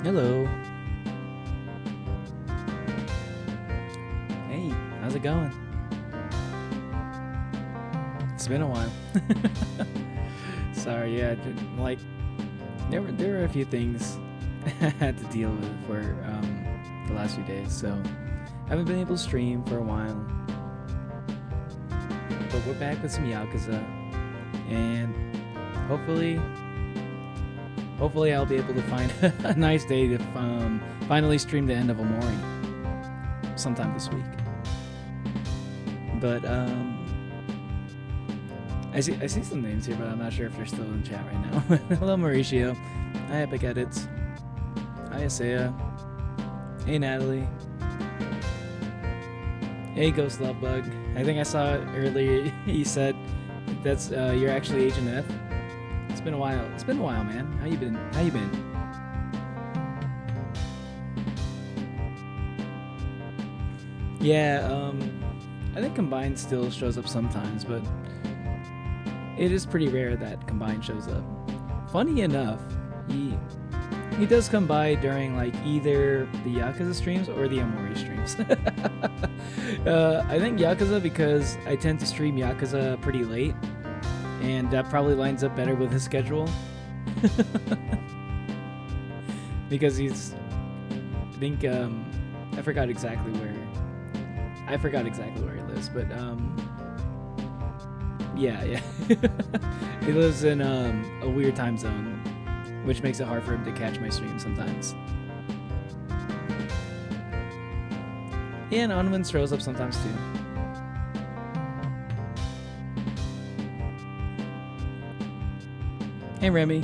Hello. Hey, how's it going? It's been a while. Sorry, yeah, like there were a few things I had to deal with for the last few days, so I haven't been able to stream for a while. But we're back with some Yakuza, and hopefully I'll be able to find a nice day to finally stream the end of Omori sometime this week. But I see some names here, but I'm not sure if they're still in chat right now. Hello, Mauricio. Hi, Epic Edits. Hi, Asaya. Hey, Natalie. Hey, Ghost Lovebug. I think I saw it earlier. You said that's you're actually Agent F. It's been a while. It's been a while, man. How you been? Yeah, I think Combined still shows up sometimes, but it is pretty rare that Combined shows up. Funny enough, he does come by during like either the Yakuza streams or the Omori streams. I think Yakuza because I tend to stream Yakuza pretty late, and that probably lines up better with his schedule. Because he's, I think, I forgot exactly where he lives, but yeah. He lives in a weird time zone, which makes it hard for him to catch my stream sometimes. Yeah, and Onwin shows up sometimes too. Hey, Remy.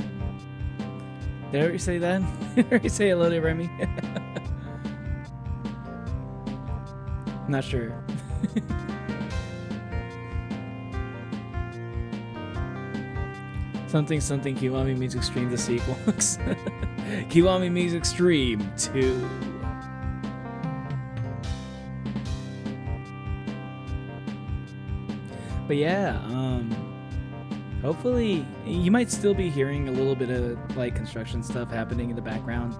Did I already say that? Did I already say hello to Remy? Not sure. Something Kiwami Music Stream the sequel. Kiwami Music Stream 2. But yeah, hopefully you might still be hearing a little bit of like construction stuff happening in the background.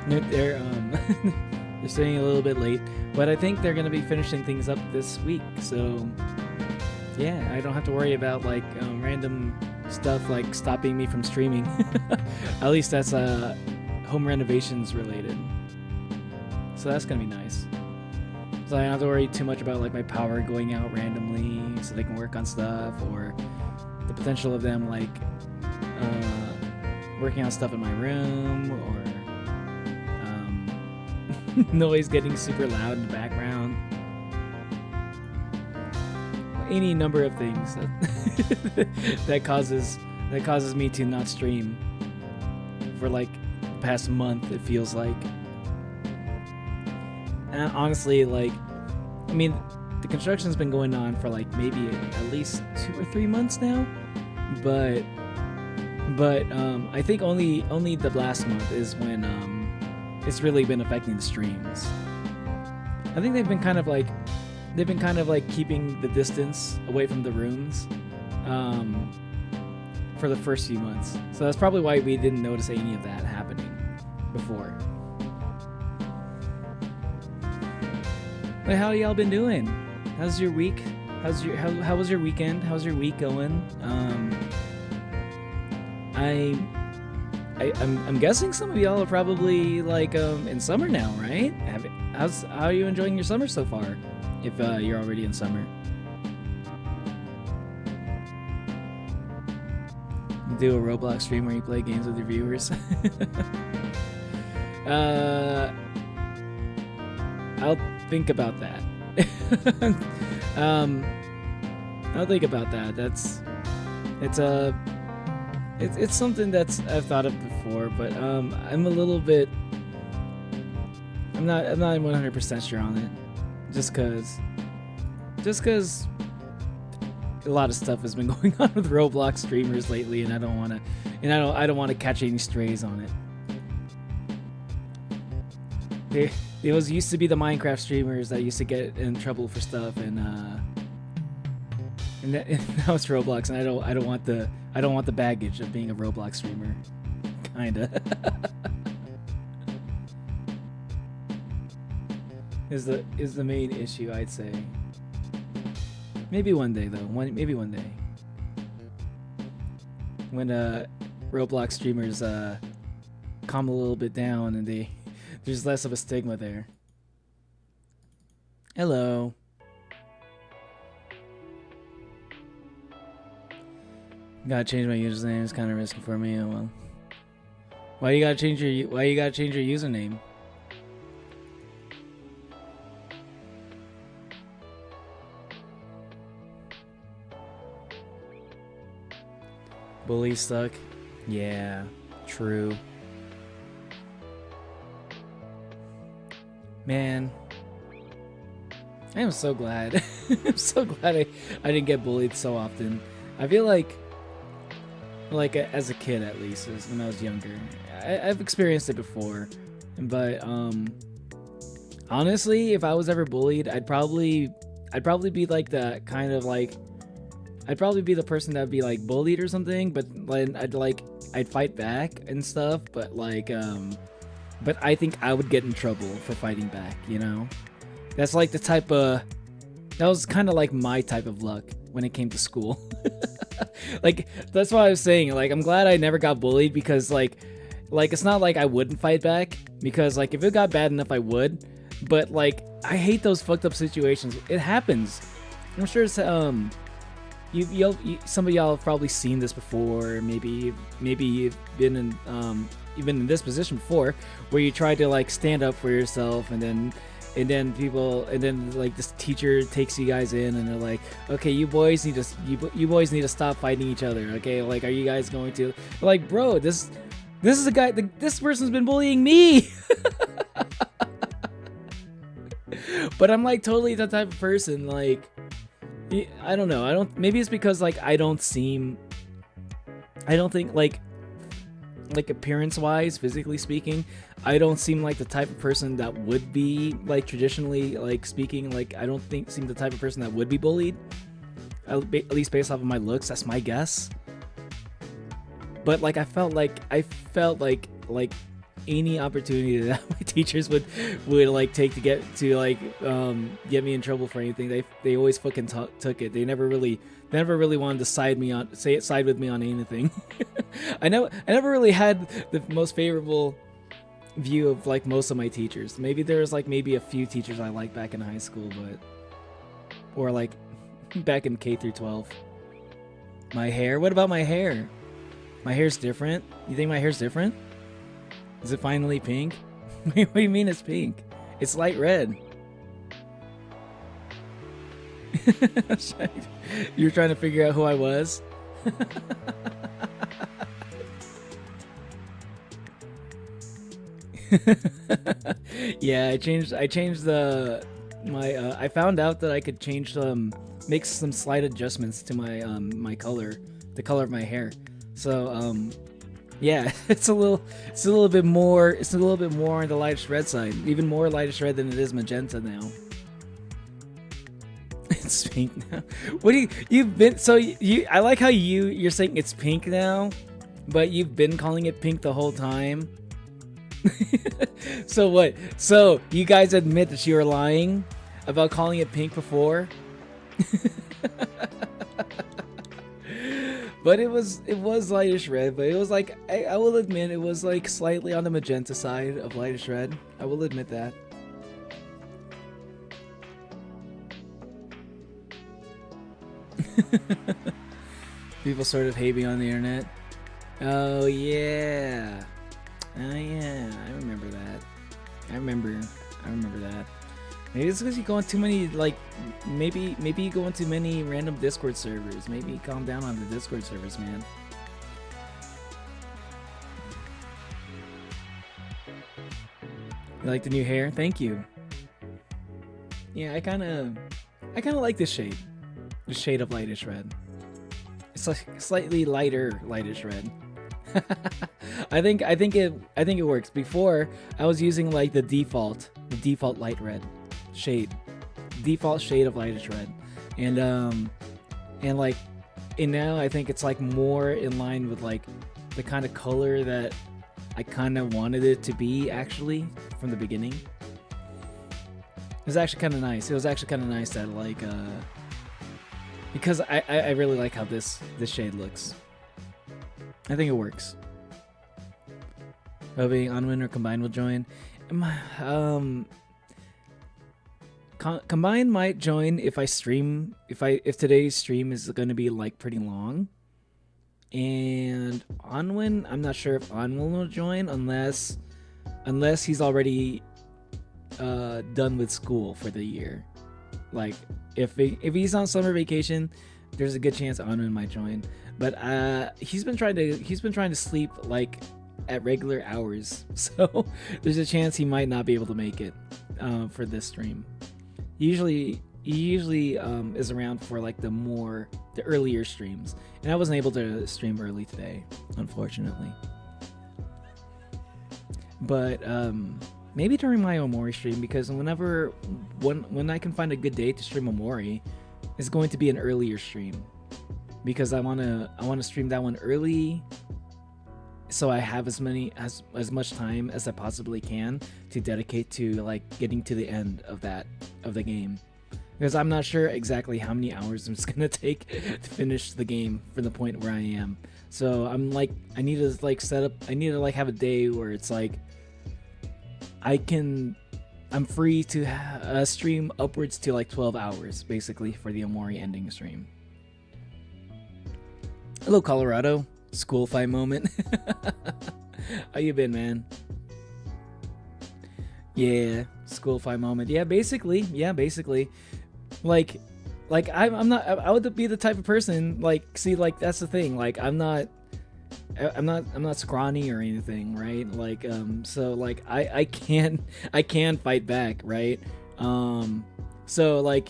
They're they're staying a little bit late, but I think they're gonna be finishing things up this week, so yeah, I don't have to worry about like random stuff like stopping me from streaming. At least that's home renovations related, so that's gonna be nice. So I don't have to worry too much about like my power going out randomly so they can work on stuff, or the potential of them like working on stuff in my room, or noise getting super loud in the background. Any number of things that causes me to not stream for like the past month, it feels like. And honestly, like, I mean, the construction's been going on for like maybe at least 2 or 3 months now, but I think only the last month is when it's really been affecting the streams. I think they've been kind of like keeping the distance away from the rooms for the first few months. So that's probably why we didn't notice any of that happening before. But how y'all been doing? How's your week? How was your weekend? How's your week going? I'm guessing some of y'all are probably like in summer now, right? How are you enjoying your summer so far? If you're already in summer. You do a Roblox stream where you play games with your viewers. I'll think about that. I'll think about that. It's something that's I've thought of before, but I'm a little bit. I'm not 100% sure on it. Just cause a lot of stuff has been going on with Roblox streamers lately, and I don't want to catch any strays on it. It used to be the Minecraft streamers that used to get in trouble for stuff, and now it's Roblox, and I don't want the baggage of being a Roblox streamer kinda. is the main issue, I'd say. Maybe one day though. Maybe one day. When Roblox streamers calm a little bit down and there's less of a stigma there. Hello. Gotta change my username. It's kind of risky for me. Oh well. Why you gotta change your username? Bully stuck. Yeah, true. Man, I am so glad. I'm so glad I didn't get bullied so often. I feel like as a kid, at least, when I was younger, I've experienced it before. But honestly, if I was ever bullied, I'd probably be like the kind of like. I'd probably be the person that'd be like bullied or something, but like I'd fight back and stuff, but but I think I would get in trouble for fighting back, you know? That's like that was kind of like my type of luck when it came to school. Like, that's what I was saying, like, I'm glad I never got bullied because like it's not like I wouldn't fight back, because like if it got bad enough I would, but like I hate those fucked up situations. It happens. I'm sure it's some of y'all have probably seen this before. Maybe you've been in this position before, where you try to like stand up for yourself, and then like this teacher takes you guys in, and they're like, okay, you boys need to stop fighting each other. Okay, like, are you guys going to, like, bro, this is a guy. This person's been bullying me. But I'm like totally the type of person, like, I don't know. Maybe it's because like I don't think like appearance-wise, physically speaking, I don't seem like the type of person that would be like traditionally like speaking. Like I don't seem the type of person that would be bullied. At least based off of my looks, that's my guess. But like I felt like any opportunity that my teachers would like take to get me in trouble for anything, they always fucking took it. They never really wanted to side with me on anything. I never really had the most favorable view of like most of my teachers. Maybe there was like maybe a few teachers I liked back in high school, or like back in K through 12. My hair? What about my hair? My hair's different? You think my hair's different? Is it finally pink? What do you mean it's pink? It's light red. You're trying to figure out who I was? Yeah, I changed I found out that I could make some slight adjustments to my color, the color of my hair. So yeah, it's a little bit more on the lightish red side, even more lightish red than it is magenta now. It's pink now. What do you've been, so I like how you're saying it's pink now, but you've been calling it pink the whole time. So what? So you guys admit that you were lying about calling it pink before? But it was lightish red, but it was like, I will admit, it was like slightly on the magenta side of lightish red. I will admit that. People sort of hate me on the internet. Oh yeah. Oh yeah, I remember that. I remember that. Maybe it's because you go on too many, like, maybe you go into many random Discord servers. Maybe calm down on the Discord servers, man. You like the new hair? Thank you. Yeah, I kind of like this shade. The shade of lightish red. It's like slightly lightish red. I think it works. Before I was using like the default light red default shade of lightish red, and now I think it's like more in line with like the kind of color that I kind of wanted it to be actually from the beginning. It was actually kind of nice. It was actually kind of nice that like because I really like how this shade looks. I think it works. Being Unwin or Combine will join. Combine might join if I stream. If today's stream is going to be like pretty long. And Onwin, I'm not sure if Onwin will join unless he's already done with school for the year. Like if he's on summer vacation, there's a good chance Onwin might join. But he's been trying to sleep like at regular hours, so there's a chance he might not be able to make it for this stream. He usually is around for like the earlier streams, and I wasn't able to stream early today, unfortunately. But maybe during my Omori stream, because when I can find a good day to stream Omori, it's going to be an earlier stream, because I want to stream that one early, so I have as much time as I possibly can to dedicate to like getting to the end of the game. Because I'm not sure exactly how many hours it's gonna take to finish the game from the point where I am. So I'm like, I need to have a day where it's like I'm free to stream upwards to like 12 hours basically for the Omori ending stream. Hello, Colorado. School fight moment. How you been, man? Yeah, school fight moment. Yeah, basically. Like I'm not. I would be the type of person. Like, see, like that's the thing. Like, I'm not scrawny or anything, right? Like, so like I can fight back, right? So like,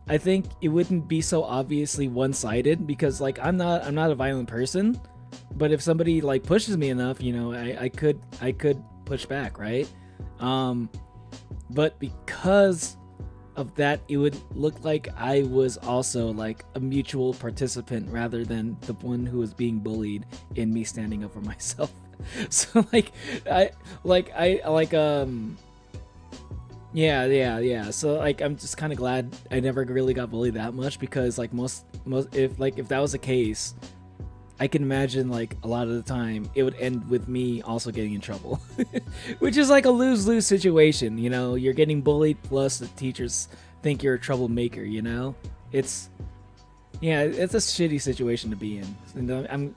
I think it wouldn't be so obviously one-sided, because like I'm not a violent person, but if somebody like pushes me enough, you know, I could push back, right? But because of that, it would look like I was also like a mutual participant rather than the one who was being bullied in me standing up for myself. So yeah. So like I'm just kind of glad I never really got bullied that much, because like most if that was the case, I can imagine like a lot of the time it would end with me also getting in trouble, which is like a lose-lose situation. You know, you're getting bullied, plus the teachers think you're a troublemaker. You know, it's a shitty situation to be in. And I'm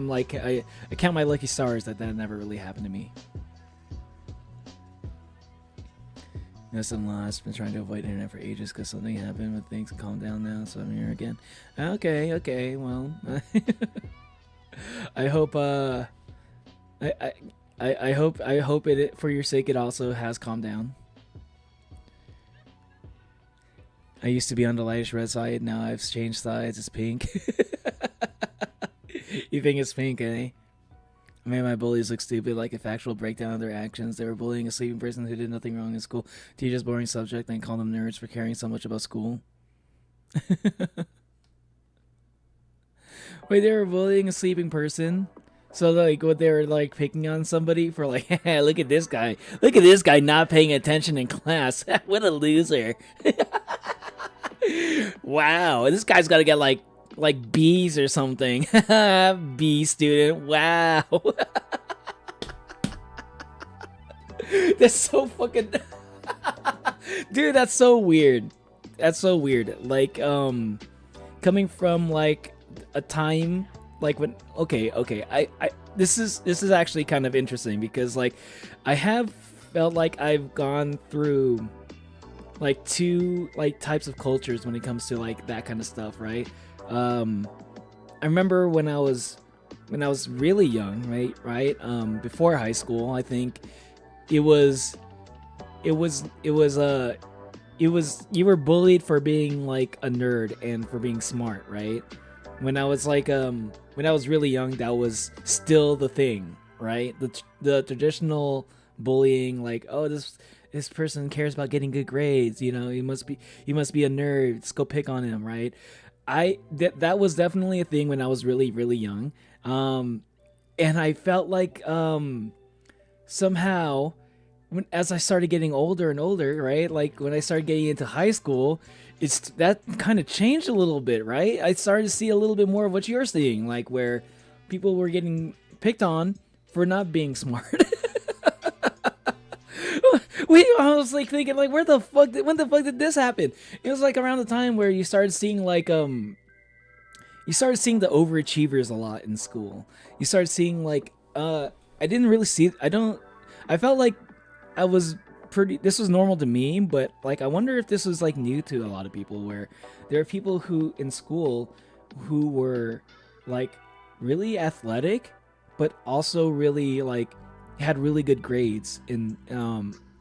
like I count my lucky stars that never really happened to me. Son-in-law, been trying to avoid internet for ages because something happened, but things calm down now, so I'm here again. Okay, well, I hope I hope it, for your sake, it also has calmed down. I used to be on the lightish red side, now I've changed sides, it's pink. You think it's pink, eh? I made my bullies look stupid, like a factual breakdown of their actions. They were bullying a sleeping person who did nothing wrong in school. Teachers boring subject, then called them nerds for caring so much about school. Wait, they were bullying a sleeping person? So like, what, they were like picking on somebody for like, look at this guy. Look at this guy not paying attention in class. What a loser. Wow, this guy's gotta get like B's or something. B student. Wow. That's so fucking dude, that's so weird. Like coming from like a time like when okay, I this is actually kind of interesting, because like I have felt like I've gone through like two like types of cultures when it comes to like that kind of stuff, right? I remember when I was really young, right? Before high school, I think it was you were bullied for being like a nerd and for being smart, right? When I was like when I was really young, that was still the thing, right? The traditional bullying, like, oh, this person cares about getting good grades, you know, he must be a nerd, let's go pick on him, right? That was definitely a thing when I was really, really young. And I felt like somehow, as I started getting older and older, right? Like when I started getting into high school, it's that kind of changed a little bit, right? I started to see a little bit more of what you're seeing, like where people were getting picked on for not being smart. I was like thinking, like, when the fuck did this happen? It was like around the time where you started seeing you started seeing the overachievers a lot in school. You started seeing like I didn't really see I felt like I was this was normal to me, but like I wonder if this was like new to a lot of people, where there are people who in school who were like really athletic but also really like had really good grades in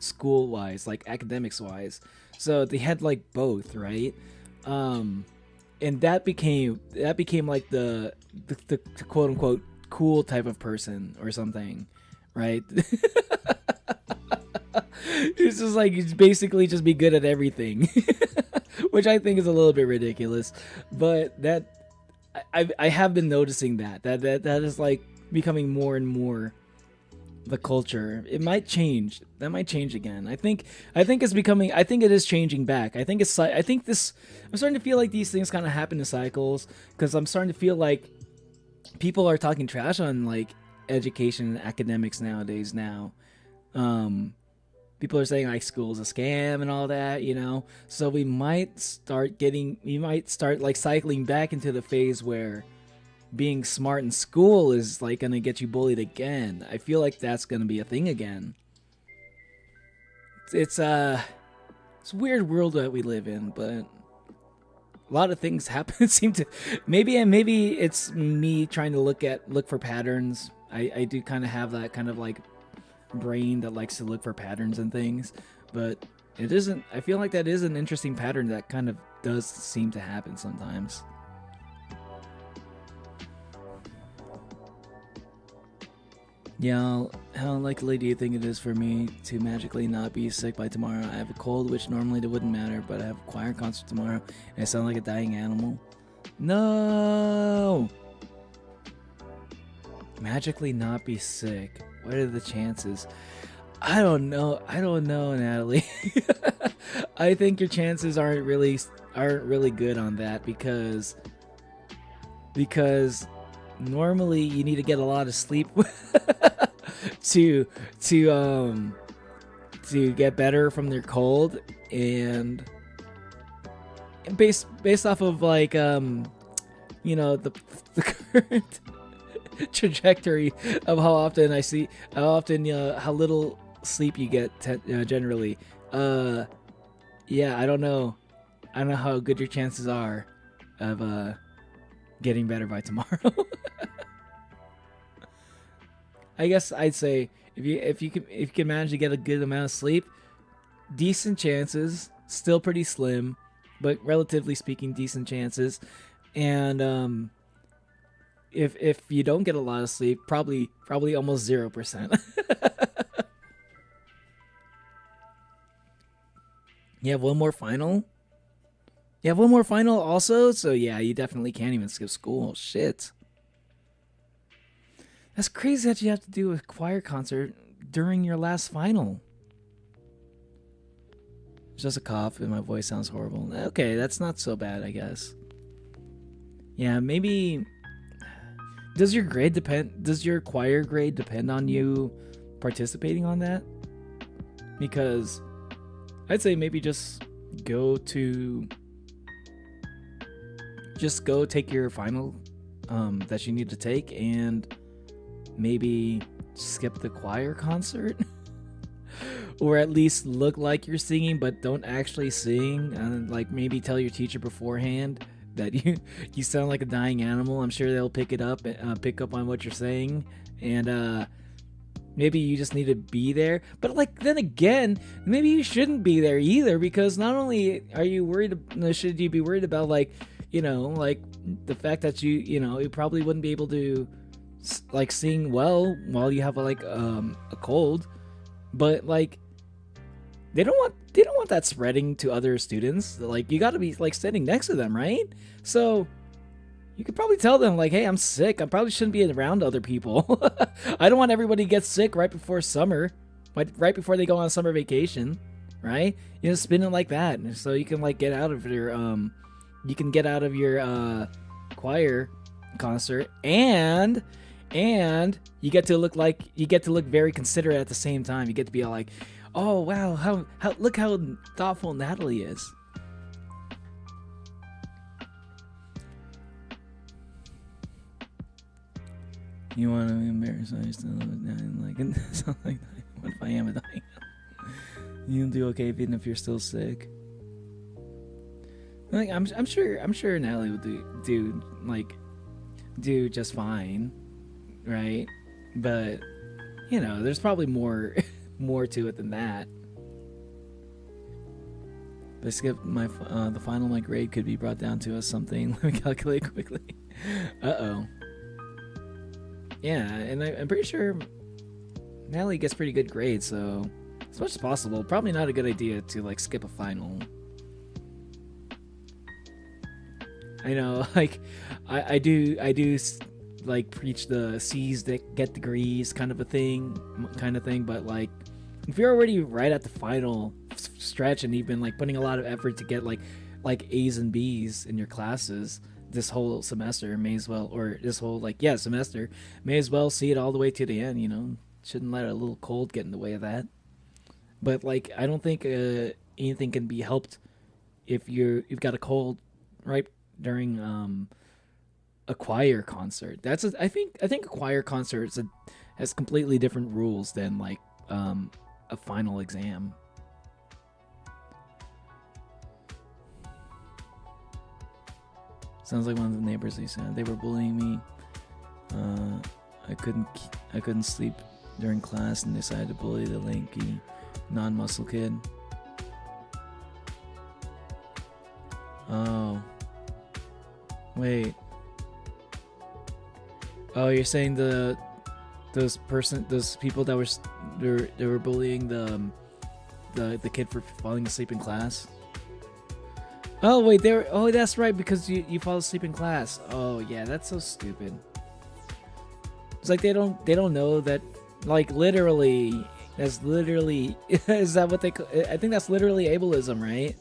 school wise, like academics wise. So they had like both, right? And that became like the quote unquote cool type of person or something, right? It's just like it's basically just be good at everything, which I think is a little bit ridiculous. But that I have been noticing that is like becoming more and more the culture. It might change. That might change again. I think it's becoming. I think it is changing back. I think this. I'm starting to feel like these things kind of happen in cycles, because I'm starting to feel like people are talking trash on like education and academics nowadays. Now, people are saying like school's a scam and all that, you know. So we might start like cycling back into the phase where being smart in school is like gonna get you bullied again. I feel like that's gonna be a thing again. It's a weird world that we live in, but a lot of things happen. Seem to maybe it's me trying to look for patterns. I do kind of have that kind of like brain that likes to look for patterns and things, but it isn't. I feel like that is an interesting pattern that kind of does seem to happen sometimes. Yeah, how likely do you think it is for me to magically not be sick by tomorrow? I have a cold, which normally it wouldn't matter, but I have a choir concert tomorrow, and I sound like a dying animal. No! Magically not be sick. What are the chances? I don't know, Natalie. I think your chances aren't really good on that, because normally you need to get a lot of sleep to get better from their cold, and based off of like you know, the current trajectory of how often how little sleep you get generally. Yeah, I don't know how good your chances are of getting better by tomorrow. I guess I'd say if you can manage to get a good amount of sleep, decent chances, still pretty slim, but relatively speaking, decent chances. And if you don't get a lot of sleep, probably almost 0%. You have one more final? You have one more final also? So yeah, you definitely can't even skip school. Shit. That's crazy that you have to do a choir concert during your last final. It's just a cough and my voice sounds horrible. Okay, that's not so bad, I guess. Yeah, maybe... Does your choir grade depend on you participating on that? Because I'd say maybe just go take your final that you need to take, and maybe skip the choir concert. Or at least look like you're singing but don't actually sing, and like maybe tell your teacher beforehand that you sound like a dying animal. I'm sure they'll pick up on what you're saying, and maybe you just need to be there. But like then again, maybe you shouldn't be there either, because not only are you should you be worried about like, you know, like the fact that you probably wouldn't be able to like sing well while you have like a cold, but like they don't want that spreading to other students. Like you got to be like sitting next to them, right? So You could probably tell them like, hey, I'm sick. I probably shouldn't be around other people. I don't want everybody to get sick right before summer, right before they go on summer vacation, right? You know, spin it like that, so you can like get out of your choir concert, and you get to look very considerate at the same time. You get to be all like, oh wow, how look how thoughtful Natalie is. You want to be embarrassed? I still like something like that. What if I am dying? You'll do okay even if you're still sick. Like I'm sure Natalie will do just fine, right? But you know, there's probably more to it than that. If I skip the final, my grade could be brought down to something. Let me calculate quickly. Uh-oh. Yeah, and I'm pretty sure Natalie gets pretty good grades, so as much as possible, probably not a good idea to like skip a final. I know, like I do like preach the C's that get degrees kind of thing, but like if you're already right at the final stretch and you've been like putting a lot of effort to get like A's and B's in your classes this whole semester, may as well see it all the way to the end, you know. Shouldn't let a little cold get in the way of that. But like I don't think anything can be helped if you've got a cold right during a choir concert. I think a choir concert has completely different rules than like a final exam. Sounds like one of the neighbors. They were bullying me. I couldn't sleep during class and decided to bully the lanky, non-muscle kid. Oh. Wait. Oh, you're saying those people that were bullying the kid for falling asleep in class? Oh wait, that's right, because you fall asleep in class. Oh yeah, that's so stupid. It's like they don't know that, like, literally is that what they I think that's literally ableism, right?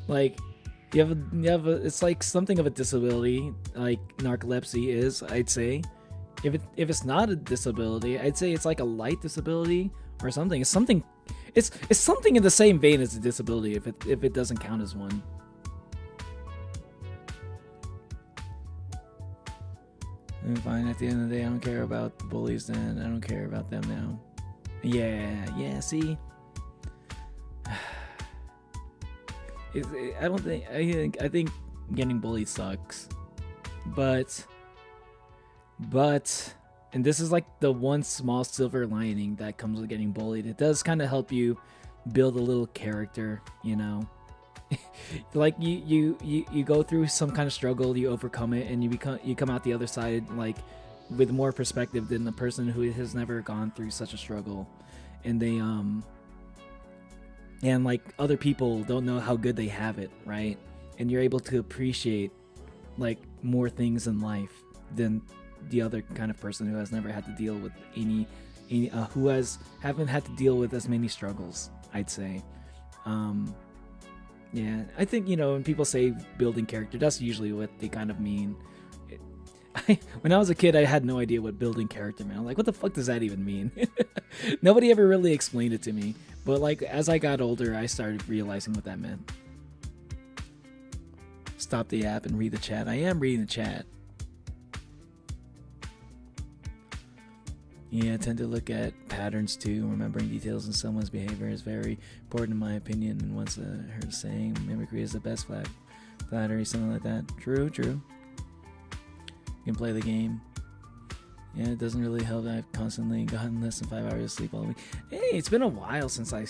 Like you have a it's like something of a disability, like narcolepsy is, I'd say. If it's not a disability, I'd say it's like a light disability or something. It's something in the same vein as a disability if it doesn't count as one. I'm fine. At the end of the day, I don't care about the bullies then. I don't care about them now. Yeah, see? I think getting bullied sucks. But, and this is like the one small silver lining that comes with getting bullied. It does kind of help you build a little character, you know? Like you go through some kind of struggle, you overcome it, and you come out the other side like with more perspective than the person who has never gone through such a struggle. And they and like other people don't know how good they have it, right? And you're able to appreciate like more things in life than the other kind of person who has never had to deal with haven't had to deal with as many struggles, I'd say. Yeah, I think, you know, when people say building character, that's usually what they kind of mean. When I was a kid, I had no idea what building character meant. I'm like, what the fuck does that even mean? Nobody ever really explained it to me. But like, as I got older, I started realizing what that meant. Stop the app and read the chat. I am reading the chat. Yeah, I tend to look at patterns too. Remembering details in someone's behavior is very important in my opinion. And once I heard saying mimicry is the best flattery, something like that. True. You can play the game. Yeah, it doesn't really help that I've constantly gotten less than 5 hours of sleep all week. Hey, it's been a while since I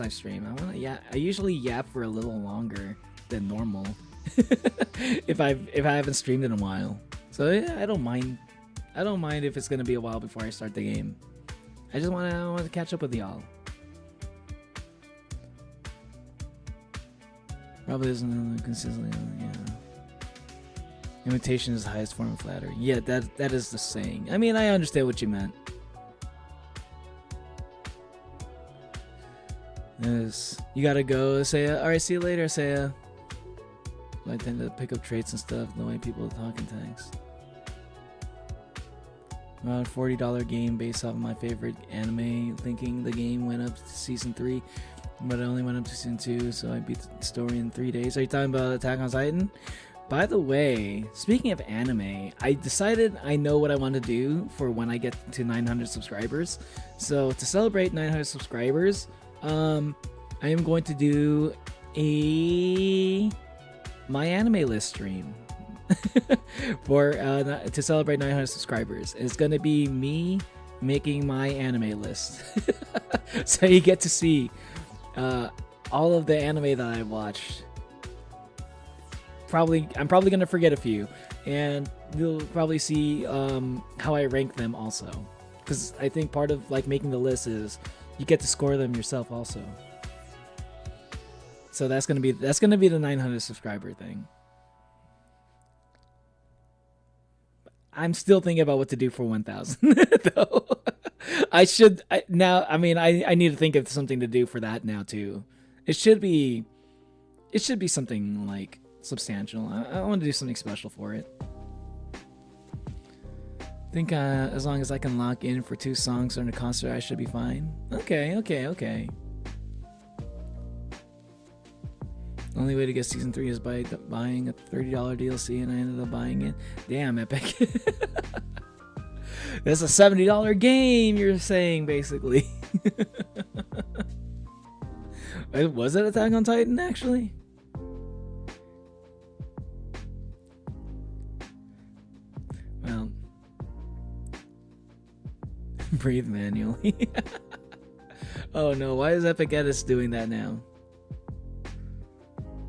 stream. I usually yap for a little longer than normal if I haven't streamed in a while. So yeah, I don't mind if it's gonna be a while before I start the game. I just want to catch up with y'all. Probably isn't consistently, yeah. Imitation is the highest form of flattery. Yeah, that is the saying. I mean, I understand what you meant. You gotta go, Saya. Alright, see you later, Saya. I tend to pick up traits and stuff, the way people talk in tags. Around $40 game based off of my favorite anime, thinking the game went up to season 3, but it only went up to season 2, so I beat the story in 3 days. Are you talking about Attack on Titan? By the way, speaking of anime, I decided I know what I want to do for when I get to 900 subscribers. So to celebrate 900 subscribers, I am going to do my anime list stream for to celebrate 900 subscribers. It's gonna be me making my anime list, so you get to see all of the anime that I watched. I'm probably gonna forget a few, and you'll probably see how I rank them also, because I think part of like making the list is you get to score them yourself also. So that's gonna be the 900 subscriber thing. I'm still thinking about what to do for 1,000 though. I need to think of something to do for that now too. It should be something like substantial. I want to do something special for it. I think as long as I can lock in for 2 songs during the concert, I should be fine. Okay. The only way to get season 3 is by buying a $30 DLC, and I ended up buying it. Damn, Epic. That's a $70 game, you're saying, basically. Was it Attack on Titan, actually? Well, breathe manually. Oh no, why is Epic Edits doing that now?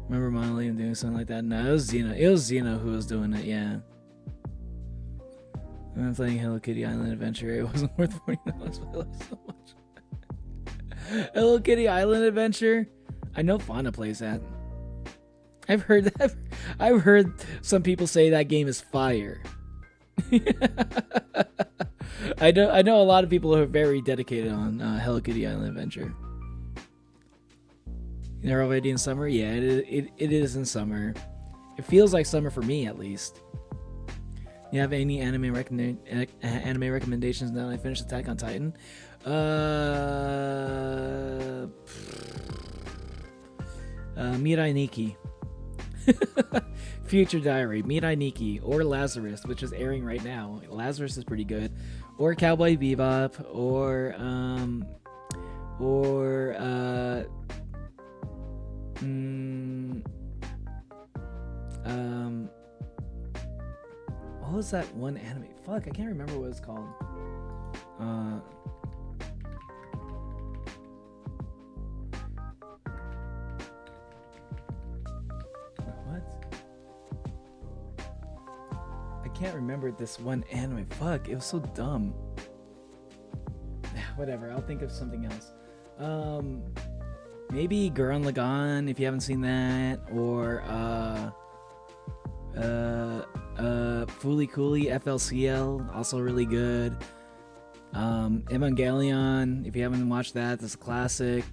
Remember Monolith doing something like that? No, it was Xeno. It was Xeno who was doing it, yeah. I'm playing Hello Kitty Island Adventure. It wasn't worth $40, but I love it so much. Hello Kitty Island Adventure? I know Fauna plays that. I've heard some people say that game is fire. I know a lot of people who are very dedicated on Hello Kitty Island Adventure. They're already in summer? Yeah, it is in summer. It feels like summer for me, at least. You have any anime recommendations now that I finished Attack on Titan? Mirai Nikki. Future Diary, Mirai Nikki, or Lazarus, which is airing right now. Lazarus is pretty good. Or Cowboy Bebop, or what was that one anime? Fuck, I can't remember what it's called. What? I can't remember this one anime. Fuck, it was so dumb. Whatever, I'll think of something else. Maybe Gurren Lagann, if you haven't seen that, or Fooly Cooly FLCL, also really good. Evangelion, if you haven't watched that, that's a classic.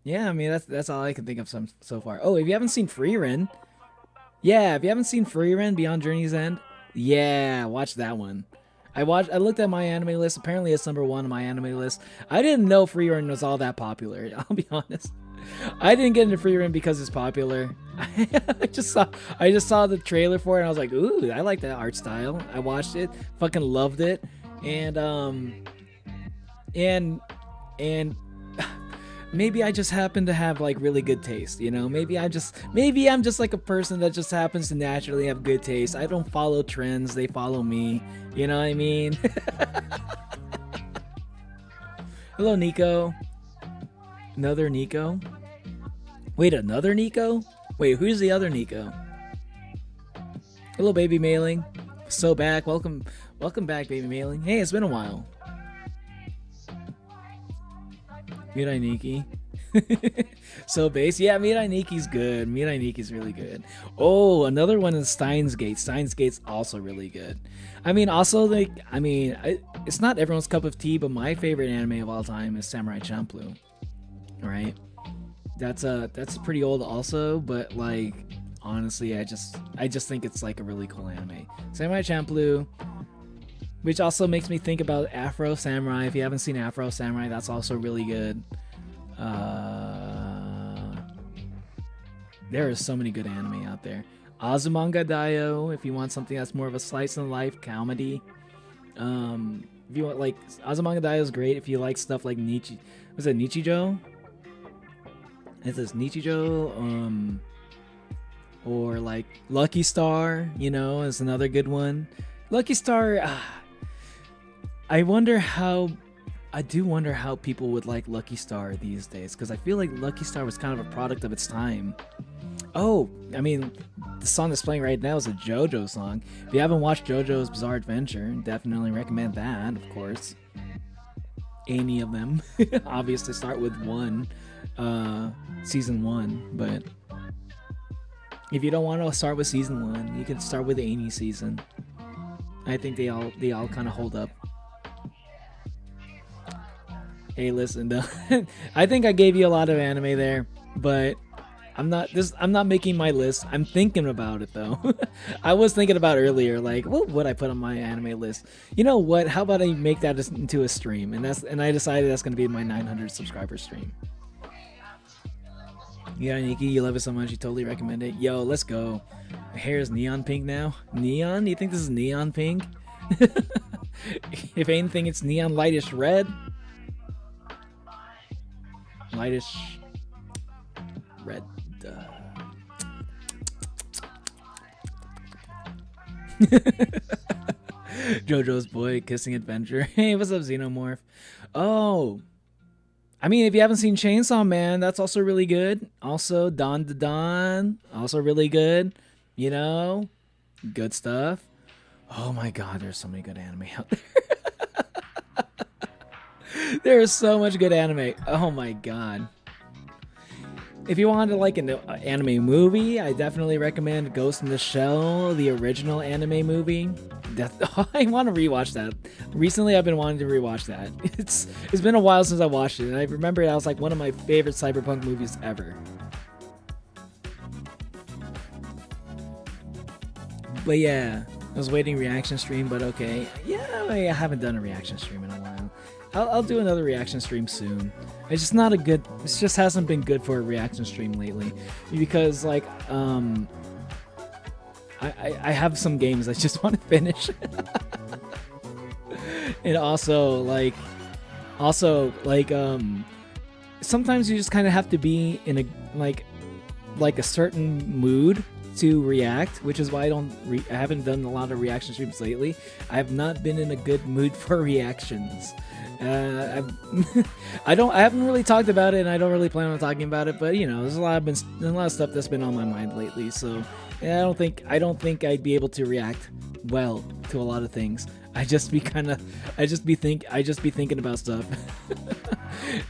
Yeah, I mean that's all I can think of so far. Oh, if you haven't seen Frieren, if you haven't seen Frieren Beyond Journey's End, yeah, watch that one. I looked at my anime list. Apparently, it's number 1 on my anime list. I didn't know Frieren was all that popular. I'll be honest. I didn't get into Frieren because it's popular. I just saw the trailer for it, and I was like, ooh, I like that art style. I watched it, fucking loved it, and maybe I just happen to have like really good taste, you know? Maybe I'm just like a person that just happens to naturally have good taste. I don't follow trends, they follow me. You know what I mean? Hello, Nico. Another Nico? Wait, another Nico? Wait, who's the other Nico? Hello, Baby Mailing. So back. Welcome back, Baby Mailing. Hey, it's been a while. Mirai Nikki. So base. Yeah, Mirai Nikki's good. Mirai Nikki's really good. Oh, another one is Steins Gate. Steins Gate's also really good. I mean, also like, it's not everyone's cup of tea, but my favorite anime of all time is Samurai Champloo. Right? That's pretty old also, but like honestly, I just think it's like a really cool anime. Samurai Champloo, which also makes me think about Afro Samurai. If you haven't seen Afro Samurai, that's also really good. There are so many good anime out there. Azumanga Daioh, if you want something that's more of a slice of life comedy. If you want, like, Azumanga Daioh is great if you like stuff like was it Nichijou? Is this Nichijou? Or like Lucky Star, you know, is another good one. Lucky Star, I do wonder how people would like Lucky Star these days, because I feel like Lucky Star was kind of a product of its time. Oh, I mean, the song that's playing right now is a JoJo song. If you haven't watched JoJo's Bizarre Adventure, definitely recommend that, of course. Any of them. Obviously start with season 1, but if you don't want to start with season 1, you can start with any season. I think they all kind of hold up. Hey, listen, though. I think I gave you a lot of anime there, but I'm not making my list. I'm thinking about it though. I was thinking about earlier, like, what would I put on my anime list? You know what? How about I make that into a stream? And I decided that's gonna be my 900 subscriber stream. Yeah, Nikki, you love it so much, you totally recommend it. Yo, let's go. My hair is neon pink now. Neon? You think this is neon pink? If anything, it's neon lightish red. Lightish red. JoJo's Boy Kissing Adventure. Hey, what's up, Xenomorph? Oh, I mean, if you haven't seen Chainsaw Man, that's also really good. Also, Dawn to Dawn, also really good. You know, good stuff. Oh my God, there's so many good anime out there. There's so much good anime. Oh my God. If you want to like an anime movie, I definitely recommend Ghost in the Shell, the original anime movie. I want to rewatch that. Recently, I've been wanting to rewatch that. It's been a while since I watched it, and I remember that was like one of my favorite cyberpunk movies ever. But yeah, I was waiting reaction stream, but okay. Yeah, I haven't done a reaction stream in a while. I'll do another reaction stream soon. It's just not a good. It just hasn't been good for a reaction stream lately, because like I have some games I just want to finish, and also like sometimes you just kind of have to be in a like a certain mood to react, which is why I haven't done a lot of reaction streams lately. I have not been in a good mood for reactions. I haven't really talked about it, and I don't really plan on talking about it. But you know, there's a lot of stuff that's been on my mind lately. So yeah, I don't think I'd be able to react well to a lot of things. I just be thinking about stuff.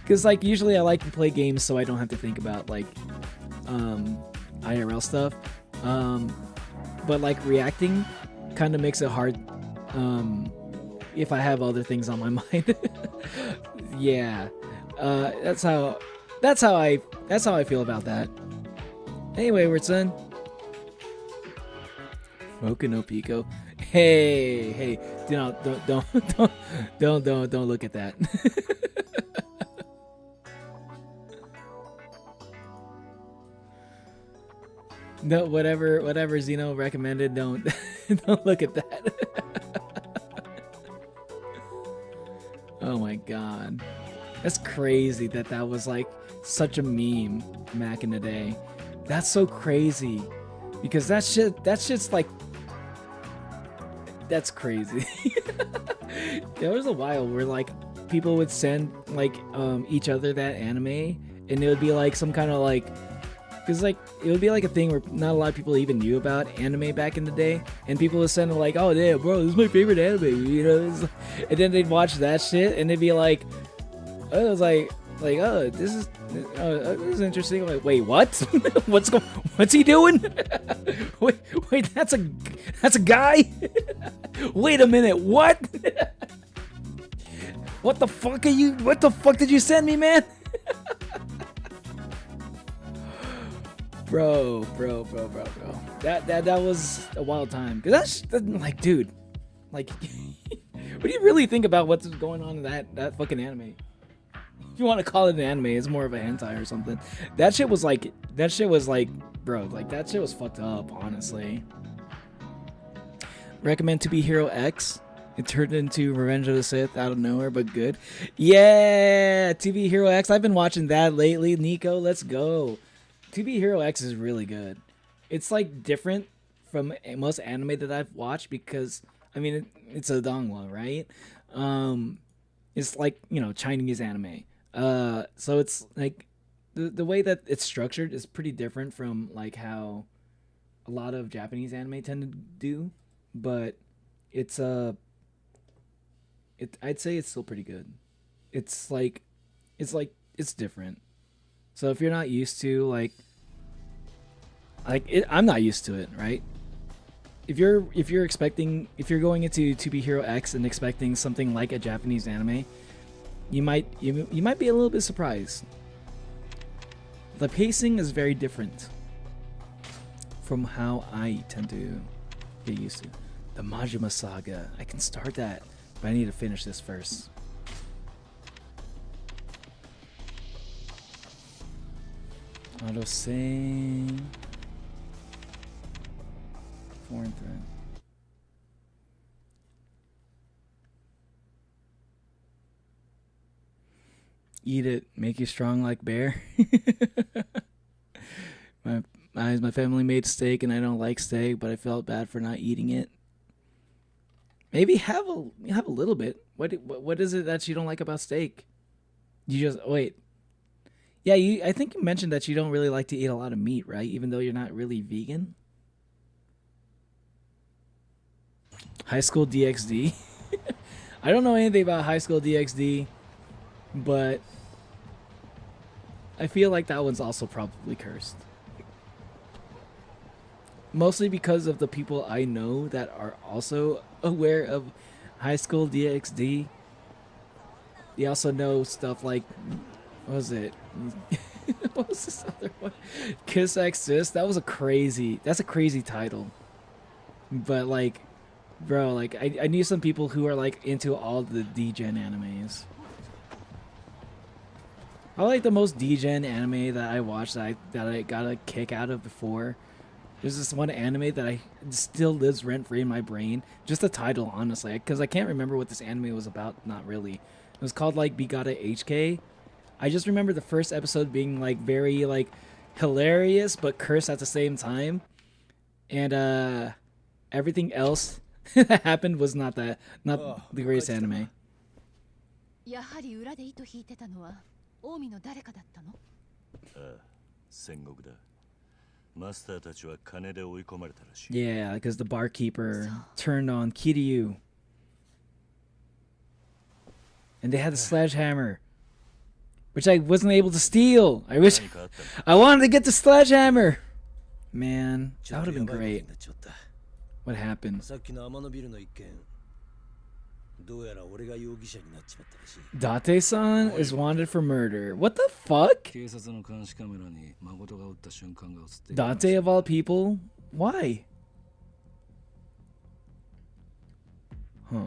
Because like usually I like to play games so I don't have to think about like IRL stuff. But like reacting kind of makes it hard. If I have other things on my mind. Yeah. That's how I feel about that. Anyway, Wordson. Mocha no Pico. Hey, don't look at that. No, whatever Zeno recommended, don't look at that. Oh my God, that's crazy that was like such a meme back in the day. That's so crazy, because that shit's like, that's crazy. There was a while where like people would send like each other that anime, and it would be like some kind of like, because like it would be like a thing where not a lot of people even knew about anime back in the day, and people would send like, oh yeah, bro, this is my favorite anime, you know, and then they'd watch that shit and they'd be like, oh, it was like Like, oh, this is interesting. Like, wait, what? What's he doing? wait, that's a guy. Wait a minute, what? What the fuck are you? What the fuck did you send me, man? Bro. That was a wild time. Cause that's like, dude, like, what do you really think about what's going on in that fucking anime? If you want to call it an anime, it's more of a hentai or something. That shit was like, bro, like that shit was fucked up, honestly. Recommend To Be Hero X. It turned into Revenge of the Sith out of nowhere, but good. Yeah, To Be Hero X. I've been watching that lately. Nico, let's go. To Be Hero X is really good. It's like different from most anime that I've watched because, I mean, it's a donghua, right? It's like, you know, Chinese anime. So it's like the way that it's structured is pretty different from like how a lot of Japanese anime tend to do, but it's I'd say it's still pretty good. It's different. So if you're not used to like it, I'm not used to it, right? If you're going into To Be Hero X and expecting something like a Japanese anime, you might be a little bit surprised. The pacing is very different from how I tend to get used to. The Majima Saga. I can start that, but I need to finish this first. Auto save. Foreign thread. Eat it, make you strong like bear. My family made steak and I don't like steak, but I felt bad for not eating it. Maybe have a little bit. What is it that you don't like about steak? You just wait. Yeah, I think you mentioned that you don't really like to eat a lot of meat, right? Even though you're not really vegan. High School DxD. I don't know anything about High School DxD, but I feel like that one's also probably cursed. Mostly because of the people I know that are also aware of High School DxD. They also know stuff like, what was it? What was this other one? Kiss X Sis. That's a crazy title. But like, bro, like I knew some people who are like into all the D-Gen animes. I like the most D-Gen anime that I watched that I got a kick out of before. There's this one anime that I still lives rent-free in my brain. Just the title, honestly, because I can't remember what this anime was about. Not really. It was called like Bigata HK. I just remember the first episode being like very like hilarious but cursed at the same time, and everything else that happened was not the greatest anime. やはり裏で糸引いてたのは近江の誰かだったの？ああ、戦国だ。マスターたちは金で追い込まれたらしい。Yeah, because the barkeeper turned on Kiryu. And they had the sledgehammer, which I wasn't able to steal. I wish I wanted to get the sledgehammer. Man, that would have been great. What happened? Date-san is wanted for murder. What the fuck? Date of all people? Why? Huh.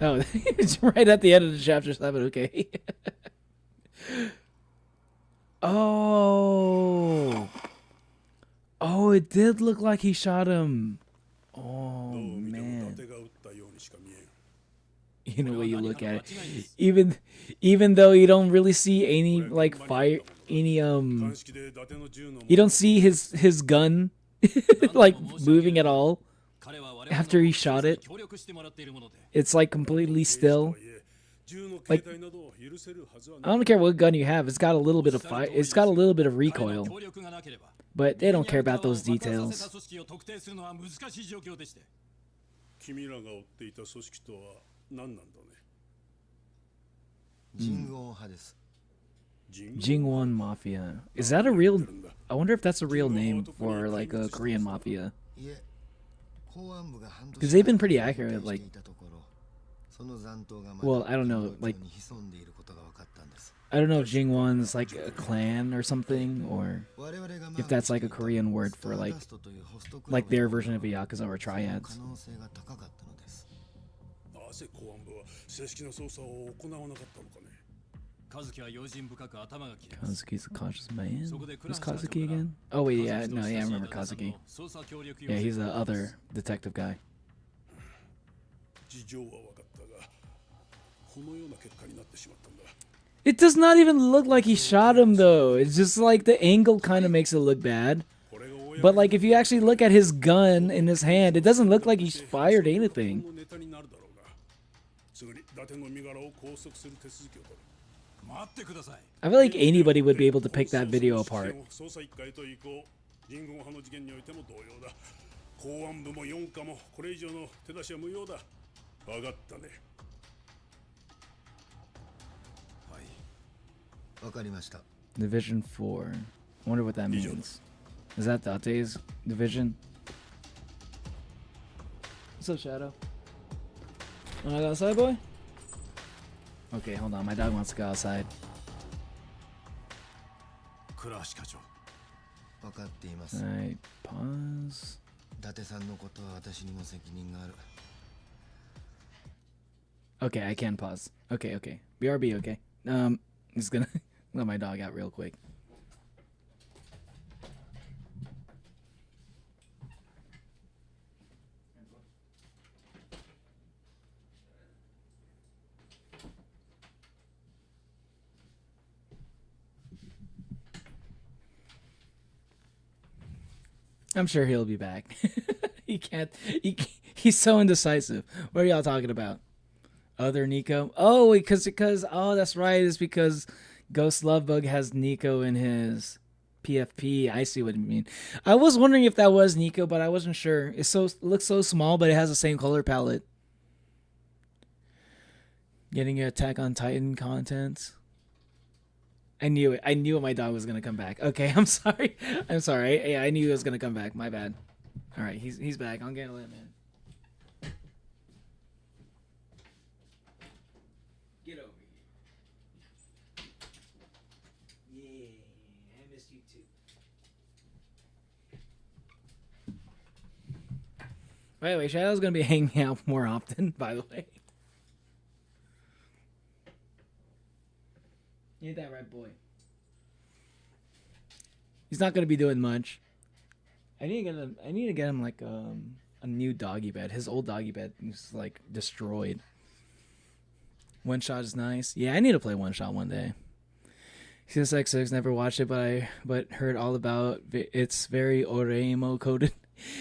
Oh, it's right at the end of the chapter 7, okay. Oh. Oh, it did look like he shot him. Oh, man. You know, when you look at it, even though you don't really see any like fire, any you don't see his gun like moving at all after he shot it. It's like completely still. Like, I don't care what gun you have, it's got a little bit of fire, it's got a little bit of recoil, but they don't care about those details. Jingwon Mafia. Is that a real... I wonder if that's a real name for like a Korean mafia. Because they've been pretty accurate, like... Well, I don't know, like... I don't know if Jingwon's like a clan or something, or if that's like a Korean word for like their version of a Yakuza or triads. Kazuki's a cautious man. Who's Kazuki again? Oh wait, yeah, no, yeah, I remember Kazuki. Yeah, he's the other detective guy. It does not even look like he shot him though. It's just like the angle kind of makes it look bad. But like if you actually look at his gun in his hand, it doesn't look like he's fired anything. I feel like anybody would be able to pick that video apart. Division 4. I wonder what that means. Is that Date's division? What's up, Shadow? Wanna go outside, boy? Okay, hold on. My dog wants to go outside. Alright, pause. Okay, I can pause. Okay. BRB, okay. Just gonna let my dog out real quick. I'm sure he'll be back. He's so indecisive. What are y'all talking about? Other Nico? Oh, because oh, that's right. It's because Ghost Lovebug has Nico in his PFP. I see what you mean. I was wondering if that was Nico, but I wasn't sure. It looks so small, but it has the same color palette. Getting your Attack on Titan content. I knew it. I knew my dog was gonna come back. Okay, I'm sorry. I'm sorry. Yeah, I knew he was gonna come back. My bad. All right, he's back. I'm gonna let him in. Get over here. Yeah, I missed you too. By the way, Shadow's gonna be hanging out more often. By the way. Ain't that right, boy? He's not gonna be doing much. I need to get him like a new doggy bed. His old doggy bed is like destroyed. One Shot is nice. Yeah, I need to play One Shot one day. CSX6 never watched it, but heard all about it. It's very Oreimo coded.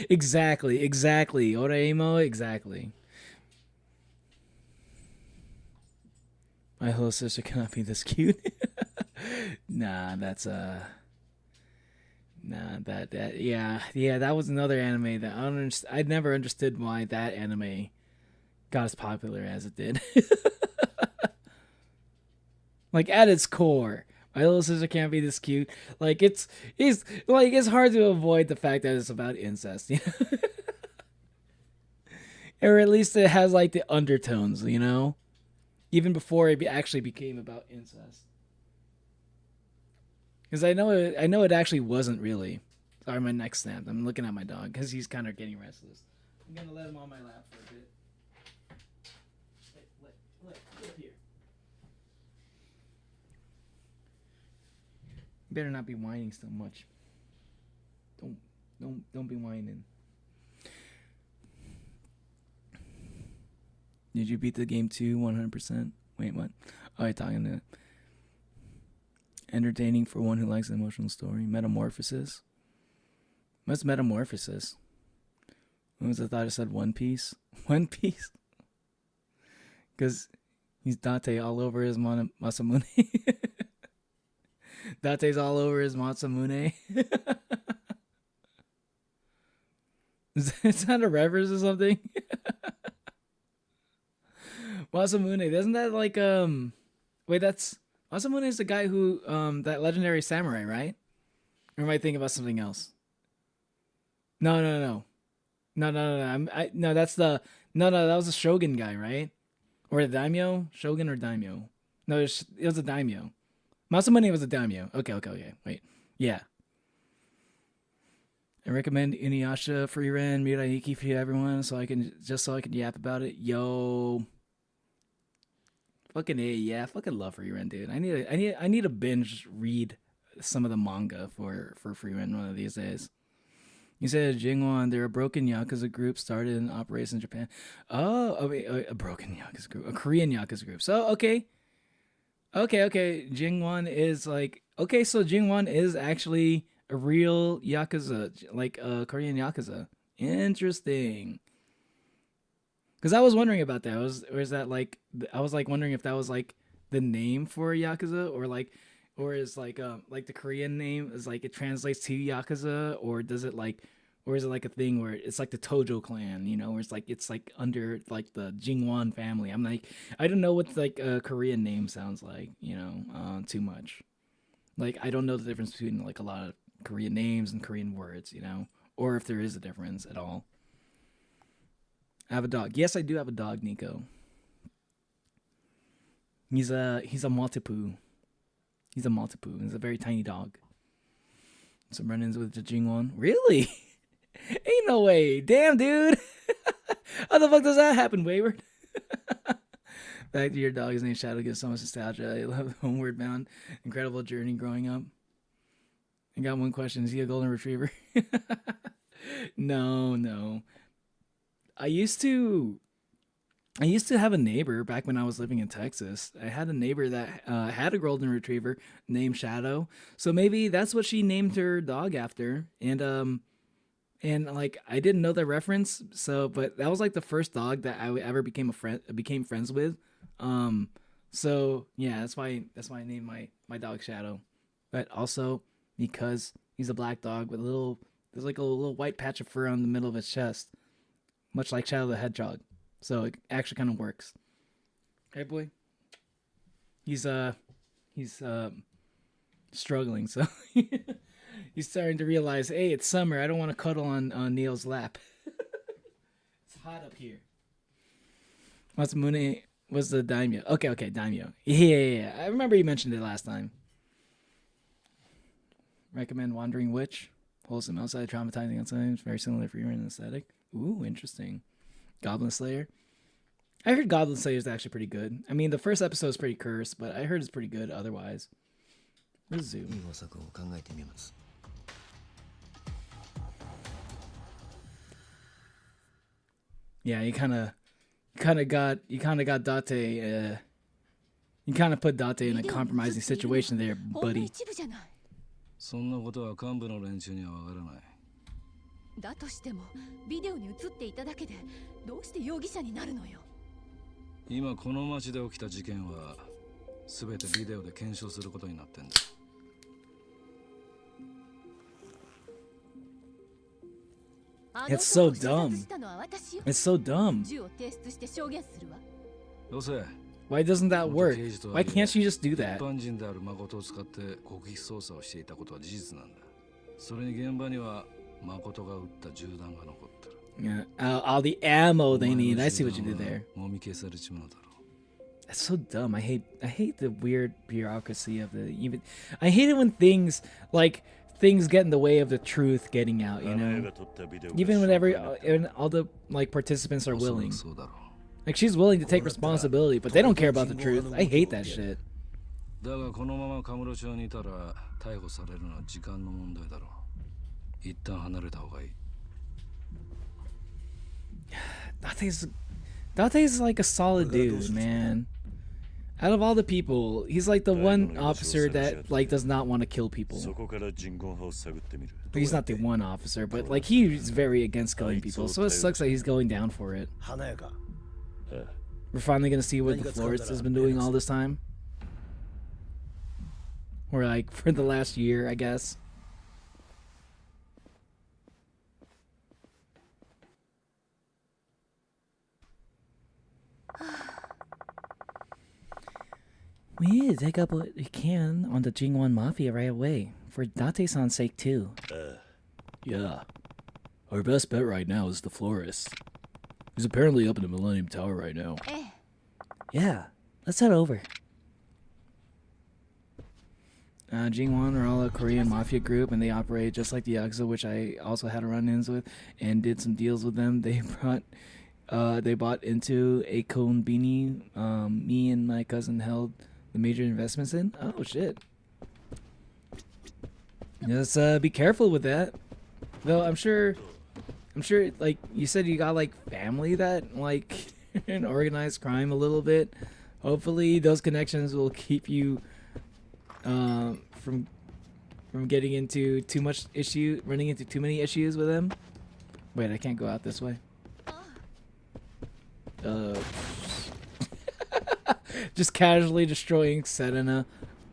Exactly. Oreimo, exactly. My little sister cannot be this cute. Nah, that's that was another anime that I'd never understood why that anime got as popular as it did. Like at its core, my little sister can't be this cute. Like it's hard to avoid the fact that it's about incest, you know? Or at least it has like the undertones, you know? Even before it actually became about incest. Because I know it actually wasn't really. Sorry, my neck snapped. I'm looking at my dog because he's kind of getting restless. I'm going to let him on my lap for a bit. Let up here. You better not be whining so much. Don't be whining. Did you beat the game too? 100%. Wait, what? Oh, you're talking to entertaining for one who likes an emotional story. Metamorphosis. What's Metamorphosis? When was I thought it said One Piece? One Piece. Because he's Date all over his Masamune. Date's all over his Masamune. Is that a reference or something? Masamune, doesn't that like wait, that's Masamune is the guy who that legendary samurai, right? Or am I thinking about something else? No, no, no. No, no, no, no. No, that's the no, that was the Shogun guy, right? Or the daimyo? Shogun or daimyo? No, it was a daimyo. Masamune was a daimyo. Okay. Wait. Yeah. I recommend Inuyasha, Free Ren, Miraiki for everyone, so I can yap about it. Yo, fucking A, yeah, fucking love Free Ren, dude. I need to binge read some of the manga for Free Ren one of these days. You said Jingwon, they're a broken Yakuza group started in operation in Japan. Oh, wait, a broken Yakuza group, a Korean Yakuza group. So okay. Jingwon is like okay, so Jingwon is actually a real Yakuza, like a Korean Yakuza. Interesting. Because I was wondering about that. I was like wondering if that was like the name for Yakuza, or is like the Korean name is like it translates to Yakuza, or is it like a thing where it's like the Tojo clan, you know, where it's like under like the Jingwon family. I'm like, I don't know what like a Korean name sounds like, you know, too much. Like I don't know the difference between like a lot of Korean names and Korean words, you know, or if there is a difference at all. I have a dog. Yes, I do have a dog, Nico. He's a Maltipoo. He's a very tiny dog. Some run-ins with the Jingwon. Really? Ain't no way. Damn, dude. How the fuck does that happen, Wayward? Back to your dog. His name Shadow gives so much nostalgia. I love Homeward Bound. Incredible journey growing up. I got one question. Is he a golden retriever? No. I used to have a neighbor back when I was living in Texas. I had a neighbor that had a golden retriever named Shadow. So maybe that's what she named her dog after. And like I didn't know the reference. So, but that was like the first dog that I ever became friends with. So yeah, that's why I named my dog Shadow. But also because he's a black dog with there's like a little white patch of fur on the middle of his chest, much like Shadow the Hedgehog. So it actually kind of works. Hey, boy. He's struggling, so he's starting to realize, hey, it's summer. I don't want to cuddle on Neil's lap. It's hot up here. Masamune was the daimyo. Okay, daimyo. Yeah. I remember you mentioned it last time. Recommend Wandering Witch. Wholesome outside, traumatizing outside. Very similar for your aesthetic. Ooh, interesting. Goblin Slayer. I heard Goblin Slayer is actually pretty good. I mean, the first episode is pretty cursed, but I heard it's pretty good otherwise. Zoo. Yeah, you kind of got Date. You kind of put Date in a compromising situation there, buddy. そんなことは幹部の連中にはわからない。だとしてもビデオに映っていただけでどうして容疑者になるのよ。今この町で起きた事件は全てビデオで検証することになってんだ。It's so dumb. It's so dumb. 銃を提出して証言するわ。どうせ Why doesn't that work? Why can't she just do that? 一般人である誠を使って極秘捜査をしていたことは事実なんだ。それに現場には誠が撃った銃弾が残ってる。Yeah, all the ammo they need. I see what you did there. もみ消されちまうだろう。 That's so dumb. I hate the weird bureaucracy of I hate it when things get in the way of the truth getting out, you know? Even when all the like participants are willing. Like she's willing to take responsibility, but they don't care about the truth. I hate that shit. だがこのままカムロ町にいたら逮捕されるのは時間の問題だろう。一旦離れた方がいい。Date's like a solid dude, man. Out of all the people, he's like the one officer that like does not want to kill people. He's not the one officer, but like he's very against killing people, so it sucks that he's going down for it. We're finally gonna see what the Florist has been doing all this time. Or like for the last year, I guess. We need to take up what we can on the Jingwan Mafia right away. For Date-san's sake, too. Yeah. Our best bet right now is the florist. He's apparently up in the Millennium Tower right now. Yeah, let's head over. Jingwan are all a Korean mafia group, and they operate just like the Yakuza, which I also had run-ins with and did some deals with them. They bought into a konbini. Me and my cousin held the major investments in. Oh shit! Just be careful with that. Though I'm sure, like you said, you got like family that like in organized crime a little bit. Hopefully, those connections will keep you from getting into running into too many issues with them. Wait, I can't go out this way. Just casually destroying Serena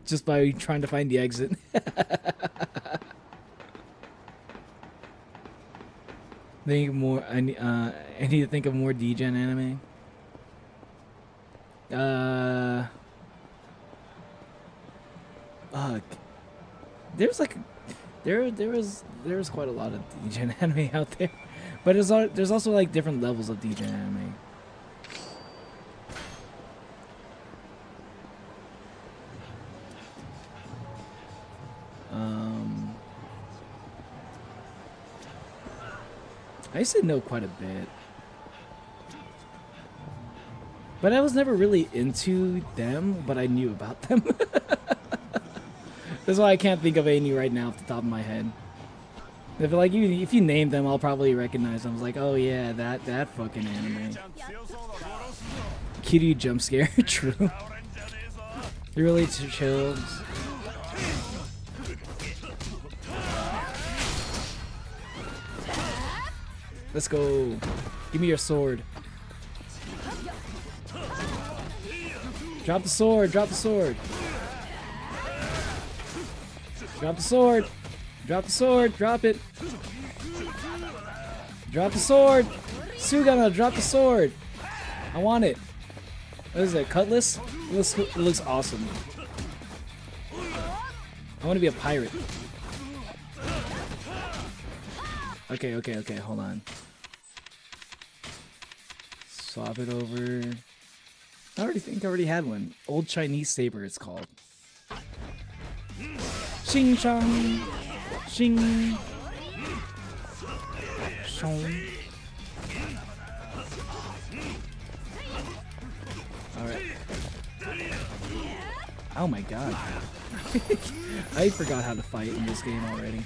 just by trying to find the exit. Think more. I need to think of more D-Gen anime. There's like there was quite a lot of D-Gen anime out there, but there's also like different levels of D-Gen anime. I used to know quite a bit, but I was never really into them, but I knew about them. That's why I can't think of any right now off the top of my head. If you name them, I'll probably recognize them. I was like, oh yeah, that fucking anime. Kiryu jump scare, true. It really chills. Let's go. Give me your sword. Drop the sword. Drop the sword. Drop the sword. Drop the sword. Drop it. Drop the sword. Sugana, drop the sword. I want it. What is it? Cutlass? It looks awesome. I want to be a pirate. Okay, hold on. Swap it over. I already had one. Old Chinese saber, it's called. Xing Chang. Xing. Shong. Alright. Oh my god. I forgot how to fight in this game already.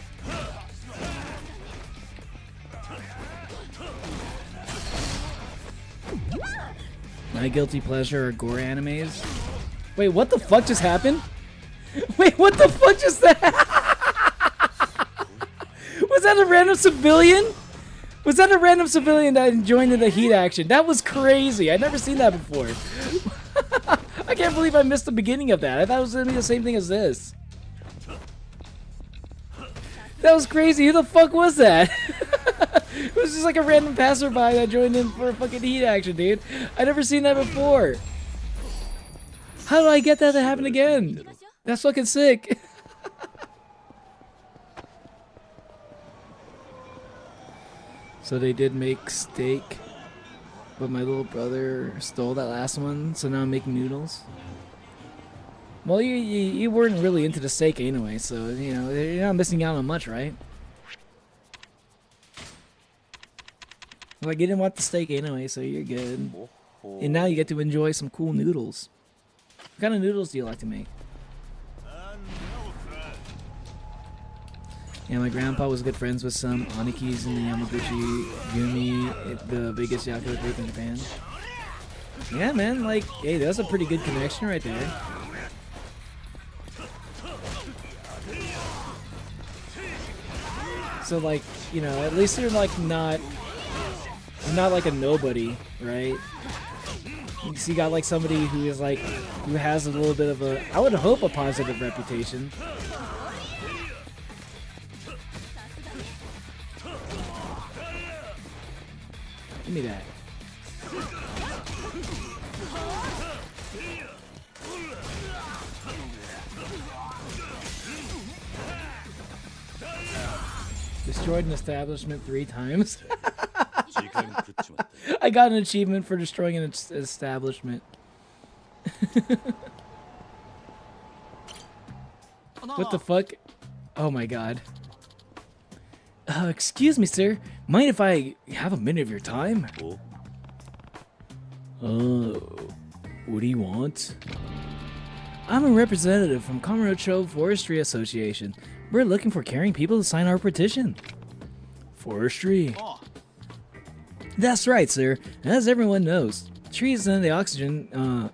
My guilty pleasure are gore animes. Wait, what the fuck just happened? Wait, what the fuck just that? Was that a random civilian? Was that a random civilian that joined in the heat action? That was crazy. I'd never seen that before. I can't believe I missed the beginning of that. I thought it was gonna be the same thing as this. That was crazy. Who the fuck was that? It was just like a random passerby that joined in for a fucking heat action, dude. I'd never seen that before. How did I get that to happen again? That's fucking sick. So they did make steak, but my little brother stole that last one, so now I'm making noodles. Well, you weren't really into the steak anyway, so, you know, you're not missing out on much, right? Like, you didn't want the steak anyway, so you're good. And now you get to enjoy some cool noodles. What kind of noodles do you like to make? Yeah, my grandpa was good friends with some Anikis in the Yamaguchi Yumi, the biggest Yakuza group in Japan. Yeah, man, like, hey, that's a pretty good connection right there. So, like, you know, at least you're, like, not like a nobody, right? So you got, like, somebody who is, like, who has a little bit of a, I would hope, a positive reputation. Give me that. Destroyed an establishment 3 times. 時間食っちまった。 I got an achievement for destroying an establishment. What the fuck? Oh my god. Excuse me, sir. Mind if I have a minute of your time? お What do you want? I'm a representative from Kamurocho Forestry Association. We're looking for caring people to sign our petition. Forestry? That's right, sir. As everyone knows, trees and the oxygen,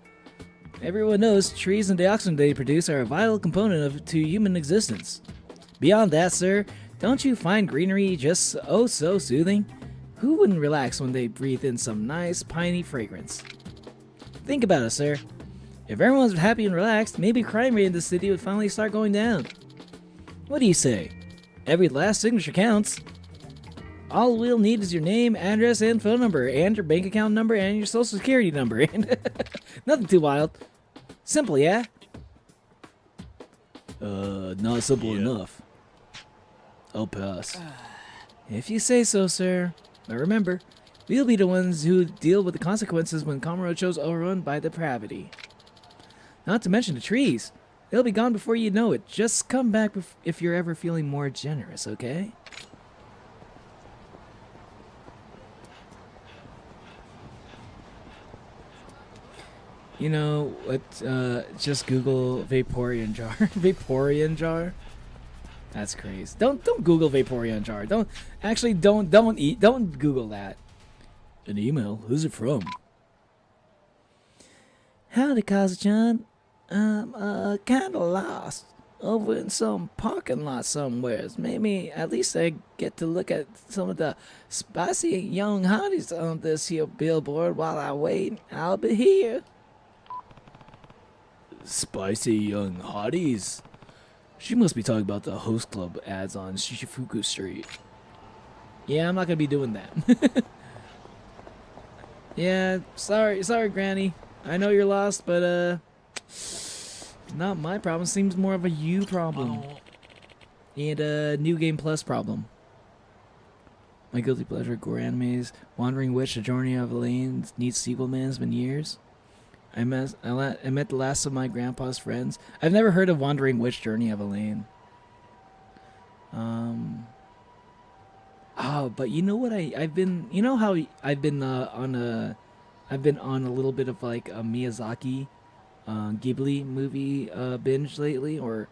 everyone knows trees and the oxygen they produce are a vital component to human existence. Beyond that, sir, don't you find greenery just oh so soothing? Who wouldn't relax when they breathe in some nice piney fragrance? Think about it, sir. If everyone was happy and relaxed, maybe crime rate in the city would finally start going down. What do you say? Every last signature counts. All we'll need is your name, address, and phone number, and your bank account number, and your social security number. Nothing too wild. Simple, yeah? Not simple enough. I'll pass. If you say so, sir. But remember, we'll be the ones who deal with the consequences when Kamurocho's overrun by depravity. Not to mention the trees. They'll be gone before you know it. Just come back if you're ever feeling more generous, okay? You know what? Just Google Vaporeon jar. Vaporeon jar. That's crazy. Don't Google Vaporeon jar. Don't Google that. An email. Who's it from? Howdy, Kazu-chan. I'm kind of lost over in some parking lot somewheres. Maybe at least I get to look at some of the spicy young hotties on this here billboard while I wait. I'll be here. Spicy young hotties? She must be talking about the host club ads on Shichifuku Street. Yeah, I'm not gonna be doing that. Yeah, sorry, Granny. I know you're lost, but not my problem. Seems more of a you problem. And a New Game Plus problem. My guilty pleasure, gore animes, Wandering Witch, A Journey of Elaine needs sequel, man. It's been years. I met the last of my grandpa's friends. I've never heard of Wandering Witch, Journey of Elaine. But you know what? I've been. You know how I've been on a little bit of like a Miyazaki, Ghibli movie binge lately, or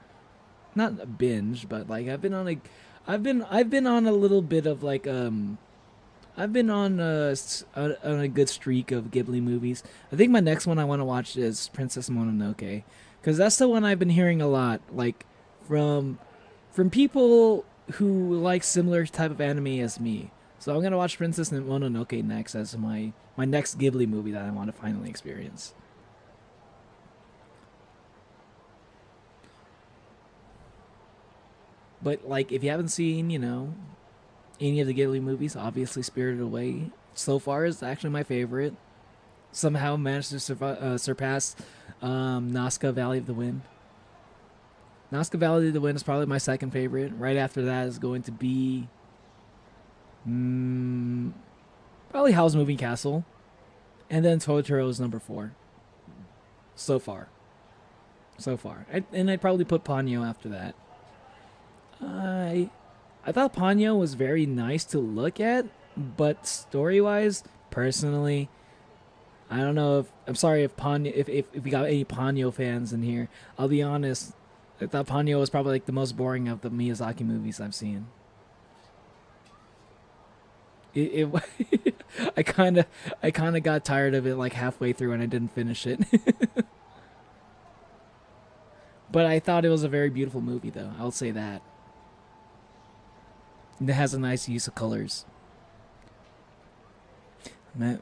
not a binge, but like I've been on a little bit of like I've been on a good streak of Ghibli movies. I think my next one I want to watch is Princess Mononoke, because that's the one I've been hearing a lot, like from people who like similar type of anime as me. So I'm gonna watch Princess Mononoke next as my next Ghibli movie that I want to finally experience. But like, if you haven't seen, any of the Ghibli movies, obviously Spirited Away so far is actually my favorite. Somehow managed to surpass Nazca Valley of the Wind. Nazca Valley of the Wind is probably my second favorite. Right after that is going to be probably Howl's Moving Castle. And then Totoro is number 4. So far. And I'd probably put Ponyo after that. I thought Ponyo was very nice to look at, but story-wise, personally, I don't know I'm sorry if Ponyo, if we got any Ponyo fans in here. I'll be honest, I thought Ponyo was probably like the most boring of the Miyazaki movies I've seen. I kind of got tired of it like halfway through and I didn't finish it. But I thought it was a very beautiful movie, though. I'll say that. It has a nice use of colors. I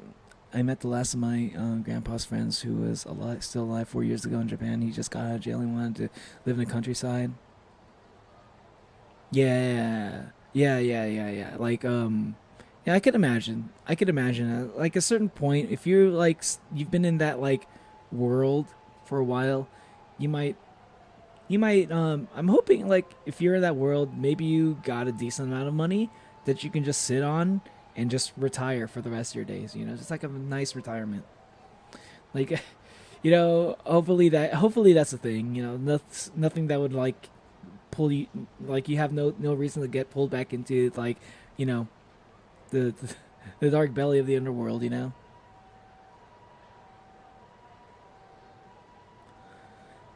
met the last of my grandpa's friends who was still alive 4 years ago in Japan. He just got out of jail and wanted to live in the countryside. Yeah. Like, yeah, I could imagine. Like, a certain point, if you're, like, you've been in that, like, world for a while, you might you might I'm hoping like if you're in that world, maybe you got a decent amount of money that you can just sit on and just retire for the rest of your days, you know, just like a nice retirement. Like you know, hopefully that's a thing, you know, nothing that would like pull you, like you have no reason to get pulled back into like, you know, the the dark belly of the underworld, you know.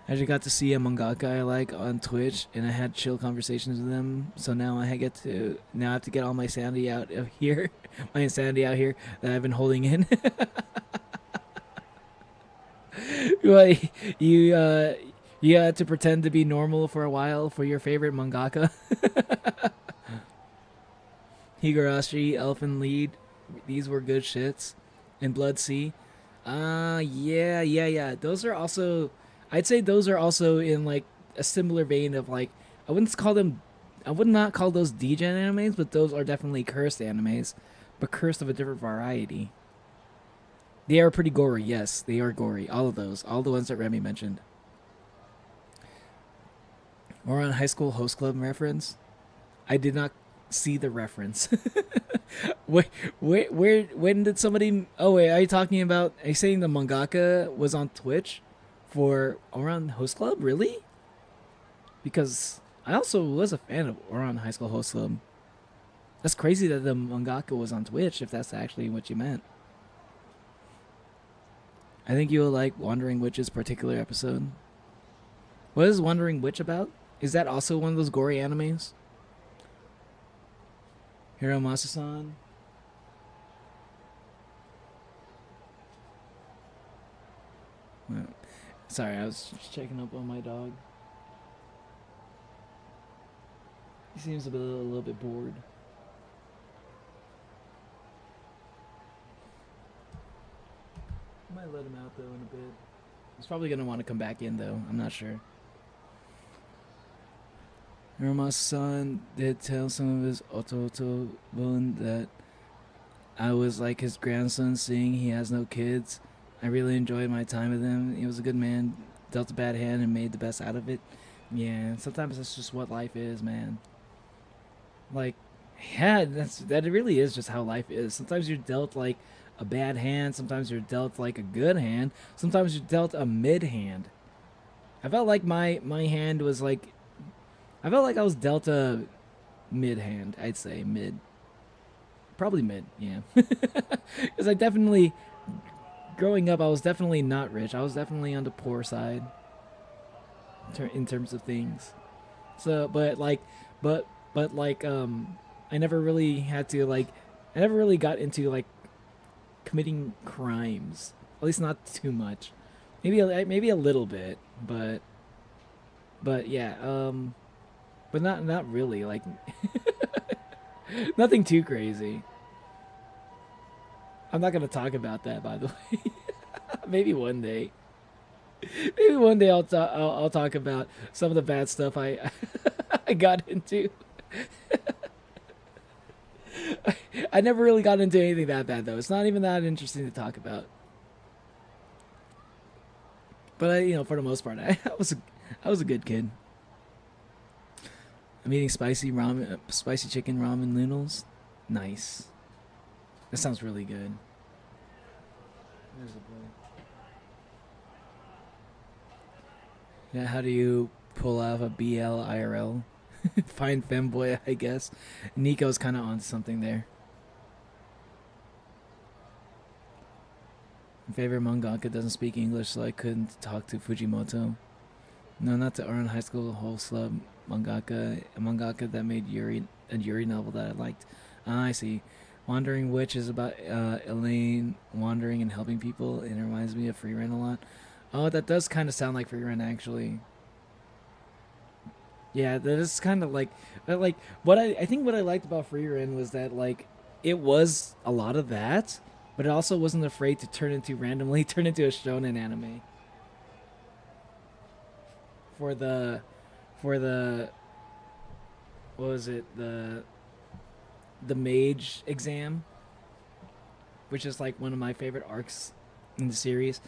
I just got to see a mangaka I like on Twitch, and I had chill conversations with them. So now I have to get all my sanity out of here, my insanity out here that I've been holding in. Like you had to pretend to be normal for a while for your favorite mangaka. Higurashi, Elfin Lead, these were good shits. And Blood Sea. Yeah. Those are also, I'd say those are also in like a similar vein of like, I would not call those degen animes, but those are definitely cursed animes, but cursed of a different variety. They are pretty gory, yes, they are gory. All of those, all the ones that Remy mentioned. Or on High School Host Club reference. I did not see the reference. When did somebody? Oh wait, are you talking about? Are you saying the mangaka was on Twitch for Oran Host Club? Really? Because I also was a fan of Oran High School Host Club. That's crazy that the mangaka was on Twitch. If that's actually what you meant, I think you will like Wandering Witch's particular episode. What is Wandering Witch about? Is that also one of those gory animes? Hiro Masa-san. Well, sorry, I was just checking up on my dog. He seems a little bit bored. I might let him out though in a bit. He's probably gonna want to come back in though. I'm not sure. Hiroma's son did tell some of his ototobun that I was like his grandson, seeing he has no kids. I really enjoyed my time with him. He was a good man, dealt a bad hand and made the best out of it. Yeah, sometimes that's just what life is, man. Like, yeah, that really is just how life is. Sometimes you're dealt like a bad hand, sometimes you're dealt like a good hand, sometimes you're dealt a mid hand. I felt like my hand was like, I felt like I was dealt a mid hand. I'd say mid. Probably mid, yeah. Because I definitely, growing up, I was definitely not rich. I was definitely on the poor side in terms of things. So, but like, I never really had to like, I never really got into like committing crimes. At least not too much. Maybe a little bit, but yeah. But not really, like nothing too crazy. I'm not gonna talk about that, by the way. Maybe one day. Maybe one day I'll talk about some of the bad stuff I I got into. I never really got into anything that bad though. It's not even that interesting to talk about. But for the most part, I was a good kid. I'm eating spicy chicken ramen noodles. Nice. That sounds really good. There's the boy. Yeah, how do you pull off a BL IRL? Fine femboy, I guess. Nico's kind of on something there. My favorite mangaka doesn't speak English, so I couldn't talk to Fujimoto. No, not to Oran High School Whole Slub mangaka. A mangaka that made a Yuri novel that I liked. Ah, I see. Wandering Witch is about Elaine wandering and helping people. It reminds me of Free Rent a lot. Oh, that does kind of sound like Free Rent, actually. Yeah, that is kind of like what I think what I liked about Free Rent was that like it was a lot of that, but it also wasn't afraid to randomly turn into a shonen anime. For the what was it, the mage exam, which is like one of my favorite arcs in the series.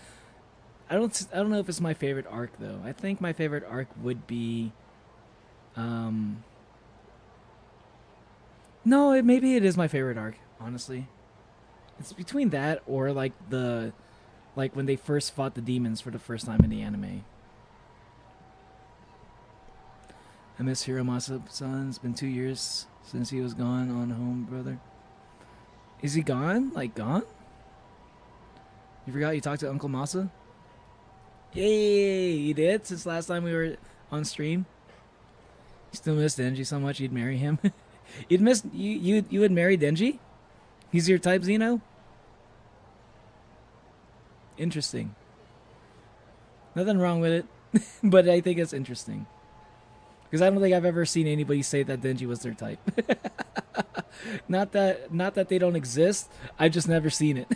I don't know if it's my favorite arc though. I think my favorite arc would be no, maybe it is my favorite arc, honestly. It's between that or like when they first fought the demons for the first time in the anime. I miss Hiromasa-san. It's been 2 years since he was gone on home, brother. Is he gone? Like gone? You forgot you talked to Uncle Masa? Yay! You did? Since last time we were on stream? You still miss Denji so much you'd marry him? You would marry Denji? He's your type, Zeno? Interesting. Nothing wrong with it, but I think it's interesting. Because I don't think I've ever seen anybody say that Denji was their type. Not that they don't exist. I've just never seen it.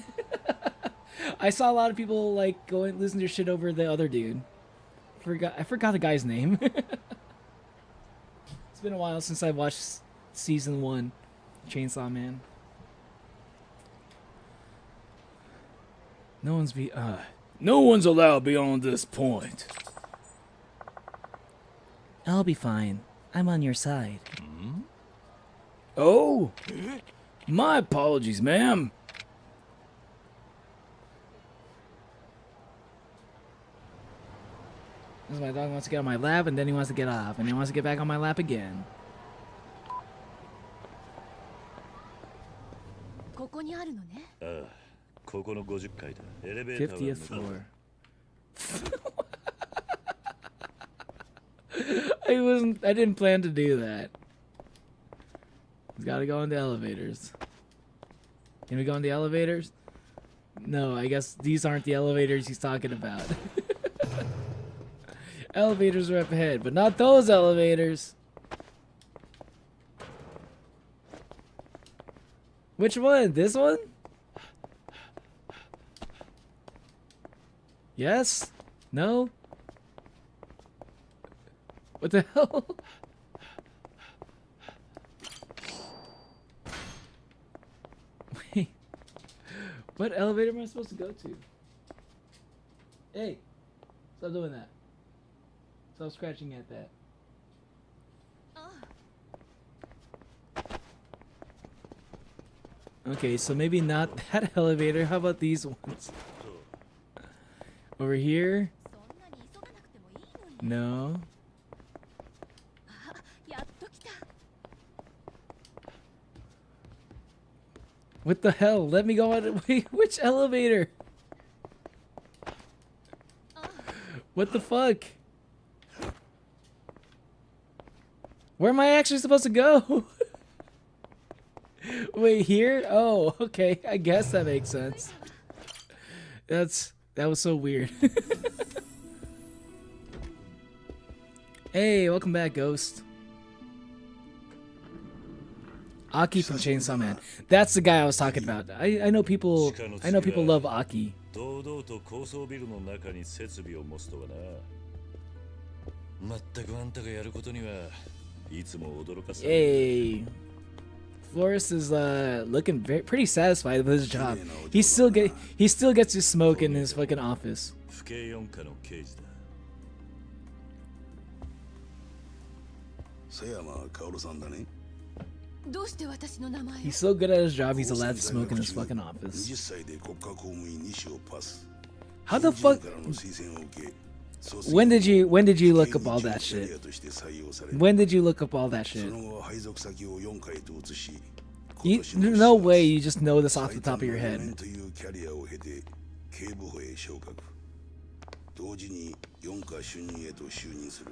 I saw a lot of people like going losing their shit over the other dude. I forgot the guy's name. It's been a while since I watched season 1, Chainsaw Man. No one's allowed beyond this point. I'll be fine. I'm on your side. Oh, my apologies, ma'am. This is my dog wants to get on my lap, and then he wants to get off, and he wants to get back on my lap again. ここにあるのね。ああ、ここの50階だ。エレベーターは 50th floor. I didn't plan to do that. He's gotta go in the elevators. Can we go in the elevators? No, I guess these aren't the elevators he's talking about. Elevators are up ahead, but not those elevators. Which one? This one? Yes? No? What the hell? Wait. What elevator am I supposed to go to? Hey. Stop doing that. Stop scratching at that. Okay, so maybe not that elevator. How about these ones? Over here? No. What the hell? Let me go on. Wait, which elevator? What the fuck? Where am I actually supposed to go? Wait, here? Oh, okay. I guess that makes sense. That was so weird. Hey, welcome back, Ghost. Aki from Chainsaw Man. That's the guy I was talking about. I know people love Aki. 堂々と高層ビルの中に設備を持つとはな。全くあんたがやることにはいつも驚かされる。 Hey. Flores is looking pretty satisfied with his job. He still gets to smoke in his fucking office. 府警4課の刑事だ。瀬山薫さんだね。どうして私の名前を He's so good at his job, he's allowed to smoke in his fucking office. 20歳で国家公務員2種をパス。 How the fuck? からの推薦を受け When did you look up all that shit? When did you look up all that そ shit? の後配属先を4回と移し There's no way you just know this off the top of your 最 head. 短の4年というキャリアを経て警部補へ昇格。同時に4課主任へと就任する。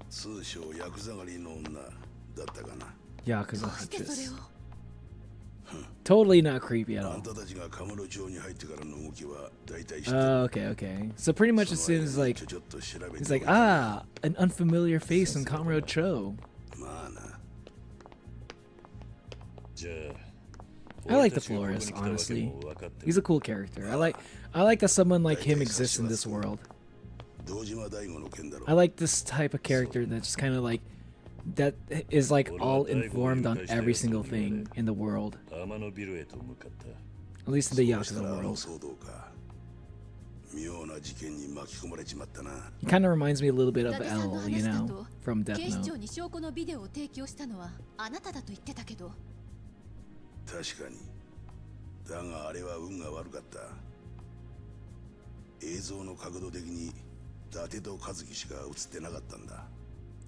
通称ヤクザ狩りの女だったかな。 Yakuza どうしてそれ Huntress. を Totally not creepy at あ all. んたたちがカムロ町に入ってからの動きは大体知ってる。 Okay, okay. So pretty much as soon as like ちょっと調べて he's like, ah, an unfamiliar face in Comrade Cho. まあな。じゃあ、 I like the Florist, honestly. He's a cool character. I like that someone like him exists in this world. 堂島大吾の件だろ。 I like this type of character that's just kind of like that is like all informed on every single thing in the world, 天のビルへと向かった。 at least in the そうした Yakuza らあの world. 騒動か。妙な事件に巻き込まれちまったな。 It kind of reminds me a little bit 伊 of 達さんの L, you 話だ know, と from Death 警視庁 Note. に証拠のビデオを提供したのはあなただと言ってたけど、確かに。だがあれは運が悪かった。映像の角度的に伊達と和樹しか映ってなかったんだ。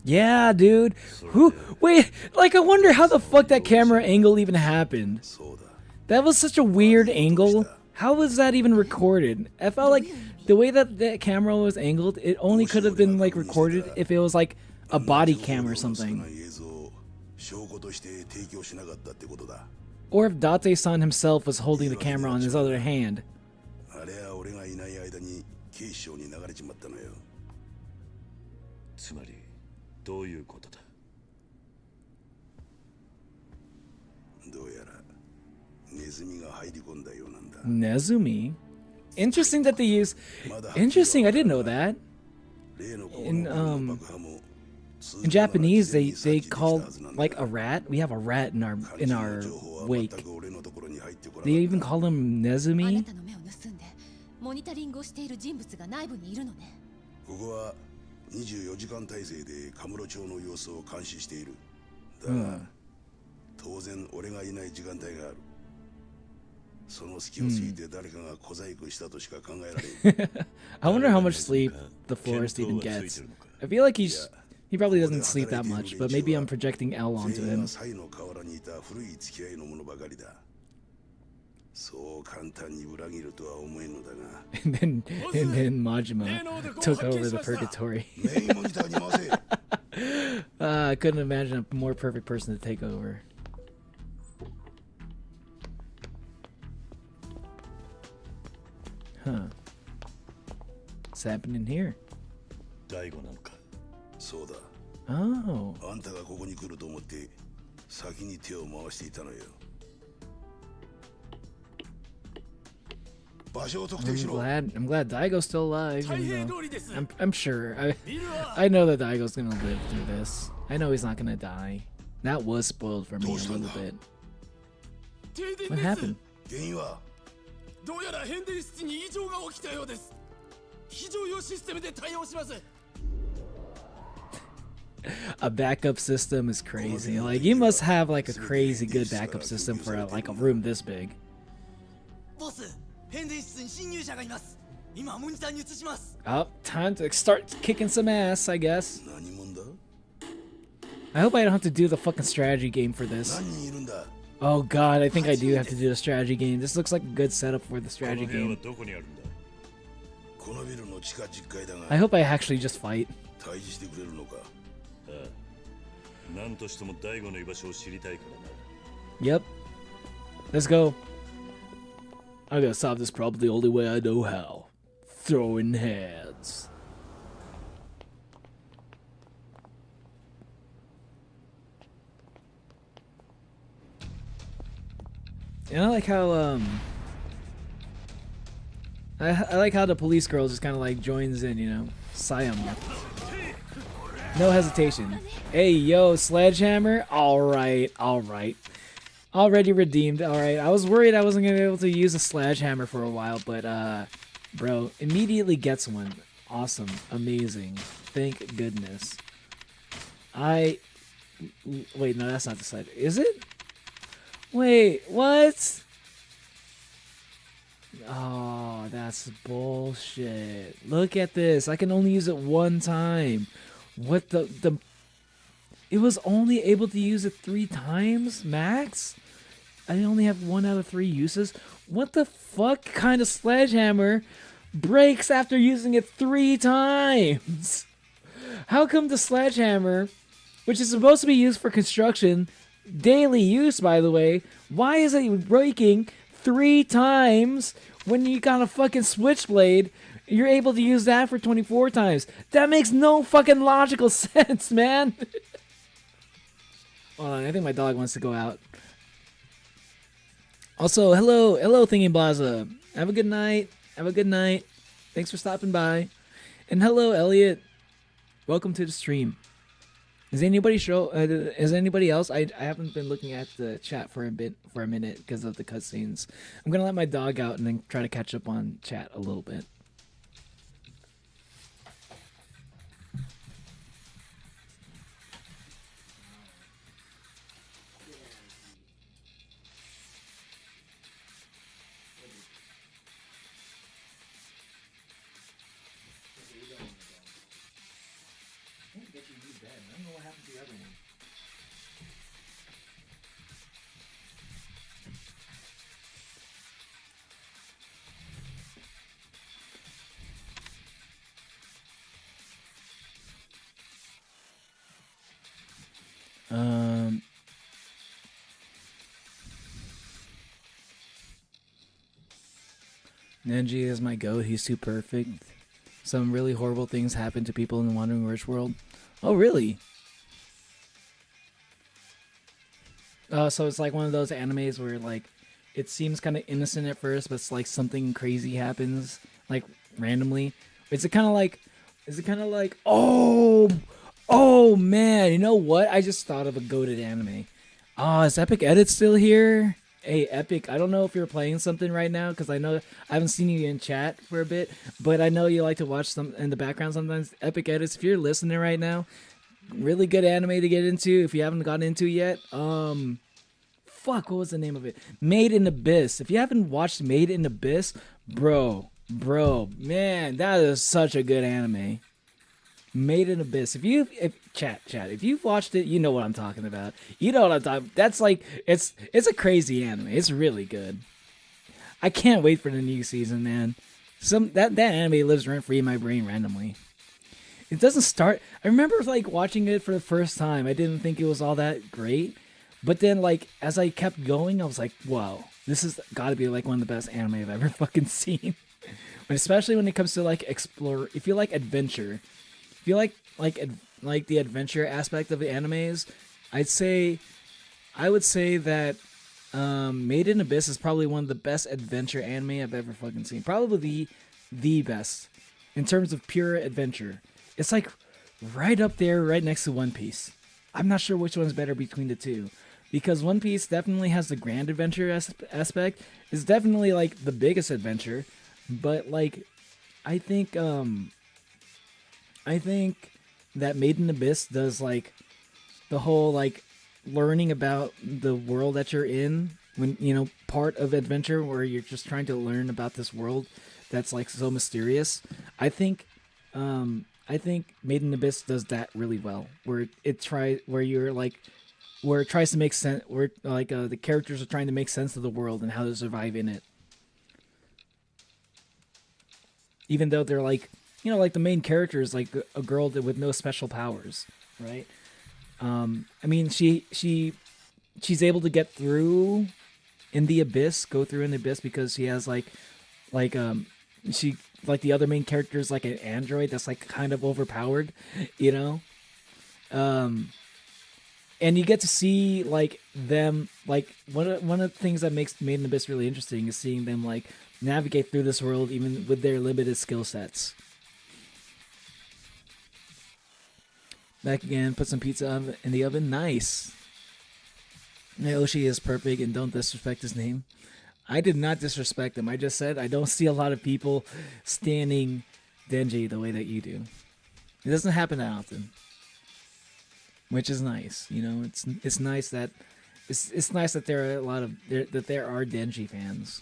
Yeah, dude. Who? Wait, like I wonder how the fuck that camera angle even happened. そうだ。 That was such a weird angle. How was that even recorded? I felt like the way that that camera was angled, it only could have been like recorded if it was like a body cam or something. 映像を証拠として提供しなかったってことだ。 Or if Date-san himself was holding the camera on his other hand. あれは俺がいない間に警視庁に流れちまったのよ。つまりどういうことだ。どうやらネズミが入り込んだようなんだ。 Nezumi? Interesting that they use... Interesting, I didn't know that. 例の子 In, の爆破も In Japanese, they call like a rat. We have a rat in our wake. 全く俺のところに入ってこなか They った。 even call him あな Nezumi. たの目を盗んでモニタリングをしている人物が内部にいるのね。ここは24時間体制でカムロ町の様子を監視している。だが、当然俺がいない時間帯がある。その隙をついて誰かが小細工したとしか考えられん。 I wonder how much sleep the florist even gets. I feel like he probably doesn't sleep that much, but maybe I'm projecting L onto 全員 him. がサイの河原にいた古い付き合いの者ばかりだ。そう簡単に裏切るとは思えんのだが。 And then Majima took over the purgatory. メインモニターに回せ。 I couldn't imagine a more perfect person to take over. Huh. What's happening here? 大悟なのか。そうだ。 Oh. あんたがここに来ると思って先に手を回していたのよ。場所を特定し I'm ろ。 glad Daigo's still alive. Even though I'm sure. I know that Daigo's gonna live through this. I know he's not gonna die. That was spoiled for me a little bit. What happened? 原因はどうやら変電室に異常が起きたようです。非常用システムで対応します。 A backup system is crazy. Like you must have like a crazy good backup system for like a room this big. ボス、変電室に侵入者がいます。今モニターに映します。 Oh, time to start kicking some ass, I guess. 何者だ？ I hope I don't have to do the fucking strategy game for this. 何人いるんだ？ Oh god, I think I do have to do a strategy game. This looks like a good setup for the この strategy 部屋は game. どこにあるんだ。このビルの地下10階だ I が hope I actually just fight. 退治してくれるのか？ああ、何としても大悟の居場所を知りたいからな。 Yep. Let's go. I gotta solve this problem the only way I know how. Throwing heads. And I like how I like how the police girl just kind of like joins in, you know. Sayama. No hesitation. Hey, yo, Sledgehammer. All right. Already redeemed. All right. I was worried I wasn't gonna be able to use a sledgehammer for a while, but bro, immediately gets one. Awesome. Amazing. Thank goodness. Wait, no, that's not the sledge. Is it? Wait, what? Oh, that's bullshit. Look at this. I can only use it one time. What the it was only able to use it 3 times max? I only have 1 out of 3 uses? What the fuck kind of sledgehammer breaks after using it 3 times? How come the sledgehammer, which is supposed to be used for construction, daily use by the way, why is it breaking 3 times when you got a fucking switchblade? You're able to use that for 24 times. That makes no fucking logical sense, man. Hold on, I think my dog wants to go out. Also, hello Thingy Blaza. Have a good night. Thanks for stopping by. And hello, Elliot. Welcome to the stream. Is anybody else? I haven't been looking at the chat for a minute because of the cutscenes. I'm gonna let my dog out and then try to catch up on chat a little bit. Um, Nenji is my goat. He's too perfect. Some really horrible things happen to people in the Wandering Rich world. Oh, really? So it's like one of those animes where like it seems kind of innocent at first, but it's like something crazy happens like randomly. Is it kind of like? Oh man, you know what? I just thought of a goated anime. Is Epic Edit still here? Hey, Epic, I don't know if you're playing something right now because I know I haven't seen you in chat for a bit, but I know you like to watch some in the background sometimes. Epic Edits, if you're listening right now, really good anime to get into if you haven't gotten into yet. What was the name of it? Made in Abyss. If you haven't watched Made in Abyss, bro, man, that is such a good anime. Made in Abyss. If you've watched it, you know what I'm talking about. You know what I'm talking. That's like it's a crazy anime. It's really good. I can't wait for the new season, man. That anime lives rent free in my brain randomly. It doesn't start. I remember like watching it for the first time. I didn't think it was all that great, but then like as I kept going, I was like, "Whoa, this has got to be like one of the best anime I've ever fucking seen." Especially when it comes to like explore. If you like adventure. If you like the adventure aspect of the animes, I would say that Made in Abyss is probably one of the best adventure anime I've ever fucking seen. Probably the best in terms of pure adventure. It's like right up there, right next to One Piece. I'm not sure which one's better between the two, because One Piece definitely has the grand adventure aspect. It's definitely like the biggest adventure, but like I think that Made in Abyss does like the whole like learning about the world that you're in, when part of adventure where you're just trying to learn about this world that's like so mysterious. I think Made in Abyss does that really well, where it tries to make sense, where like the characters are trying to make sense of the world and how to survive in it, even though they're like like the main character is like a girl with no special powers, right? I mean, she's able to get through in the abyss, because she has she the other main character is like an android that's like kind of overpowered, and you get to see like them like one of the things that makes Made in Abyss really interesting is seeing them like navigate through this world even with their limited skill sets. Back again, put some pizza in the oven. Nice. Naoshi is perfect, and don't disrespect his name. I did not disrespect him. I just said I don't see a lot of people standing Denji the way that you do. It doesn't happen that often, which is nice. It's nice that it's nice that there are there are Denji fans.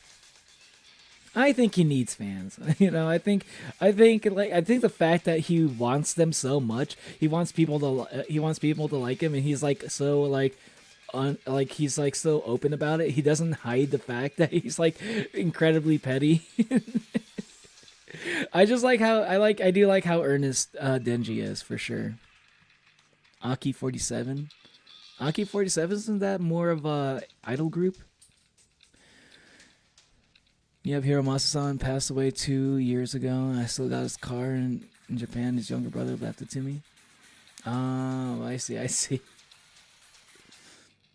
I think he needs fans. I think the fact that he wants them so much, he wants people to like him, and he's like so like he's like so open about it. He doesn't hide the fact that he's like incredibly petty. I do like how earnest Denji is, for sure. Aki 47. Aki 47, isn't that more of a idol group? Yep, Hiromasa-san passed away 2 years ago. I still got his car in Japan. His younger brother left it to me. Oh, I see.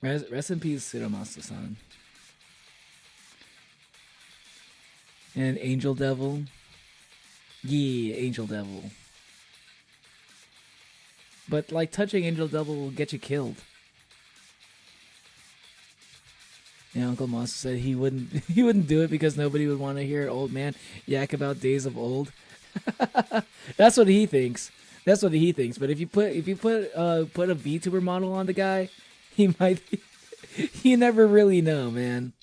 Rest in peace, Hiromasa-san. And Angel Devil. Yeah, Angel Devil. But like touching Angel Devil will get you killed. Yeah, Uncle Moss said he wouldn't do it because nobody would want to hear an old man yak about days of old. That's what he thinks. But if you put a VTuber model on the guy, he might. You never really know, man.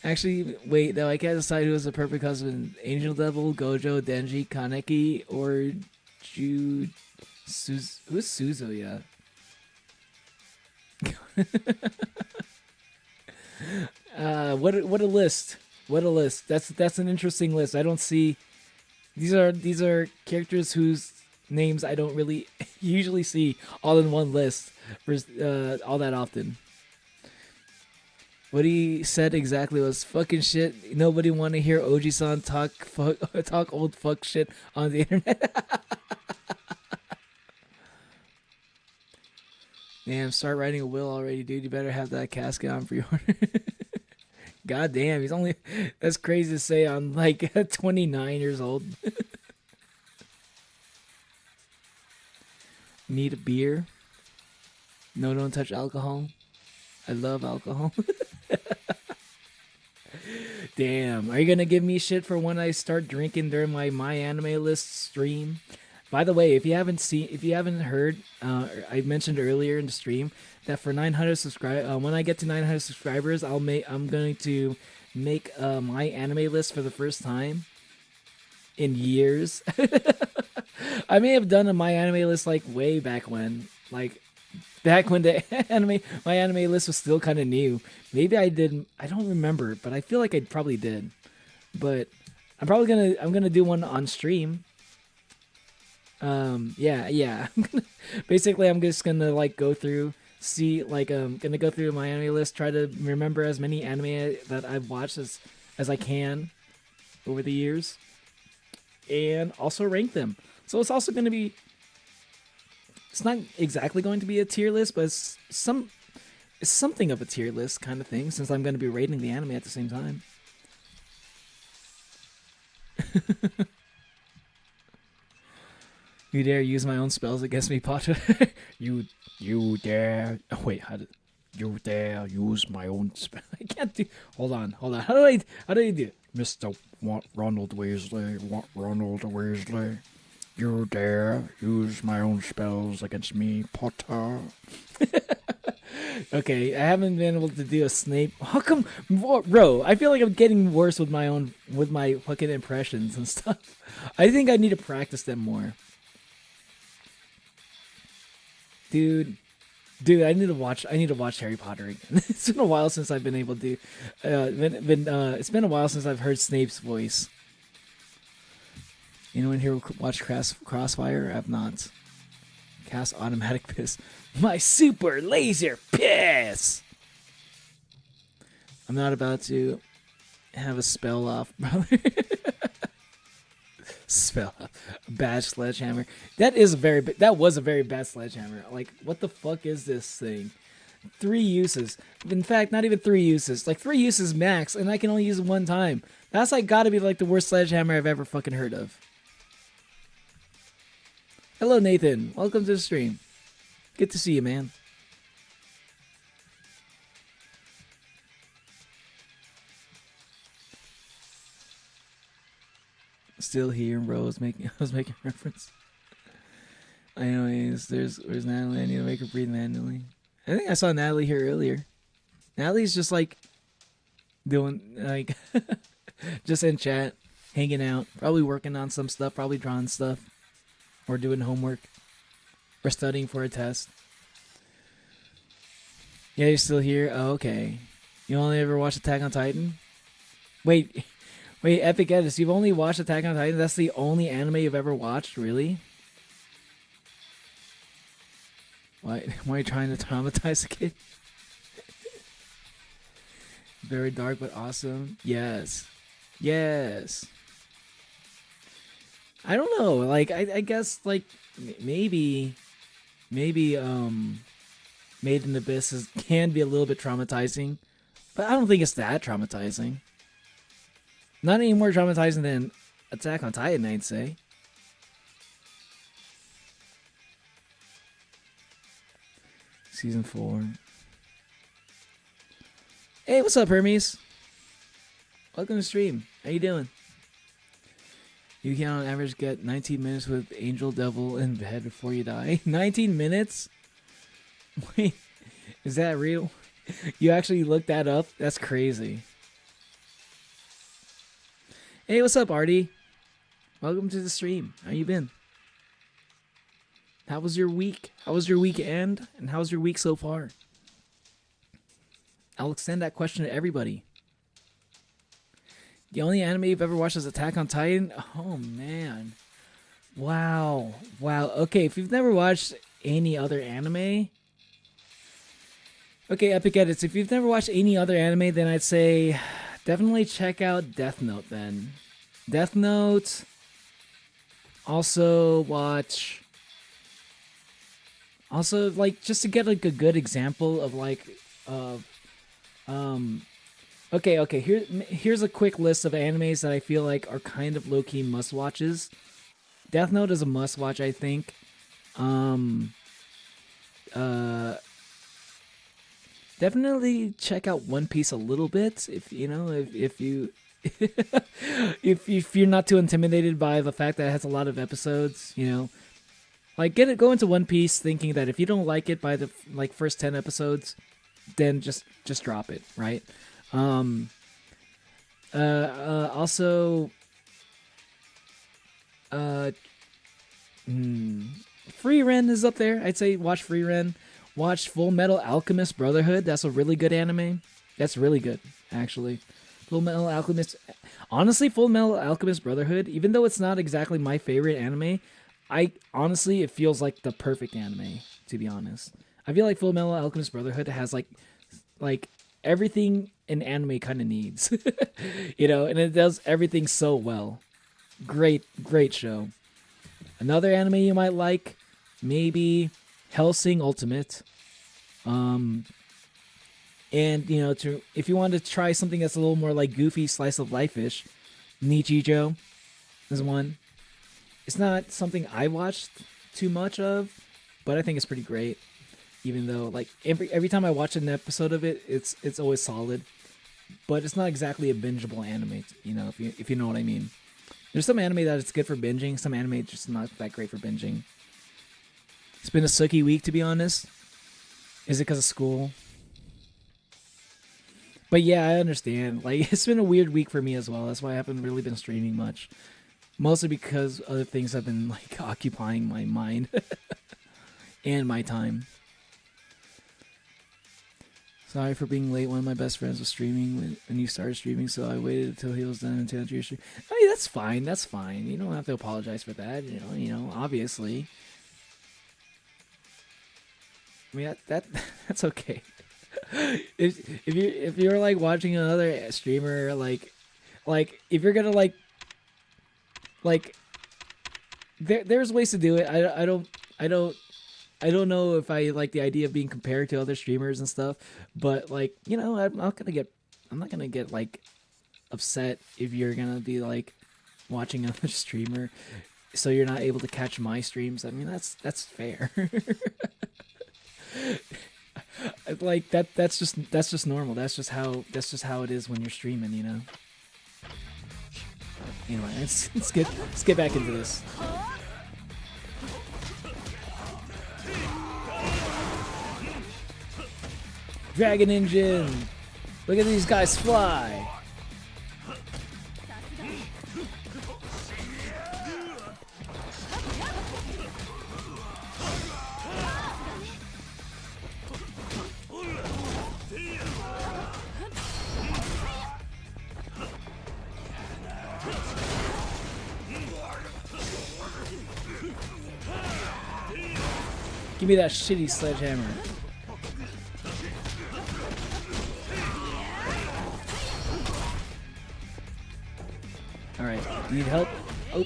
Actually, wait, though, I can't decide who is the perfect husband: Angel Devil, Gojo, Denji, Kaneki, or who's Suzuya? What a list! What a list! That's an interesting list. I don't see these are characters whose names I don't really usually see all in one list for all that often. What he said exactly was fucking shit. Nobody want to hear Oji-san talk old fuck shit on the internet. Damn, start writing a will already, dude. You better have that casket on pre-order. God damn, he's only... That's crazy to say on, like, 29 years old. Need a beer? No, don't touch alcohol. I love alcohol. Damn, are you gonna give me shit for when I start drinking during my anime list stream? By the way, if you haven't heard, I mentioned earlier in the stream that for 900 when I get to 900 subscribers, I'm going to make my anime list for the first time in years. I may have done my anime list like way back when, back when my anime list was still kind of new. Maybe I did. I don't remember, but I feel like I probably did. But I'm gonna do one on stream. Yeah. Basically, I'm just gonna go through, gonna go through my anime list, try to remember as many anime that I've watched as I can over the years, and also rank them. So it's also gonna be. It's not exactly going to be a tier list, but it's something of a tier list kind of thing, since I'm going to be rating the anime at the same time. You dare use my own spells against me, Potter? you dare... Oh, wait, you dare use my own spell? I can't do... Hold on. How do I do it? Mr. Ronald Weasley. You dare use my own spells against me, Potter? Okay, I haven't been able to do a Snape. How come, bro? I feel like I'm getting worse with my fucking impressions and stuff. I think I need to practice them more, dude. I need to watch Harry Potter again. It's been a while since I've been able to. It's been a while since I've heard Snape's voice. Anyone here watch Crossfire? I have not. Cast automatic piss. My super laser piss! I'm not about to have a spell off, brother. Spell off. Bad sledgehammer. That was a very bad sledgehammer. Like, what the fuck is this thing? 3 uses. In fact, not even 3 uses. Like, 3 uses max, and I can only use it 1 time. That's gotta be the worst sledgehammer I've ever fucking heard of. Hello, Nathan. Welcome to the stream. Good to see you, man. Still here, bro. I was making reference. Anyways, where's Natalie? I need to make her breathe manually. I think I saw Natalie here earlier. Natalie's just doing just in chat, hanging out, probably working on some stuff, probably drawing stuff. Or doing homework. Or studying for a test. Yeah, you're still here? Oh, okay. You only ever watched Attack on Titan? Wait, Epic Edis, you've only watched Attack on Titan? That's the only anime you've ever watched? Really? Why are you trying to traumatize a kid? Very dark but awesome. Yes. I don't know. I guess maybe Made in Abyss can be a little bit traumatizing, but I don't think it's that traumatizing. Not any more traumatizing than Attack on Titan, I'd say. Season 4. Hey, what's up, Hermes? Welcome to the stream. How you doing? You can on average get 19 minutes with Angel Devil in bed before you die. 19 minutes? Wait, is that real? You actually looked that up? That's crazy. Hey, what's up, Artie? Welcome to the stream. How you been? How was your week? How was your weekend? And how's your week so far? I'll extend that question to everybody. The only anime you've ever watched is Attack on Titan? Oh, man. Wow. Wow. Okay, if you've never watched any other anime. Okay, Epic Edits, if you've never watched any other anime, then I'd say definitely check out Death Note then. Death Note. Also watch. Also, like, just to get like a good example of like okay, here's a quick list of animes that I feel like are kind of low-key must-watches. Death Note is a must-watch, I think. Definitely check out One Piece a little bit if you know if you if you're not too intimidated by the fact that it has a lot of episodes, you know. Like go into One Piece thinking that if you don't like it by the like first 10 episodes, then just drop it, right? Also Free Ren is up there. I'd say watch Free Ren. Watch Full Metal Alchemist Brotherhood. That's a really good anime. That's really good, actually. Full Metal Alchemist. Honestly, Full Metal Alchemist Brotherhood, even though it's not exactly my favorite anime, it feels like the perfect anime, to be honest. I feel like Full Metal Alchemist Brotherhood has like everything an anime kind of needs. You know, and it does everything so well. Great show. Another anime you might like, maybe Hellsing Ultimate. And you know, if you want to try something that's a little more like goofy slice of life-ish, Nichijou is one. It's not something I watched too much of, but I think it's pretty great. Even though like every time I watch an episode of it, it's always solid. But it's not exactly a bingeable anime, you know, if you know what I mean. There's some anime that it's good for binging, some anime just not that great for binging. It's been a sucky week, to be honest. Is it because of school? But yeah, I understand. Like, it's been a weird week for me as well. That's why I haven't really been streaming much. Mostly because other things have been like occupying my mind and my time. Sorry for being late. One of my best friends was streaming when you started streaming, so I waited until he was done to enter your stream. I mean, that's fine. That's fine. You don't have to apologize for that. You know, obviously. I mean, that's okay. If you're like watching another streamer, like if you're gonna like there's ways to do it. I don't know if I like the idea of being compared to other streamers and stuff, but like, you know, I'm not gonna get like upset if you're gonna be like watching another streamer so you're not able to catch my streams. I mean, that's fair. Like that's just normal. That's just how it is when you're streaming, you know. Anyway, let's get back into this. Dragon Engine! Look at these guys fly! Give me that shitty sledgehammer. Alright, need help? Oh.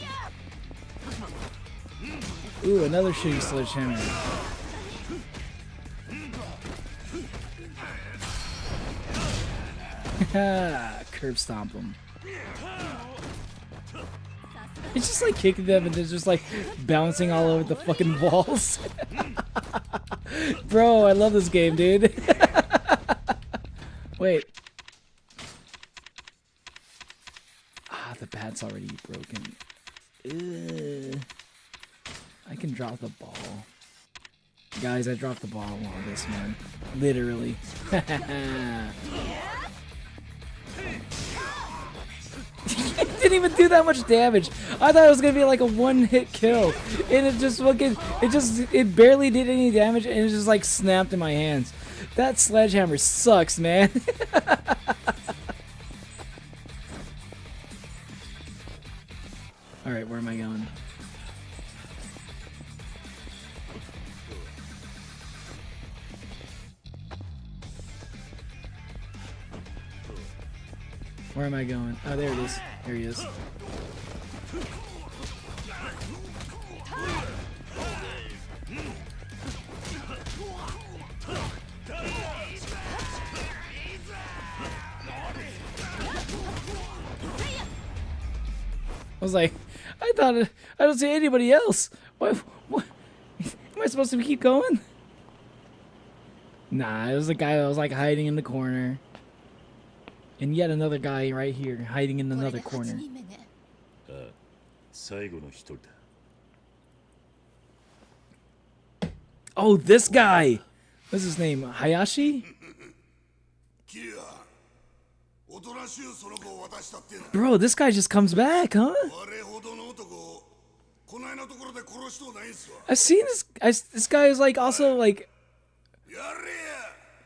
Ooh, another shitty sledgehammer. Curb stomp them. It's just like kicking them and they're just like bouncing all over the fucking walls. Bro, I love this game, dude. Wait. Ah, the bat's already broken. I can drop the ball. Guys, I dropped the ball on this, man. Literally. It didn't even do that much damage. I thought it was gonna be like a one-hit kill, and it barely did any damage, and it just like snapped in my hands. That sledgehammer sucks, man. All right, where am I going? Where am I going? Oh, there it is. There he is. I was like, I thought I don't see anybody else. What? Am I supposed to keep going? Nah, it was a guy that was like hiding in the corner. And yet another guy right here hiding in another corner. ああ、最後の一人だ。 Oh, this guy! What's his name? Hayashi? キリア、おとなしゅうその子を渡したってな。 Bro, this guy just comes back, huh? あれほどの男をこないなところで殺しとうないんすわ。 I've seen this. This guy is like also like. やれや。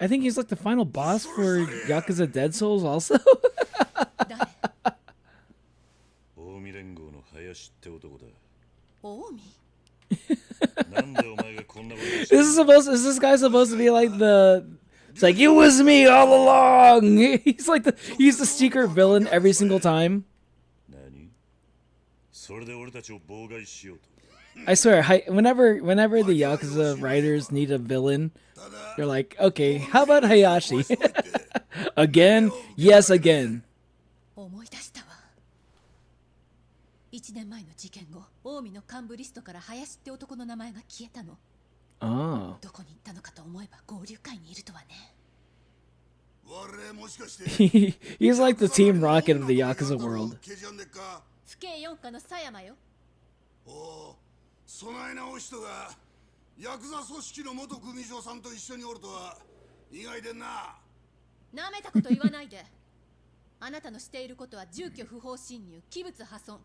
I think he's like the final boss for Yakuza Dead Souls also. 近江連合の林って男だ。近江なんでお前がこんなことをして Is this guy supposed to be like the? It's like it was me all along. He's the secret villain every single time. 何？それで俺たちを妨害しようと。 I swear, whenever the Yakuza writers need a villain, they're like, okay, how about Hayashi? Again? Yes, again. 思い出したわ。1年前の事件後、近江の幹部リストから林って男の名前が消えたの。 Oh. どこに行ったのかと思えば合流会にいるとはね。我もしかして He's like the Team Rocket of the Yakuza world. ケジャンでっか。府警4課の佐山よ。おお、そないなお人がヤクザ組織の元組長さんと一緒におるとは意外でんな。なめたこと言わないで。あなたのしていることは住居不法侵入、器物破損。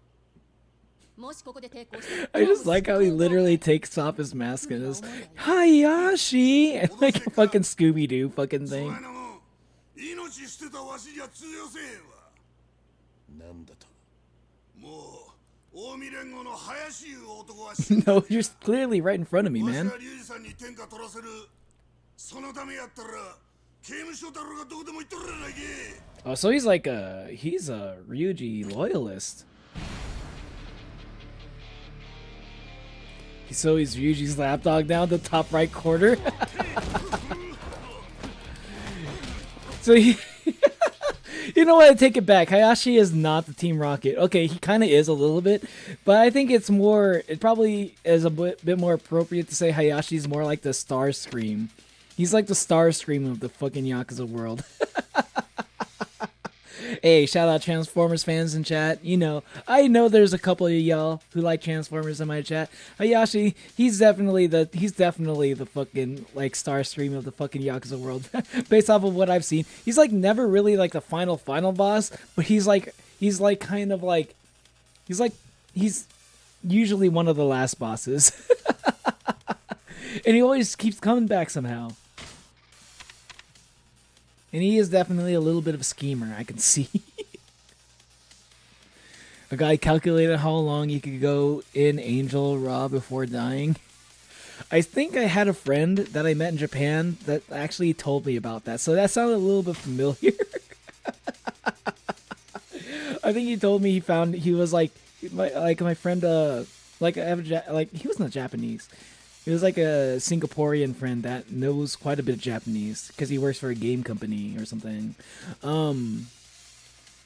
もしここで抵抗したら I just like how he literally takes off his mask and is Hayashi and like a fucking Scooby-Doo fucking そな thing. いなもん、命捨てたわしじゃ通用せえへんわ。なんだと。もう近江連合の林いう男は No, you're clearly right in front of me, わし man. がリュウジさんに天下取らせる。そのためやったら刑務所だろうがどこでも行っとるやないけ。 Oh, so he's like he's a Ryuji loyalist. So he's Ryuji's lapdog now, the top right corner. So he, you know what? I take it back. Hayashi is not the Team Rocket. Okay, he kind of is a little bit, but I think it's more. It probably is a bit more appropriate to say Hayashi's more like the Starscream. He's like the Starscream of the fucking Yakuza world. Hey, shout out Transformers fans in chat. You know, I know there's a couple of y'all who like Transformers in my chat. Hayashi, he's definitely the fucking like Starscream of the fucking Yakuza world. Based off of what I've seen, he's like never really like the final boss, but he's usually one of the last bosses. And he always keeps coming back somehow. And he is definitely a little bit of a schemer, I can see. A guy calculated how long he could go in Angel Raw before dying. I think I had a friend that I met in Japan that actually told me about that, so that sounded a little bit familiar. I think he told me he was like my friend, he wasn't Japanese. He was like a Singaporean friend that knows quite a bit of Japanese because he works for a game company or something. And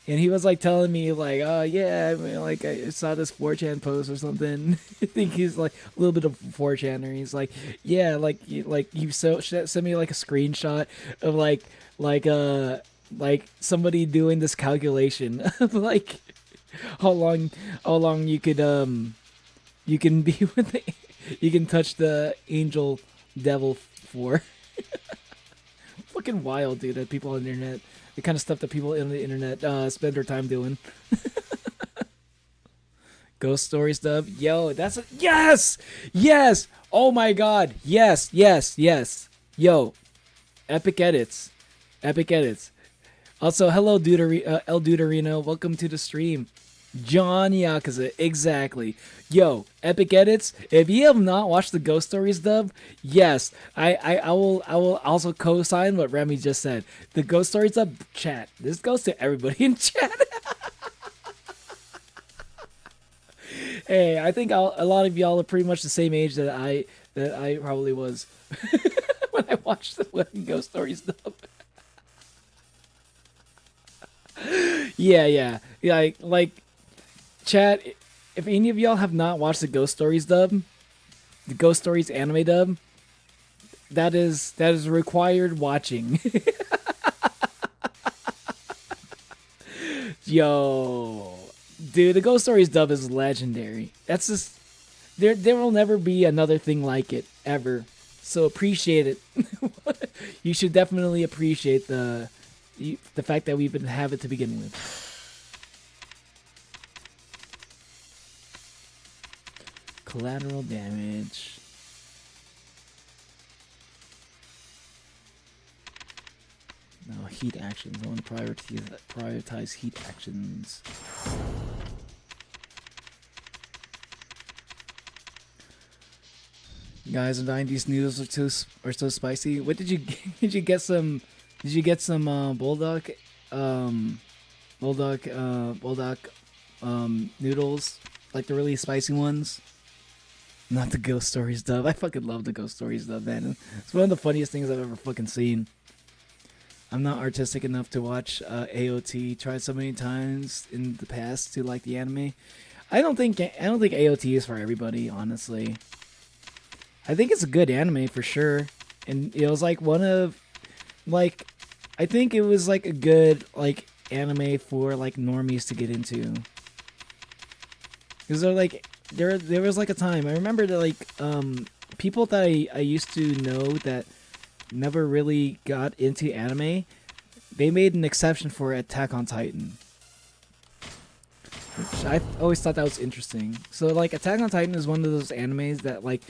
he was like telling me like, oh yeah, I mean, like I saw this 4chan post or something. I think he's like a little bit of 4chaner. He's like, yeah, like you sent me like a screenshot of like somebody doing this calculation of like how long you can be with the. You can touch the angel devil for. Fucking wild, dude, that people on the internet, the kind of stuff that people on the internet spend their time doing. Ghost story stuff. Yo, that's a yes. Oh my god. Yes. Yo, epic edits. Also, hello, El Duderino. Welcome to the stream. John Yakuza, exactly. Yo, Epic Edits. If you have not watched the Ghost Stories dub, yes, I will also co-sign what Remy just said. The Ghost Stories dub, chat. This goes to everybody in chat. Hey, I think a lot of y'all are pretty much the same age that I probably was when I watched the Ghost Stories dub. Yeah. Like chat, if any of y'all have not watched the Ghost Stories dub, the Ghost Stories anime dub, that is required watching. Yo, dude, the Ghost Stories dub is legendary. That's just there will never be another thing like it ever. So appreciate it. You should definitely appreciate the fact that we even have it to begin with. Collateral damage. No, heat actions. I want to prioritize heat actions. Guys, the 90s noodles are so spicy. What did you did you get some bulldog noodles, like the really spicy ones? Not the Ghost Stories dub. I fucking love the Ghost Stories dub, man. It's one of the funniest things I've ever fucking seen. I'm not artistic enough to watch AOT. Tried so many times in the past to like the anime. I don't think AOT is for everybody, honestly. I think it's a good anime for sure, and it was like I think it was like a good like anime for like normies to get into. Because there was like a time I remember that like people that I used to know that never really got into anime, they made an exception for Attack on Titan, which I always thought that was interesting. So like Attack on Titan is one of those animes that like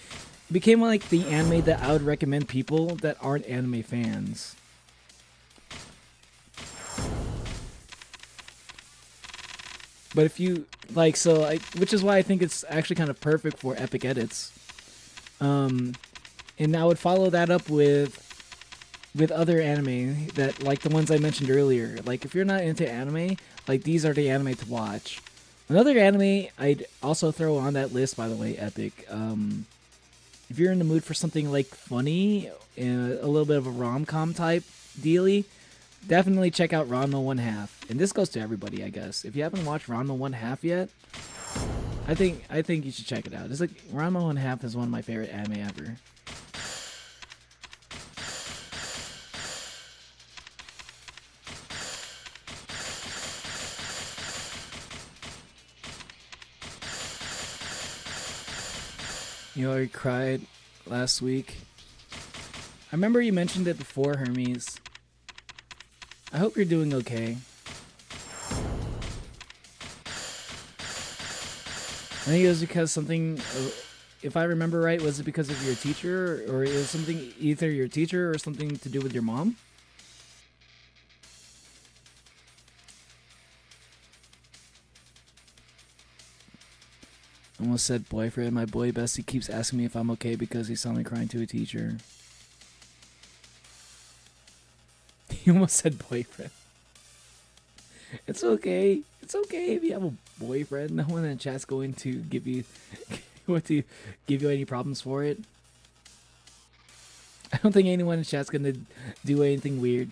became like the anime that I would recommend people that aren't anime fans. But if you like, which is why I think it's actually kind of perfect for Epic Edits. And I would follow that up with other anime that, like the ones I mentioned earlier. Like if you're not into anime, like these are the anime to watch. Another anime I'd also throw on that list, by the way, Epic. If you're in the mood for something like funny and a little bit of a rom-com type dealy, definitely check out Ranma 1/2. And this goes to everybody, I guess. If you haven't watched Ranma 1/2 yet, I think you should check it out. It's like Ranma 1/2 is one of my favorite anime ever. You already cried last week. I remember you mentioned it before, Hermes. I hope you're doing okay. I think it was because something, if I remember right, was it because of your teacher, or is something either your teacher or something to do with your mom? Almost said boyfriend. My boy bestie keeps asking me if I'm okay because he saw me crying to a teacher. He almost said boyfriend. It's okay. It's okay if you have a boyfriend. No one in the chat's going to give you any problems for it. I don't think anyone in chat's gonna do anything weird.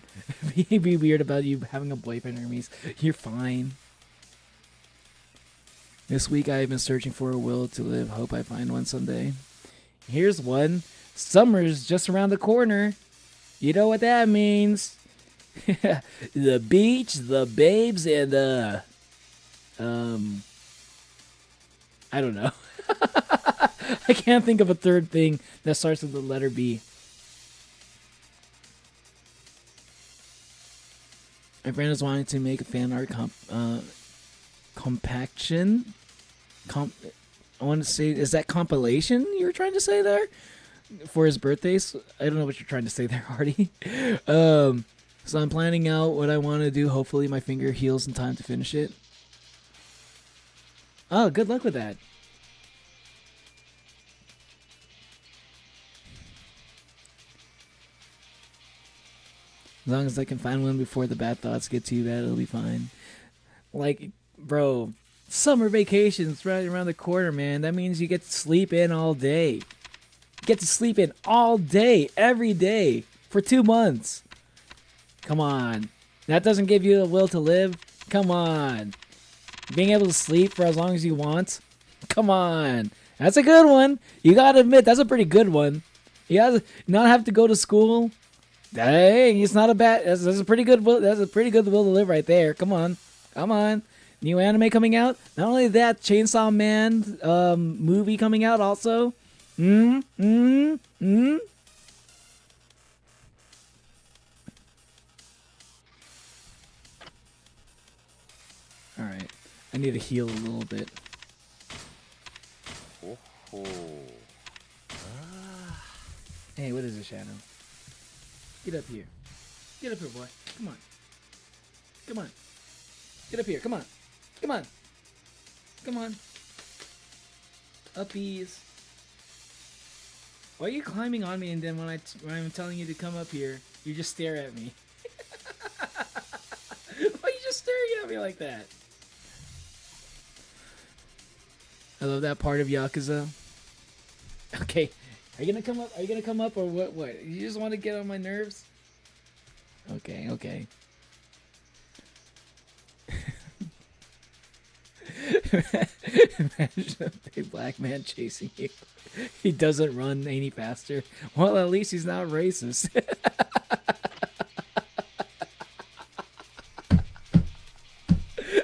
Be weird about you having a boyfriend, Hermes. You're fine. This week I have been searching for a will to live. Hope I find one someday. Here's one. Summer's just around the corner. You know what that means. The beach, the babes, and I don't know. I can't think of a third thing that starts with the letter B. My friend is wanting to make a fan art compaction. I want to say, is that compilation you were trying to say there? For his birthdays? I don't know what you're trying to say there, Hardy. So I'm planning out what I want to do. Hopefully my finger heals in time to finish it. Oh, good luck with that. As long as I can find one before the bad thoughts get too bad, it'll be fine. Like, bro, summer vacation's right around the corner, man. That means you get to sleep in all day. You get to sleep in all day, every day, for 2 months. Come on. That doesn't give you a will to live? Come on. Being able to sleep for as long as you want? Come on. That's a good one. You gotta admit, that's a pretty good one. You gotta not have to go to school. Dang, it's not a bad. That's a pretty good. That's a pretty good will to live right there. Come on, come on. New anime coming out. Not only that, Chainsaw Man movie coming out also. All right, I need to heal a little bit. Hey, what is it, Shadow? Get up here. Get up here, boy. Come on. Come on. Get up here. Come on. Come on. Come on. Uppies. Why are you climbing on me and then when I'm telling you to come up here, you just stare at me? Why are you just staring at me like that? I love that part of Yakuza. Okay. Are you gonna come up? Are you gonna come up or what? What? You just want to get on my nerves? Okay, okay. Imagine a big black man chasing you. He doesn't run any faster. Well, at least he's not racist.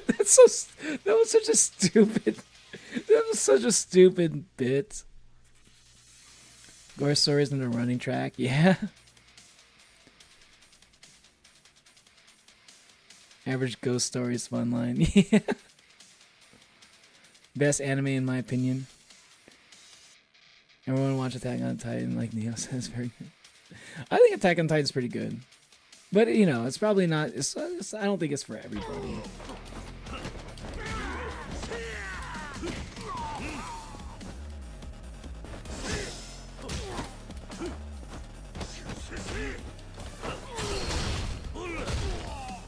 That's so. That was such a stupid. That was such a stupid bit. Gore stories in a running track, yeah. Average ghost stories fun line, yeah. Best anime in my opinion. Everyone watch Attack on Titan, like Neo says, very good. I think Attack on Titan's pretty good, but you know, it's probably not. I don't think it's for everybody.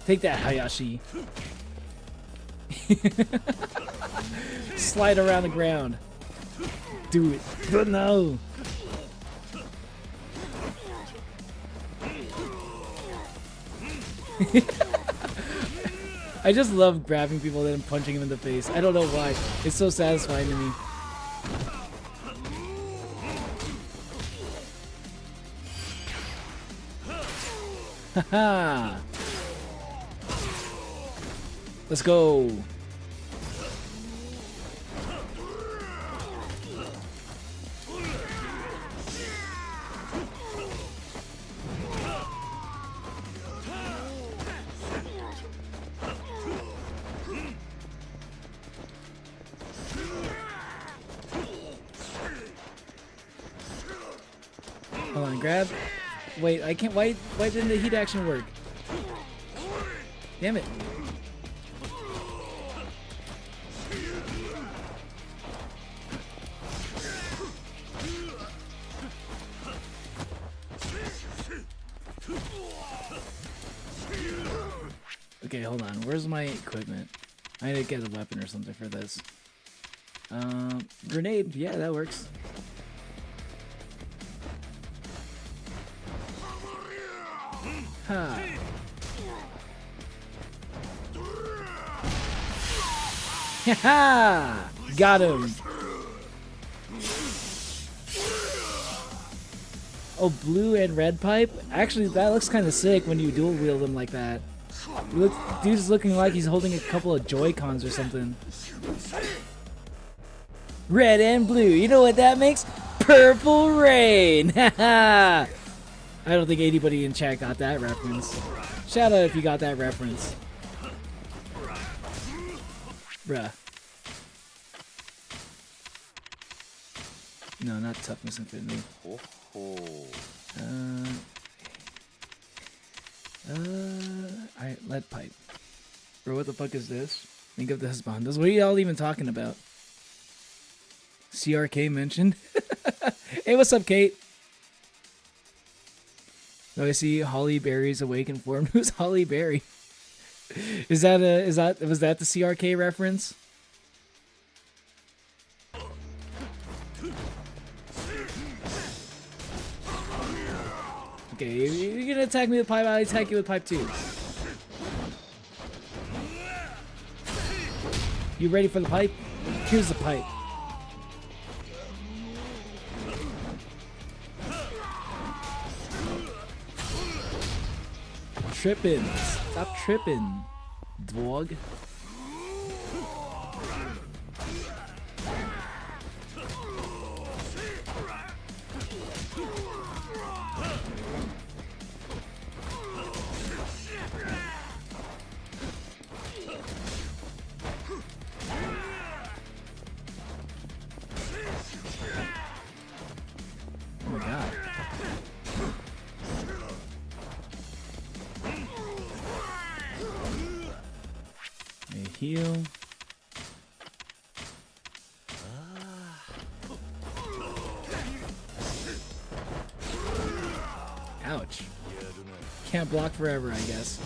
Take that, Hayashi. Slide around the ground. Do it. But no. I just love grabbing people and punching them in the face. I don't know why. It's so satisfying to me. Haha. Let's go. Hold on, grab. Wait, I can't. Why didn't the heat action work? Damn it. Okay, hold on. Where's my equipment? I need to get a weapon or something for this. Grenade. Yeah, that works. Ha. Ha! Got him. Oh, blue and red pipe? Actually, that looks kind of sick when you dual wield them like that. Dude's looking like he's holding a couple of Joy-Cons or something. Red and blue. You know what that makes? Purple rain. I don't think anybody in chat got that reference. Shout out if you got that reference. Bruh. No, not toughness infinity. Alright, lead pipe. Bro, what the fuck is this? Think of the husbandos. What are y'all even talking about? CRK mentioned. Hey, what's up, Kate? Oh, I see Holly Berry's awake and formed. Who's Holly Berry? Was that the CRK reference? Okay, you're gonna attack me with pipe, I'll attack you with pipe too. You ready for the pipe? Here's the pipe. Tripping. Stop tripping, dog. Oh my god. A heal. Ouch. Can't block forever, I guess.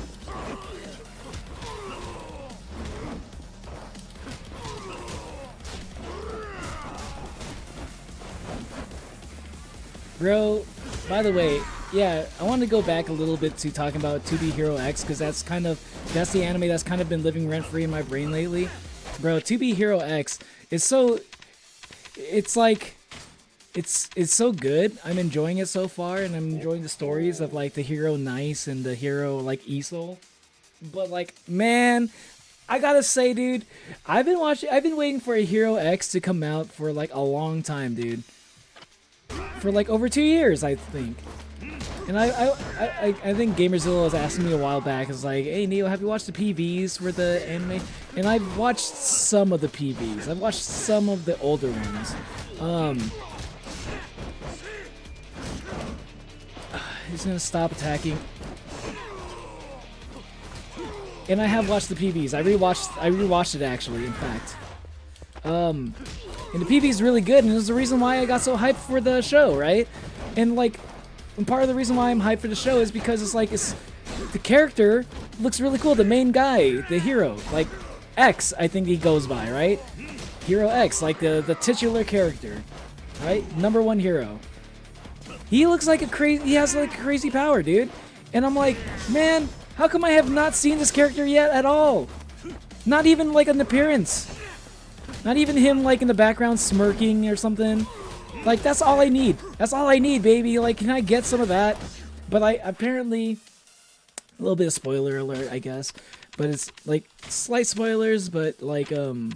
Bro, by the way, yeah, I want to go back a little bit to talking about 2B Hero X, because that's the anime that's kind of been living rent-free in my brain lately. Bro, 2B Hero X is so, it's like, it's so good. I'm enjoying it so far, and I'm enjoying the stories of like the hero Nice and the hero like Isol. But like, man, I gotta say, dude, I've been waiting for a Hero X to come out for like a long time, dude. For like over 2 years, I think. And I think Gamerzilla was asking me a while back, it's like, hey Neo, have you watched the PVs for the anime? And I've watched some of the PVs. I've watched some of the older ones. He's gonna stop attacking. And I have watched the PVs. I rewatched it actually, in fact. And the PV is really good, and it was the reason why I got so hyped for the show, right? And like, and part of the reason why I'm hyped for the show is because the character looks really cool. The main guy, the hero, like X, I think he goes by, right? Hero X, like the titular character, right? #1 hero. He looks like he has like a crazy power, dude. And I'm like, man, how come I have not seen this character yet at all? Not even like an appearance. Not even him like in the background smirking or something. Like, that's all I need. That's all I need, baby. Like, can I get some of that? But I apparently, a little bit of spoiler alert, I guess. But it's like slight spoilers, but like, no,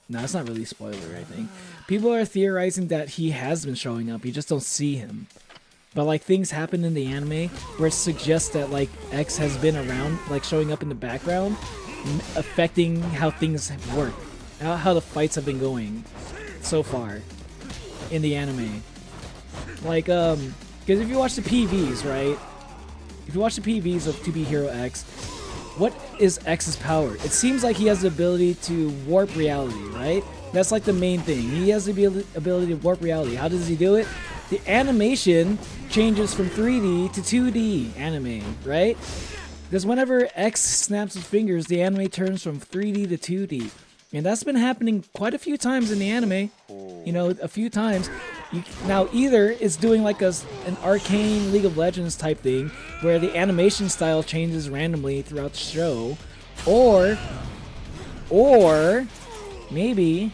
it's not really spoiler, I think. People are theorizing that he has been showing up. You just don't see him. But like, things happen in the anime where it suggests that like X has been around, like showing up in the background, affecting how things work. How the fights have been going so far in the anime. Like, because if you watch the PVs, right? If you watch the PVs of 2B Hero X, what is X's power? It seems like he has the ability to warp reality, right? That's like the main thing. He has the ability to warp reality. How does he do it? The animation changes from 3D to 2D anime, right? Because whenever X snaps his fingers, the anime turns from 3D to 2D. And that's been happening quite a few times in the anime. You know, a few times. Now, either it's doing like an arcane League of Legends type thing, where the animation style changes randomly throughout the show, or maybe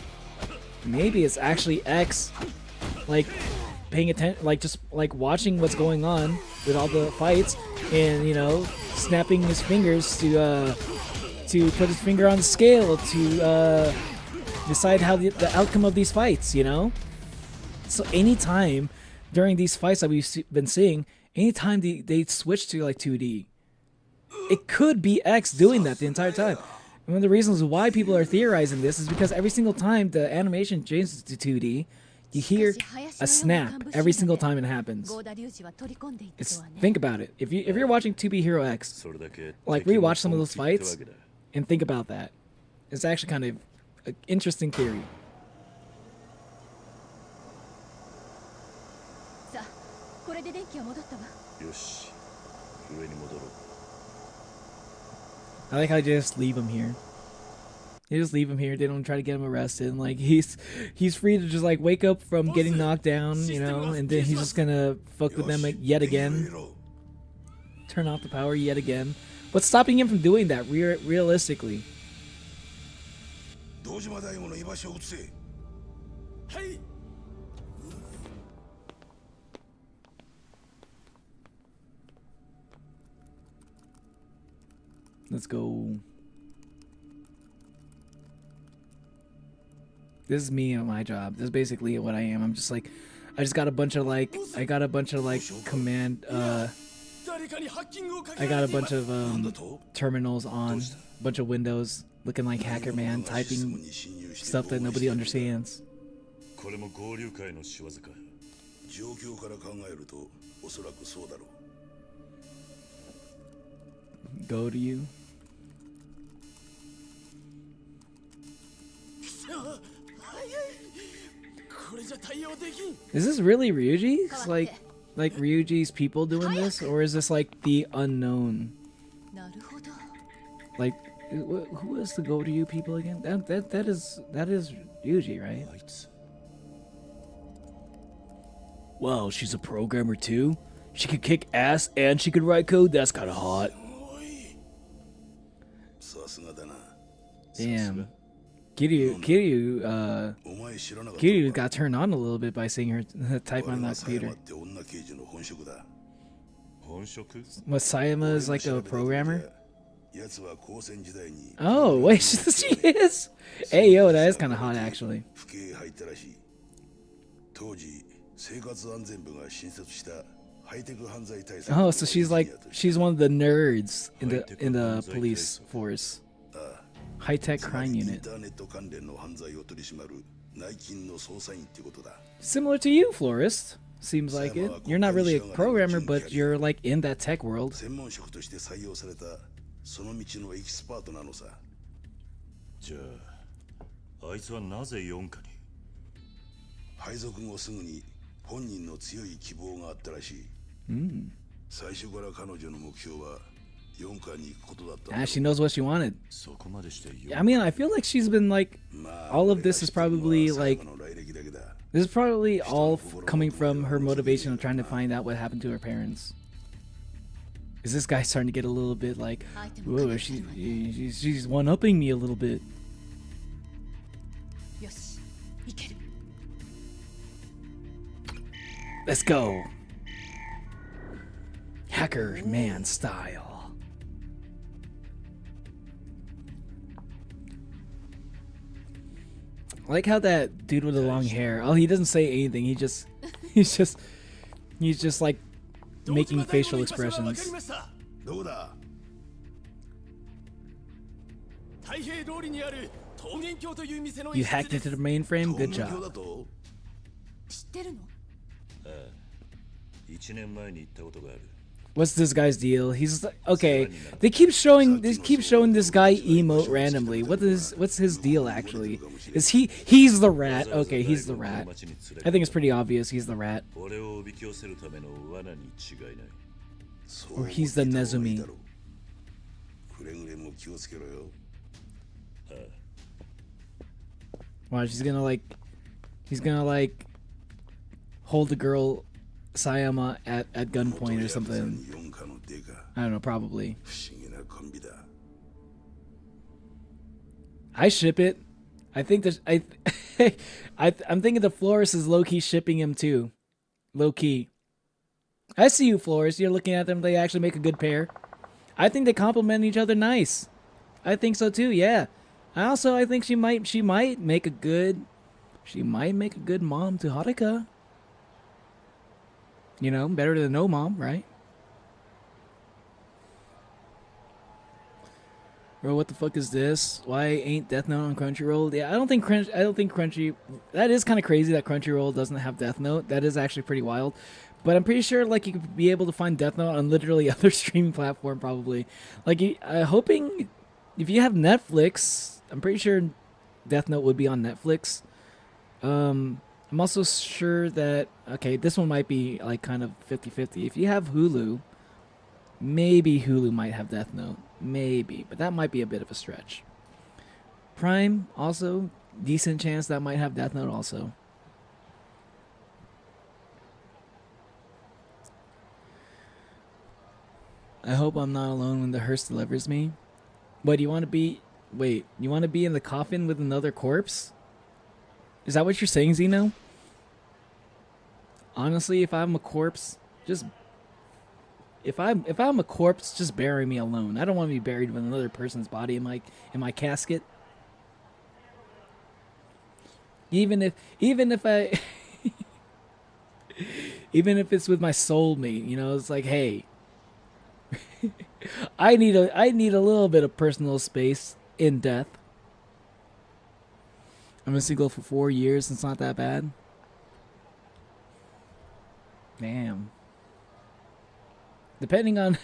it's actually X, like paying attention, like just like watching what's going on with all the fights, and you know, snapping his fingers to put his finger on the scale to decide how the outcome of these fights, you know? So anytime during these fights that we've been seeing, anytime they switch to like 2D, it could be X doing that the entire time. And one of the reasons why people are theorizing this is because every single time the animation changes to 2D, you hear a snap every single time it happens. Think about it. If you're watching 2B Hero X, like rewatch some of those fights and think about that. It's actually kind of an interesting theory. これで電気は戻ったわ。よし、上に戻ろう。 I like how they just leave him here. They just leave him here. They don't try to get him arrested. And, like, he's free to just like wake up from getting knocked down, you know, and then he's just gonna fuck with them like, yet again. Turn off the power yet again. What's stopping him from doing that realistically? 堂島大吾の居場所を移せ。はい。 Let's go. This is me on my job. This is basically what I am. I'm just like, I just got a bunch of like, command, I got a bunch of terminals on, a bunch of windows, looking like Hacker Man, typing stuff that nobody understands. これも合流会の仕業か。状況から考えるとおそらくそうだろう。 Go to you. Is this really Ryuji's? Like Ryuji's people doing this, or is this like the unknown? Like, who is the Go to You people again? That is Ryuji, right? Wow, she's a programmer too. She could kick ass and she could write code. That's kind of hot. Damn. Kiryu got turned on a little bit by seeing her type on that computer. What, Sayama is like a programmer? Oh, wait, she is? Hey, yo, that is kind of hot, actually. Oh, so she's one of the nerds in the police force. High-tech crime unit. Similar to you, Florist. Seems like it. You're not really a programmer, but you're like in that tech world. じゃあ、あいつはなぜ4課に？配属後すぐに本人の強い希望があったらしい。最初から彼女の目標は she knows what she wanted. I mean, I feel like she's been like, all of this is probably like, this is probably all coming from her motivation of trying to find out what happened to her parents. Is this guy starting to get a little bit like, whoa, she's one-upping me a little bit. Let's go. Hacker man style. I like how that dude with the long hair, oh, he doesn't say anything. He's just like making facial expressions. You hacked into the mainframe? Good job. 1年前に行ったことがある。 What's this guy's deal? He's like, okay. They keep showing this guy emote randomly. What's his deal actually? Is he's the rat? Okay, he's the rat. I think it's pretty obvious he's the rat. Or he's the Nezumi. Watch, he's gonna like hold the girl Sayama at gunpoint or something. I don't know, probably. I ship it. I think that I'm thinking the Florist is low-key shipping him too. Low-key. I see you, Florist. You're looking at them. They actually make a good pair. I think they complement each other nice. I think so too. Yeah. I think she might make a good mom to Haruka. You know, better than no mom, right? Bro, what the fuck is this? Why ain't Death Note on Crunchyroll? Yeah, I don't think Crunchy. That is kind of crazy that Crunchyroll doesn't have Death Note. That is actually pretty wild. But I'm pretty sure like you could be able to find Death Note on literally other streaming platform probably. Like hoping if you have Netflix, I'm pretty sure Death Note would be on Netflix. I'm also sure that, okay, this one might be like kind of 50-50. If you have Hulu, maybe Hulu might have Death Note. Maybe, but that might be a bit of a stretch. Prime, also, decent chance that might have Death Note also. I hope I'm not alone when the hearse delivers me. What, you want to be... Wait, you want to be in the coffin with another corpse? Is that what you're saying, Zeno? Honestly, if I'm a corpse, just... If I'm a corpse, just bury me alone. I don't want to be buried with another person's body in my casket. Even if I... even if it's with my soulmate, you know, it's like, hey... I need a little bit of personal space in death. I'm been single for 4 years. It's not that bad. Damn. Depending on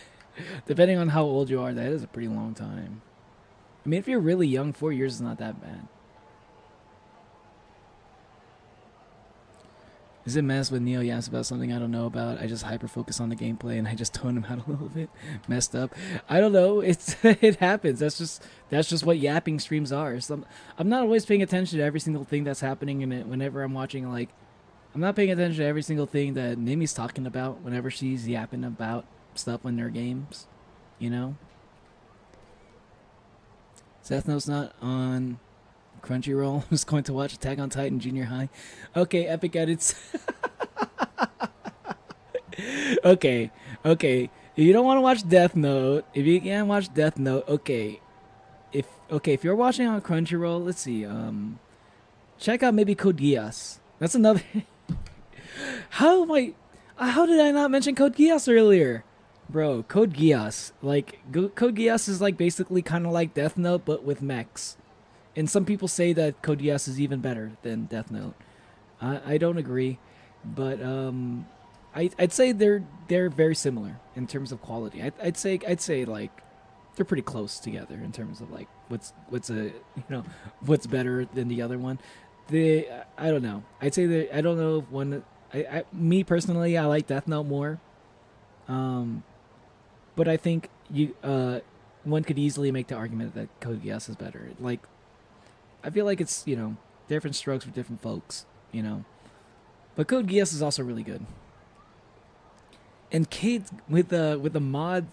how old you are, that is a pretty long time. I mean, if you're really young, 4 years is not that bad. Is it mess when Neo yaps about something I don't know about? I just hyper focus on the gameplay and I just tone him out a little bit. Messed up. I don't know. It happens. That's just what yapping streams are. I'm not always paying attention to every single thing that's happening in it. Whenever I'm watching, like, I'm not paying attention to every single thing that Nimi's talking about whenever she's yapping about stuff in their games. You know. Death Note's not on Crunchyroll. I was going to watch Attack on Titan junior high. Okay, Epic Edits. Okay. If you don't want to watch Death Note, if you can't watch Death Note, okay. If you're watching on Crunchyroll, let's see. Check out maybe Code Geass. That's another. How did I not mention Code Geass earlier? Bro, Code Geass. Like, Code Geass is like basically kind of like Death Note, but with mechs. And some people say that Code Geass is even better than Death Note. I don't agree, but I'd say they're very similar in terms of quality. I'd say like they're pretty close together in terms of like what's what's better than the other one. I don't know. I'd say that I don't know if one. Me personally, I like Death Note more. But I think one could easily make the argument that Code Geass is better. Like, I feel like it's, different strokes for different folks, But Code Geass is also really good. And Kate with the mod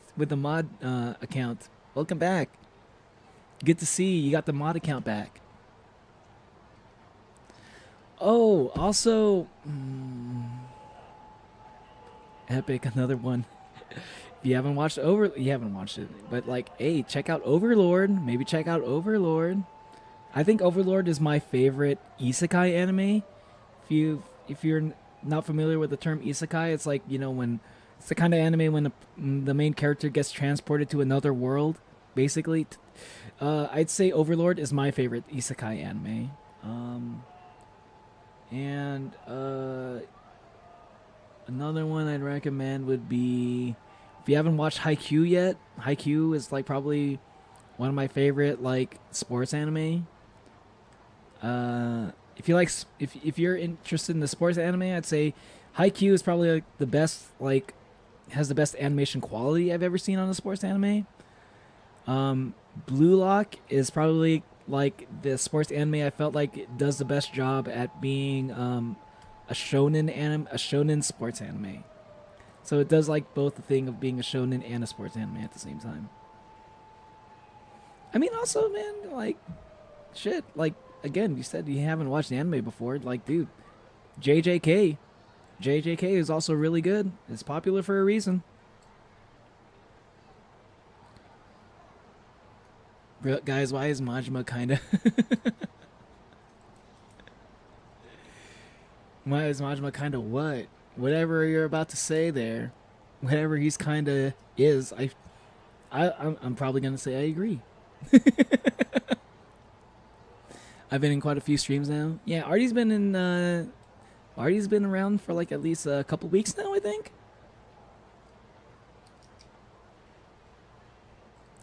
account, welcome back. Good to see you got the mod account back. Oh, also, Epic, another one. If you haven't watched you haven't watched it, but like, hey, check out Overlord. Maybe check out Overlord. I think Overlord is my favorite isekai anime. If you're not familiar with the term isekai, it's like, when it's the kind of anime when the main character gets transported to another world, basically. I'd say Overlord is my favorite isekai anime. And another one I'd recommend would be, if you haven't watched Haikyuu yet, Haikyuu is like probably one of my favorite like sports anime. If you're interested in the sports anime, I'd say Haikyuu is probably like the best, like has the best animation quality I've ever seen on a sports anime. Blue Lock is probably like the sports anime I felt like it does the best job at being a shonen sports anime. So it does like both the thing of being a shonen and a sports anime at the same time. I mean, also, man, like, shit, like, again, you said you haven't watched anime before. Like, dude, JJK is also really good. It's popular for a reason. Bro, guys, why is Majima kinda... Why is Majima kinda what? Whatever you're about to say there, whatever he's kinda is, I'm probably gonna say I agree. I've been in quite a few streams now. Yeah, Artie's been around for like at least a couple weeks now, I think.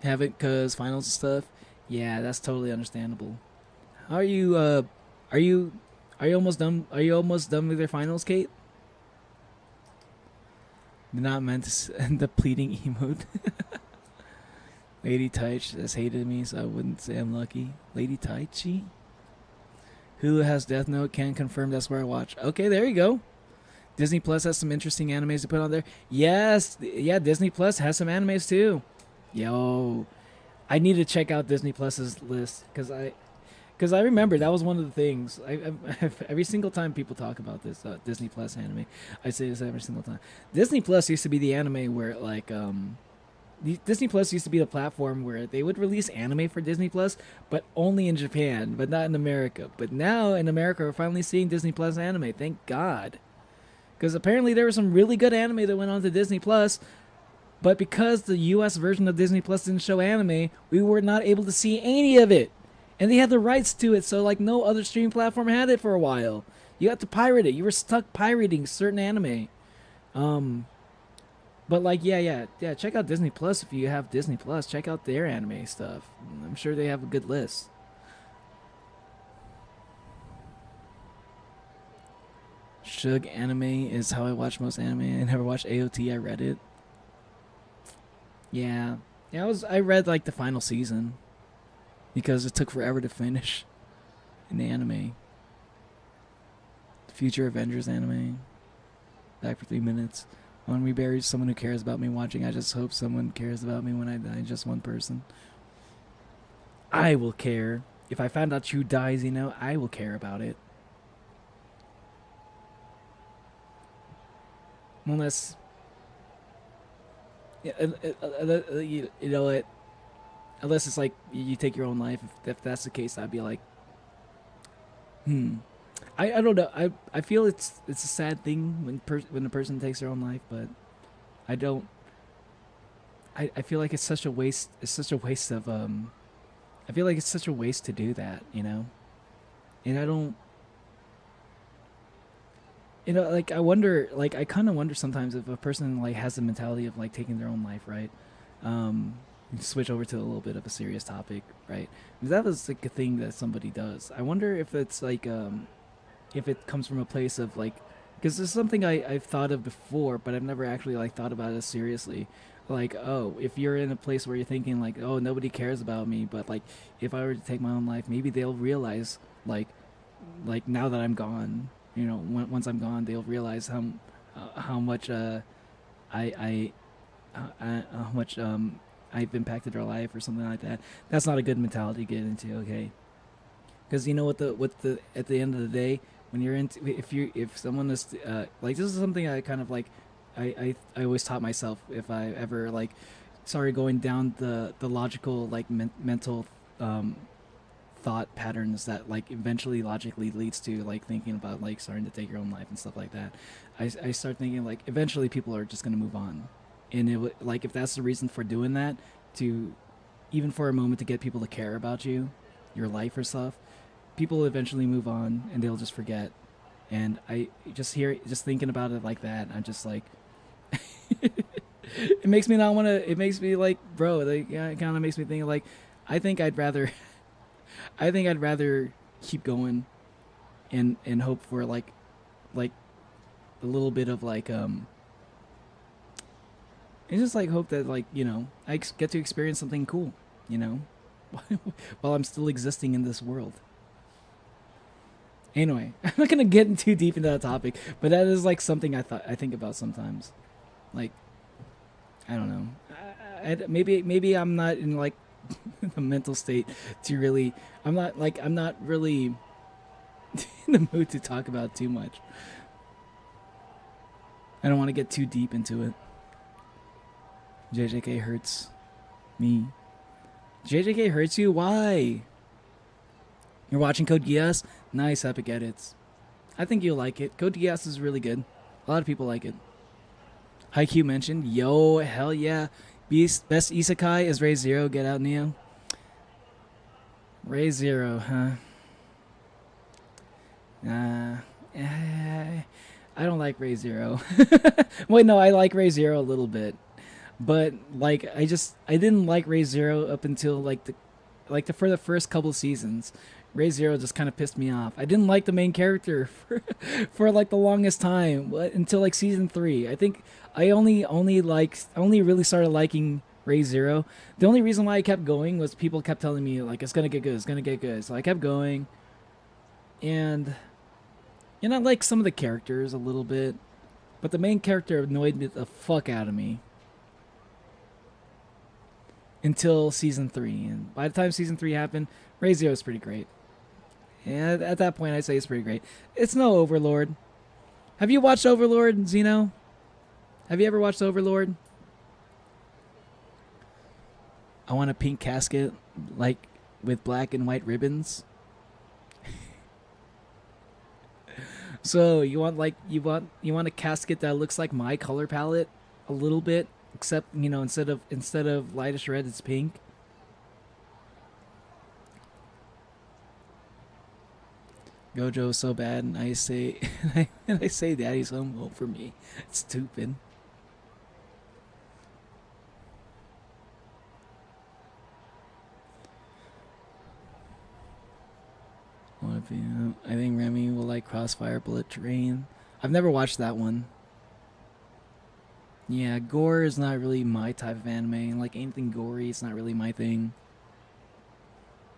Haven't, cause finals and stuff. Yeah, that's totally understandable. Are you Are you almost done? Are you almost done with your finals, Kate? Did not meant to end up pleading emote. Lady Taich has hated me, so I wouldn't say I'm lucky. Lady Taichi? Hulu has Death Note, can confirm that's where I watch. Okay, there you go. Disney Plus has some interesting animes to put on there. Yes, yeah, Disney Plus has some animes too. Yo, I need to check out Disney Plus's list because I remember that was one of the things. Every single time people talk about this Disney Plus anime, I say this every single time. Disney Plus used to be the anime where like Disney Plus used to be the platform where they would release anime for Disney Plus, but only in Japan, but not in America. But now in America, we're finally seeing Disney Plus anime. Thank God. Because apparently there was some really good anime that went on to Disney Plus, but because the US version of Disney Plus didn't show anime, we were not able to see any of it. And they had the rights to it, so like no other streaming platform had it for a while. You had to pirate it. You were stuck pirating certain anime. But like yeah, check out Disney Plus if you have Disney Plus. Check out their anime stuff. I'm sure they have a good list. Shug anime is how I watch most anime. I never watched AOT. I read it. Yeah, I read like the final season because it took forever to finish in the anime. Future Avengers anime. Back for 3 minutes. When we bury someone who cares about me watching, I just hope someone cares about me when I die. Just one person. I will care. If I find out you dies, I will care about it. Unless, you know what? Unless it's like you take your own life. If that's the case, I'd be like, I don't know. I feel it's a sad thing when a person takes their own life, but I don't. I feel like it's such a waste. It's such a waste of I feel like it's such a waste to do that, and I don't. Like I wonder, like I kind of wonder sometimes if a person like has the mentality of like taking their own life, right? Switch over to a little bit of a serious topic, right? If that was like a thing that somebody does, I wonder if it's like if it comes from a place of like, because there's something I've thought of before, but I've never actually like thought about it seriously. Like, oh, if you're in a place where you're thinking like, oh, nobody cares about me, but like if I were to take my own life, maybe they'll realize like now that I'm gone. Once I'm gone, they'll realize how much how much I've impacted their life or something like that. That's not a good mentality to get into, okay? Because at the end of the day, when you're into if someone is like, this is something I kind of like I always taught myself if I ever like started going down the logical like mental thought patterns that like eventually logically leads to like thinking about like starting to take your own life and stuff like that. I start thinking like eventually people are just going to move on, and it like if that's the reason for doing that, to even for a moment to get people to care about you, your life or stuff, people will eventually move on and they'll just forget. And I just thinking about it like that, I'm just like it makes me not want to. It makes me like, bro, like it kind of makes me think like I think I'd rather keep going and hope for like a little bit of like and just like hope that like I get to experience something cool while I'm still existing in this world. Anyway, I'm not gonna get too deep into that topic, but that is like something I think about sometimes. Like, I don't know. Maybe I'm not in like the mental state to really. I'm not really in the mood to talk about too much. I don't want to get too deep into it. JJK hurts me. JJK hurts you? Why? You're watching Code Geass? Nice, Epic Edits. I think you'll like it. Code Geass is really good. A lot of people like it. Haikyuu mentioned. Yo, hell yeah. Best isekai is Ray Zero. Get out, Neo. Ray Zero, huh? I don't like Ray Zero. Wait, no, I like Ray Zero a little bit. But like I didn't like Ray Zero up until for the first couple seasons. Re:Zero just kind of pissed me off. I didn't like the main character for like the longest time until like season 3. I think I only really started liking Re:Zero. The only reason why I kept going was people kept telling me like it's gonna get good, it's gonna get good. So I kept going, and I like some of the characters a little bit, but the main character annoyed me the fuck out of me until season 3. And by the time season 3 happened, Re:Zero is pretty great. And at that point, I'd say it's pretty great. It's no Overlord. Have you watched Overlord, Zeno? Have you ever watched Overlord? I want a pink casket, like with black and white ribbons. So you want a casket that looks like my color palette a little bit, except instead of lightish red, it's pink. Gojo is so bad, and I say, Daddy's home, vote for me. It's stupid. I think Remy will like Crossfire Bullet Train. I've never watched that one. Yeah, gore is not really my type of anime. Like anything gory, it's not really my thing.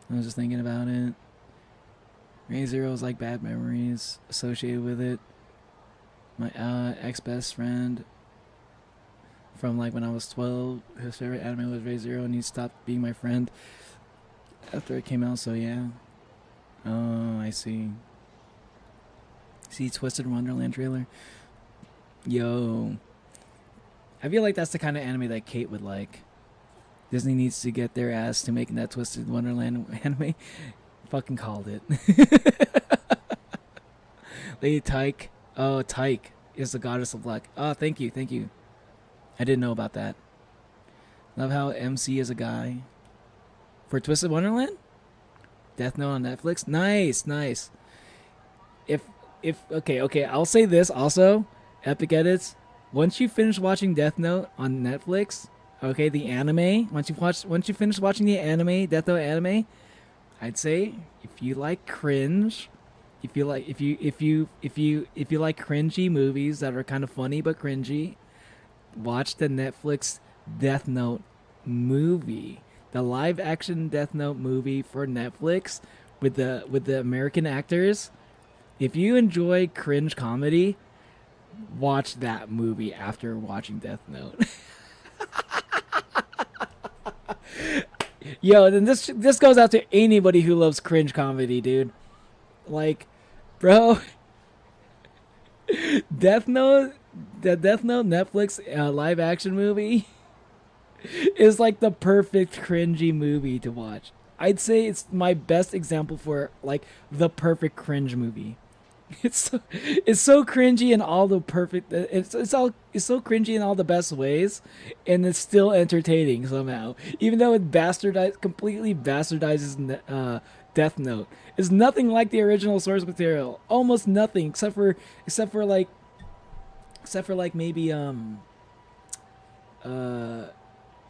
I was just thinking about it. Re:Zero is like bad memories associated with it. My ex-best friend from like when I was 12, his favorite anime was Re:Zero, and he stopped being my friend after it came out, so yeah. Oh, I see. See Twisted Wonderland trailer? Yo. I feel like that's the kind of anime that Kate would like. Disney needs to get their ass to making that Twisted Wonderland anime. Fucking called it. Lady Tyke. Oh, Tyke is the goddess of luck. Oh, thank you. I didn't know about that. Love how MC is a guy. For Twisted Wonderland? Death Note on Netflix? Nice. If okay, I'll say this also. Epic Edits. Once you finish watching Death Note on Netflix, okay, the anime, once you finish watching the anime, Death Note anime, I'd say if you like cringe, if you like cringy movies that are kind of funny but cringy, watch the Netflix Death Note movie. The live action Death Note movie for Netflix with the American actors. If you enjoy cringe comedy, watch that movie after watching Death Note. Yo, then this goes out to anybody who loves cringe comedy, dude. Like, bro, Death Note Netflix live action movie is like the perfect cringy movie to watch. I'd say it's my best example for like the perfect cringe movie. It's so cringy in all the perfect. It's so cringy in all the best ways, and it's still entertaining somehow. Even though it completely bastardizes Death Note. It's nothing like the original source material. Almost nothing, except for like maybe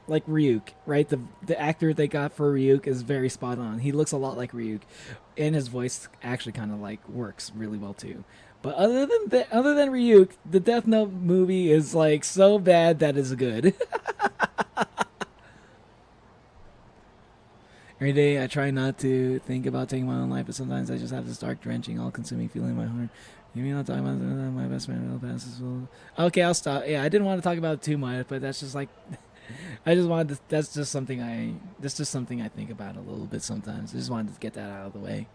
like Ryuk, right? The actor they got for Ryuk is very spot on. He looks a lot like Ryuk, and his voice actually kind of like works really well too. But other than Ryuk, the Death Note movie is like so bad that it's good. Every day I try not to think about taking my own life, but sometimes I just have this dark, drenching, all-consuming feeling in my heart. You mean I'll talk about my best friend will pass as well? Okay, I'll stop. Yeah, I didn't want to talk about it too much, but that's just like that's just something I think about a little bit sometimes. I just wanted to get that out of the way.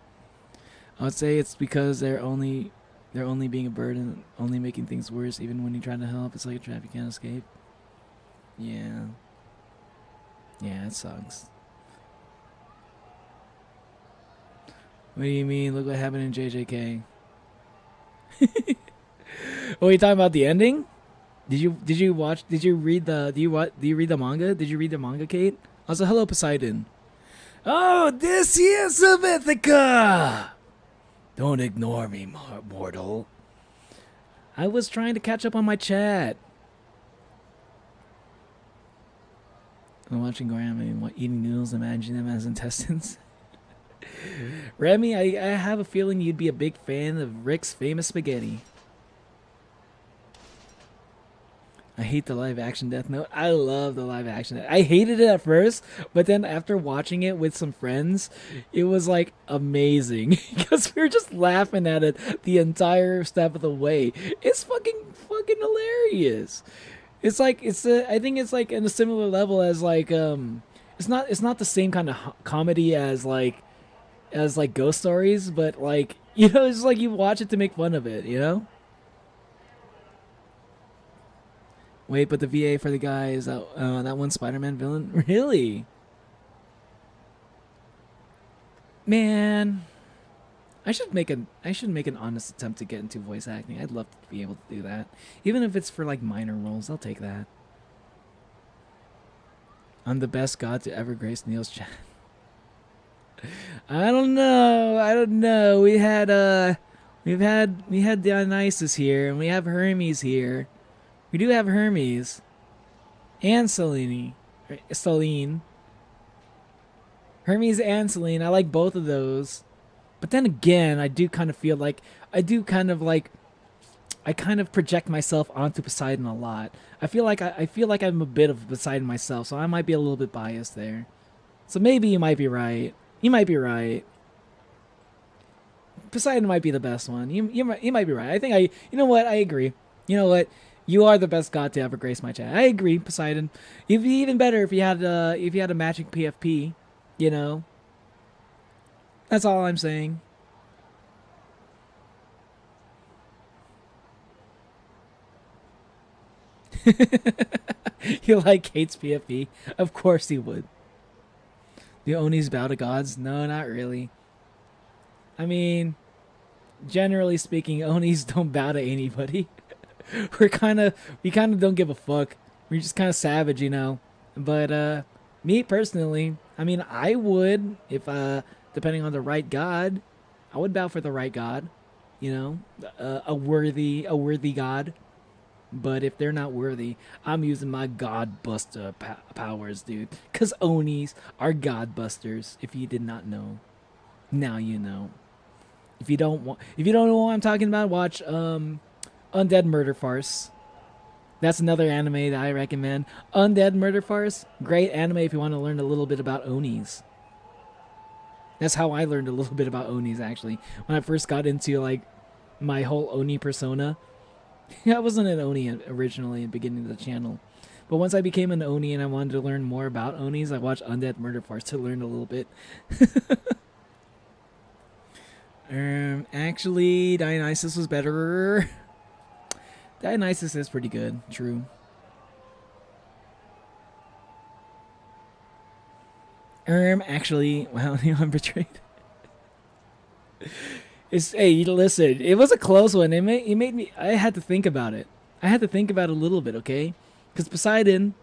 I would say it's because they're only being a burden, only making things worse. Even when you try to help, it's like a trap you can't escape. Yeah, it sucks. What do you mean? Look what happened in JJK. Oh, you talking about the ending? Do you read the manga? Did you read the manga, Kate? Also, hello, Poseidon. Oh, this is of Ithaca! Don't ignore me, mortal. I was trying to catch up on my chat. I'm watching Graham and eating noodles, imagining them as intestines. Remy, I have a feeling you'd be a big fan of Rick's famous spaghetti. I hate the live action Death Note. I love the live action. I hated it at first, but then after watching it with some friends, it was like amazing because we were just laughing at it the entire step of the way. It's fucking hilarious. It's like I think it's like in a similar level as like it's not the same kind of comedy as like Ghost Stories, but like, you know, it's like you watch it to make fun of it, you know? Wait, but the VA for the guy is that one Spider-Man villain? Really? Man, I should make an honest attempt to get into voice acting. I'd love to be able to do that. Even if it's for like minor roles, I'll take that. I'm the best god to ever grace Neil's chat. I don't know. We had Dionysus here, and we have Hermes here. We do have Hermes and Celine. Hermes and Celine. I like both of those. But then again, I kind of project myself onto Poseidon a lot. I feel like I'm a bit of Poseidon myself, so I might be a little bit biased there. So maybe you might be right. You might be right. Poseidon might be the best one. You might be right. You know what? I agree. You know what? You are the best god to ever grace my chat. I agree, Poseidon. It'd be even better if you had a matching PFP. You know. That's all I'm saying. He like hates PFP. Of course he would. Do Onis bow to gods? No, not really. I mean, generally speaking, Onis don't bow to anybody. we kind of don't give a fuck. We're just kind of savage, you know. But me personally, I mean, I would if depending on the right god, I would bow for the right god, you know, a worthy god. But if they're not worthy, I'm using my god buster powers, dude. Cause Onis are god busters. If you did not know, now you know. If you don't know what I'm talking about, watch Undead Murder Farce. That's another anime that I recommend. Undead Murder Farce, great anime if you want to learn a little bit about Onis. That's how I learned a little bit about Onis, actually. When I first got into like my whole Oni persona. I wasn't an Oni originally at the beginning of the channel. But once I became an Oni and I wanted to learn more about Onis, I watched Undead Murder Farce to learn a little bit. Actually, Dionysus was better. Dionysus is pretty good, true. Actually, wow, I'm betrayed. Hey, listen, it was a close one. It made me, I had to think about it. I had to think about it a little bit, okay? Because Poseidon,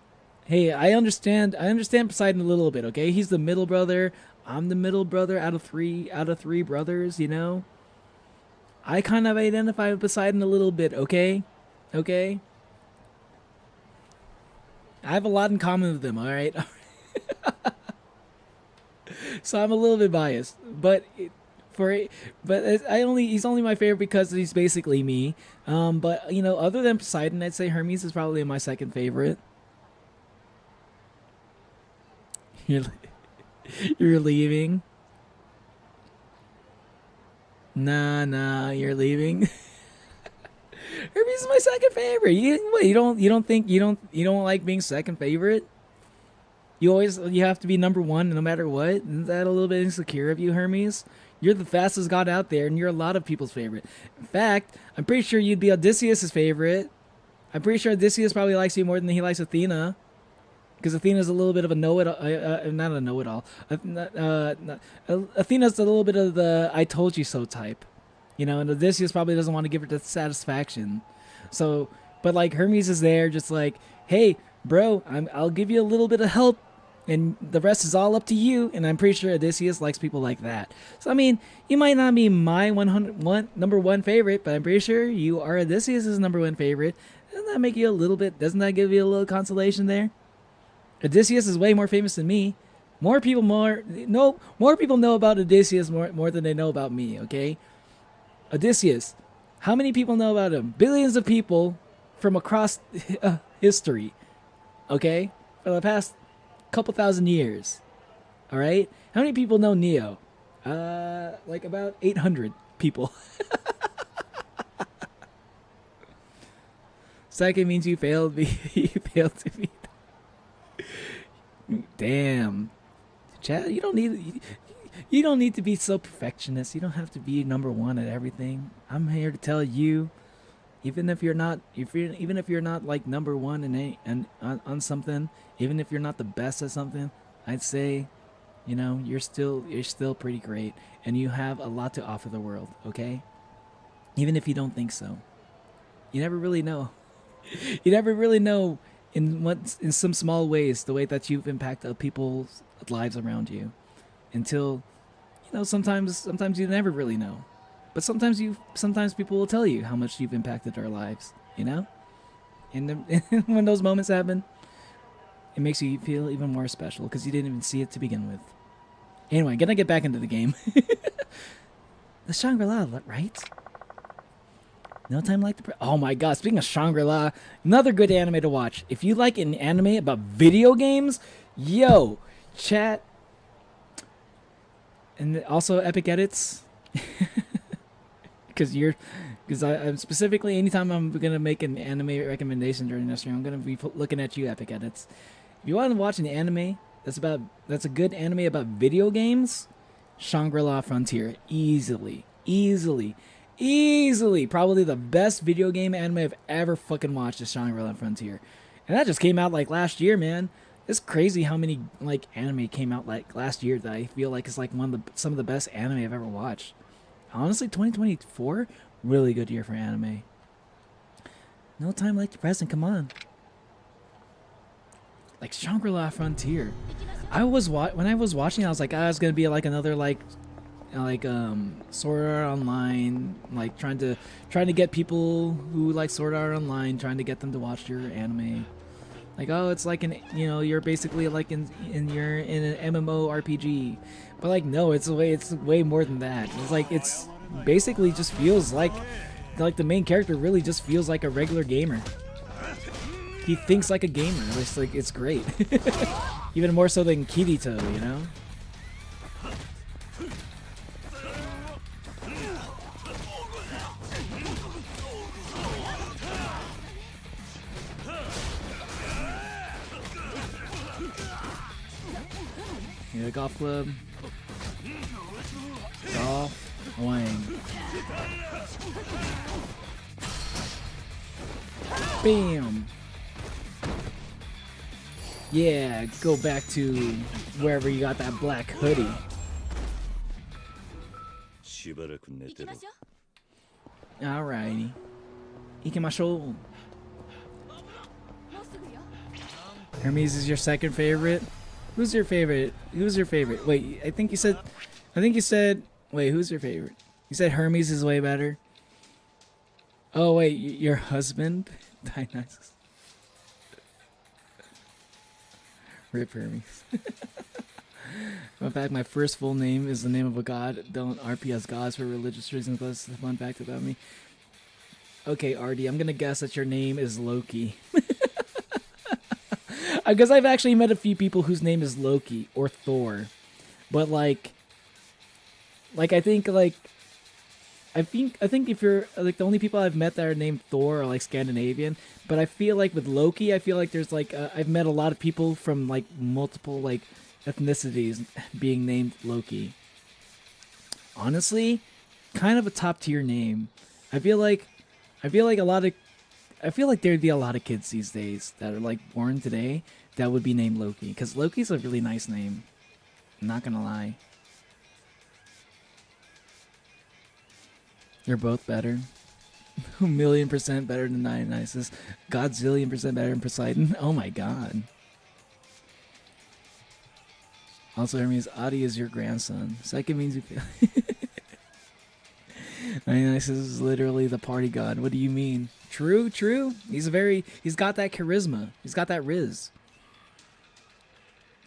hey, I understand Poseidon a little bit, okay? He's the middle brother. I'm the middle brother out of three brothers, you know? I kind of identify with Poseidon a little bit, okay? Okay? I have a lot in common with them, all right? So I'm a little bit biased, but he's only my favorite because he's basically me. But you know, other than Poseidon, I'd say Hermes is probably my second favorite. You're leaving? Nah, you're leaving. Hermes is my second favorite. You don't like being second favorite? You have to be number one no matter what? Isn't that a little bit insecure of you, Hermes? You're the fastest god out there, and you're a lot of people's favorite. In fact, I'm pretty sure you'd be Odysseus' favorite. I'm pretty sure Odysseus probably likes you more than he likes Athena. Because Athena's a little bit of a know-it-all. Not a know-it-all. Athena's a little bit of the I told you so type. You know, and Odysseus probably doesn't want to give her the satisfaction. So, but like Hermes is there just like, hey, bro, I'll give you a little bit of help. And the rest is all up to you. And I'm pretty sure Odysseus likes people like that. So, I mean, you might not be my number one favorite, but I'm pretty sure you are Odysseus' number one favorite. Doesn't that give you a little consolation there? Odysseus is way more famous than me. More people more people know about Odysseus more than they know about me, okay? Odysseus, how many people know about him? Billions of people from across history, okay? For the past couple thousand years. All right? How many people know Neo? Like about 800 people. Second means you failed you failed to beat. Damn. Chad, you don't need to be so perfectionist. You don't have to be number one at everything. I'm here to tell you, even if you're not like number one on something, even if you're not the best at something, I'd say, you know, you're still pretty great, and you have a lot to offer the world. Okay, even if you don't think so, you never really know. You never really know in some small ways the way that you've impacted people's lives around you, until, you know, sometimes you never really know, but sometimes people will tell you how much you've impacted their lives, you know, and when those moments happen, it makes you feel even more special because you didn't even see it to begin with. Anyway, gonna get back into the game. The Shangri-La, right? No Time Like the Oh my god, speaking of Shangri-La, another good anime to watch. If you like an anime about video games, yo, chat. And also Epic Edits. Because I'm specifically, anytime I'm going to make an anime recommendation during this stream, I'm going to be looking at you, Epic Edits. If you want to watch an anime that's a good anime about video games, Shangri-La Frontier. Easily. Probably the best video game anime I've ever fucking watched is Shangri-La Frontier. And that just came out like last year, man. It's crazy how many like anime came out like last year that I feel like is like some of the best anime I've ever watched. Honestly, 2024, really good year for anime. No Time Like the Present, come on. Like Shangri-La Frontier. When I was watching, I was like, it's gonna be like another like Sword Art Online, like trying to get people who like Sword Art Online, trying to get them to watch your anime. Like, oh, it's like you're basically like in an MMORPG, but like no, it's way more than that. It's like it's basically just feels like the main character really just feels like a regular gamer. He thinks like a gamer. It's like it's great, even more so than Kirito, you know. Yeah, golf club. Golf. Wang. Bam. Yeah, go back to wherever you got that black hoodie. しばらく寝てろ。 Alrighty. Ikimashou. Hermes is your second favorite? Who's your favorite? Wait, I think you said, wait, who's your favorite? You said Hermes is way better. Oh wait, your husband? Dionysus. Rip Hermes. In fact, my first full name is the name of a god. Don't RP as gods for religious reasons. That's a fun fact about me. Okay, RD, I'm gonna guess that your name is Loki. Because I've actually met a few people whose name is Loki or Thor, but I think if you're like the only people I've met that are named Thor are like Scandinavian, but I feel like with Loki, I feel like there's like I've met a lot of people from like multiple like ethnicities being named Loki. Honestly, kind of a top tier name. I feel like there'd be a lot of kids these days that are like born today that would be named Loki, because Loki's a really nice name. I'm not gonna lie. You're both better. 1,000,000% better than Dionysus. Godzillion% better than Poseidon. Oh my god. Also, Hermes, Adi is your grandson. Second means you feel. Dionysus is literally the party god. What do you mean? True. He's got that charisma. He's got that riz.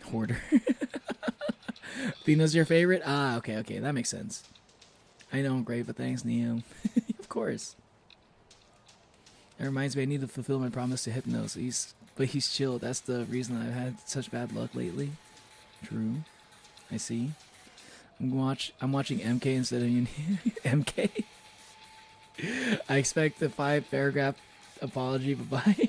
Hoarder. Pino's your favorite? Ah, okay, okay, that makes sense. I know I'm great, but thanks, Neo. Of course. That reminds me, I need to fulfill my promise to Hypnos. But he's chill. That's the reason I've had such bad luck lately. True. I see. I'm watching MK instead of MK. I expect a 5-paragraph apology. Bye-bye.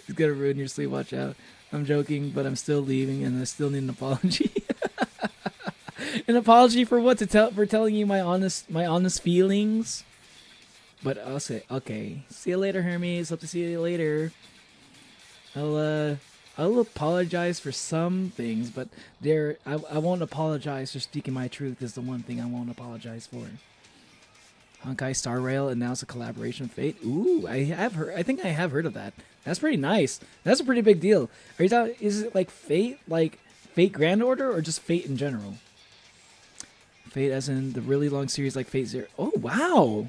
It's gonna ruin your sleep. Watch out. I'm joking, but I'm still leaving, and I still need an apology. An apology for what? For telling you my honest feelings. But I'll say okay. See you later, Hermes. Hope to see you later. I'll apologize for some things, but I won't apologize for speaking my truth. Is the one thing I won't apologize for. Honkai Star Rail announced a collaboration with Fate. Ooh, I think I have heard of that. That's pretty nice. That's a pretty big deal. Are you talking? Is it like Fate Grand Order, or just Fate in general? Fate, as in the really long series like Fate Zero. Oh wow.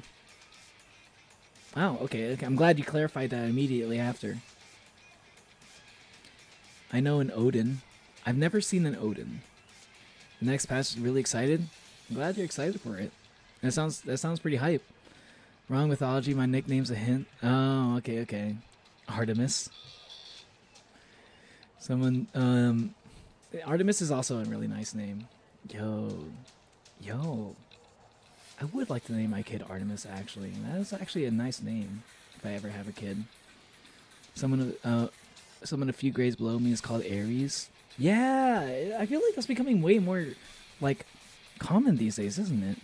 Wow. Okay. I'm glad you clarified that immediately after. I know an Odin. I've never seen an Odin. The next patch is really excited. I'm glad you're excited for it. That sounds pretty hype. Wrong mythology. My nickname's a hint. Oh, okay. Artemis. Artemis is also a really nice name. Yo. I would like to name my kid Artemis, actually. That is actually a nice name if I ever have a kid. Someone a few grades below me is called Aries. Yeah, I feel like that's becoming way more, like, common these days, isn't it?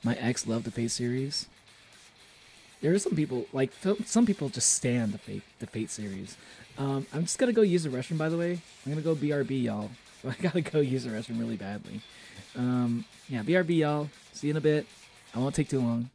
My ex loved the Fate series. There are some people, like, some people just stand the Fate series. I'm just gonna go use the restroom, by the way. I'm gonna go BRB, y'all. I gotta go use the restroom really badly. Yeah, BRB, y'all. See you in a bit. I won't take too long.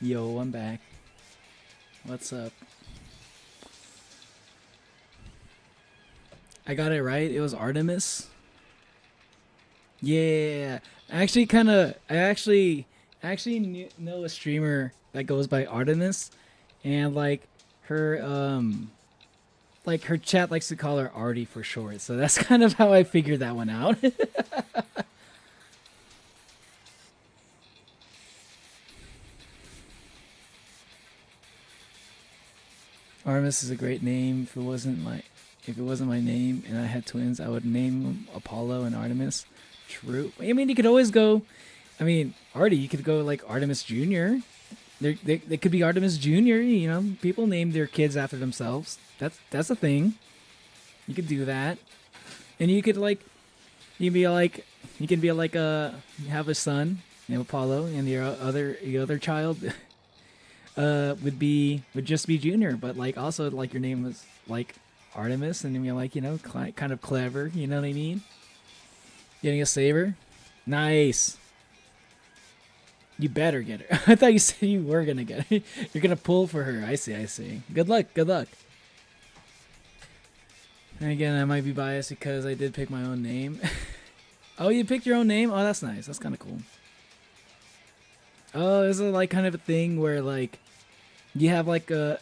Yo, I'm back. What's up? I got it right. It was Artemis. Yeah. I actually know a streamer that goes by Artemis, and like her chat likes to call her Artie for short. So that's kind of how I figured that one out. Artemis is a great name. If it wasn't my name and I had twins, I would name them Apollo and Artemis. True. I mean, you could always go. I mean, Artie, you could go like Artemis Jr. They could be Artemis Jr. You know, people name their kids after themselves. That's a thing. You could do that, and you could have a son named Apollo, and your other child would just be Junior, but like also like your name was like Artemis, and you're like, you know, kind of clever. You know what I mean? Getting a saber, nice. You better get her. I thought you said you were gonna get her. You're gonna pull for her. I see. Good luck. And again, I might be biased because I did pick my own name. Oh, you picked your own name? Oh, that's nice. That's kind of cool. Oh, is it like kind of a thing where like you have like a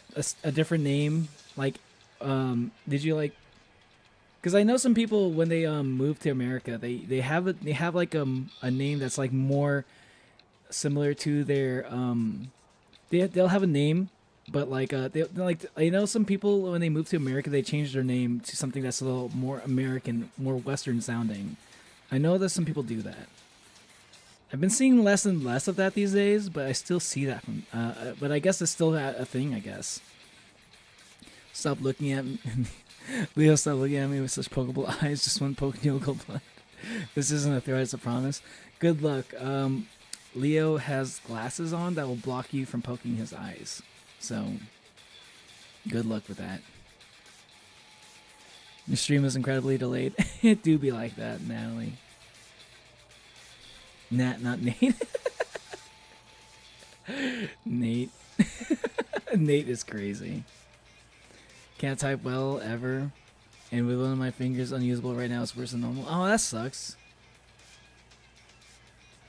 different name? Like, did you like? Because I know some people when they move to America, they have like a name that's like more similar to their they'll have a name, but like they like, I know some people when they move to America they change their name to something that's a little more American, more Western sounding. I know that some people do that. I've been seeing less and less of that these days, but I still see that from but I guess it's still a thing, I guess. Stop looking at me. Leo, stop looking at me with such pokeable eyes. Just one poke and you'll go blind. This isn't a threat, it's a promise. Good luck. Leo has glasses on that will block you from poking his eyes. So, good luck with that. Your stream is incredibly delayed. It do be like that, Natalie. Nat, not Nate. Nate. Nate is crazy. Can't type well ever. And with one of my fingers unusable right now, it's worse than normal. Oh, that sucks.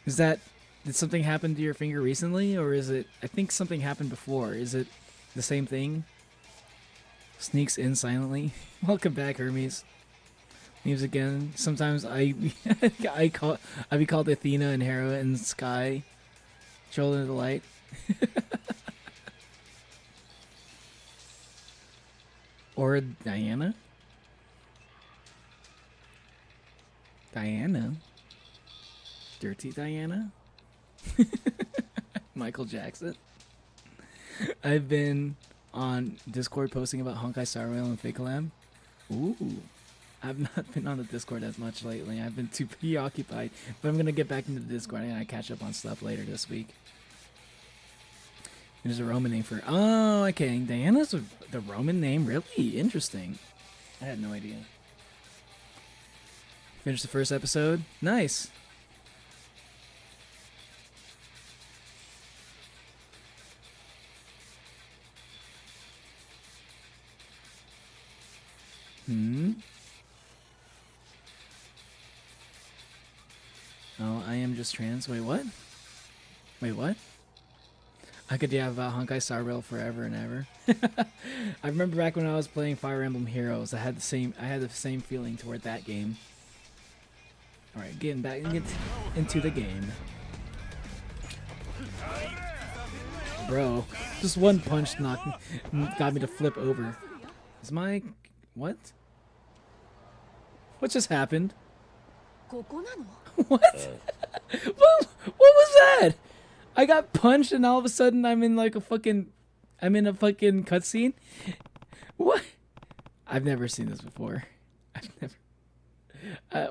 Did something happen to your finger recently, or is it? I think something happened before. Is it the same thing? Sneaks in silently. Welcome back, Hermes. Leaves again. Sometimes I be called Athena and Hera in the sky. Children of the light. Or Diana. Dirty Diana. Michael Jackson. I've been on Discord posting about Honkai Star Rail and Fake Lamb. Ooh. I've not been on the Discord as much lately. I've been too preoccupied. But I'm going to get back into the Discord and I catch up on stuff later this week. There's a Roman name for... Oh, okay. Diana's the Roman name? Really? Interesting. I had no idea. Finished the first episode? Nice. Oh, I am just trans. Wait, what? I could about Honkai Star Rail forever and ever. I remember back when I was playing Fire Emblem Heroes, I had the same feeling toward that game. All right, getting back into the game. Bro, just one punch got me to flip over. Is my... What? What just happened? What? What was that? I got punched and all of a sudden I'm in a fucking cutscene? What? I've never seen this before.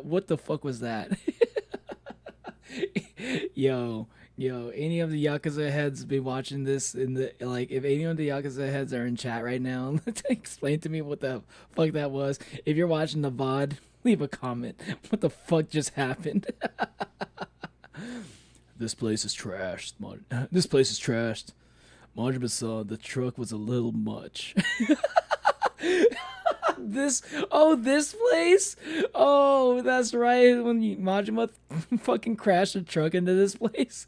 What the fuck was that? Yo, any of the Yakuza heads be watching this if any of the Yakuza heads are in chat right now, explain to me what the fuck that was. If you're watching the VOD, leave a comment. What the fuck just happened? This place is trashed. This place is trashed. Majima-san, the truck was a little much. this place? Oh, that's right. When Majima fucking crashed a truck into this place.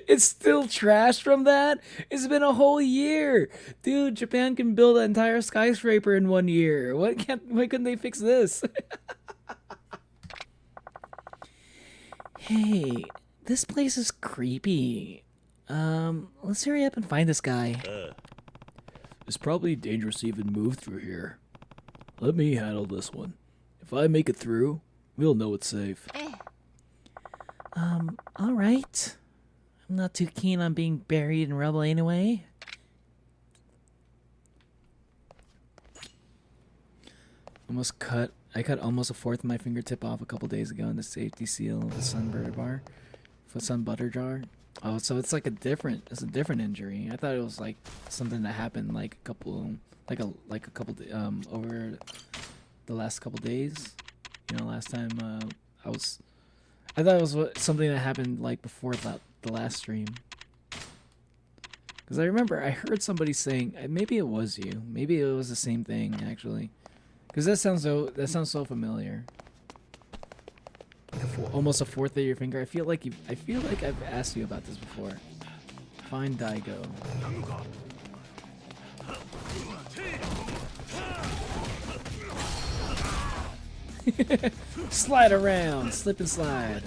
It's still trash from that? It's been a whole year. Dude, Japan can build an entire skyscraper in 1 year. Why couldn't they fix this? Hey, this place is creepy. Let's hurry up and find this guy. It's probably dangerous to even move through here. Let me handle this one. If I make it through, we'll know it's safe. Alright. I'm not too keen on being buried in rubble anyway. I cut almost a fourth of my fingertip off a couple days ago in the safety seal of the sun butter jar. Oh, so it's a different injury. I thought it was like something that happened like a couple over the last couple days. You know, last time I thought it was something that happened like before the last stream. Because I remember I heard somebody saying, maybe it was you, maybe it was the same thing actually. Because that sounds so familiar. Almost a fourth of your finger. I feel like I've asked you about this before. Find Daigo. Slide around, slip and slide.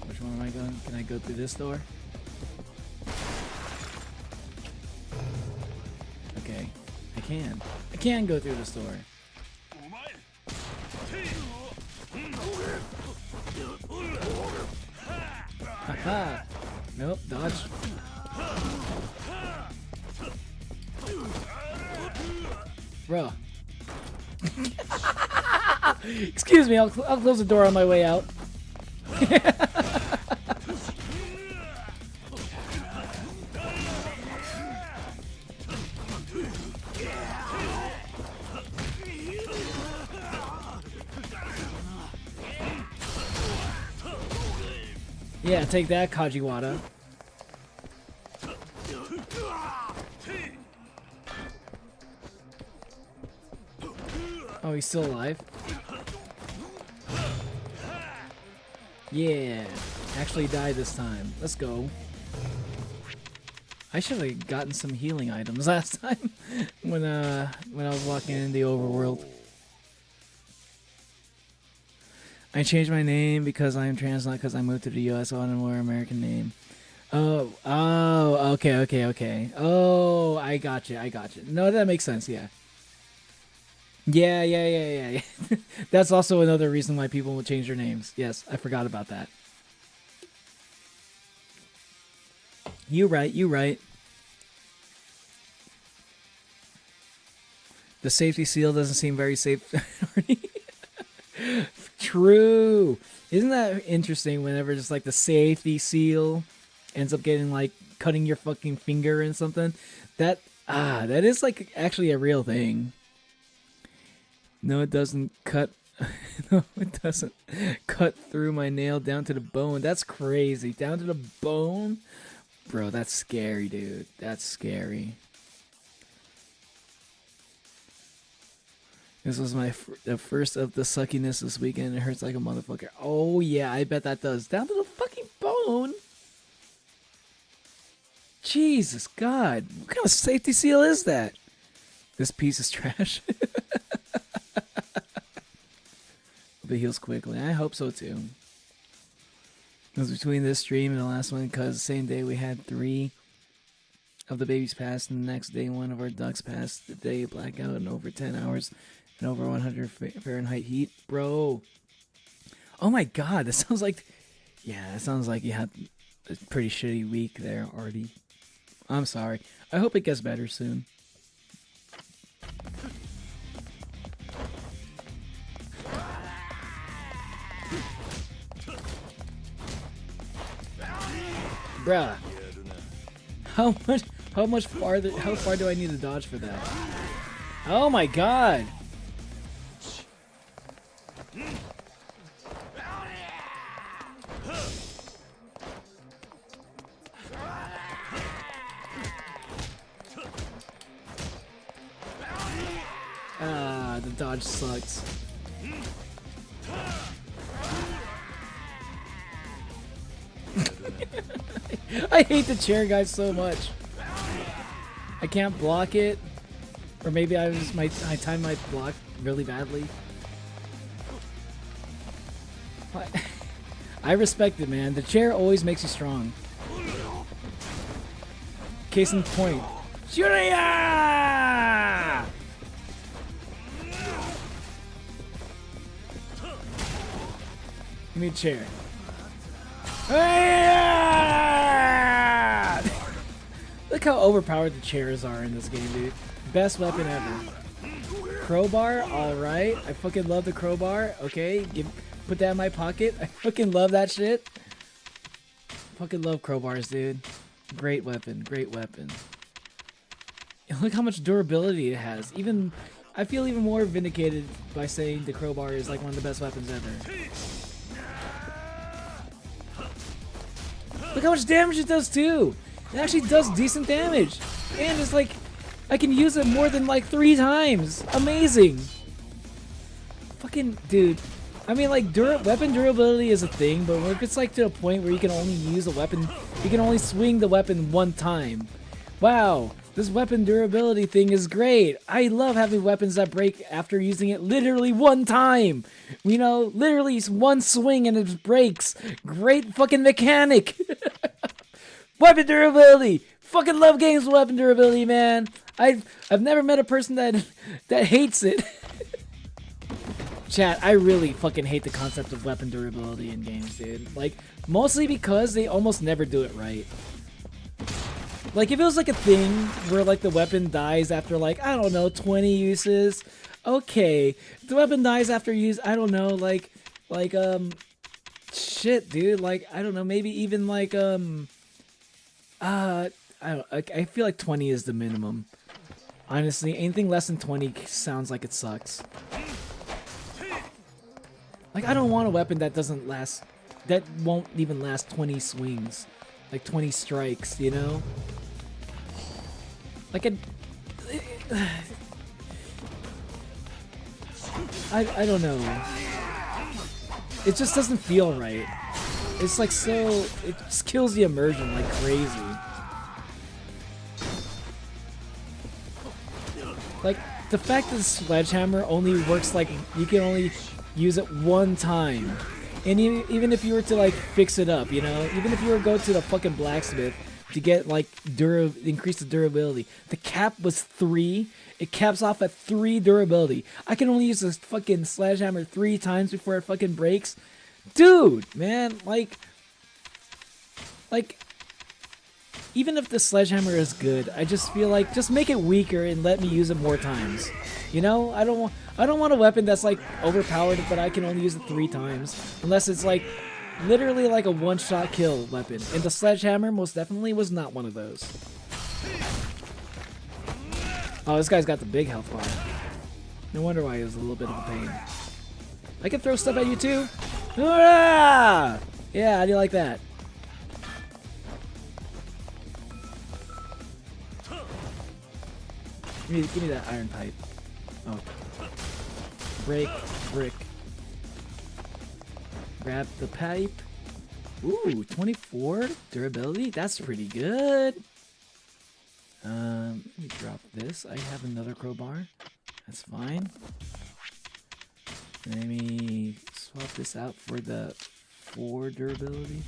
Which one am I going? Can I go through this door? Okay, I can go through this door. Haha! Nope, dodge. Bro. Excuse me, I'll close the door on my way out. Yeah, take that, Kajiwara. Oh, he's still alive? Yeah, actually died this time. Let's go. I should have gotten some healing items last time when I was walking in the overworld. I changed my name because I am trans, not because I moved to the US. So I want to wear an American name. Oh, okay. Oh, I got you. No, that makes sense, yeah. Yeah. That's also another reason why people will change their names. Yes, I forgot about that. You right. The safety seal doesn't seem very safe. True. Isn't that interesting whenever just like the safety seal ends up getting like cutting your fucking finger and something? That is like actually a real thing. No, it doesn't cut. No, it doesn't cut through my nail down to the bone. That's crazy. Down to the bone? Bro, that's scary, dude. That's scary. This was the first of the suckiness this weekend. It hurts like a motherfucker. Oh, yeah, I bet that does. Down to the fucking bone? Jesus, God. What kind of safety seal is that? This piece is trash. But heals quickly. I hope so, too. It was between this stream and the last one because the same day we had 3 of the babies passed, and the next day 1 of our ducks passed. The day blackout and over 10 hours and over 100 Fahrenheit heat. Bro. Oh my God, that sounds like... Yeah, that sounds like you had a pretty shitty week there, Artie. I'm sorry. I hope it gets better soon. Bruh. How far do I need to dodge for that? Oh my god! Ah, the dodge sucks. I hate the chair guy so much. I can't block it. Or maybe I timed my block really badly. I respect it, man. The chair always makes you strong. Case in point. Shuriya! Give me a chair. Look how overpowered the chairs are in this game, dude. Best weapon ever. Crowbar, alright. I fucking love the crowbar. Okay, put that in my pocket. I fucking love that shit. Fucking love crowbars, dude. Great weapon, great weapon. And look how much durability it has. I feel even more vindicated by saying the crowbar is like one of the best weapons ever. Look how much damage it does too! It actually does decent damage! And it's like, I can use it more than like 3 times! Amazing! Fucking, dude. I mean like, weapon durability is a thing, but if it's like to a point where you can only use a weapon, you can only swing the weapon 1 time. Wow! This weapon durability thing is great! I love having weapons that break after using it literally 1 time! You know, literally 1 swing and it breaks! Great fucking mechanic! Weapon durability! Fucking love games with weapon durability, man! I've never met a person that hates it. Chat, I really fucking hate the concept of weapon durability in games, dude. Like, mostly because they almost never do it right. Like, if it was like a thing where like the weapon dies after like, I don't know, 20 uses, okay. If the weapon dies after use, I don't know, shit, dude, like, I don't know, maybe even like, I feel like 20 is the minimum. Honestly, anything less than 20 sounds like it sucks. Like, I don't want a weapon that doesn't last, that won't even last 20 swings. Like 20 strikes, you know? Like I don't know. It just doesn't feel right. It's like so, it just kills the immersion like crazy. Like, the fact that the sledgehammer only works like, you can only use it 1 time. And even if you were to like fix it up, you know, even if you were to go to the fucking blacksmith to get like increase the durability, the cap was 3. It caps off at 3 durability. I can only use this fucking sledgehammer 3 times before it fucking breaks. Dude, man, like, even if the sledgehammer is good, I just feel like just make it weaker and let me use it more times. You know, I don't want a weapon that's like overpowered, but I can only use it 3 times, unless it's like literally like a 1-shot kill weapon. And the sledgehammer most definitely was not one of those. Oh, this guy's got the big health bar. No wonder why he was a little bit of a pain. I can throw stuff at you too. Ah! Yeah, how do you like that? Give me that iron pipe. Oh. Break, brick. Grab the pipe. Ooh, 24 durability? That's pretty good. Let me drop this. I have another crowbar. That's fine. Let me swap this out for the 4 durability.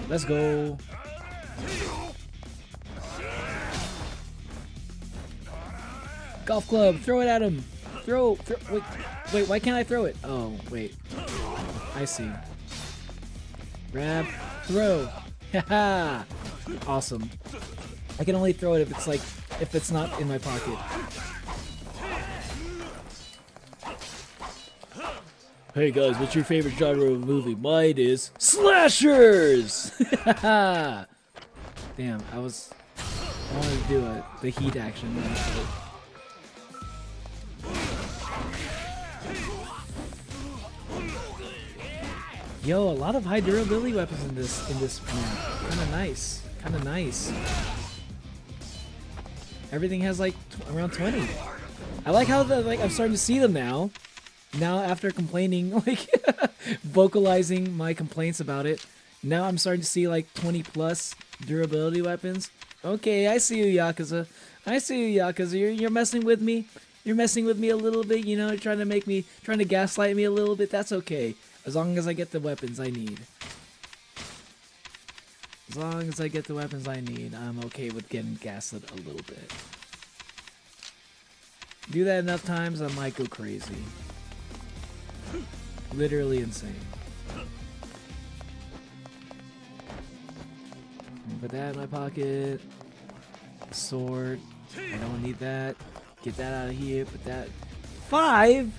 Let's go. Golf club, throw it at him. Throw, wait, why can't I throw it? Oh, wait. I see. Grab, throw. Haha. Awesome. I can only throw it if it's not in my pocket. Hey guys, what's your favorite genre of movie? Mine is slashers. Damn, I wanted to do the heat action. Yo, a lot of high durability weapons in this map. Kind of nice. Everything has like around 20. I like how I'm starting to see them now. Now after complaining, like vocalizing my complaints about it, now I'm starting to see like 20 plus durability weapons. Okay, I see you, Yakuza. You're messing with me. You're messing with me a little bit, you know, trying to gaslight me a little bit. That's okay. As long as I get the weapons I need. As long as I get the weapons I need, I'm okay with getting gaslit a little bit. Do that enough times, I might go crazy. Literally insane. Put that in my pocket. Sword. I don't need that. Get that out of here. Put that. 5?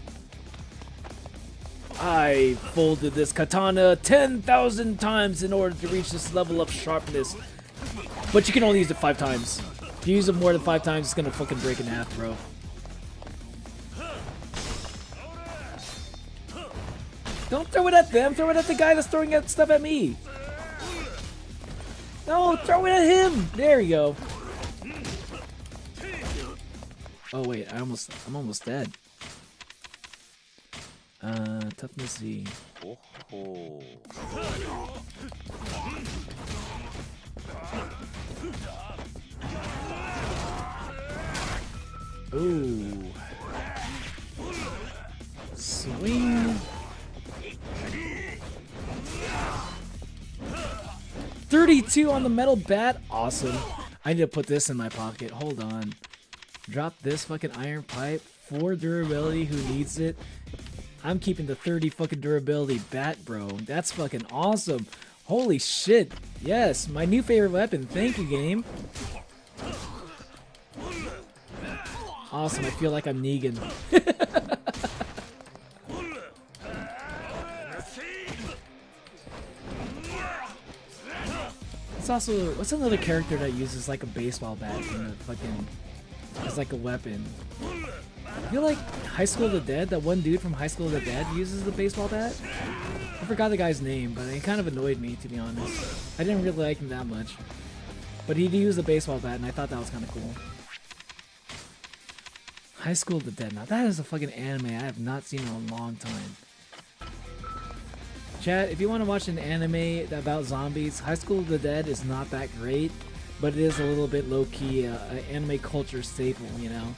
I folded this katana 10,000 times in order to reach this level of sharpness. But you can only use it 5 times. If you use it more than 5 times, it's gonna fucking break in half, bro. Don't throw it at them. Throw it at the guy that's throwing stuff at me. No, throw it at him. There you go. Oh wait, I'm almost dead. Toughness Z. Ooh. Swing. 32 on the metal bat. Awesome. I need to put this in my pocket. Hold on. Drop this fucking iron pipe. 4 durability. Who needs it? I'm keeping the 30 fucking durability bat, bro. That's fucking awesome. Holy shit. Yes, my new favorite weapon. Thank you, game. Awesome. I feel like I'm Negan. It's also, what's another character that uses like a baseball bat in a fucking, as like a weapon? I feel like High School of the Dead, that one dude from High School of the Dead uses the baseball bat. I forgot the guy's name, but it kind of annoyed me, to be honest. I didn't really like him that much. But he used a baseball bat, and I thought that was kind of cool. High School of the Dead. Now that is a fucking anime I have not seen in a long time. Chat, if you want to watch an anime about zombies, High School of the Dead is not that great, but it is a little bit low-key, an anime culture staple, you know?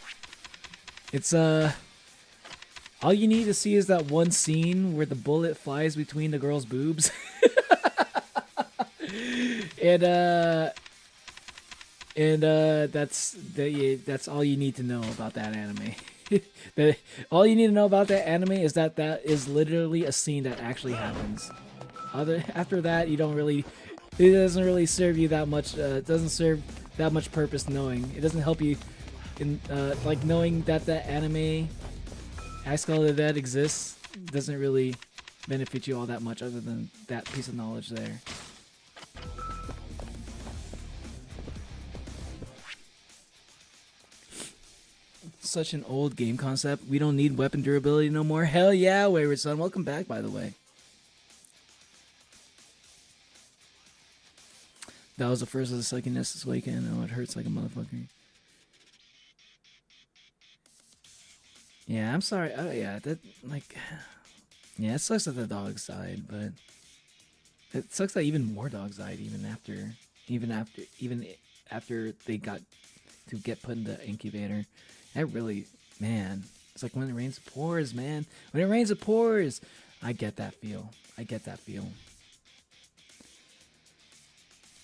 It's, all you need to see is that one scene where the bullet flies between the girl's boobs. and that's all you need to know about that anime. All you need to know about that anime is that that is literally a scene that actually happens. After that, you don't really, it doesn't really serve you that much. It doesn't serve that much purpose knowing. It doesn't help you in like knowing that the anime High School of the Dead exists doesn't really benefit you all that much other than that piece of knowledge there. Such an old game concept. We don't need weapon durability no more. Hell yeah, Wayward Son. Welcome back, by the way. That was the first of the suckiness this weekend. Oh, it hurts like a motherfucker. Yeah, I'm sorry. Oh yeah, that like, yeah, it sucks that the dogs died, but it sucks that even more dogs died even after they got to get put in the incubator. That really, man, it's like when it rains, it pours, man. When it rains, it pours. I get that feel.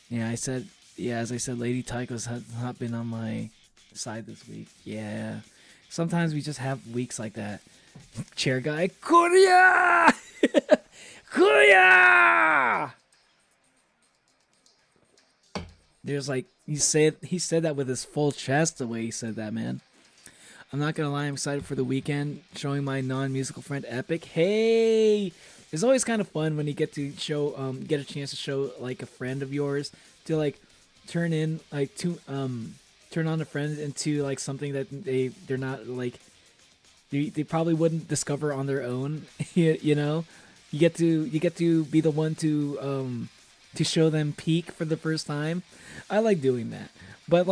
Yeah, as I said, Lady Tycho's has not been on my side this week. Yeah. Sometimes we just have weeks like that. Chair guy, Korea! Korea! There's like, he said that with his full chest the way he said that, man. I'm not gonna lie, I'm excited for the weekend. Showing my non-musical friend Epic. Hey, it's always kind of fun when you get to show, get a chance to show like a friend of yours to like turn on a friend into like something that they're not like they probably wouldn't discover on their own. You know, you get to be the one to show them peak for the first time. I like doing that, but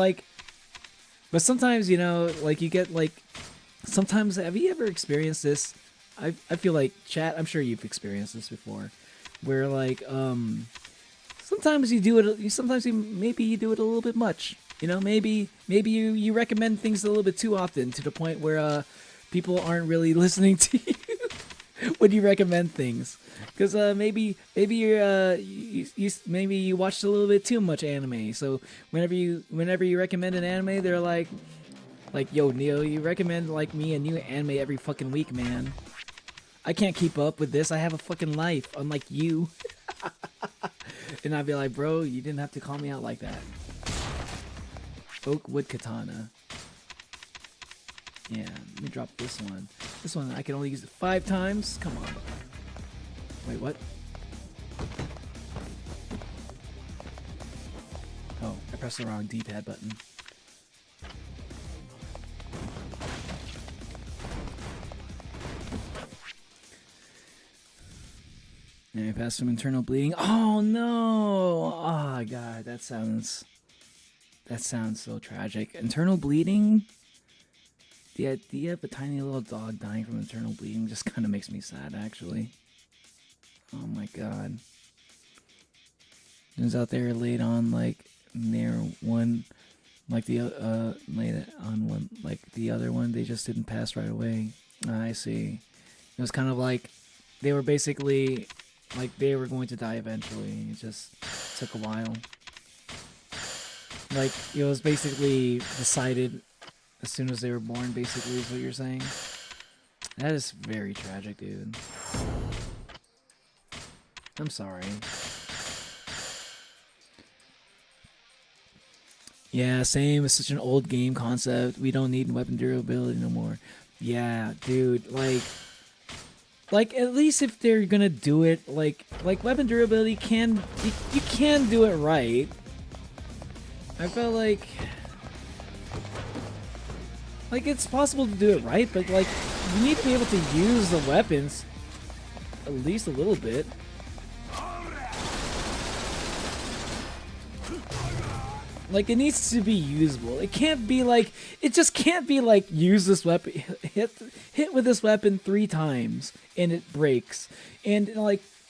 sometimes, you know, like you get like, sometimes, have you ever experienced this? I feel like, chat, I'm sure you've experienced this before, where like, sometimes you do it, maybe you do it a little bit much, you know, maybe you recommend things a little bit too often to the point where, people aren't really listening to you when you recommend things. Because maybe you watched a little bit too much anime. So whenever you recommend an anime, they're like, yo, Neo, you recommend like me a new anime every fucking week, man. I can't keep up with this. I have a fucking life, unlike you. And I'd be like, bro, you didn't have to call me out like that. Oak wood katana. Yeah, let me drop this one. This one, I can only use it 5 times. Come on. Wait, what? Oh, I pressed the wrong D-pad button. And I passed some internal bleeding. Oh no! Oh god, that sounds so tragic. Internal bleeding? The idea of a tiny little dog dying from internal bleeding just kind of makes me sad, actually. Oh my god. It was out there laid on like near one, like the laid on one, like the other one. They just didn't pass right away. I see. It was kind of like they were basically like they were going to die eventually. It just took a while. Like it was basically decided as soon as they were born, basically, is what you're saying. That is very tragic, dude. I'm sorry. Yeah, same. It's such an old game concept. We don't need weapon durability no more. Yeah, dude. Like at least if they're gonna do it, like weapon durability can you can do it right. I felt like it's possible to do it right, but like you need to be able to use the weapons at least a little bit. Like it needs to be usable. It can't be like just can't be like use this weapon, hit with this weapon 3 times and it breaks, and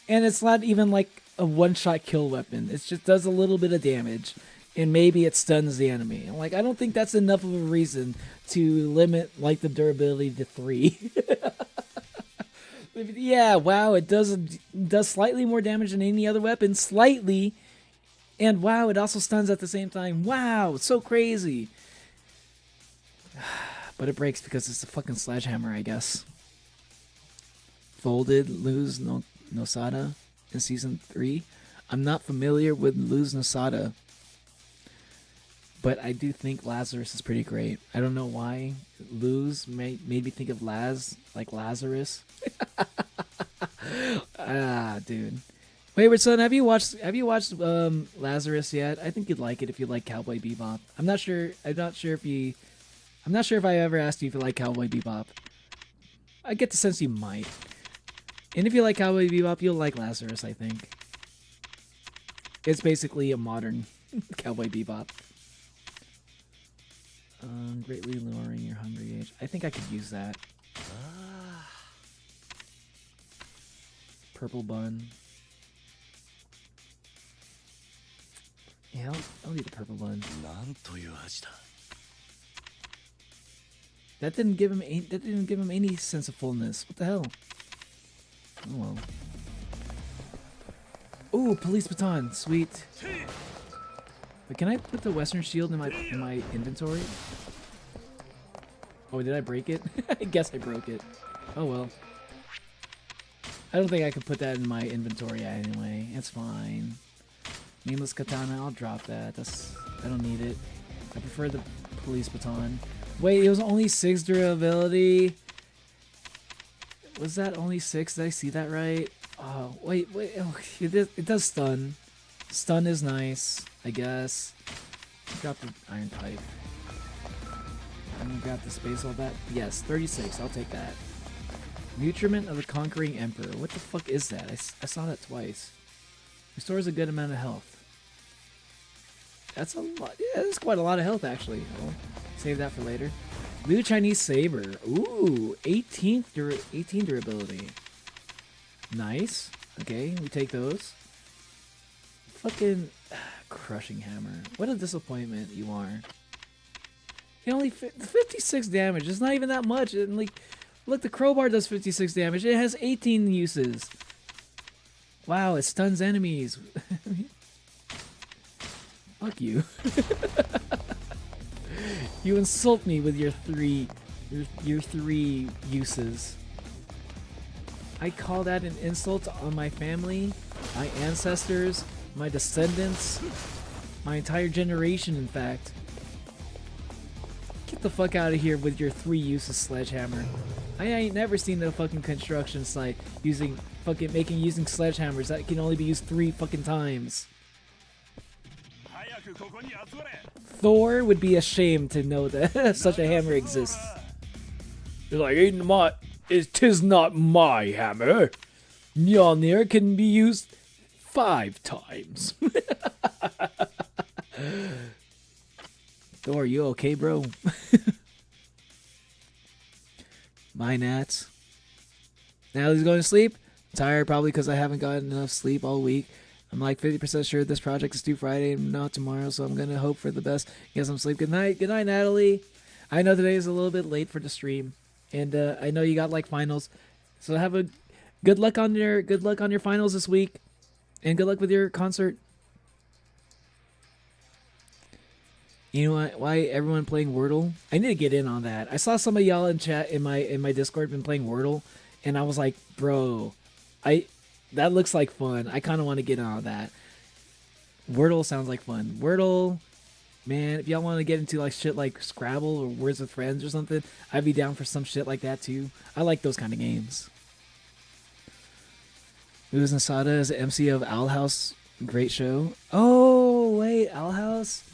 it's not even like a one-shot kill weapon. It just does a little bit of damage. And maybe it stuns the enemy. Like I don't think that's enough of a reason to limit like the durability to 3. Yeah, wow, it does slightly more damage than any other weapon, slightly, and wow, it also stuns at the same time. Wow, it's so crazy. But it breaks because it's a fucking sledgehammer, I guess. Folded Luz Nosada in season 3. I'm not familiar with Luz Nosada. But I do think Lazarus is pretty great. I don't know why. Luz made me think of like Lazarus. Ah, dude. Wayward Son, have you watched Lazarus yet? I think you'd like it if you like Cowboy Bebop. I'm not sure if I ever asked you if you like Cowboy Bebop. I get the sense you might. And if you like Cowboy Bebop, you'll like Lazarus, I think. It's basically a modern Cowboy Bebop. Greatly lowering your hunger gauge. I think I could use that. Purple bun. Yeah, I'll eat the purple bun. That didn't give him any sense of fullness. What the hell? Oh well. Ooh, police baton, sweet. But can I put the Western shield in my inventory? Oh, did I break it? I guess I broke it. Oh well. I don't think I could put that in my inventory anyway. It's fine. Nameless katana, I'll drop that. I don't need it. I prefer the police baton. Wait, it was only 6 durability. Was that only 6? Did I see that right? Oh, wait. Oh, it does stun. Stun is nice, I guess. Drop the iron pipe. I'm gonna grab the space all that. Yes, 36. I'll take that. Nutriment of the Conquering Emperor. What the fuck is that? I saw that twice. Restores a good amount of health. That's a lot. Yeah, that's quite a lot of health, actually. I'll save that for later. Blue Chinese Saber. Ooh, 18 durability. Nice. Okay, we take those. Fucking crushing hammer. What a disappointment you are. You only 56 damage. It's not even that much. And like, look, the crowbar does 56 damage. It has 18 uses. Wow, it stuns enemies. Fuck you. You insult me with your three uses. I call that an insult on my family, my ancestors, my descendants, my entire generation, in fact. Get the fuck out of here with your 3 uses sledgehammer. I ain't never seen a fucking construction site using sledgehammers that can only be used 3 fucking times. Thor would be ashamed to know that such a hammer exists. He's like, "'Tis not my hammer. Mjolnir can be used 5 times." Thor, you okay, bro? My Nats. Natalie's going to sleep. Tired, probably because I haven't gotten enough sleep all week. I'm like 50% sure this project is due Friday and not tomorrow, so I'm gonna hope for the best. Get some sleep. Good night, Natalie. I know today is a little bit late for the stream, and I know you got like finals, so have a good luck on your finals this week, and good luck with your concert. You know what? Why everyone playing Wordle? I need to get in on that. I saw some of y'all in chat in my Discord been playing Wordle, and I was like, bro, that looks like fun. I kind of want to get on that. Wordle sounds like fun. Wordle, man, if y'all want to get into like shit like Scrabble or Words with Friends or something, I'd be down for some shit like that too. I like those kind of games. Uz Nasada is the MC of Owl House. Great show. Oh, wait, Owl House?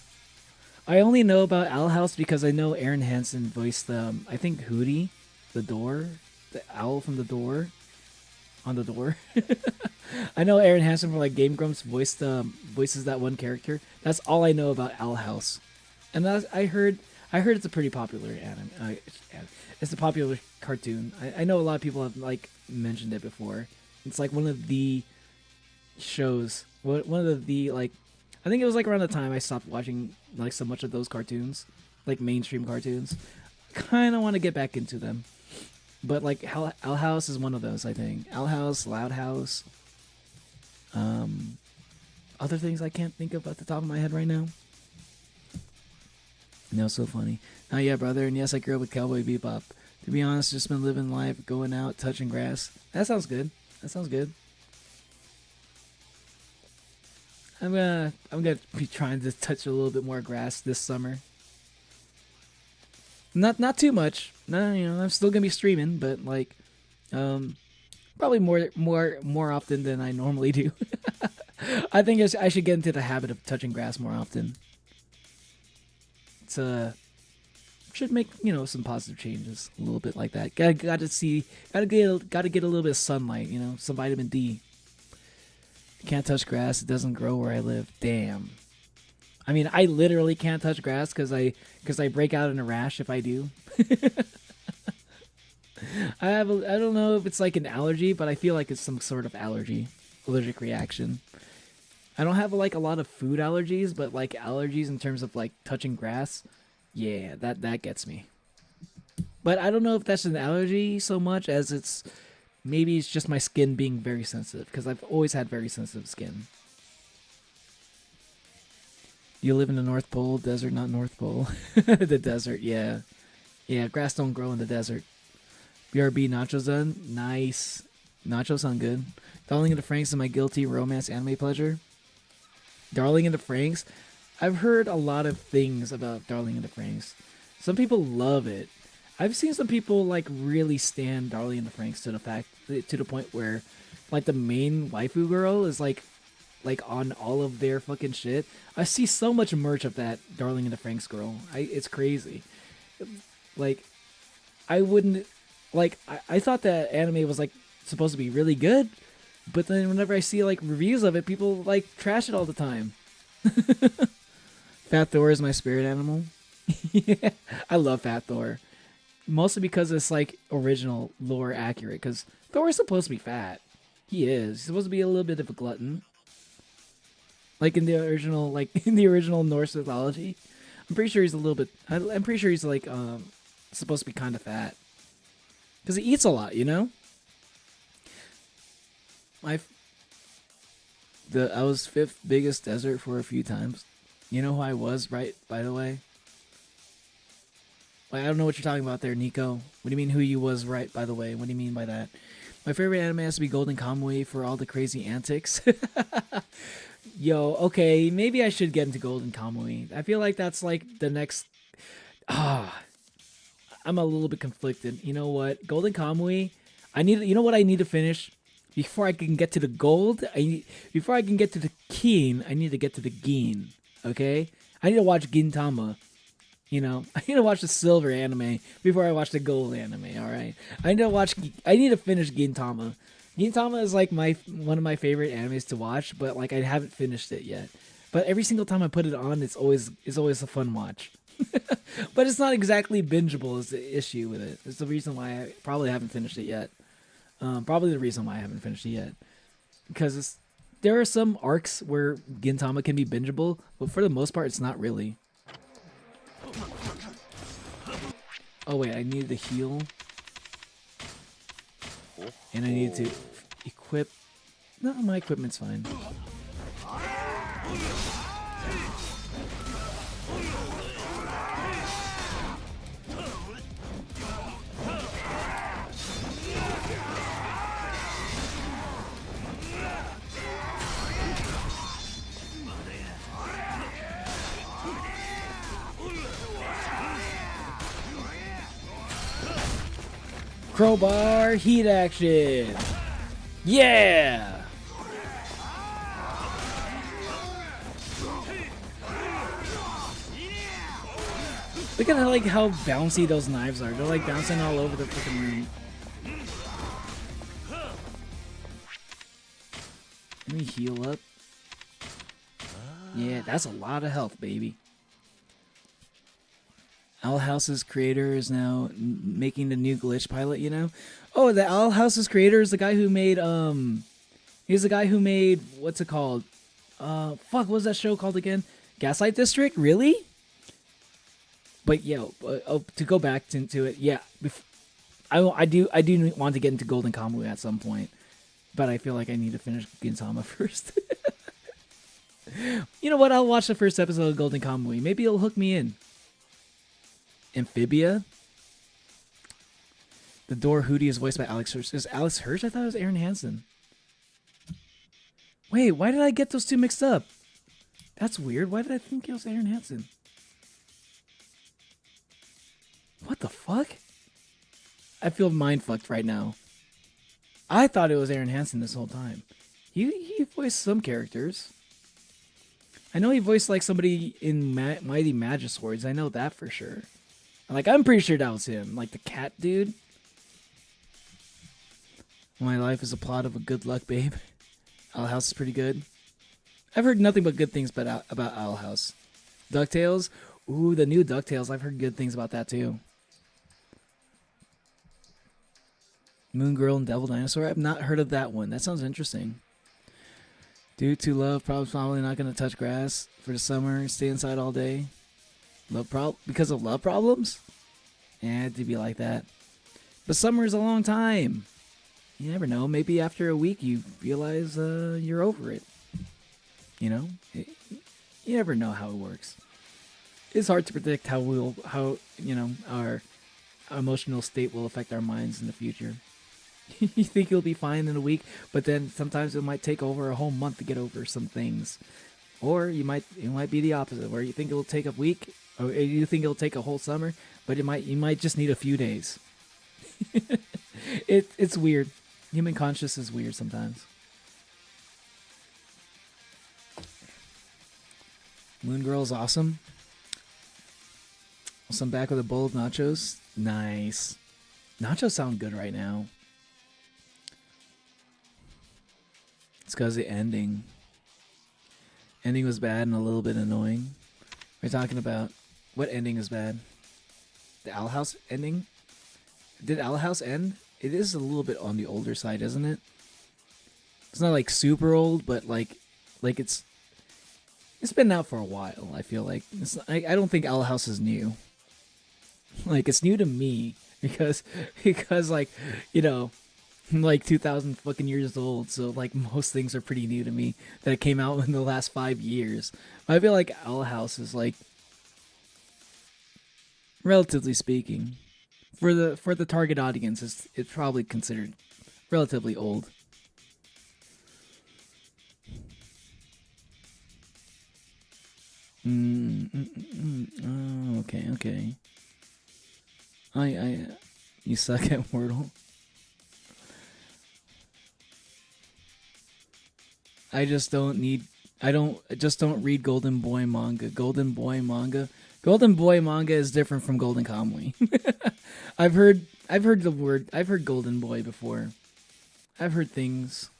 I only know about Owl House because I know Aaron Hansen voiced, I think Hootie, the door, the owl from the door. On the door. I know Aaron Hansen from like Game Grumps voices that one character. That's all I know about Owl House. And I heard it's a pretty popular anime. It's a popular cartoon. I know a lot of people have like mentioned it before. It's like one of the shows. One of the like. I think it was like around the time I stopped watching like so much of those cartoons, like mainstream cartoons. Kind of want to get back into them. But like Owl House is one of those, I think. Owl House, Loud House. Other things I can't think of at the top of my head right now. No, so funny. Oh yeah, brother, and yes, I grew up with Cowboy Bebop. To be honest, just been living life, going out, touching grass. That sounds good. I'm gonna be trying to touch a little bit more grass this summer. Not too much. No, I'm still gonna be streaming, but like, probably more often than I normally do. I think I should get into the habit of touching grass more often. It's should make some positive changes a little bit like that. Gotta get a little bit of sunlight. Some vitamin D. Can't touch grass. It doesn't grow where I live. Damn. I mean, I literally can't touch grass because I break out in a rash if I do. I don't know if it's like an allergy, but I feel like it's some sort of allergic reaction. I don't have like a lot of food allergies, but like allergies in terms of like touching grass, yeah, that gets me. But I don't know if that's an allergy so much as maybe it's just my skin being very sensitive, because I've always had very sensitive skin. You live in the North Pole, desert, not North Pole. The desert, yeah. Yeah, grass don't grow in the desert. BRB nachos done? Nice. Nachos sound good. Darling in the Franxx is my guilty romance anime pleasure. Darling in the Franxx? I've heard a lot of things about Darling in the Franxx. Some people love it. I've seen some people like really stand Darling in the Franxx to the point where like the main waifu girl is like on all of their fucking shit. I see so much merch of that Darling in the Franxx girl. It's crazy. Like I wouldn't like I thought that anime was like supposed to be really good, but then whenever I see like reviews of it, people like trash it all the time. Fat Thor is my spirit animal. Yeah, I love Fat Thor. Mostly because it's like original lore accurate, because Thor is supposed to be fat. He is. He's supposed to be a little bit of a glutton. Like in the original Norse mythology. I'm pretty sure he's a little bit I'm pretty sure he's like supposed to be kind of fat. Because he eats a lot, you know? I was 5th biggest desert for a few times. You know who I was, right, by the way? Like, I don't know what you're talking about there, Nico. What do you mean who you was, right, by the way? What do you mean by that? My favorite anime has to be Golden Kamuy for all the crazy antics. Yo, okay, maybe I should get into Golden Kamuy. I feel like that's like the next... I'm a little bit conflicted. You know what? Golden Kamuy, you know what I need to finish? Before I can get to the gold, before I can get to the keen, I need to get to the gin. Okay? I need to watch Gintama. You know, I need to watch the silver anime before I watch the gold anime, alright? I need to finish Gintama. Gintama is like one of my favorite animes to watch, but like I haven't finished it yet. But every single time I put it on, it's always a fun watch. But it's not exactly bingeable is the issue with it. It's the reason why I probably haven't finished it yet. Probably the reason why I haven't finished it yet. Because there are some arcs where Gintama can be bingeable, but for the most part, it's not really. Oh wait, I needed to heal. And I needed to equip... No, my equipment's fine. Crowbar heat action. Yeah. Look at how bouncy those knives are. They're like bouncing all over the freaking room. Let me heal up. Yeah, that's a lot of health, baby. Owl House's creator is now making the new glitch pilot, you know? Oh, the Owl House's creator is the guy who made, he's the guy who made, what's it called? Fuck, what was that show called again? Gaslight District? Really? But, yo, to go back into it, yeah, I do want to get into Golden Kamuy at some point, but I feel like I need to finish Gintama first. You know what? I'll watch the first episode of Golden Kamuy. Maybe it'll hook me in. Amphibia. The Door Hootie is voiced by Alex Hirsch. Is Alex Hirsch? I thought it was Aaron Hansen. Wait, why did I get those two mixed up? That's weird. Why did I think it was Aaron Hansen? What the fuck? I feel mind-fucked right now. I thought it was Aaron Hansen this whole time. He voiced some characters. I know he voiced like somebody in Mighty Magiswords. I know that for sure. Like, I'm pretty sure that was him. Like, the cat dude. My life is a plot of a good luck, babe. Owl House is pretty good. I've heard nothing but good things about Owl House. DuckTales. Ooh, the new DuckTales. I've heard good things about that, too. Moon Girl and Devil Dinosaur. I've not heard of that one. That sounds interesting. Due to love, probably not going to touch grass for the summer. Stay inside all day. Because of love problems? Yeah, it'd be like that. But summer is a long time. You never know. Maybe after a week you realize you're over it. You know? You never know how it works. It's hard to predict how our emotional state will affect our minds in the future. You think you'll be fine in a week, but then sometimes it might take over a whole month to get over some things. Or it might be the opposite, where you think it'll take a week, Oh, you think it'll take a whole summer? But you might just need a few days. It's weird. Human conscious is weird sometimes. Moon Girl's awesome. So I'm back with a bowl of nachos. Nice. Nachos sound good right now. It's because the ending. Ending was bad and a little bit annoying. We're talking about what ending is bad? The Owl House ending? Did Owl House end? It is a little bit on the older side, isn't it? It's not like super old, but like it's been out for a while. I feel like I don't think Owl House is new. Like it's new to me because like I'm like 2,000 fucking years old, so like most things are pretty new to me that came out in the last 5 years. I feel like Owl House is like, relatively speaking, for the target audience, it's probably considered relatively old. Oh, okay. You suck at Wordle. I just don't read Golden Boy manga. Golden Boy manga is different from Golden Kamuy. I've heard Golden Boy before. I've heard things.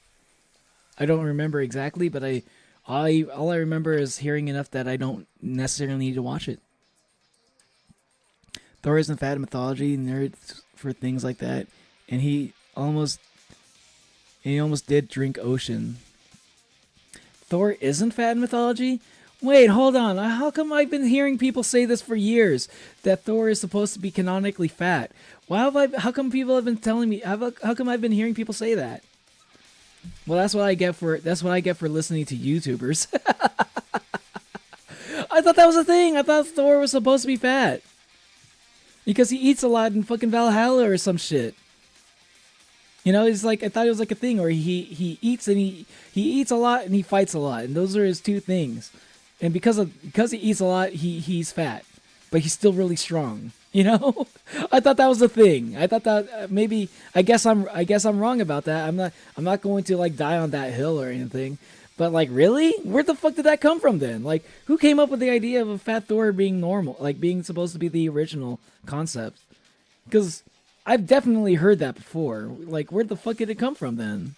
I don't remember exactly, but all I remember is hearing enough that I don't necessarily need to watch it. Thor isn't fat in mythology, nerd for things like that, and he almost did drink ocean. Thor isn't fat in mythology? Wait, hold on. How come I've been hearing people say this for years, that Thor is supposed to be canonically fat? How come people have been telling me? How come I've been hearing people say that? Well, that's what I get for listening to YouTubers. I thought that was a thing. I thought Thor was supposed to be fat because he eats a lot in fucking Valhalla or some shit. It's like I thought it was like a thing where he eats and he eats a lot and he fights a lot, and those are his two things. And because he eats a lot, he's fat, but he's still really strong. I thought that was a thing. I thought that maybe I guess I'm wrong about that. I'm not going to like die on that hill or anything. But like, really, where the fuck did that come from then? Like, who came up with the idea of a fat Thor being normal, like being supposed to be the original concept? Because I've definitely heard that before. Like, where the fuck did it come from then?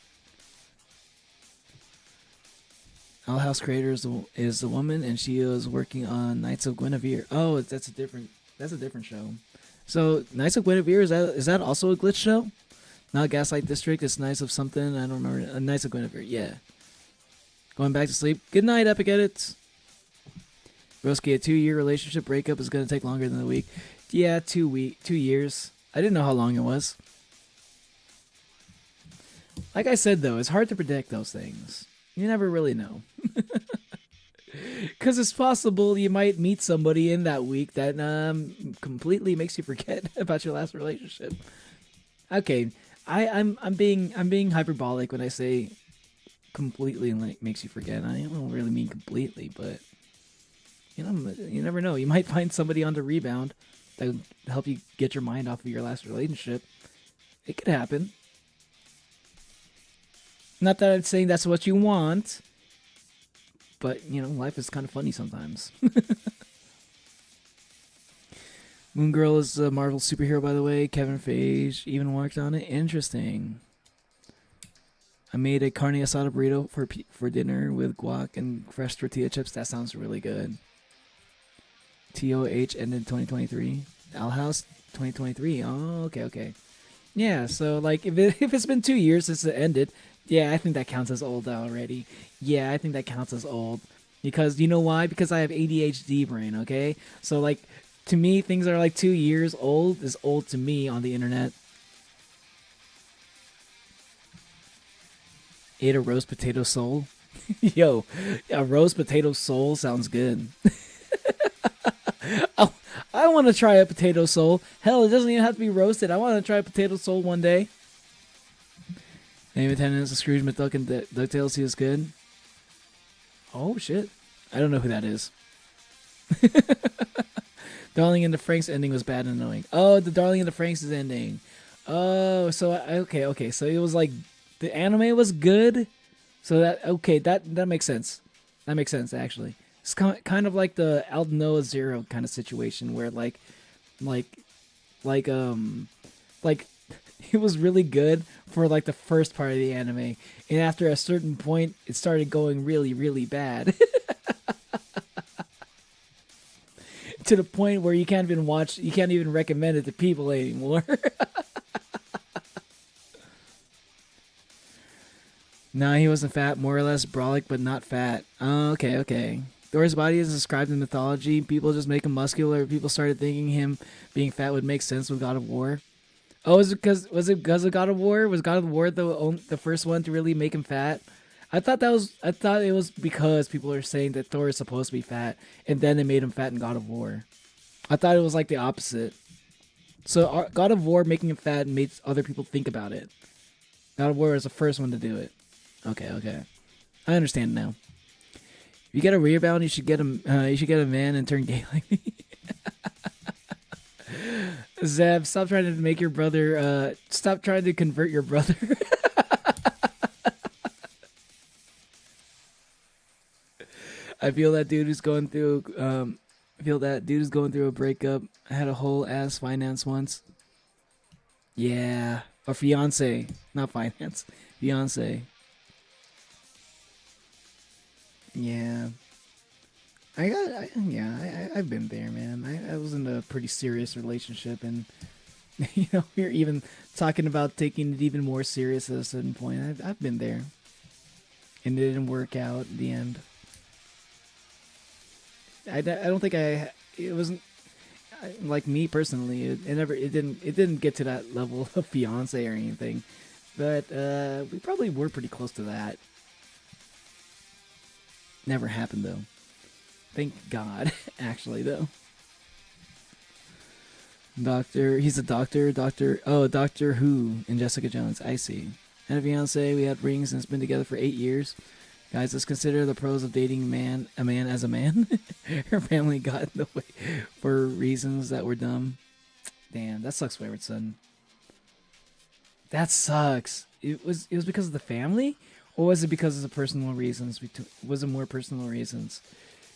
Owl House creator is the woman, and she was working on Knights of Guinevere. Oh, that's a different show. So Knights of Guinevere, is that also a glitch show? Not Gaslight District. It's Knights of something. I don't remember. Knights of Guinevere. Yeah. Going back to sleep. Good night, Epic Edits. Broski, a 2-year relationship breakup is gonna take longer than a week. Yeah, 2 years. I didn't know how long it was. Like I said, though, it's hard to predict those things. You never really know. Because it's possible you might meet somebody in that week that completely makes you forget about your last relationship. Okay, I'm being hyperbolic when I say completely like makes you forget. I don't really mean completely, but you never know. You might find somebody on the rebound that would help you get your mind off of your last relationship. It could happen. Not that I'm saying that's what you want, but, life is kind of funny sometimes. Moon Girl is a Marvel superhero, by the way. Kevin Feige even worked on it. Interesting. I made a carne asada burrito for dinner with guac and fresh tortilla chips. That sounds really good. TOH ended 2023. Owl House 2023. Oh, okay. Yeah, so like if it's been 2 years since it ended, yeah, I think that counts as old already. Yeah, I think that counts as old. Because you know why? Because I have ADHD brain, okay? So like to me, things that are like 2 years old is old to me on the internet. Ate a roast potato sole. Yo, a roast potato sole sounds good. I want to try a potato sole. Hell, it doesn't even have to be roasted. I want to try a potato sole one day. Name attendance of Scrooge McDuck and DuckTales. He is good. Oh shit, I don't know who that is. Darling in the Franxx ending was bad and annoying. Oh, the Darling in the Franxx is ending. Oh, so okay. So it was like the anime was good. So that makes sense. That makes sense actually. It's kind of like the Aldnoah Zero kind of situation where like it was really good for like the first part of the anime, and after a certain point, it started going really, really bad. To the point where you can't even recommend it to people anymore. No, he wasn't fat, more or less brolic, but not fat. Oh, okay. Thor's body is described in mythology. People just make him muscular. People started thinking him being fat would make sense with God of War. Oh, was it because of God of War? Was God of War the first one to really make him fat? I thought it was because people are saying that Thor is supposed to be fat, and then they made him fat in God of War. I thought it was like the opposite. So God of War making him fat made other people think about it. God of War was the first one to do it. Okay. I understand now. If you get a rebound, you should get a man and turn gay like me. Zeb, stop trying to make your brother. Stop trying to convert your brother. I feel that dude is going through. A breakup. I had a whole ass finance once. Yeah, or fiance, not finance. Fiance. Yeah. I've been there, man. I was in a pretty serious relationship, and we were even talking about taking it even more serious at a certain point. I've been there, and it didn't work out at the end. I don't think it wasn't like me personally. It didn't get to that level of fiance or anything, but we probably were pretty close to that. Never happened though. Thank God, actually though. He's a doctor. Doctor Who in Jessica Jones. I see. And a fiance, we had rings and it's been together for 8 years. Guys, let's consider the pros of dating a man as a man. Her family got in the way for reasons that were dumb. Damn, that sucks, Wayward Son. That sucks. It was because of the family? Or was it because of the personal reasons? Was it more personal reasons?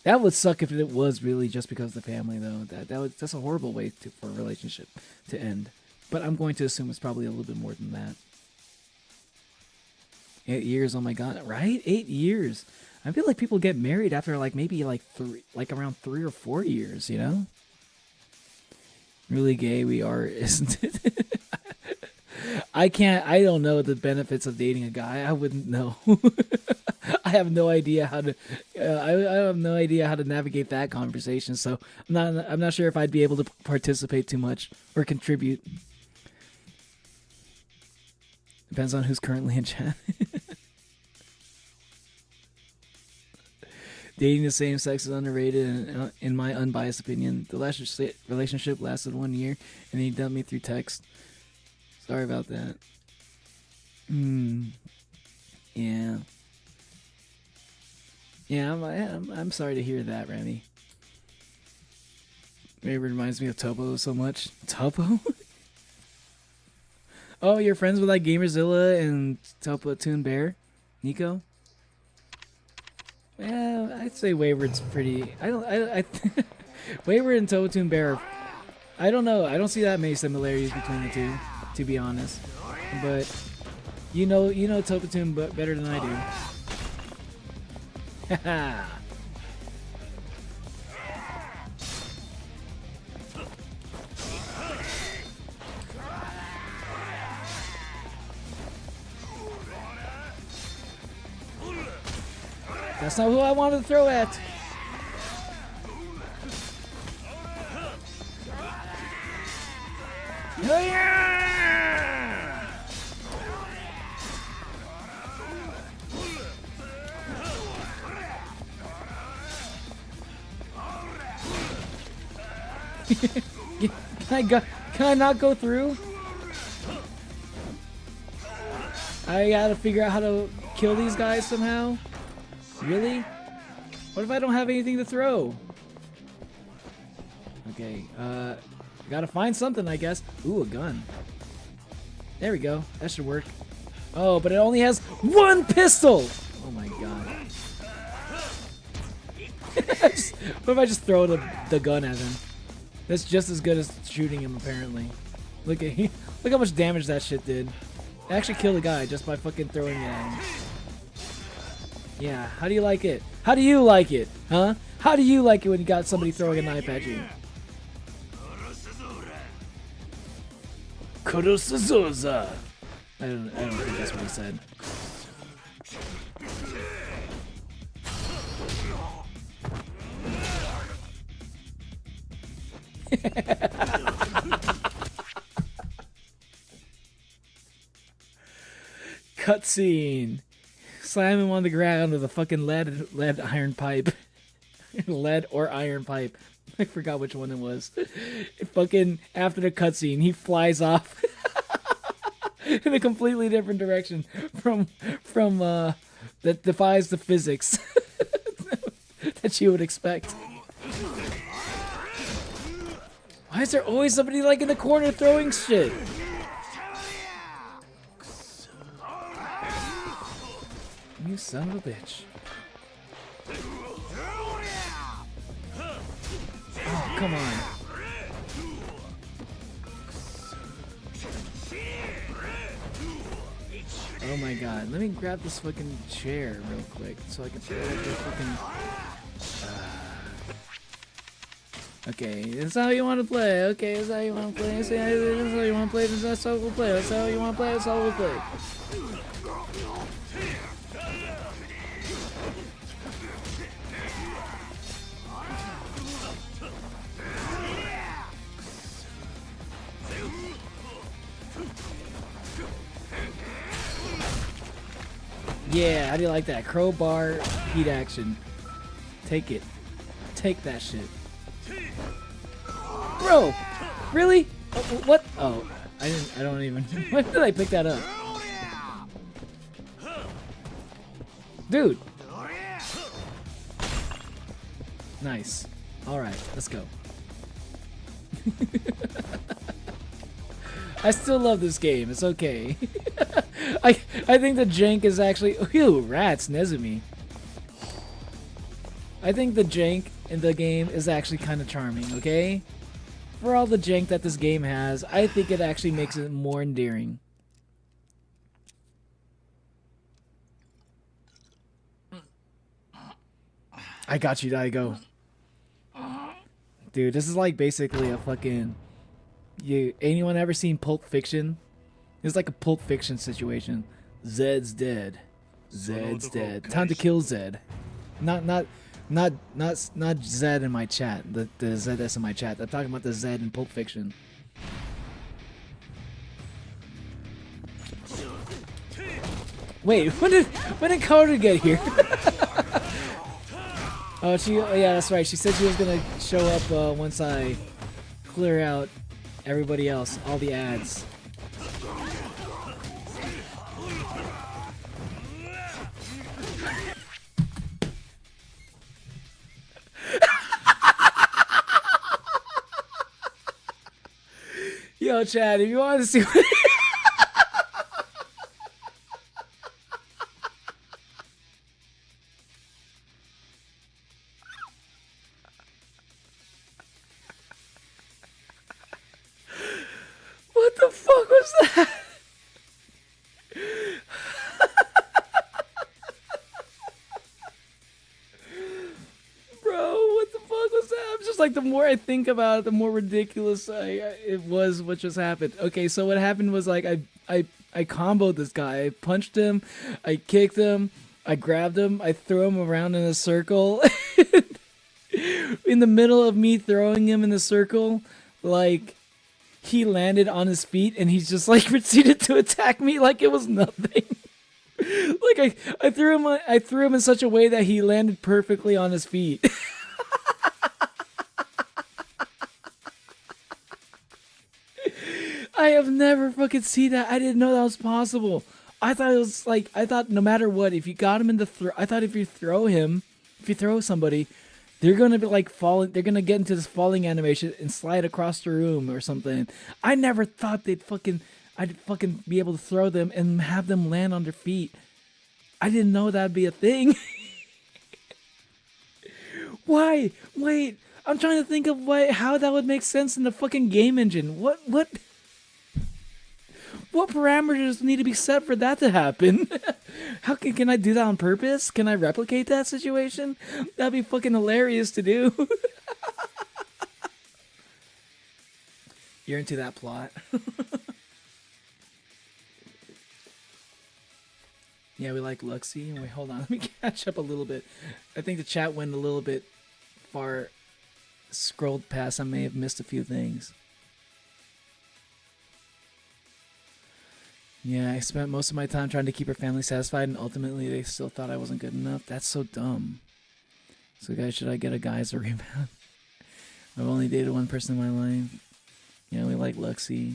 That would suck if it was really just because of the family, though. That's a horrible way for a relationship to end. But I'm going to assume it's probably a little bit more than that. 8 years, oh my god, right? 8 years. I feel like people get married after maybe around 3 or 4 years, you know? Really gay we are, isn't it? I don't know the benefits of dating a guy. I wouldn't know. I have no idea how to. I have no idea how to navigate that conversation. So I'm not sure if I'd be able to participate too much or contribute. Depends on who's currently in chat. Dating the same sex is underrated, in my unbiased opinion. The last relationship lasted 1 year, and he dumped me through text. Sorry about that. Yeah. Yeah, I'm sorry to hear that, Remy. Maybe it reminds me of Topo so much. Topo? Oh, you're friends with Gamerzilla and Topo Toon Bear? Nico? Yeah, I'd say Wayward's pretty. Wayward and Topo Toon Bear. I don't know. I don't see that many similarities between the two, to be honest. But you know Topo Toon better than I do. Haha. That's not who I wanted to throw at. Yeah! Can I not go through? I gotta figure out how to kill these guys somehow. Really? What if I don't have anything to throw? Okay, gotta find something, I guess. Ooh, a gun. There we go. That should work. Oh, but it only has one pistol! Oh my god. What if I just throw the gun at him? That's just as good as shooting him, apparently. Look how much damage that shit did. It actually killed a guy just by fucking throwing it at him. Yeah, how do you like it? How do you like it? Huh? How do you like it when you got somebody throwing a knife at you? Kurosuzoza. I don't think that's what he said. Cutscene. Slam him on the ground with a fucking lead iron pipe. Lead or iron pipe. I forgot which one it was. Fucking after the cutscene, he flies off in a completely different direction from that defies the physics that you would expect. Why is there always somebody like in the corner throwing shit? You son of a bitch. Oh, come on. Oh my god. Let me grab this fucking chair real quick so I can throw it at the fucking... Okay, this is how you want to play. Okay, this is how you want to play. This is how you want to play. This is how we'll play. That's how you want to play. That's how we'll play. Yeah, how do you like that? Crowbar heat action. Take it. Take that shit. Bro! Really? Oh, what? Oh, I don't even... When did I pick that up? Dude! Nice. Alright, let's go. I still love this game. It's okay. I think the jank is actually... Ew, rats, Nezumi. I think the jank in the game is actually kind of charming, okay? For all the jank that this game has, I think it actually makes it more endearing. I got you, Daigo. Dude, this is like basically a fucking... Anyone ever seen Pulp Fiction? It's like a Pulp Fiction situation. Zed's dead. Zed's dead. Time to kill Zed. Not Zed in my chat. The ZS in my chat. I'm talking about the Zed in Pulp Fiction. Wait, when did Carter get here? Oh, yeah, that's right. She said she was gonna show up once I clear out everybody else, all the ads. Yo, Chad, if you want to see what... What the fuck was that? Bro, what the fuck was that? I'm just like, the more I think about it, the more ridiculous it was what just happened. Okay, so what happened was like I comboed this guy. I punched him, I kicked him, I grabbed him, I threw him around in a circle. In the middle of me throwing him in the circle, like, he landed on his feet and he's just like proceeded to attack me like it was nothing. Like I threw him in such a way that he landed perfectly on his feet. I have never fucking seen that. I didn't know that was possible. I thought no matter what, if you got him in the I thought if you throw somebody, they're gonna be like falling. They're gonna get into this falling animation and slide across the room or something. I never thought I'd fucking be able to throw them and have them land on their feet. I didn't know that'd be a thing. Why? Wait, I'm trying to think of how that would make sense in the fucking game engine. What parameters need to be set for that to happen? How can I do that on purpose? Can I replicate that situation? That'd be fucking hilarious to do. You're into that plot. Yeah, we like Luxie. Wait, hold on. Let me catch up a little bit. I think the chat went a little bit far scrolled past. I may have missed a few things. Yeah, I spent most of my time trying to keep her family satisfied, and ultimately they still thought I wasn't good enough. That's so dumb. So guys, should I get a guy as a rebound? I've only dated one person in my life. Yeah, we like Luxie.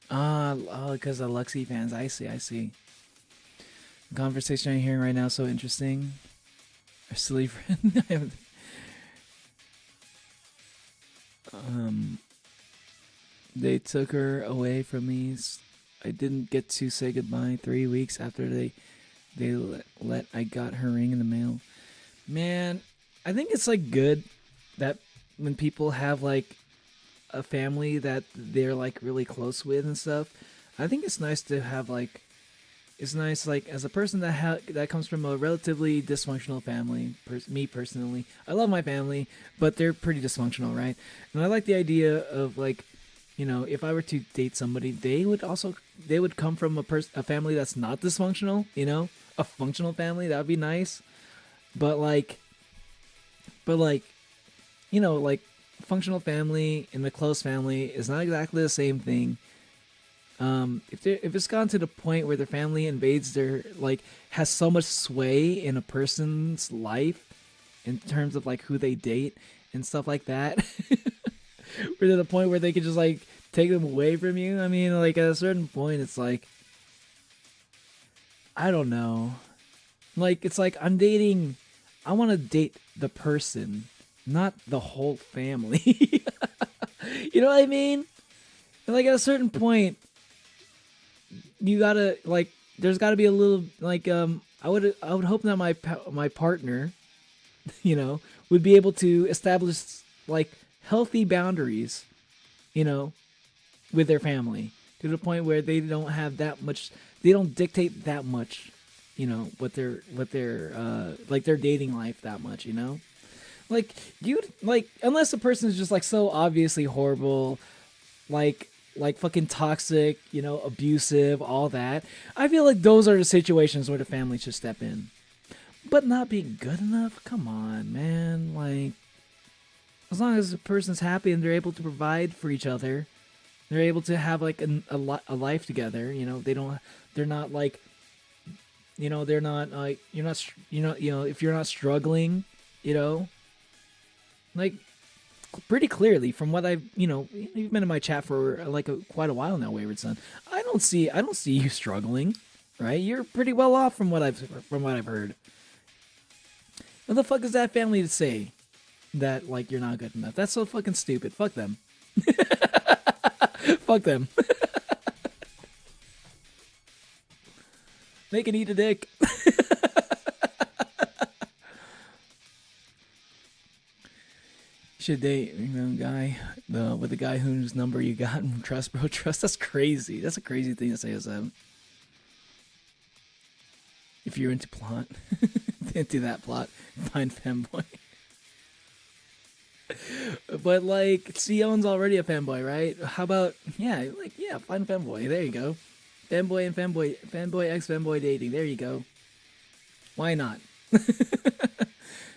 Because of Luxie fans. I see. The conversation I'm hearing right now is so interesting. Our silly friend. They took her away from me. I didn't get to say goodbye 3 weeks after I got her ring in the mail. Man, I think it's like good that when people have like a family that they're like really close with and stuff. I think it's nice to have like, it's nice like as a person that comes from a relatively dysfunctional family. Me personally, I love my family, but they're pretty dysfunctional, right? And I like the idea of like, you know, if I were to date somebody, they would come from a family that's not dysfunctional, you know, a functional family. That would be nice. But like, you know, like functional family and the close family is not exactly the same thing. If it's gone to the point where their family invades has so much sway in a person's life in terms of like who they date and stuff like that. We're to the point where they could just like take them away from you. I mean, like at a certain point, it's like, I don't know. Like, it's like I want to date the person, not the whole family. You know what I mean? And like at a certain point, you gotta like, there's gotta be a little like, I would hope that my partner, you know, would be able to establish like healthy boundaries, you know, with their family to the point where they don't have that much, they don't dictate that much, you know, what their like their dating life that much, you know, like unless the person is just like so obviously horrible, like fucking toxic, you know, abusive, all that. I feel like those are the situations where the family should step in, but not being good enough. Come on, man, like. As long as the person's happy and they're able to provide for each other, they're able to have like a life together. You know, they're not like, you know, they're not like, you know, if you're not struggling, you know, like pretty clearly from what I've, you know, you've been in my chat for like quite a while now, Wayward Son. I don't see you struggling, right? You're pretty well off from what I've heard. What the fuck is that family to say? That like you're not good enough. That's so fucking stupid. Fuck them. Fuck them. They can eat a dick. Should date, you know, guy with the guy whose number you got and trust, bro. Trust. That's crazy. That's a crazy thing to say as a. If you're into plot, into that plot, find femboy. But like Sion's already a fanboy, right? How about find fanboy. There you go. Fanboy and fanboy x fanboy dating. There you go. Why not?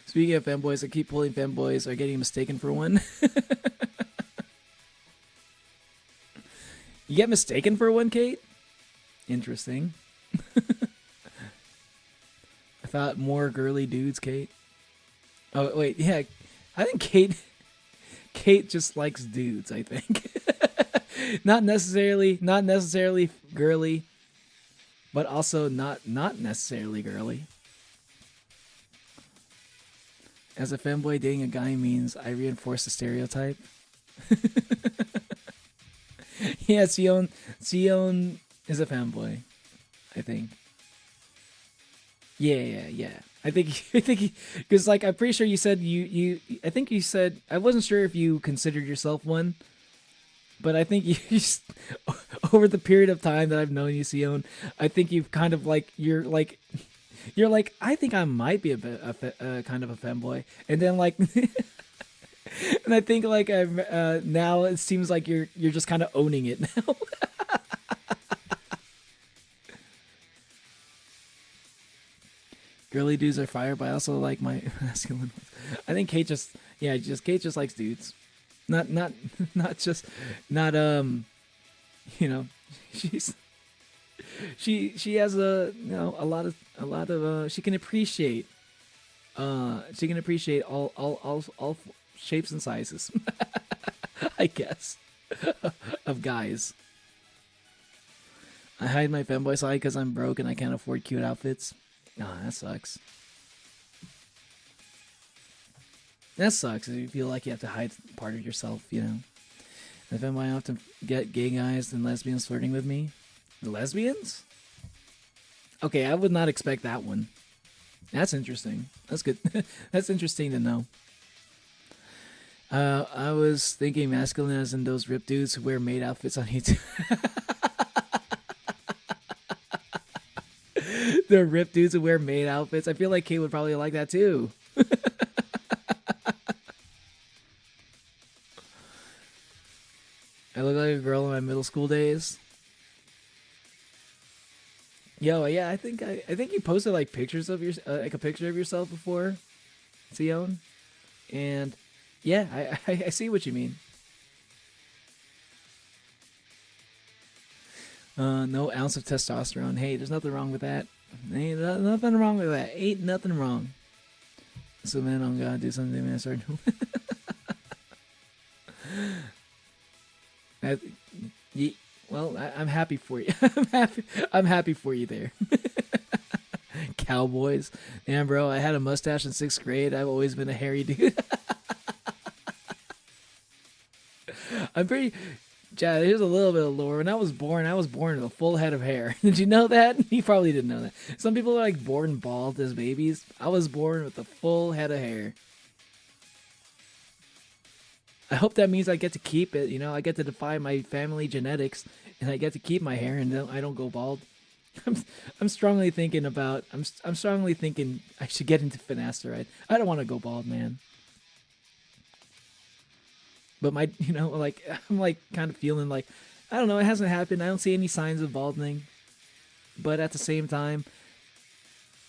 Speaking of fanboys, I keep pulling fanboys are getting mistaken for one. You get mistaken for one, Kate? Interesting. I thought more girly dudes, Kate. Oh wait, yeah. I think Kate just likes dudes, I think. not necessarily girly, but also not necessarily girly. As a femboy, dating a guy means I reinforce the stereotype. Yeah, Sion is a femboy, I think. Yeah. I think, because like I'm pretty sure you said I think you said, I wasn't sure if you considered yourself one, but I think you over the period of time that I've known you, Sion, I think you've kind of like you're like I think I might be a kind of a femboy, and then like. And I think like now it seems like you're just kind of owning it now. Girly dudes are fire, but I also like my masculine ones. I think Kate just likes dudes. Not she has a lot of she can appreciate all shapes and sizes, I guess, of guys. I hide my femboy side because I'm broke and I can't afford cute outfits. Nah, that sucks. That sucks if you feel like you have to hide part of yourself, you know. The femboy often get gay guys and lesbians flirting with me. The lesbians? Okay, I would not expect that one. That's interesting. That's good. That's interesting to know. I was thinking masculine as in those ripped dudes who wear maid outfits on YouTube. The ripped dudes who wear maid outfits. I feel like Kate would probably like that too. I look like a girl in my middle school days. Yo, yeah, I think you posted like pictures of your like a picture of yourself before, Sion, and yeah, I see what you mean. No ounce of testosterone. Hey, there's nothing wrong with that. Ain't nothing wrong with that. Ain't nothing wrong. So man, I'm gonna do something, man. Start. Well, I'm happy for you. I'm happy for you there. Cowboys. Damn, bro, I had a mustache in 6th grade. I've always been a hairy dude. I'm pretty... Chad, here's a little bit of lore. When I was born with a full head of hair. Did you know that? You probably didn't know that. Some people are like born bald as babies. I was born with a full head of hair. I hope that means I get to keep it. You know, I get to defy my family genetics, and I get to keep my hair, and I don't go bald. I'm strongly thinking about. I'm strongly thinking I should get into finasteride. I don't want to go bald, man. But my, you know, like I'm like kind of feeling like, I don't know. It hasn't happened. I don't see any signs of balding. But at the same time,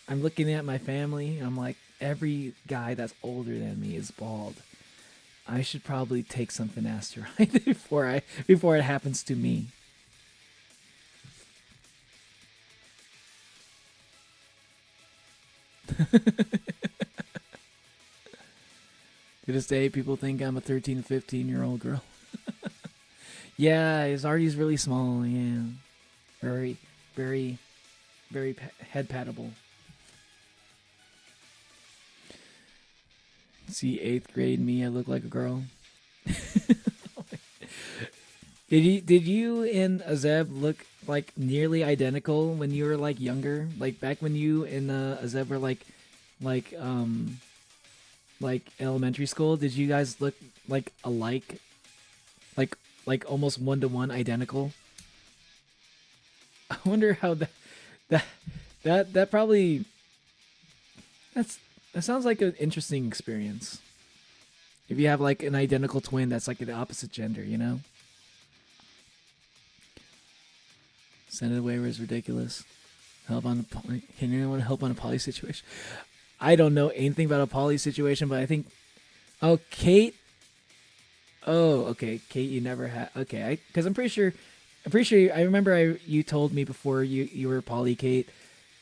I'm looking at my family, and I'm like, every guy that's older than me is bald. I should probably take some finasteride before it happens to me. To this day, people think I'm a 13 to 15-year-old girl. Yeah, his Artie's really small. Yeah, very, very, very head pattable. See, 8th grade me, I look like a girl. Did you and Azeb look like nearly identical when you were like younger? Like back when you and Azeb were like elementary school, did you guys look like alike? Like almost 1-to-1 identical? I wonder how that probably that sounds like an interesting experience. If you have like an identical twin that's like the opposite gender, you know? Send it away was ridiculous. Can anyone help on a poly situation? I don't know anything about a poly situation, but I think... Oh, Kate? Oh, okay. Kate, you never had... Okay, because I'm pretty sure... I remember you told me before you were poly, Kate,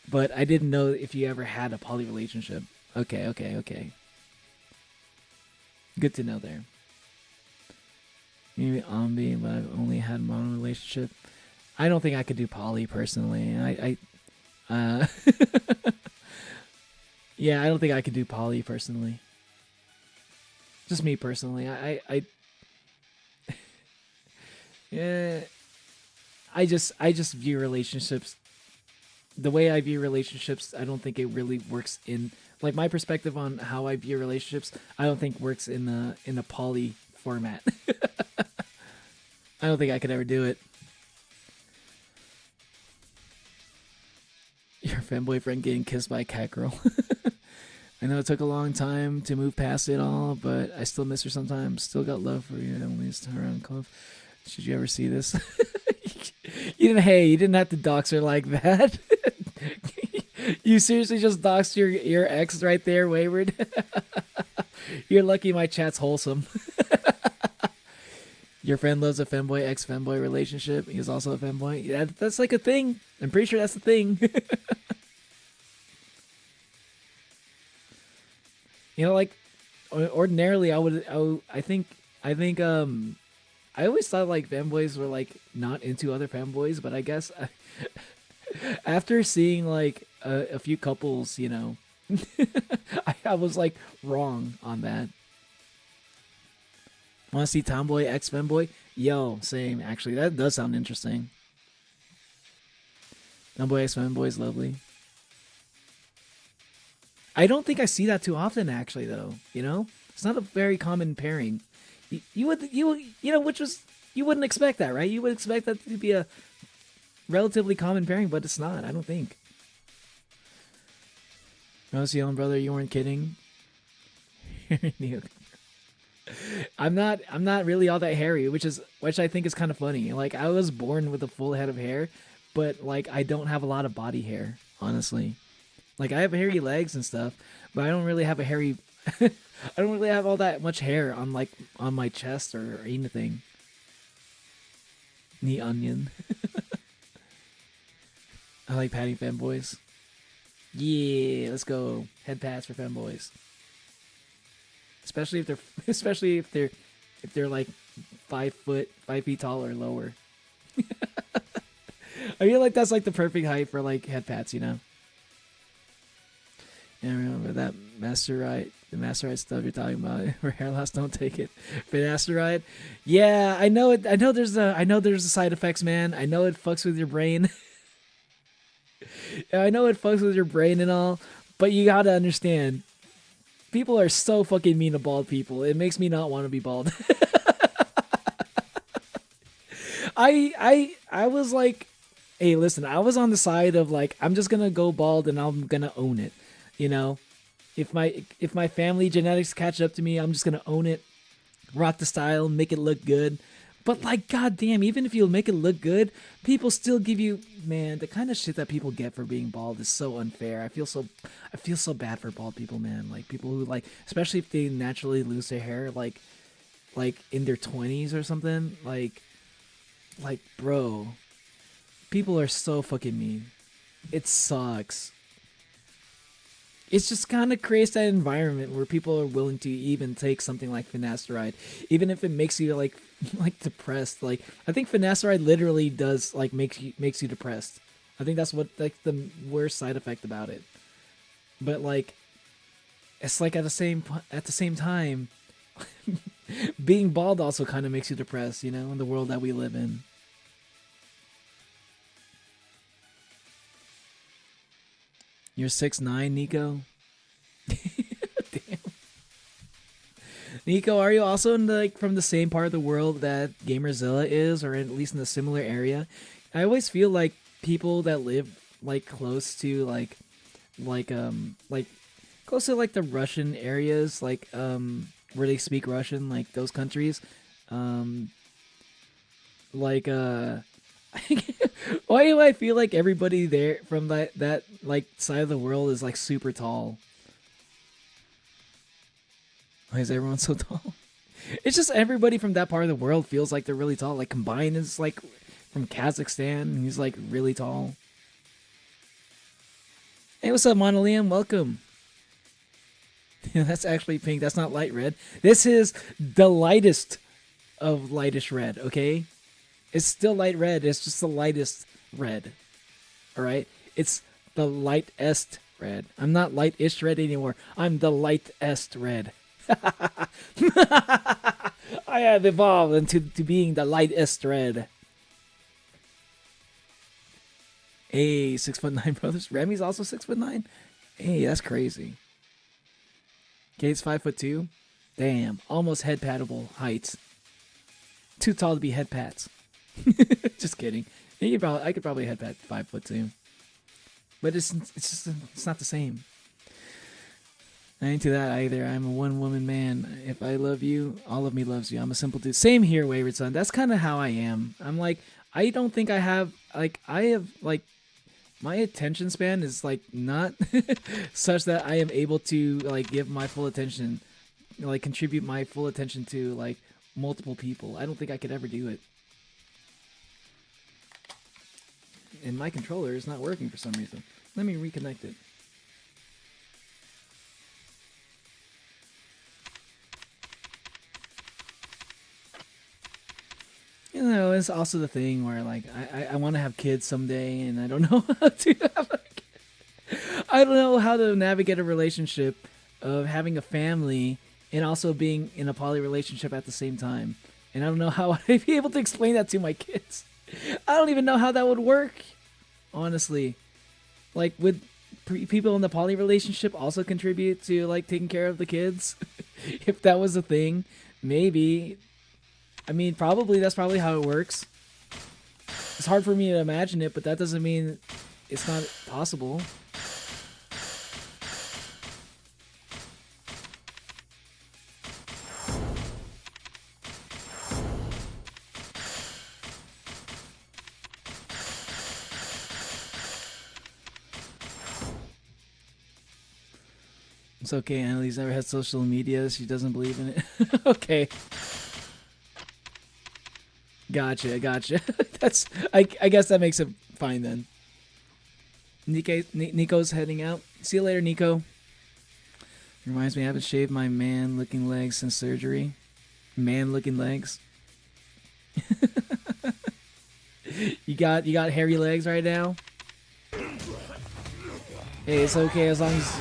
but I didn't know if you ever had a poly relationship. Okay. Good to know there. Maybe Ombi, but I've only had mono relationship. I don't think I could do poly personally. Yeah, I don't think I could do poly personally. Just me personally. Yeah, I just view relationships the way I view relationships. I don't think it really works in like my perspective on how I view relationships. I don't think works in a poly format. I don't think I could ever do it. Your fanboy friend getting kissed by a cat girl. I know it took a long time to move past it all, but I still miss her sometimes. Still got love for you. Only around close. Should you ever see this? You didn't have to dox her like that. You seriously just doxed your ex right there, Wayward. You're lucky my chat's wholesome. Your friend loves a femboy ex-femboy relationship. He's also a femboy. Yeah, that's like a thing. I'm pretty sure that's the thing. Like ordinarily I think I always thought like femboys were like not into other femboys, but I guess after seeing like a few couples, I was like wrong on that. Want to see tomboy ex femboy? Yo, same. Actually, that does sound interesting. Tomboy ex femboy is lovely. I don't think I see that too often, actually, though. It's not a very common pairing. You wouldn't expect that, right? You would expect that to be a relatively common pairing, but it's not. I don't think. Rose Yellen, brother, you weren't kidding. I'm not really all that hairy, which I think is kind of funny. Like I was born with a full head of hair, but like I don't have a lot of body hair, honestly. Like I have hairy legs and stuff, but I don't really have a hairy I don't really have all that much hair on my chest or anything. Knee onion. I like patting femboys. Yeah, let's go. Head pats for femboys. Especially if they're like 5 feet tall or lower. I feel like that's like the perfect height for like head pats, Yeah, remember that the master ride stuff you're talking about. For hair loss, don't take it. Finasteride. Yeah, I know it. I know there's a side effects, man. I know it fucks with your brain. I know it fucks with your brain and all, but you gotta understand. People are so fucking mean to bald people. It makes me not want to be bald. I was like, hey, listen, I was on the side of like, I'm just gonna go bald and I'm gonna own it. If my family genetics catch up to me, I'm just gonna own it, rock the style, make it look good. But like, goddamn, even if you make it look good, people still give you, man, the kind of shit that people get for being bald is so unfair. I feel so bad for bald people, man. Like people who like, especially if they naturally lose their hair, like in their 20s or something. Like, bro, people are so fucking mean. It sucks. It just kind of creates that environment where people are willing to even take something like finasteride, even if it makes you like depressed. Like I think finasteride literally does like makes you depressed. I think that's what like the worst side effect about it. But like, it's like at the same time, being bald also kind of makes you depressed. In the world that we live in. You're 6'9", Nico? Damn. Nico, are you also from the same part of the world that Gamerzilla is, or at least in a similar area? I always feel like people that live like close to close to like the Russian areas, like where they speak Russian, like those countries, why do I feel like everybody there from that like side of the world is like super tall? Why is everyone so tall? It's just everybody from that part of the world feels like they're really tall. Like Combine is like from Kazakhstan, and he's like really tall. Hey, what's up, Monolium? Welcome. That's actually pink. That's not light red. This is the lightest of lightish red, okay? It's still light red. It's just the lightest red. All right? It's the lightest red. I'm not lightish red anymore. I'm the lightest red. I have evolved into being the lightest red. Hey, 6'9" brothers. Remy's also 6'9". Hey, that's crazy. Kate's 5'2". Damn, almost head patable heights. Too tall to be head pats. Just kidding. I could probably head pat 5'2". But it's not the same. I ain't into that either. I'm a one-woman man. If I love you, all of me loves you. I'm a simple dude. Same here, Wayward Son. That's kind of how I am. I'm like, I don't think I have, like, my attention span is, like, not such that I am able to, like, give my full attention, like, contribute my full attention to, like, multiple people. I don't think I could ever do it. And my controller is not working for some reason. Let me reconnect it. You know, it's also the thing where, like, I want to have kids someday, and I don't know how to have a kid. I don't know how to navigate a relationship of having a family and also being in a poly relationship at the same time. And I don't know how I'd be able to explain that to my kids. I don't even know how that would work, honestly. Like, would people in the poly relationship also contribute to, like, taking care of the kids? If that was a thing, maybe. I mean, that's probably how it works. It's hard for me to imagine it, but that doesn't mean it's not possible. It's okay, Annalise never had social media. She doesn't believe in it. Okay. Gotcha. I guess that makes it fine then. Nico's heading out. See you later, Nico. Reminds me, I haven't shaved my man-looking legs since surgery. Man-looking legs. You got hairy legs right now. Hey, it's okay as long as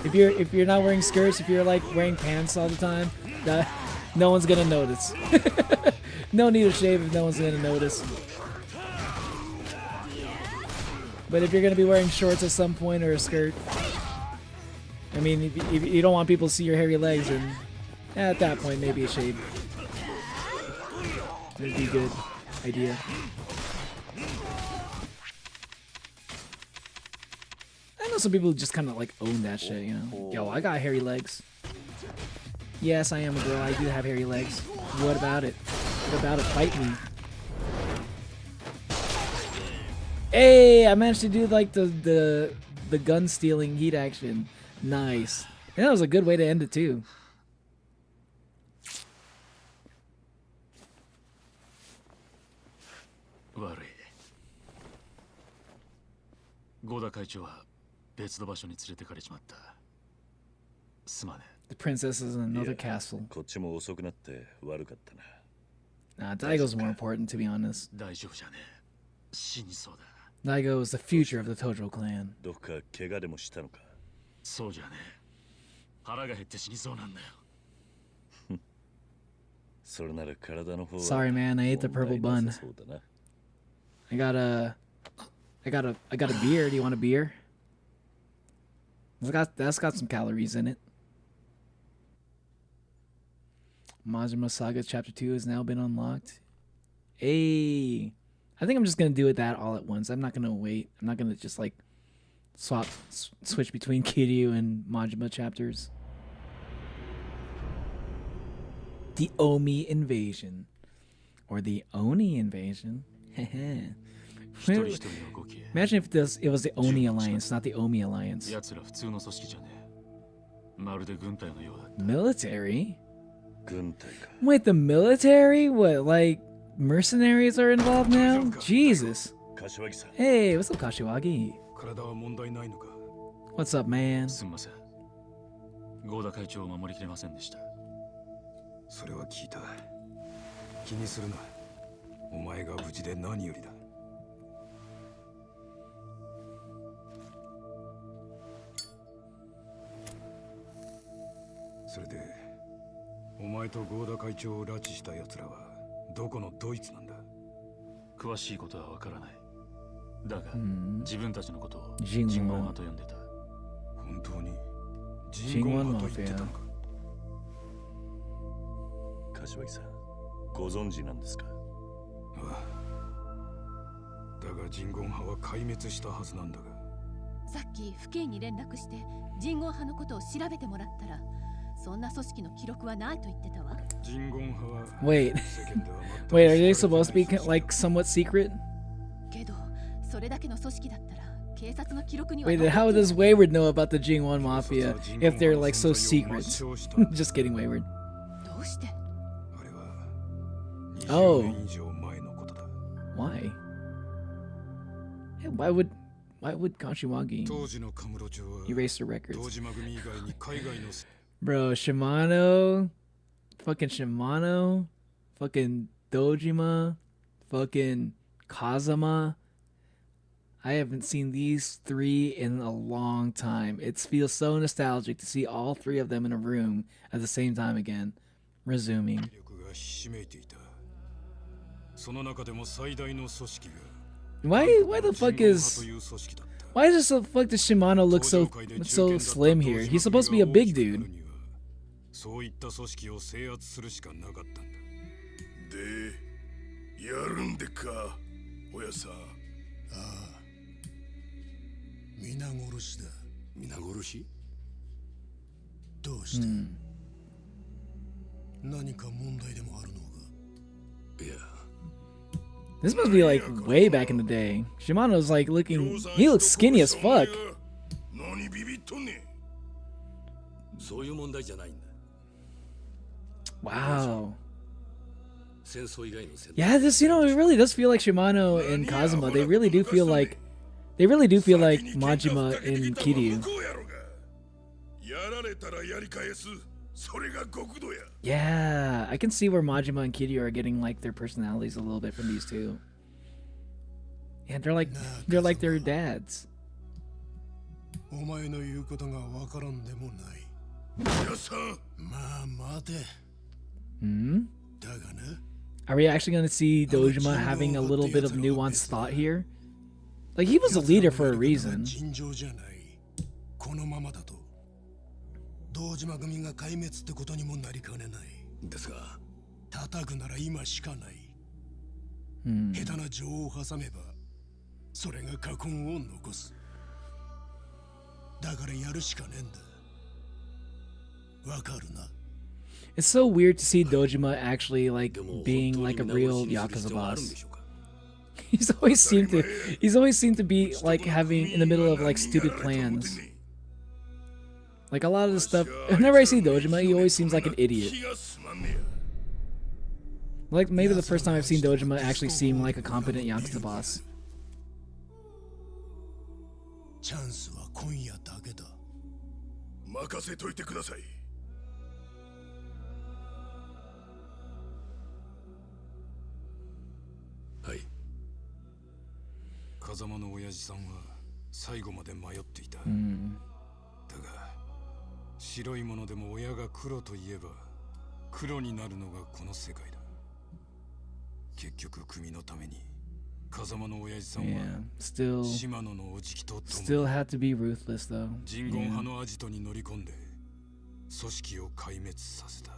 if you're not wearing skirts, if you're like wearing pants all the time, no one's gonna notice. No need to shave if no one's gonna notice. But if you're gonna be wearing shorts at some point or a skirt, I mean, if you don't want people to see your hairy legs, then at that point maybe a shave would be a good idea. I know some people who just kind of like own that shit, you know. Yo, I got hairy legs. Yes, I am a girl. I do have hairy legs. What about it? What about it? Fight me. Hey, I managed to do like the gun stealing heat action. Nice. And that was a good way to end it too. The princess is in another castle. Nah, Daigo's more important, to be honest. Daigo is the future of the Tojo clan. Sorry, man, I ate the purple bun. I got a beer. Do you want a beer? That's got some calories in it. Majima Saga Chapter 2 has now been unlocked. Hey, I think I'm just gonna do it that all at once. I'm not gonna wait. I'm not gonna just like switch between Kiryu and Majima chapters. The Omi invasion, or the Oni invasion. Imagine if it was the Oni alliance, not the Omi alliance. Military? Wait, the military? What, like mercenaries are involved now? Jesus. Hey, what's up, Kashiwagi? What's up, man? 前と合田会長を拉致した奴らはどこのドイツなんだ？詳しいことはわからない。だが、Hmm. 自分たちのことを人言人言派と呼んでた。本当に人言派と言ってたのか？柏木さん、ご存知なんですか？ああ。だが人言派は壊滅したはずなんだが。さっき府警に連絡して人言派のことを調べてもらったら、そんな組織の記録はないと言ってたわ。人言派は Wait. 世間では全く Wait, are they 知られ supposed て to ない be like somewhat secret? けどそれだけの組織だったら警察の記録には Wait, 残 then って how いない does Wayward know about the Jingwon Mafia if they're like so secret? 抹消した。Just kidding, Wayward. どうして？あれは Oh. 20年以上前のことだ。 Why? Yeah, why would Kashiwagi 当時のカムロ町は erase the records? 堂島組以外に海外の Bro, Shimano, fucking Shimano, fucking Dojima, fucking Kazama. I haven't seen these three in a long time. It feels so nostalgic to see all three of them in a room at the same time again. Resuming. 力がひしめいていた。その中でも最大の組織が Why the fuck is why does the fuck does Shimano look so slim here? He's supposed to be a big dude. そういった組織を制圧するしかなかったんだ。で、やるんでか、親さん。ああ。皆殺しだ。皆殺し？どうして？何か問題でもあるのか？いや。This must be like way back in the day. Shimano's like he looks skinny as fuck. 何ビビっとんねん。そういう問題じゃないんだ。 Wow. 戦争以外の戦 Yeah, this it really does feel like Shimano and Kazuma. They really do feel like Majima and Kiryu. やられたらやり返す。それが極度や。 Yeah, I can see where Majima and Kiryu are getting like their personalities a little bit from these two. Yeah, they're like their dads. お前の言うことがわからんでもない。皆さん、まあ待て。Hmm? だがな。 Are we actually going to see Dojima having a little bit of nuanced thought here? Like he was a leader for a reason. 尋常じゃない。このままだと堂島組が壊滅ってことにもなりかねない。ですが、叩くなら今しかない。下手な情を挟めば、それが禍根を残す。だからやるしかねえんだ。わかるな。 It's so weird to see Dojima actually like being like a real Yakuza boss. He's always seemed to be like having in the middle of like stupid plans. Like a lot of the stuff, whenever I see Dojima, he always seems like an idiot. Like maybe the first time I've seen Dojima actually seem like a competent Yakuza boss. チャンスは今夜だけだ。任せといてください。はい。風間の親父さんは最後まで迷っていた。だが白いものでも親が黒と言えば黒になるのがこの世界だ。結局組のために風間の親父さんは still 島野のおじきと共 still had to be ruthless though. 人言派のアジトに乗り込んで組織を壊滅させた。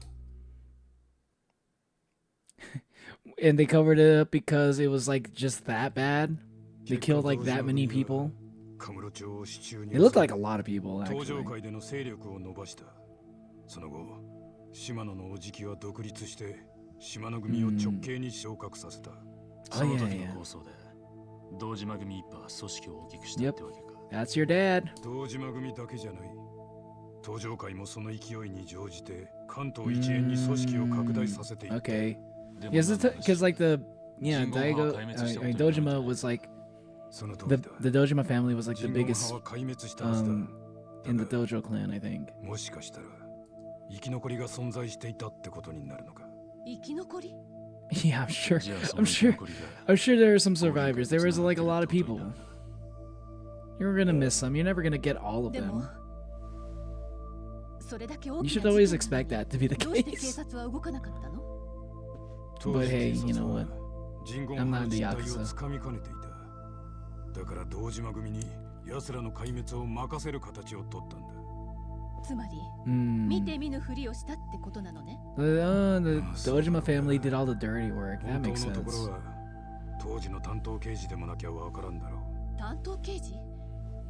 And they covered it up because it was like just that bad. They killed like that many people. It looked like a lot of people actually. 東上界での勢力を伸ばした。その後、島野のおじきは独立して島野組を直系に昇格させた。その時の構想で堂島組一派は組織を大きくしたってわけか。That's your dad. 堂島組だけじゃない。東上界もその勢いに乗じて関東一円に組織を拡大させていった。Okay. Yes, because like the Daigo, I mean, Dojima was like the Dojima family was like the biggest in the Dojo clan, I think. もしかしたら生き残りが存在していたってことになるのか。生き残り？ Yeah, I'm sure there are some survivors. There was like a lot of people. You're gonna miss some. You're never gonna get all of them. それだけ大 You き should な always 事件な expect の that to be the にどうして警 case. 察は動かなかったの？ But hey, you know what? 人言 I'm 派 not の the 実態を Yakuza. つかみかねていた。だから堂島組に奴らの壊滅を任せる形を取ったんだ。つまり Hmm. 見て見ぬふりをしたってことなのね。 The Dojima family did all the dirty work. That 本当 makes のところ sense. は当時の担当刑事でもなきゃわからんだろ担当刑事？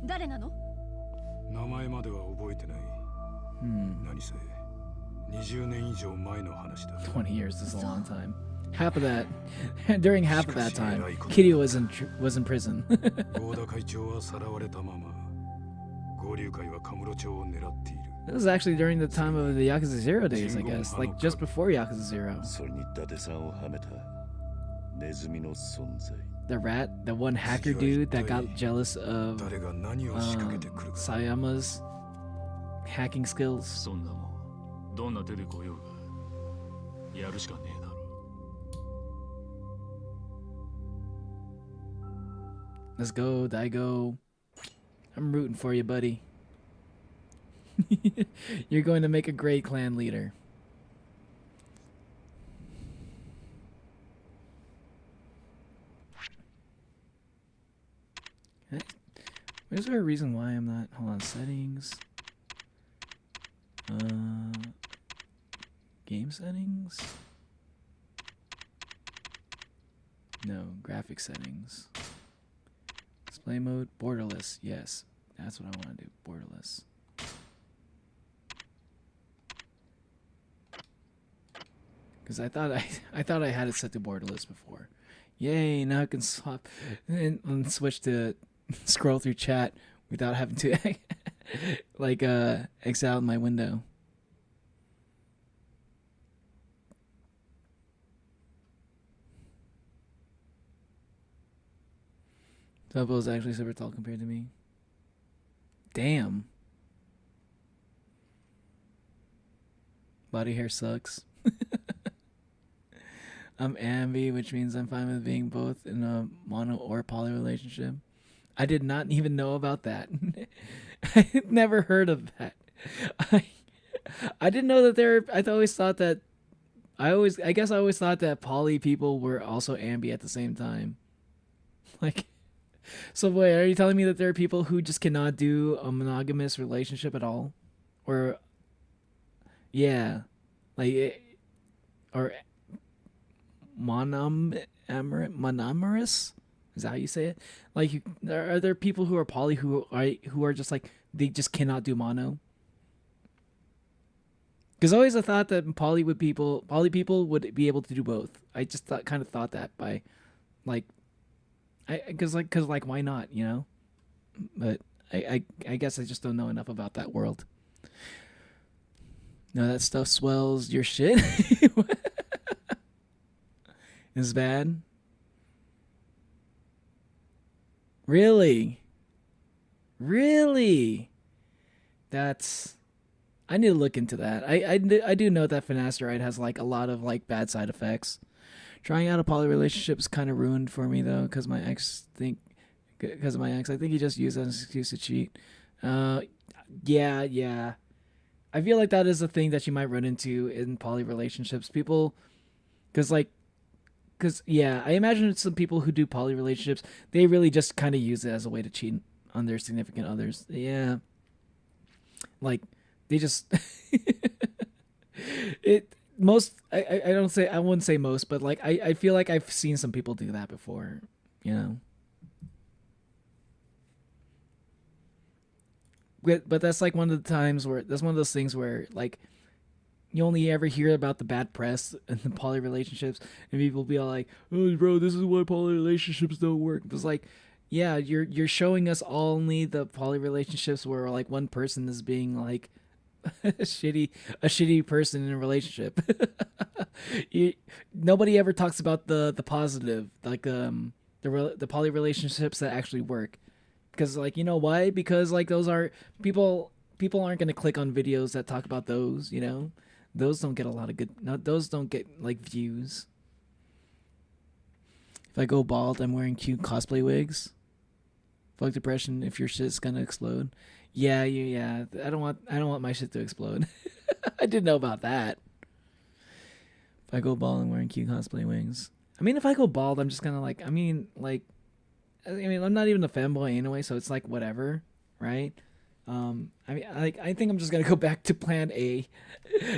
誰なの？う。名前までは覚えてない。 Hmm. 何せ20年以上前の話だ。 20 years is a long time. Half of that, during half of that time, Kiryu was in prison. 合田会長はさらわれたまま、合流会はカムロ町を狙っている。 This was actually during the time of the Yakuza 0 days, I guess. Like just before Yakuza 0. それに伊達さんをはめたネズミの存在。 The rat, the one hacker dude that got jealous of 誰が何を仕掛けてくるか。 Sayama's hacking skills. そんなもんどんな手で来ようがやるしかねえだろ。 Let's go, Daigo. I'm rooting for you, buddy. You're going to make a great clan leader. Okay. Is there a reason why I'm not? Hold on, settings. Game settings? No, graphic settings. Display mode, borderless. Yes, that's what I want to do. Borderless. Because I thought I had it set to borderless before. Yay! Now I can swap and switch to scroll through chat without having to like exit out my window. Topo is actually super tall compared to me. Damn. Body hair sucks. I'm ambi, which means I'm fine with being both in a mono or poly relationship. I did not even know about that. I never heard of that. I didn't know that I always thought that I guess I always thought that poly people were also ambi at the same time. Like, so wait, are you telling me that there are people who just cannot do a monogamous relationship at all? Or yeah, like or monogamous? Is that how you say it? Like, are there people who are poly who are just like they just cannot do mono? Because always I thought that poly people would be able to do both. I just kind of thought that by, like, because why not, you know? But I guess I just don't know enough about that world. No, that stuff swells your shit. Is bad. Really? That's. I need to look into that. I do know that finasteride has like a lot of like bad side effects. Trying out a poly relationship is kind of ruined for me though, because my ex I think he just used that as an excuse to cheat. Yeah. I feel like that is a thing that you might run into in poly relationships. People, because I imagine some people who do poly relationships, they really just kind of use it as a way to cheat on their significant others. Yeah, like they just I wouldn't say most, but like I feel like I've seen some people do that before, you know. But that's like one of the times where that's one of those things where like you only ever hear about the bad press and the poly relationships, and people be all like, "Oh, bro, this is why poly relationships don't work." It's like, yeah, you're showing us only the poly relationships where like one person is being like a shitty person in a relationship. Nobody ever talks about the positive, like the poly relationships that actually work. Because, like, you know why? Because, like, those are people aren't going to click on videos that talk about those, you know? Those don't get a lot of those don't get, like, views. If I go bald, I'm wearing cute cosplay wigs. Fuck depression if your shit's going to explode. Yeah. I don't want my shit to explode. I didn't know about that. If I go bald and wearing cute cosplay wings. I mean, if I go bald, I'm just gonna like. I mean, I'm not even a fanboy anyway, so it's like whatever, right? I think I'm just gonna go back to Plan A.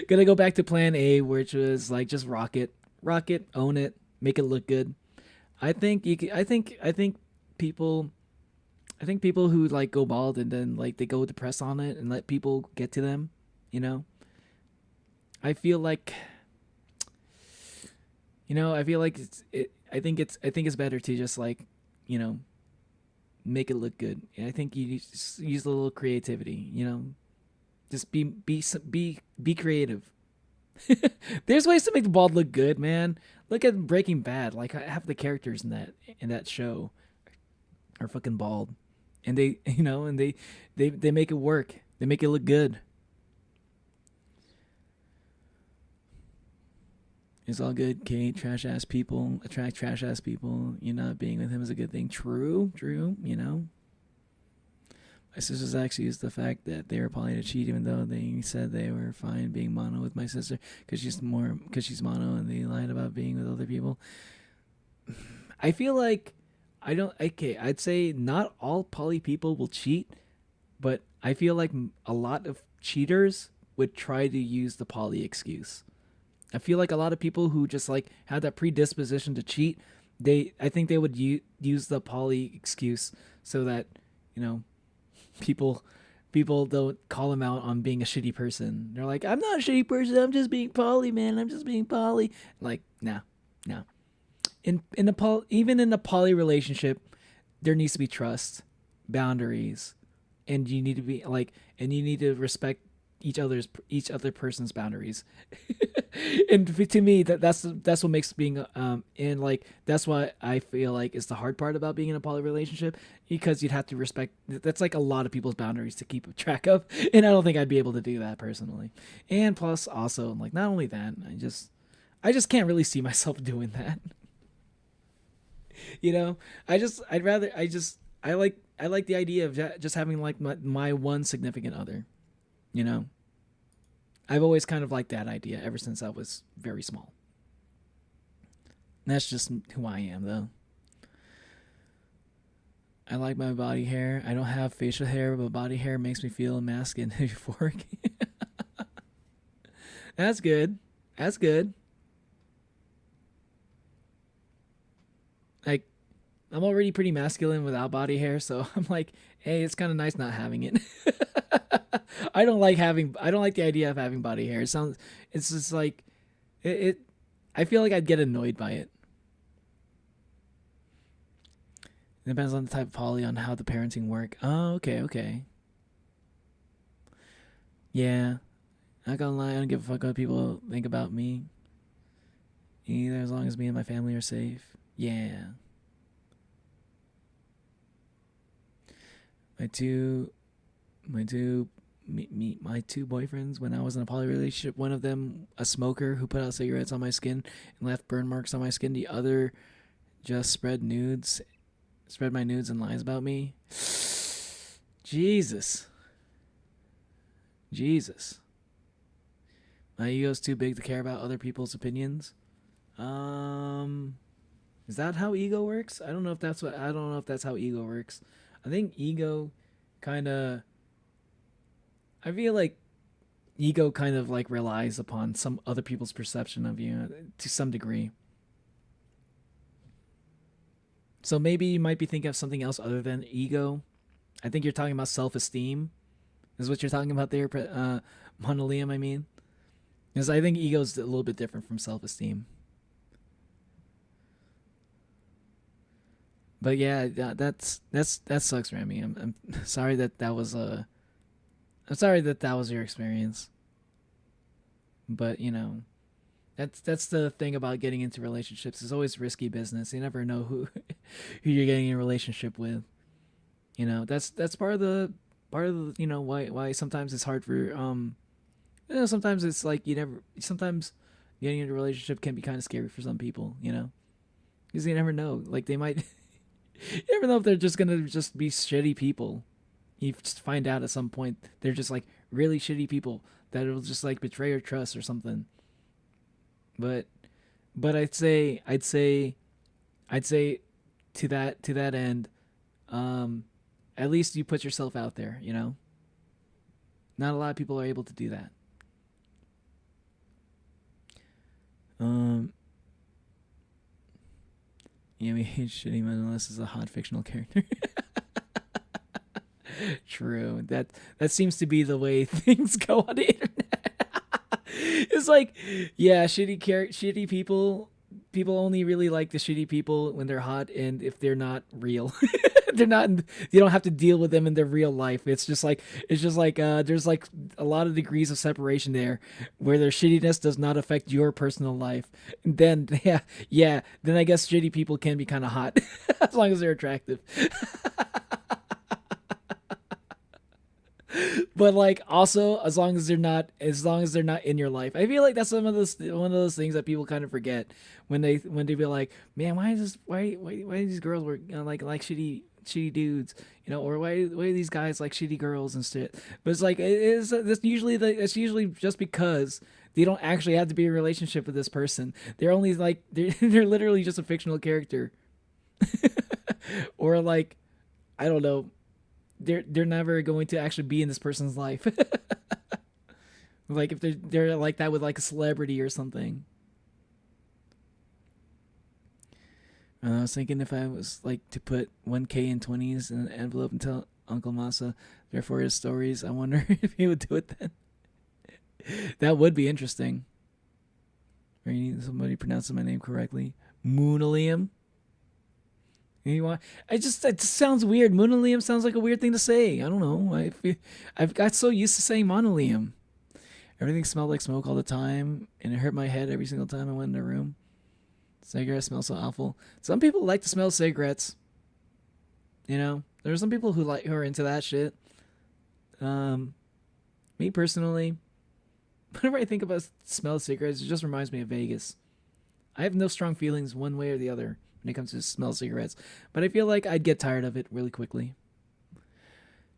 Gonna go back to Plan A, which was like just rock it, own it, make it look good. I think people, who like go bald and then like they go depressed on it and let people get to them, you know. I feel like I think it's better to just like, make it look good. And I think you just use a little creativity, just be creative. There's ways to make the bald look good, man. Look at Breaking Bad. Like half the characters in that show are fucking bald, and they they make it work. They make it look good. It's all good, Kate. Trash ass people attract trash ass people. You not being with him is a good thing. True. My sisters actually used the fact that they were planning to cheat, even though they said they were fine being mono with my sister because she's mono, and they lied about being with other people. I feel like I'd say not all poly people will cheat, but I feel like a lot of cheaters would try to use the poly excuse. I feel like a lot of people who just like have that predisposition to cheat, I think they would use the poly excuse so that, people don't call them out on being a shitty person. They're like, I'm not a shitty person, I'm just being poly, man. I'm just being poly. Like, no. Even in a poly relationship, there needs to be trust, boundaries, and you need to respect each other person's boundaries. And to me, that's what makes being and like that's what I feel like is the hard part about being in a poly relationship, because you'd have to respect. That's like a lot of people's boundaries to keep track of, and I don't think I'd be able to do that personally. And plus, also, like, not only that, I just can't really see myself doing that. I like the idea of just having like my one significant other. I've always kind of liked that idea ever since I was very small. That's just who I am, though. I like my body hair. I don't have facial hair, but body hair makes me feel masculine and euphoric. That's good. Like, I'm already pretty masculine without body hair, so I'm like, hey, it's kind of nice not having it. I don't like the idea of having body hair. It's just like, I feel like I'd get annoyed by it. It depends on the type of poly, on how the parenting work. Oh, okay. Yeah. Not gonna lie, I don't give a fuck what people think about me. Either, as long as me and my family are safe. Yeah. My two boyfriends, when I was in a poly relationship, one of them a smoker who put out cigarettes on my skin and left burn marks on my skin. The other just spread my nudes and lies about me. Jesus. My ego's too big to care about other people's opinions. Is that how ego works? I don't know if that's how ego works. I think ego I feel like ego kind of like relies upon some other people's perception of you to some degree. So maybe you might be thinking of something else other than ego. I think you're talking about self-esteem. Is what you're talking about there, Monolium, I mean. Because I think ego is a little bit different from self-esteem. But yeah, that sucks, Remy. I'm sorry that was I'm sorry that was your experience. But that's the thing about getting into relationships. It's always risky business. You never know who you're getting in a relationship with. That's part of the why sometimes it's hard for sometimes it's like sometimes getting into a relationship can be kind of scary for some people, because you never know, like they might you never know if they're just gonna be shitty people, You just find out at some point they're just like really shitty people that will just like betray your trust or something. But I'd say to that end, at least you put yourself out there, you know? Not a lot of people are able to do that. Yeah, we hate shitty men unless it's a hot fictional character. True. That seems to be the way things go on the internet. It's like, yeah, shitty people only really like the shitty people when they're hot and if they're not real. They're not, you don't have to deal with them in their real life. It's just like there's like a lot of degrees of separation there where their shittiness does not affect your personal life. And then then I guess shitty people can be kind of hot as long as they're attractive. But like also as long as they're not in your life. I feel like that's one of those things that people kind of forget when they be like, man, why these girls were like shitty dudes, you know, or why are these guys like shitty girls and shit. But it's like it's usually just because they don't actually have to be in a relationship with this person. They're only like they're literally just a fictional character. Or like, I don't know, they're never going to actually be in this person's life. Like if they're like that with like a celebrity or something. I was thinking if I was like to put 1K in 20s in an envelope and tell Uncle Masa, therefore his stories, I wonder if he would do it then. That would be interesting. Or you need somebody pronouncing my name correctly. Moonalium. It just sounds weird. Moonalium sounds like a weird thing to say. I don't know. I've got so used to saying monolium. Everything smelled like smoke all the time, and it hurt my head every single time I went in a room. Cigarettes smell so awful. Some people like to smell cigarettes. You know, there are some people who are into that shit. Me personally, whenever I think about smell of cigarettes, it just reminds me of Vegas. I have no strong feelings one way or the other when it comes to smell of cigarettes, but I feel like I'd get tired of it really quickly.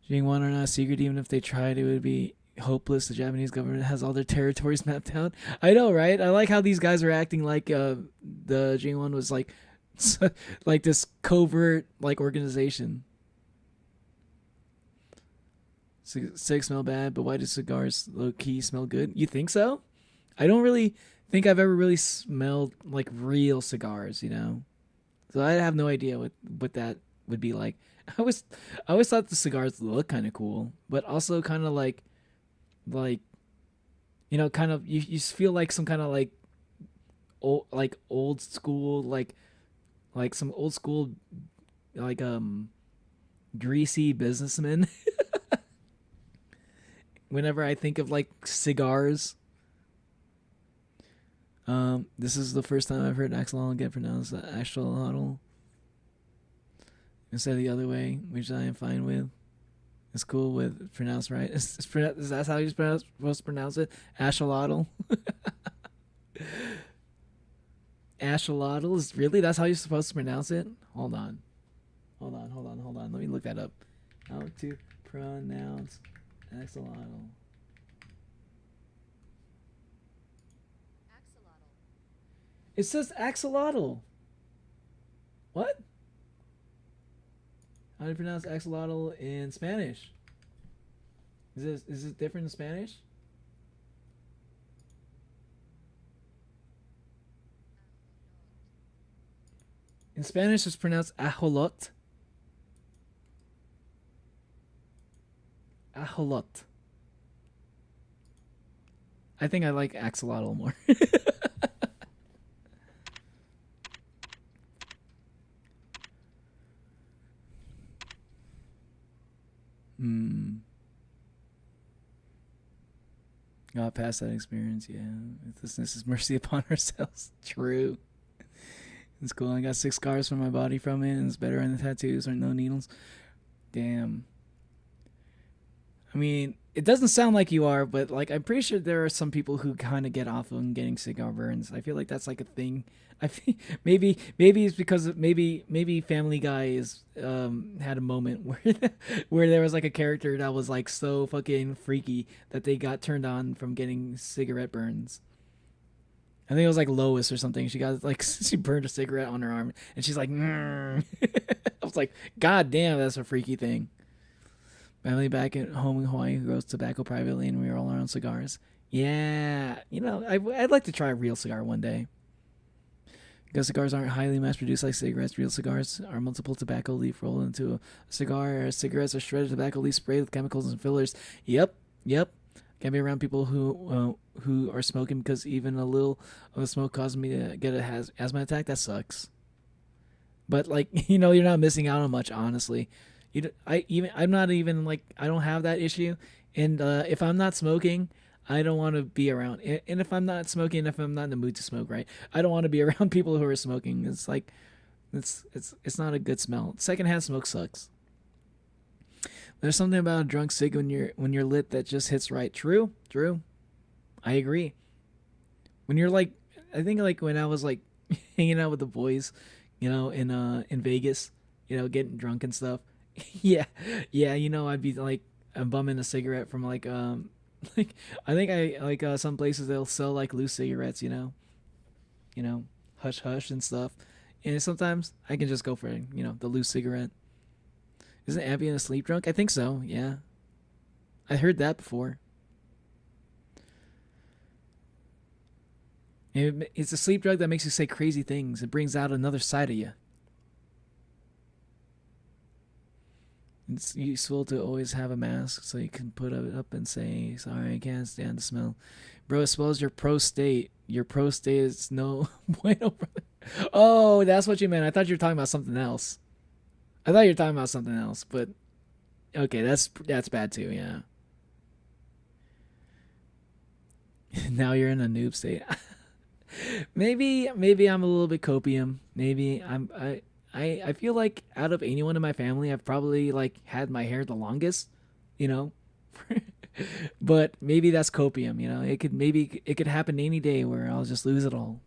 Jingwon are not a secret. Even if they tried, it would be hopeless. The Japanese government has all their territories mapped out. I know, right? I like how these guys are acting like the Jingwon was like like this covert like organization. Cigs smell bad, but why do cigars low-key smell good? You think so? I don't really think I've ever really smelled like real cigars, you know? So I have no idea what that would be like. I always thought the cigars looked kind of cool, but also kind of like you know, kind of you feel like some kind of like old school like some old school like greasy businessman. Whenever I think of like cigars. This is the first time I've heard axolotl get pronounced axolotl instead of the other way, which I am fine with. It's cool with pronounced right. Is that how you're supposed to pronounce it? Axolotl. Axolotl is really that's how you're supposed to pronounce it? Hold on. Let me look that up. How to pronounce axolotl. It says axolotl. What? How do you pronounce axolotl in Spanish? Is it different in Spanish? In Spanish, it's pronounced ajolot. Ajolot. I think I like axolotl more. Got past that experience, yeah. This is mercy upon ourselves. True. It's cool. I got 6 scars from my body from it, and it's better than the tattoos or no needles. Damn. I mean, It doesn't sound like you are, but like I'm pretty sure there are some people who kind of get off on getting cigar burns. I feel like that's like a thing. I think maybe it's because maybe Family Guy is had a moment where there was like a character that was like so fucking freaky that they got turned on from getting cigarette burns. I think it was like Lois or something. She got like she burned a cigarette on her arm, and she's like, I was like, God damn, that's a freaky thing. Family back at home in Hawaii who grows tobacco privately, and we roll our own cigars. Yeah, you know, I'd like to try a real cigar one day. Because cigars aren't highly mass-produced like cigarettes, real cigars are multiple tobacco leaf rolled into a cigar. Cigarettes are shredded tobacco leaf sprayed with chemicals and fillers. Yep. Can't be around people who are smoking because even a little of the smoke causes me to get a asthma attack. That sucks. But like, you know, you're not missing out on much, honestly. I'm not even like, I don't have that issue, and if I'm not smoking, I don't want to be around. And if I'm not smoking, if I'm not in the mood to smoke, right, I don't want to be around people who are smoking. It's like, it's not a good smell. Secondhand smoke sucks. There's something about a drunk cig when you're lit that just hits right. True. I agree. When you're like, I think like when I was like hanging out with the boys, you know, in Vegas, you know, getting drunk and stuff. yeah, you know, I'd be like, I'm bumming a cigarette from like like I think I like some places they'll sell like loose cigarettes, you know, hush hush and stuff, and sometimes I can just go for, you know, the loose cigarette. Isn't Ambien a sleep drug? I think so. Yeah, I heard that before. It's a sleep drug that makes you say crazy things. It brings out another side of you. It's useful to always have a mask so you can put it up and say, sorry, I can't stand the smell. Bro, it smells your prostate. Your prostate is no bueno, brother. Oh, that's what you meant. I thought you were talking about something else. But okay, that's bad too, yeah. Now you're in a noob state. maybe I'm a little bit copium. Maybe I feel like out of anyone in my family, I've probably like had my hair the longest, you know. But maybe that's copium, you know. It could happen any day where I'll just lose it all.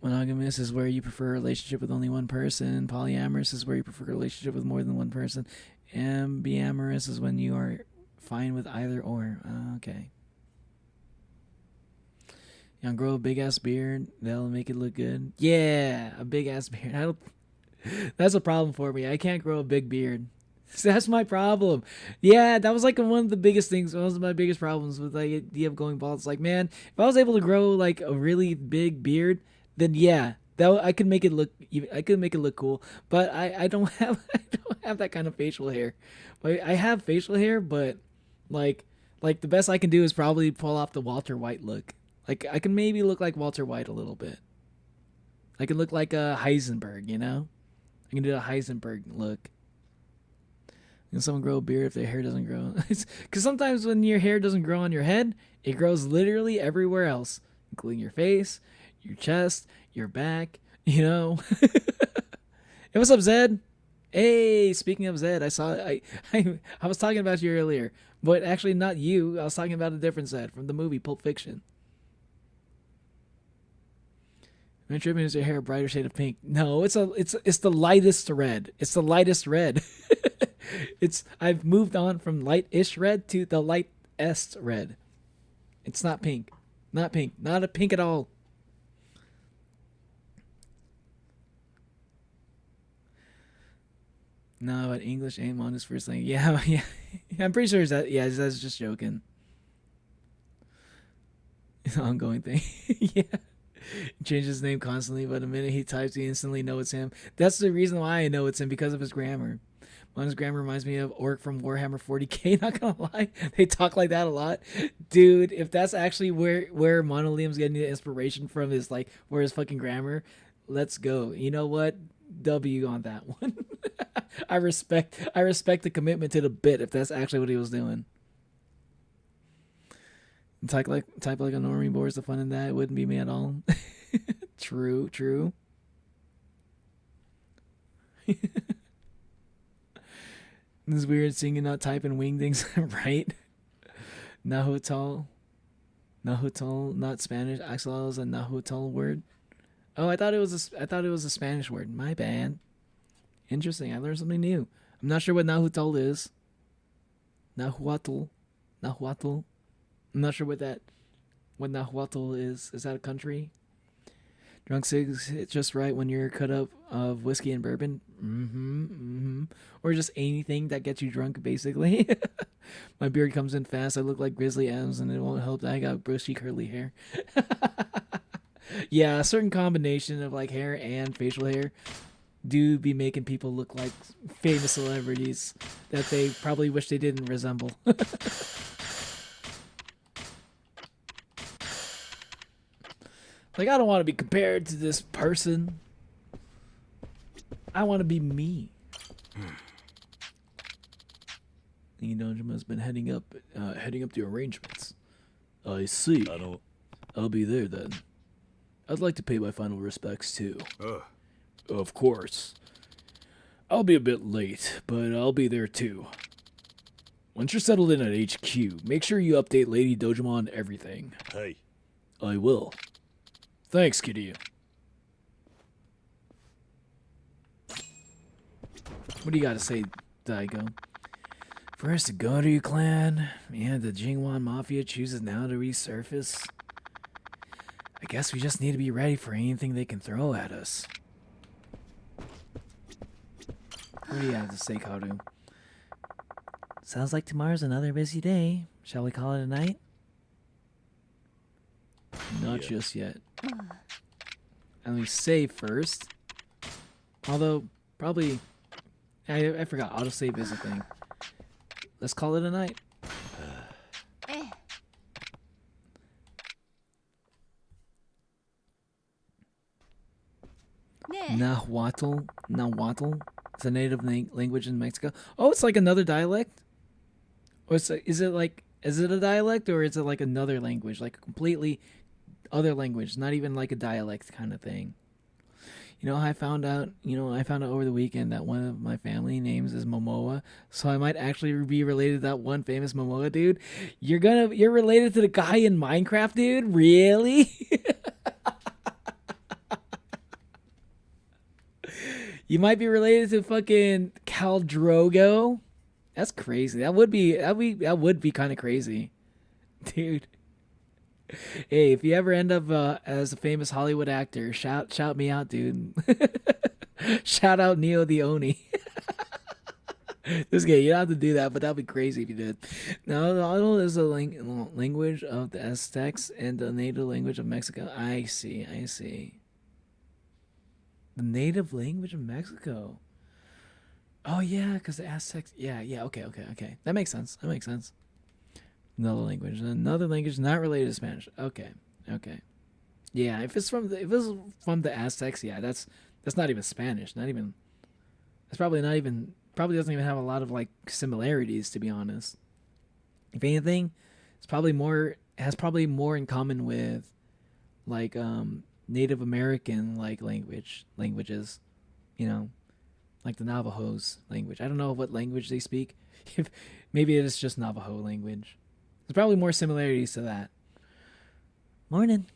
Monogamous is where you prefer a relationship with only one person. Polyamorous is where you prefer a relationship with more than one person. Ambiamorous is when you are fine with either or. Okay. You grow a big ass beard, that'll make it look good. Yeah, a big ass beard. That's a problem for me. I can't grow a big beard. That's my problem. Yeah, that was like one of the biggest things. One of my biggest problems with like the idea of going bald. It's like, man, if I was able to grow like a really big beard, then yeah, I could make it look. I could make it look cool. But I don't have that kind of facial hair. I have facial hair, but like the best I can do is probably pull off the Walter White look. Like, I can maybe look like Walter White a little bit. I can look like a Heisenberg, you know? I can do a Heisenberg look. Can someone grow a beard if their hair doesn't grow? Because sometimes when your hair doesn't grow on your head, it grows literally everywhere else, including your face, your chest, your back, you know? Hey, what's up, Zed? Hey, speaking of Zed, I was talking about you earlier, but actually not you. I was talking about a different Zed from the movie Pulp Fiction. When trimming is your hair a brighter shade of pink? No, it's the lightest red. It's the lightest red. I've moved on from light-ish red to the lightest red. It's not pink. Not pink. Not a pink at all. No, but English ain't on his first language. Yeah. I'm pretty sure that's just joking. It's an ongoing thing. Yeah. Changes his name constantly, but the minute he types, he instantly know it's him. That's the reason why I know it's him, because of his grammar. His grammar reminds me of Orc from Warhammer 40k. Not gonna lie, they talk like that a lot, dude. If that's actually where Monolium's getting the inspiration from, is like where his fucking grammar. Let's go. You know what? W on that one. I respect the commitment to the bit if that's actually what he was doing. Type like a normie boar's the fun in that. It wouldn't be me at all. True. This is weird seeing you not type and wingdings, right? Nahuatl, not Spanish. Axolotl is a Nahuatl word. Oh, I thought it was a Spanish word. My bad. Interesting. I learned something new. I'm not sure what Nahuatl is. Nahuatl. I'm not sure what Nahuatl is. Is that a country? Drunk cigs hit just right when you're cut up of whiskey and bourbon. Or just anything that gets you drunk, basically. My beard comes in fast. I look like Grizzly Adams, and it won't help that I got bushy curly hair. Yeah, a certain combination of like hair and facial hair do be making people look like famous celebrities that they probably wish they didn't resemble. Like, I don't want to be compared to this person. I want to be me. Dojima has been heading up the arrangements. I see. I'll be there then. I'd like to pay my final respects too. Of course. I'll be a bit late, but I'll be there too. Once you're settled in at HQ, make sure you update Lady Dojima on everything. Hey. I will. Thanks, Kiryu. What do you got to say, Daigo? First, the Goryeo clan, and the Jingwan Mafia chooses now to resurface. I guess we just need to be ready for anything they can throw at us. What do you have to say, Karu? Sounds like tomorrow's another busy day. Shall we call it a night? Not just yet. And we save first. Although, probably... I forgot, autosave is a thing. Let's call it a night. Nahuatl? It's a native language in Mexico. Oh, it's like another dialect? Or is it a dialect, or is it like another language? Like a completely other language, not even like a dialect kind of thing. I found out over the weekend that one of my family names is Momoa, so I might actually be related to that one famous Momoa dude. You're related to the guy in Minecraft, dude? Really? You might be related to fucking Khal Drogo. That's crazy. That would be kind of crazy, dude. Hey, if you ever end up as a famous Hollywood actor, shout me out, dude. Shout out Neo the Oni. Just kidding. You don't have to do that, but that'd be crazy if you did. Now, the Otto is the language of the Aztecs and the native language of Mexico. I see. The native language of Mexico. Oh yeah, because the Aztecs. Yeah. Okay. That makes sense. Another language not related to Spanish. Okay. Yeah, if it's from the Aztecs, yeah, that's not even Spanish. Probably doesn't even have a lot of like similarities, to be honest. If anything, has probably more in common with like Native American like languages, like the Navajo's language. I don't know what language they speak. Maybe it is just Navajo language. There's probably more similarities to that. Morning.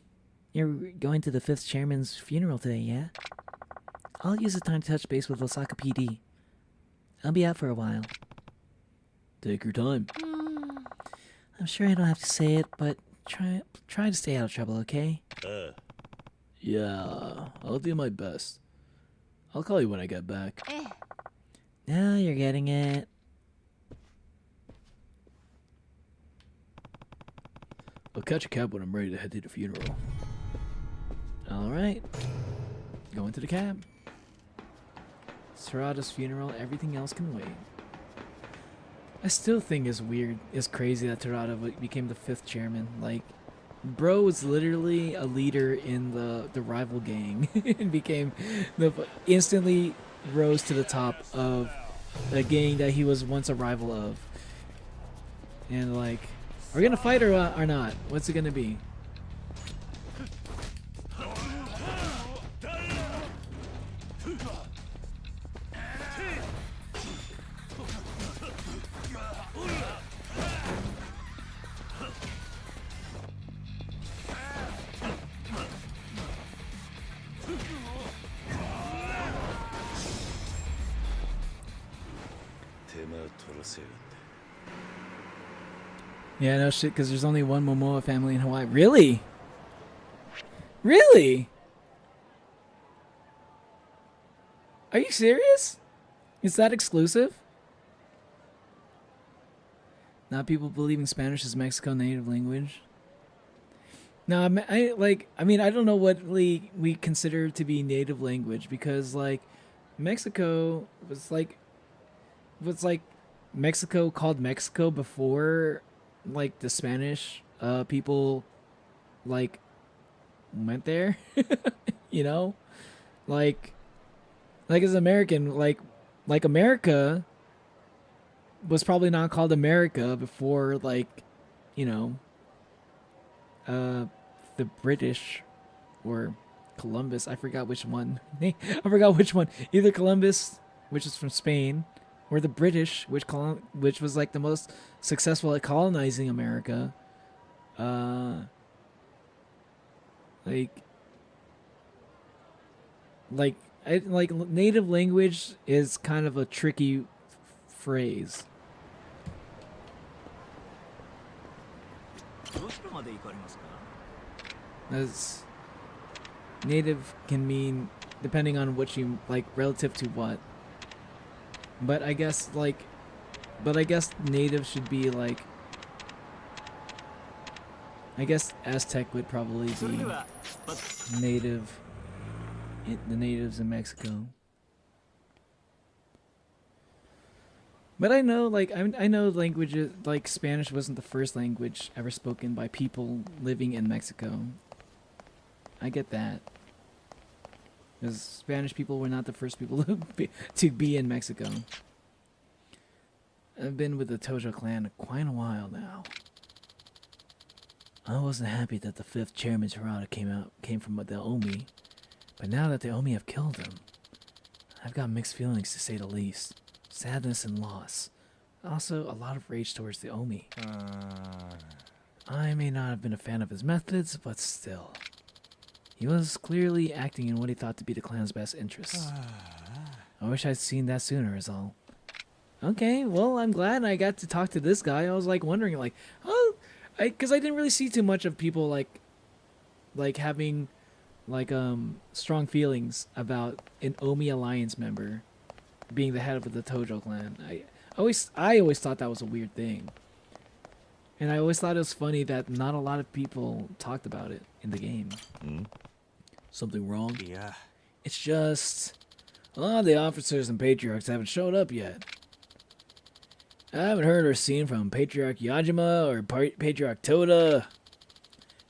You're going to the 5th chairman's funeral today, yeah? I'll use the time to touch base with Osaka PD. I'll be out for a while. Take your time. I'm sure I don't have to say it, but try to stay out of trouble, okay? Yeah, I'll do my best. I'll call you when I get back. Now you're getting it. I'll catch a cab when I'm ready to head to the funeral. Alright. Going to the cab. Sarada's funeral, everything else can wait. I still think it's crazy that Terada became the 5th chairman. Like, bro was literally a leader in the rival gang. And instantly rose to the top of a gang that he was once a rival of. And like, are we gonna fight or not? What's it gonna be? 手間取らせやがって。 Yeah, no shit, because there's only one Momoa family in Hawaii. Really? Really? Are you serious? Is that exclusive? Not people believing Spanish is Mexico native language. No, I mean, I don't know what we consider to be native language, because like Mexico was like Mexico called Mexico before like the Spanish people like went there. You know, like as American, like America was probably not called America before, like, you know, the British or Columbus. I forgot which one. I forgot which one. Either Columbus, which is from Spain, or the British, which was like the most successful at colonizing America. Like native language is kind of a tricky phrase. As native can mean depending on what you like, relative to what. But I guess native should be like, I guess Aztec would probably be native. The natives in Mexico. But I know, like, I know languages, like Spanish wasn't the first language ever spoken by people living in Mexico. I get that. Because Spanish people were not the first people to be in Mexico. I've been with the Tojo clan quite a while now. I wasn't happy that the 5th chairman Terada came from the Omi. But now that the Omi have killed him, I've got mixed feelings to say the least. Sadness and loss. Also, a lot of rage towards the Omi. I may not have been a fan of his methods, but still. He was clearly acting in what he thought to be the clan's best interests. I wish I'd seen that sooner is all. Okay, well, I'm glad I got to talk to this guy. I was like wondering, like, oh, because I didn't really see too much of people like having like strong feelings about an Omi alliance member being the head of the Tojo clan. I always thought that was a weird thing, and I always thought it was funny that not a lot of people talked about it in the game. Something wrong? Yeah. It's just a lot of the officers and patriarchs haven't showed up yet. I haven't heard or seen from Patriarch Yajima or Patriarch Toda.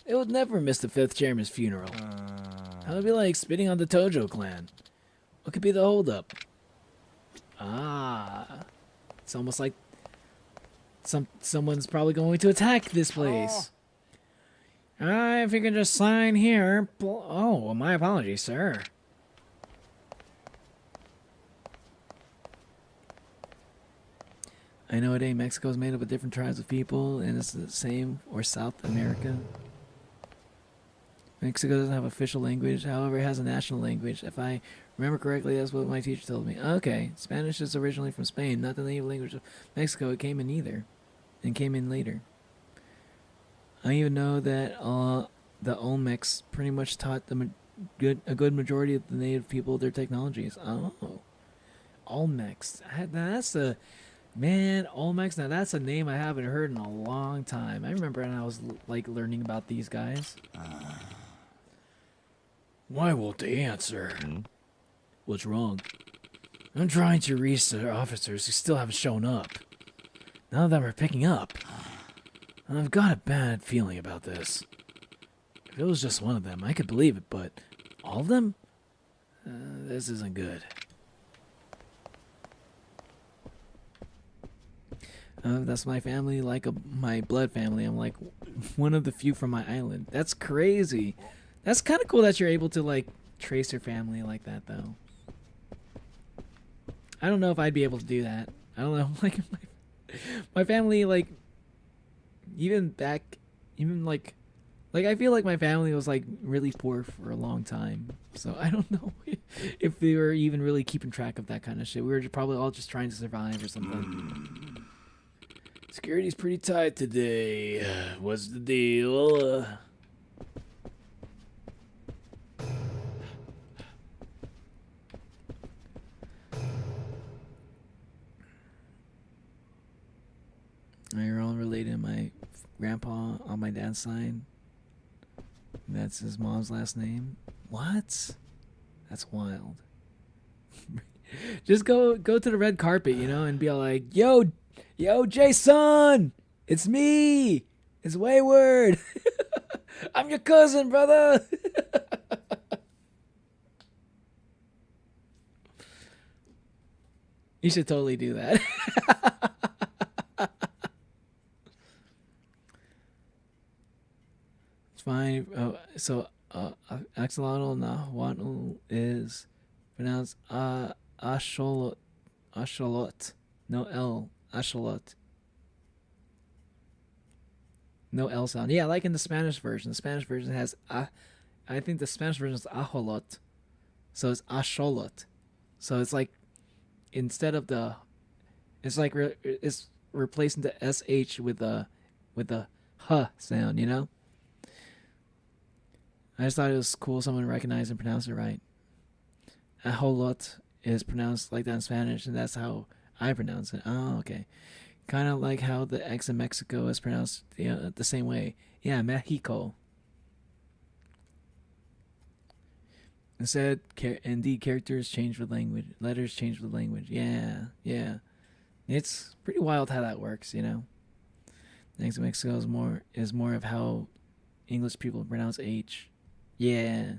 They would never miss the 5th chairman's funeral. That would be like spitting on the Tojo clan. What could be the holdup? It's almost like someone's probably going to attack this place. If you can just sign here. Oh, my apologies, sir. I know it ain't. Mexico's made up of different tribes of people, and it's the same or South America. Mexico doesn't have official language, however, it has a national language. If I remember correctly, that's what my teacher told me. Okay, Spanish is originally from Spain, not the native language of Mexico. It came in later. I even know that the Olmecs pretty much taught a good majority of the native people their technologies. Oh, Olmecs. That's a... Man, Olmecs, now that's a name I haven't heard in a long time. I remember when I was like learning about these guys. Why won't they answer? What's wrong? I'm trying to reach the officers who still haven't shown up. None of them are picking up. And I've got a bad feeling about this. If it was just one of them, I could believe it, but all of them? This isn't good. That's my family, like my blood family. I'm like one of the few from my island. That's crazy. That's kind of cool that you're able to like trace your family like that, though. I don't know if I'd be able to do that. I don't know. Like my family, like even like Like, I feel like my family was like really poor for a long time, so I don't know if they were even really keeping track of that kind of shit. We were probably all just trying to survive or something. Security's pretty tight today. What's the deal? You're all related to my grandpa on my dad's side. That's his mom's last name. What? That's wild. Just go to the red carpet, you know, and be all like, yo, Jason, it's me. It's Wayward. I'm your cousin, brother. You should totally do that. It's fine. Oh, so axolotl nahuatl is pronounced asholot. Asholot. No L. Asholot. No L sound. Yeah, like in the Spanish version. The Spanish version has I think the Spanish version is ajolot. So it's asholot. So it's like instead of the it's like it's replacing the sh with the h sound, you know? I just thought it was cool someone recognized and pronounced it right. Ajolot is pronounced like that in Spanish, and that's how I pronounce it. Oh, okay. Kind of like how the X in Mexico is pronounced the same way. Yeah, Mexico. Instead, indeed, characters change with language. Letters change with language. Yeah, yeah. It's pretty wild how that works, you know? X in Mexico is more of how English people pronounce H. Yeah.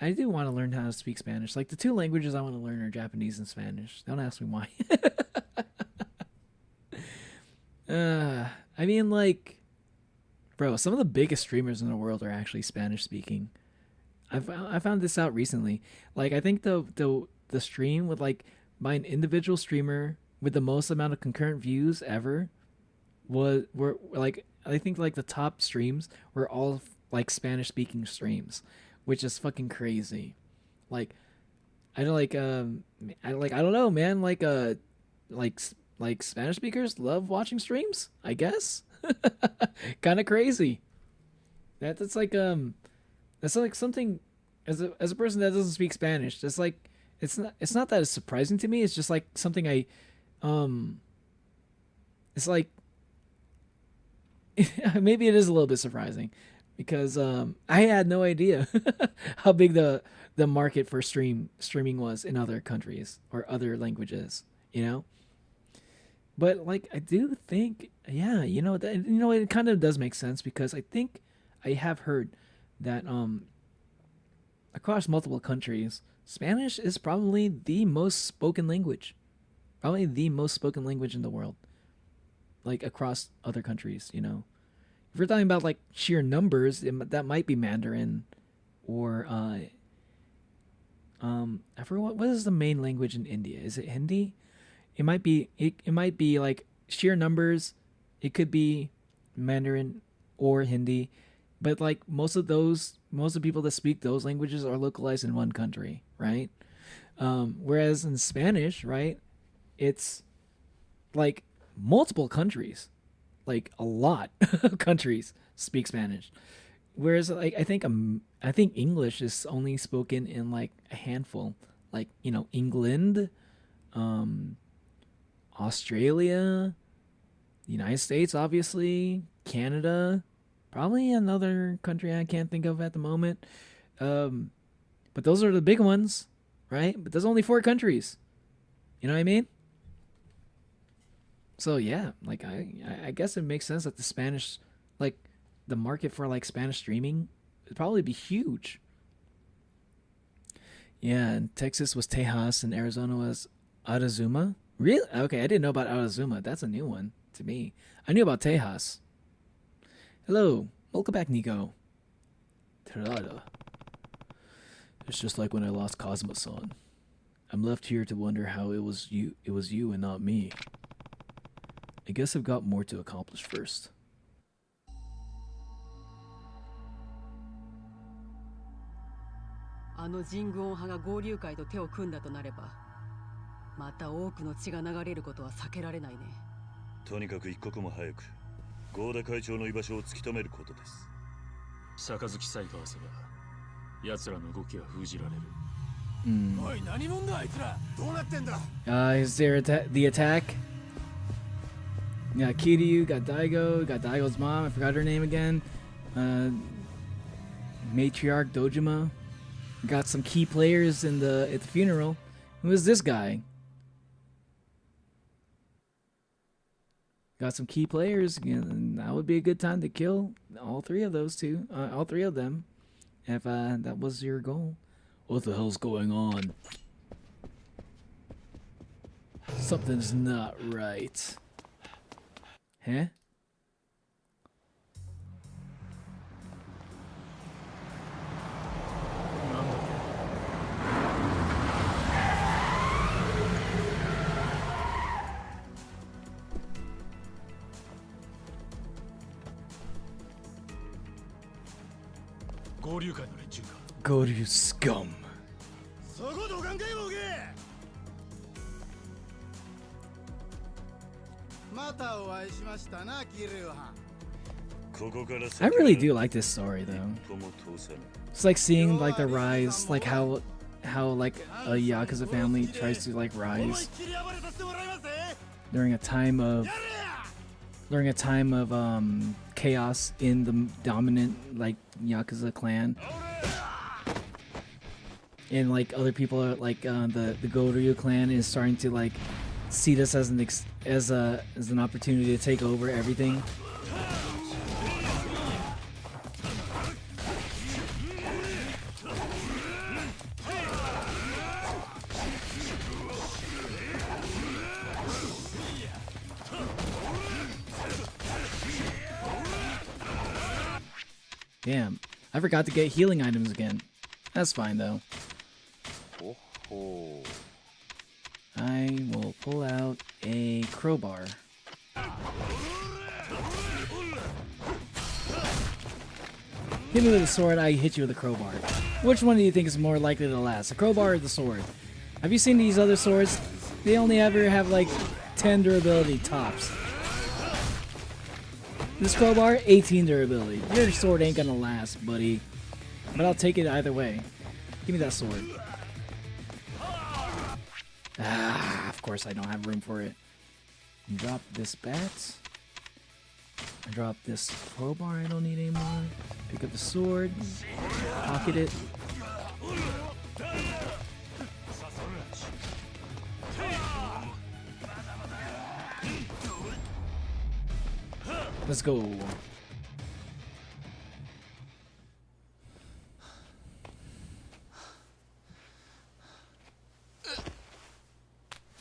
I do want to learn how to speak Spanish. Like, the two languages I want to learn are Japanese and Spanish. Don't ask me why. I mean, like, bro, some of the biggest streamers in the world are actually Spanish speaking. I found this out recently. Like, I think the stream with like by an individual streamer with the most amount of concurrent views ever were like, I think like the top streams were all like Spanish speaking streams, which is fucking crazy. Like, I don't know, man. Like Spanish speakers love watching streams, I guess. Kind of crazy. That's like something as a person that doesn't speak Spanish. It's like it's not that it's surprising to me. It's just like something it's like maybe it is a little bit surprising because I had no idea how big the market for streaming was in other countries or other languages, you know? But like I do think, yeah, it kind of does make sense because I think I have heard that across multiple countries, Spanish is probably the most spoken language. Probably the most spoken language in the world. Like across other countries, you know. If we're talking about like sheer numbers, that might be Mandarin or I forgot what is the main language in India? Is it Hindi? It might be like sheer numbers. It could be Mandarin or Hindi, but like most of the people that speak those languages are localized in one country, right? Whereas in Spanish, right, it's like multiple countries, like a lot of countries speak Spanish. Whereas like I think English is only spoken in like a handful, like, you know, England, Australia, the United States, obviously, Canada, probably another country I can't think of at the moment. But those are the big ones, right? But there's only 4 countries. You know what I mean? So yeah, like I guess it makes sense that the Spanish, like the market for like Spanish streaming would probably be huge. Yeah, and Texas was Tejas and Arizona was Arizuma. Really? Okay, I didn't know about Arizuma. That's a new one to me. I knew about Tejas. Hello. Welcome back, Nico. Terada. It's just like when I lost Cosmo-san. I'm left here to wonder how it was you and not me. I guess I've got more to accomplish first. あの人軍派が合流会と手を組んだとなれば、また多くの血が流れることは避けられないね。とにかく一刻も早く合田会長の居場所を突き止めることです。杯さえ交わせば奴らの動きは封じられる。おい、何者だあいつら。どうなってんだ。Is there the attack? Got Kiryu, got Daigo, got Daigo's mom. I forgot her name again. Matriarch Dojima. Got some key players at the funeral. Who is this guy? Got some key players. Yeah, that would be a good time to kill all three of those two. All three of them. If that was your goal. What the hell's going on? Something's not right. Huh? Go to scum. そこどかんかいボケ。またお会いしましたな、キリュウハン。 I really do like this story though. It's like seeing like the rise, like how like a Yakuza family tries to like rise during a time of chaos in the dominant like Yakuza clan. And like other people are like the Goryu clan is starting to like see this as an opportunity to take over everything. Damn, I forgot to get healing items again. That's fine though. I will pull out a crowbar. Hit me with a sword, I hit you with a crowbar. Which one do you think is more likely to last, the crowbar or the sword? Have you seen these other swords? They only ever have like 10 durability tops. This crowbar, 18 durability. Your sword ain't gonna last, buddy. But I'll take it either way. Give me that sword. Ah, of course I don't have room for it. Drop this bat. Drop this crowbar I don't need anymore. Pick up the sword. Pocket it. Let's go.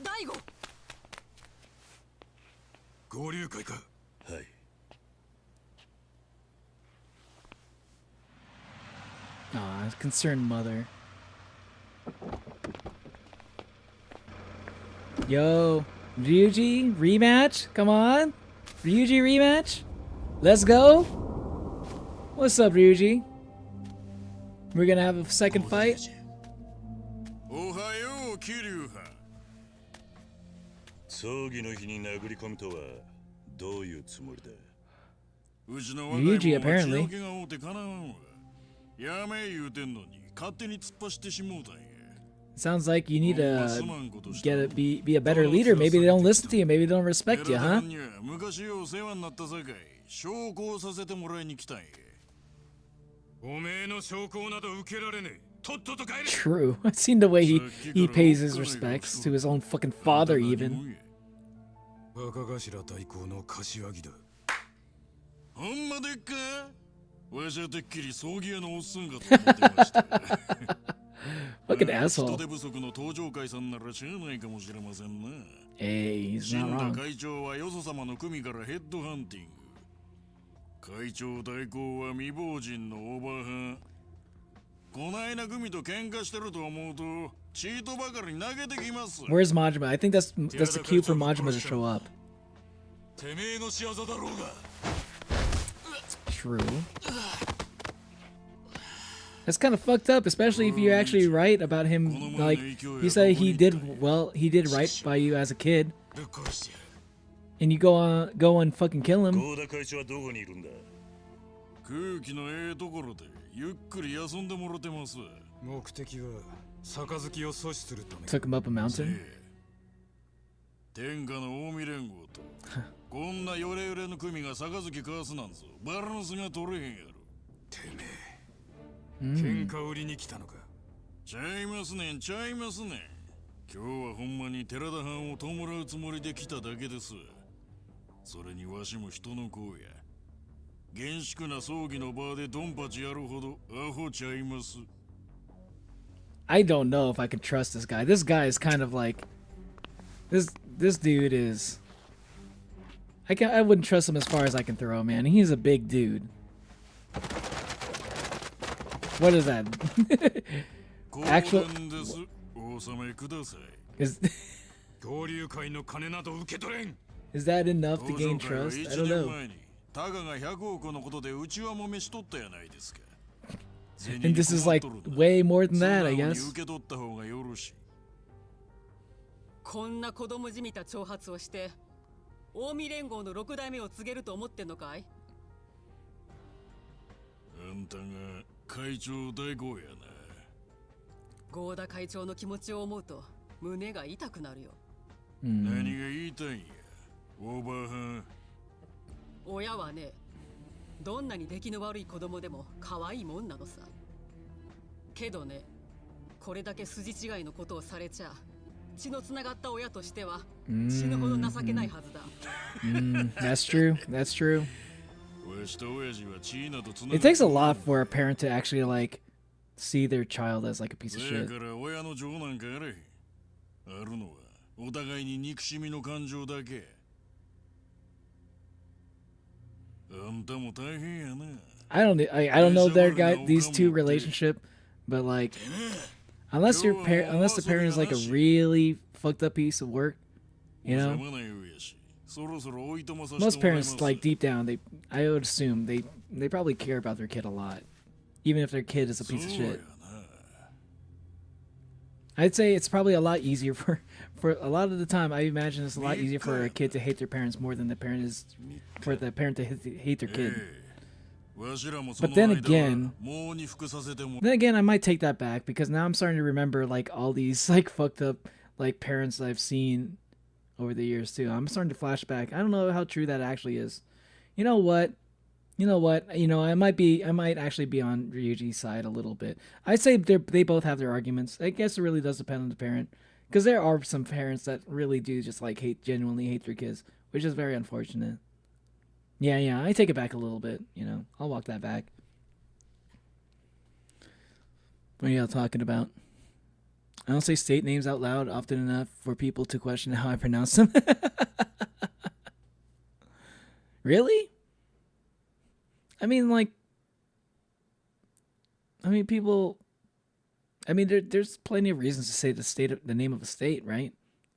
Daigo! 合流会か。はい。 Aw, concerned mother. Yo, Ryuji, rematch? Come on. Ryuji rematch? Let's go. What's up, Ryuji? We're gonna have a second fight? おはよう、キリュウハン。葬儀の日に殴り込むとはどういうつもりだ。うちの若いもんは Ryuji, apparently. 血の気が多うてかなわんわ。やめ言うてんのに勝手に突っ走ってしもうたんや。 Sounds like you need to be a better leader. Maybe they don't listen to you. Maybe they don't respect you, huh? 昔お世話になったさかい証拠をさせてもらいに来たんや。おめえの証拠など受けられねえ。とっとと帰れ。 True. I've seen the way he pays his respects to his own fucking father, even. 若頭代行の柏木だ。ほんまでっか？わしゃてっきり葬儀屋のおっさんかと思ってました。 Fucking asshole. 人手不足の登場会さんならしゃあないかもしれませんな。 Hey, he's 死 not んだ wrong. 会長はよそ様の組からヘッドハンティング。会長代行は未亡人のおばはん。こないな組と喧嘩してると思うとチートばかり投げてきます。 Where's Majima? I think that's the cue for Majima to show up. てめえの仕業だろうが。 True. That's kind of fucked up, especially if you're actually right about him. Like, you say he did right by you as a kid, ぶっ殺してやる and you go and fucking kill him. 合田会長はどこにいるんだ？空気のええところでゆっくり休んでもろてます。目的は杯を阻止するため。 Took him up a mountain. 天下の近江連合とこんなヨレヨレの組が杯交わすなんぞバランスが取れへんやろ。てめえ、喧嘩売りに来たのか。ちゃいますねんちゃいますねん。今日はほんまに寺田藩を弔うつもりで来ただけです。それにわしも人の子や。厳粛な葬儀の場でドンパチやるほどアホちゃいます。 I don't know if I can trust this guy. This guy is kind of like this dude is I wouldn't trust him as far as I can throw him, man. He's a big dude. What is that? Actual お納めください。 is 合流会の金など受け取れん。 is that enough to gain trust? I don't know. 前にタガが100億のことでうちはもめしとったやないですか。 And this is like way more than that, I guess. 受け取った方がよろしい。こんな子供じみた挑発をして近江連合の6代目を告げると思ってんのかい？あんたが会長代行やな。合田会長の気持ちを思うと胸が痛くなるよ。何が言いたいんや、オーバーハン。親はね、どんなに出来の悪い子供でも可愛いもんなのさ。けどね、これだけ筋違いのことをされちゃ血のつながった親としては死ぬほど情けないはずだ。That's true. That's true. わしと親父は血などつなが It takes a lot for a parent to actually like see their child as like a piece of だ shit. から親の情なんかあれへん。あるのはお互いに憎しみの感情だけ。あんたも大変やな。I don't know these two relationship, but like unless the parent is like a really fucked up piece of work, you know. 収まない上やし、そろそろおいとまさせて Most もらいます。 parents like deep down I would assume they probably care about their kid a lot, even if their kid is a piece of そうや shit. な。 I'd say it's probably a lot easier for a lot of the time. I imagine it's a lot easier for a kid to hate their parents more than the parent is for the parent to hate their kid. わしらもそ But の then 間 again- はもうに服させても Then again, I might take that back because now I'm starting to remember like all these like fucked up like parents I've seen over the years too. I'm starting to flash back. I don't know how true that actually is. You know what? I might actually be on Ryuji's side a little bit. I'd say they both have their arguments. I guess it really does depend on the parent, because there are some parents that really do just like genuinely hate their kids, which is very unfortunate. Yeah, I take it back a little bit. I'll walk that back. What are y'all talking about? I don't say state names out loud often enough for people to question how I pronounce them. Really? People. There's plenty of reasons to say the name of a state, right?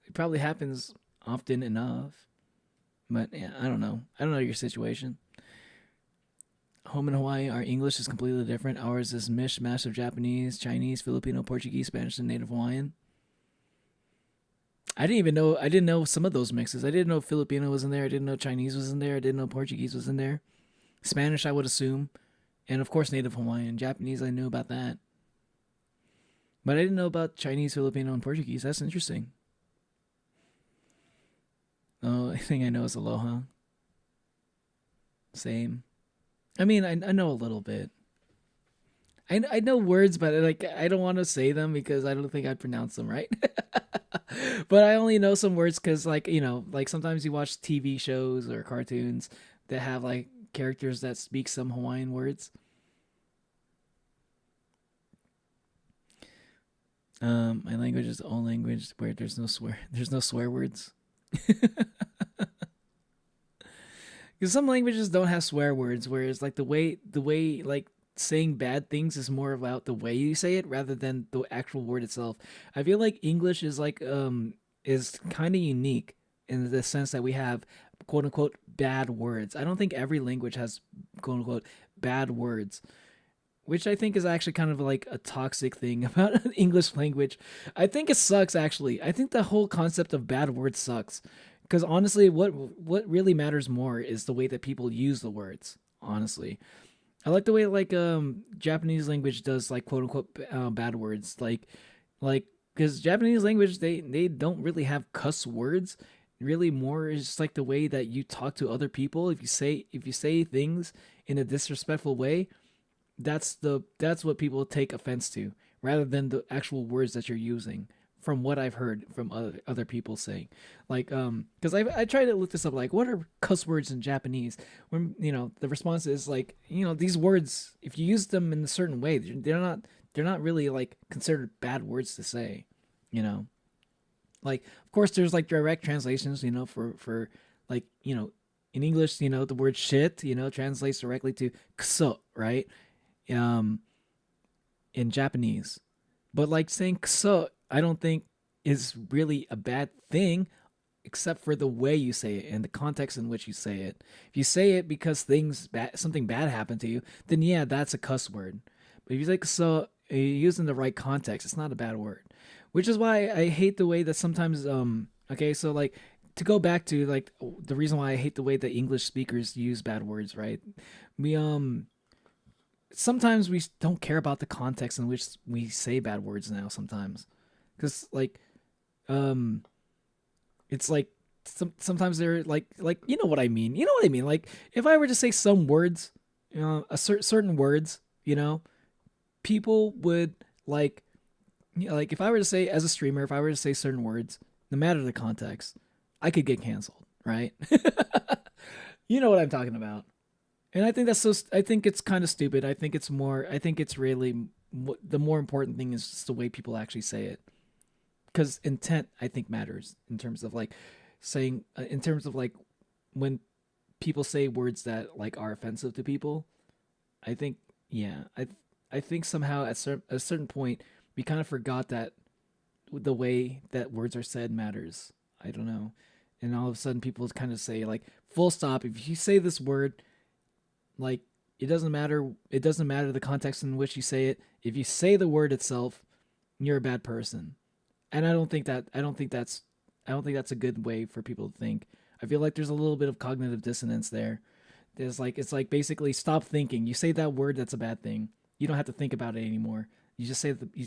It probably happens often enough. But yeah, I don't know. I don't know your situation. Home in Hawaii, our English is completely different. Ours is mishmash of Japanese, Chinese, Filipino, Portuguese, Spanish, and Native Hawaiian. I didn't know some of those mixes. I didn't know Filipino was in there. I didn't know Chinese was in there. I didn't know Portuguese was in there. Spanish, I would assume. And of course, Native Hawaiian. Japanese, I knew about that. But I didn't know about Chinese, Filipino, and Portuguese. That's interesting. Oh, I think I know is aloha. Same. I know a little bit. I know words, but I don't want to say them because I don't think I'd pronounce them right. But I only know some words because sometimes you watch TV shows or cartoons that have characters that speak some Hawaiian words. My language is the only language where there's no swear words. Because some languages don't have swear words, whereas the way saying bad things is more about the way you say it rather than the actual word itself. I feel like English is is kind of unique in the sense that we have quote unquote bad words. I don't think every language has quote unquote bad words. which I think is actually kind of like a toxic thing about English language. I think it sucks, actually. I think the whole concept of bad words sucks. Because honestly, what really matters more is the way that people use the words, honestly. I like the way like Japanese language does like quote unquote bad words. Like because Japanese language they don't really have cuss words. Really more is just like the way that you talk to other people. If you say things in a disrespectful way, that's what people take offense to, rather than the actual words that you're using. From what I've heard from other people saying, like because I tried to look this up, like what are cuss words in Japanese? When the response is like these words, if you use them in a certain way, they're not really like considered bad words to say, like of course there's like direct translations, for like in English, the word shit, translates directly to kuso, right? In Japanese, but like saying kuso, I don't think is really a bad thing, except for the way you say it and the context in which you say it. If you say it because something bad happened to you, then yeah, that's a cuss word. But if you say so, you use in the right context, it's not a bad word. Which is why I hate the way that sometimes okay, so like to go back to like the reason why I hate the way that English speakers use bad words, right? We sometimes we don't care about the context in which we say bad words now sometimes. Because like it's like sometimes they're like what I mean, like if I were to say some words, certain words, people would like if I were to say, as a streamer, if I were to say certain words, no matter the context, I could get canceled, right? You know what I'm talking about. And I think I think it's kind of stupid. I think it's really the more important thing is just the way people actually say it. Because intent, I think, matters in terms of like saying, in terms of like when people say words that like are offensive to people. I think, yeah, I think somehow at a certain point we kind of forgot that the way that words are said matters. I don't know, and all of a sudden people kind of say like full stop. If you say this word, like it doesn't matter. It doesn't matter the context in which you say it. If you say the word itself, you're a bad person. And I don't think that's a good way for people to think. I feel like there's a little bit of cognitive dissonance there. It's like basically stop thinking. You say that word, that's a bad thing. You don't have to think about it anymore. You just say you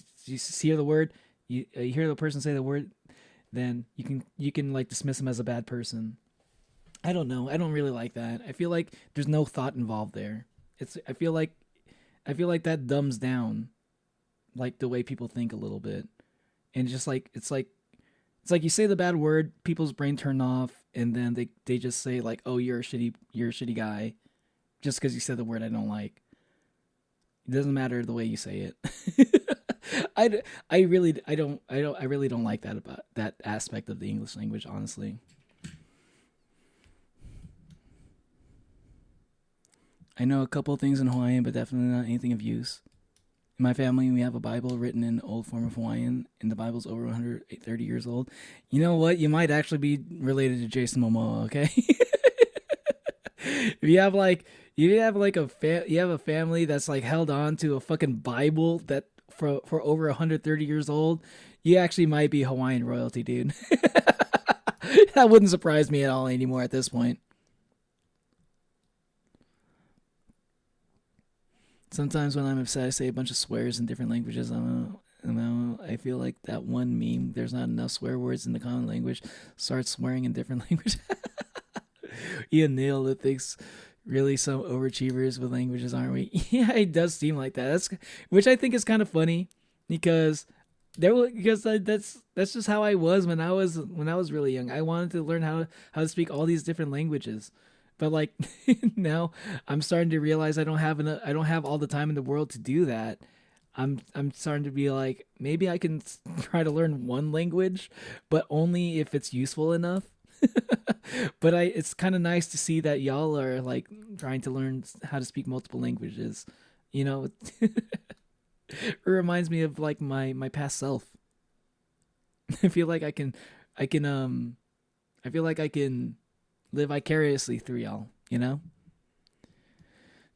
hear the word, you hear the person say the word, then you can like dismiss them as a bad person. I don't know. I don't really like that. I feel like there's no thought involved there. I feel like that dumbs down like the way people think a little bit. And just like it's like you say the bad word, people's brain turn off, and then they just say like, "Oh, you're a shitty guy," just because you said the word I don't like. It doesn't matter the way you say it. I really don't like that about that aspect of the English language, honestly. I know a couple of things in Hawaiian, but definitely not anything of use. In my family, we have a Bible written in old form of Hawaiian, and the Bible's over 130 years old. You know what? You might actually be related to Jason Momoa, okay? If you have a family that's like held on to a fucking Bible that for over 130 years old, you actually might be Hawaiian royalty, dude. That wouldn't surprise me at all anymore at this point. Sometimes when I'm upset, I say a bunch of swears in different languages. I feel like that one meme, there's not enough swear words in the common language. Start swearing in different languages. Ian Neolithics, really some overachievers with languages, aren't we? Yeah, it does seem like that. Which I think is kind of funny because that's just how I was when I was really young. I wanted to learn how to speak all these different languages. But like now I'm starting to realize I don't have all the time in the world to do that. I'm starting to be like, maybe I can try to learn one language, but only if it's useful enough. But it's kind of nice to see that y'all are like trying to learn how to speak multiple languages. It reminds me of like my past self. I feel like I can live vicariously through y'all,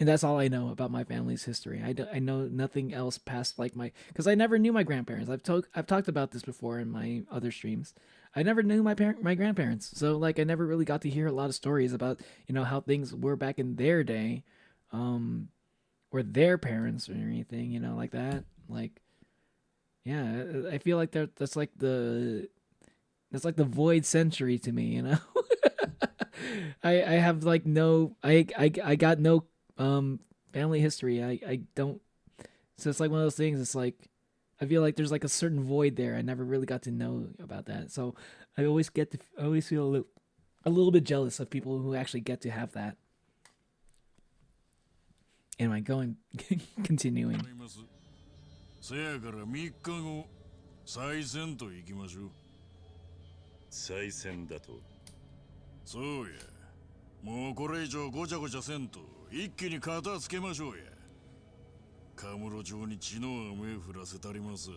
And that's all I know about my family's history. I know nothing else past like because I never knew my grandparents. I've talked about this before in my other streams. I never knew my grandparents. So like I never really got to hear a lot of stories about, how things were back in their day, or their parents or anything, like that. Like, yeah, I feel like that's like the void century to me, I have like no I got no family history. I don't, so it's like one of those things. It's like I feel like there's like a certain void there. I never really got to know about that. So I always feel a little bit jealous of people who actually get to have that. Anyway, continuing. せやから3日後再選と行きましょう。再選だと。そうや。もうこれ以上ごちゃごちゃせんと一気に片付けましょうや。カムロ町に血の雨降らせたります。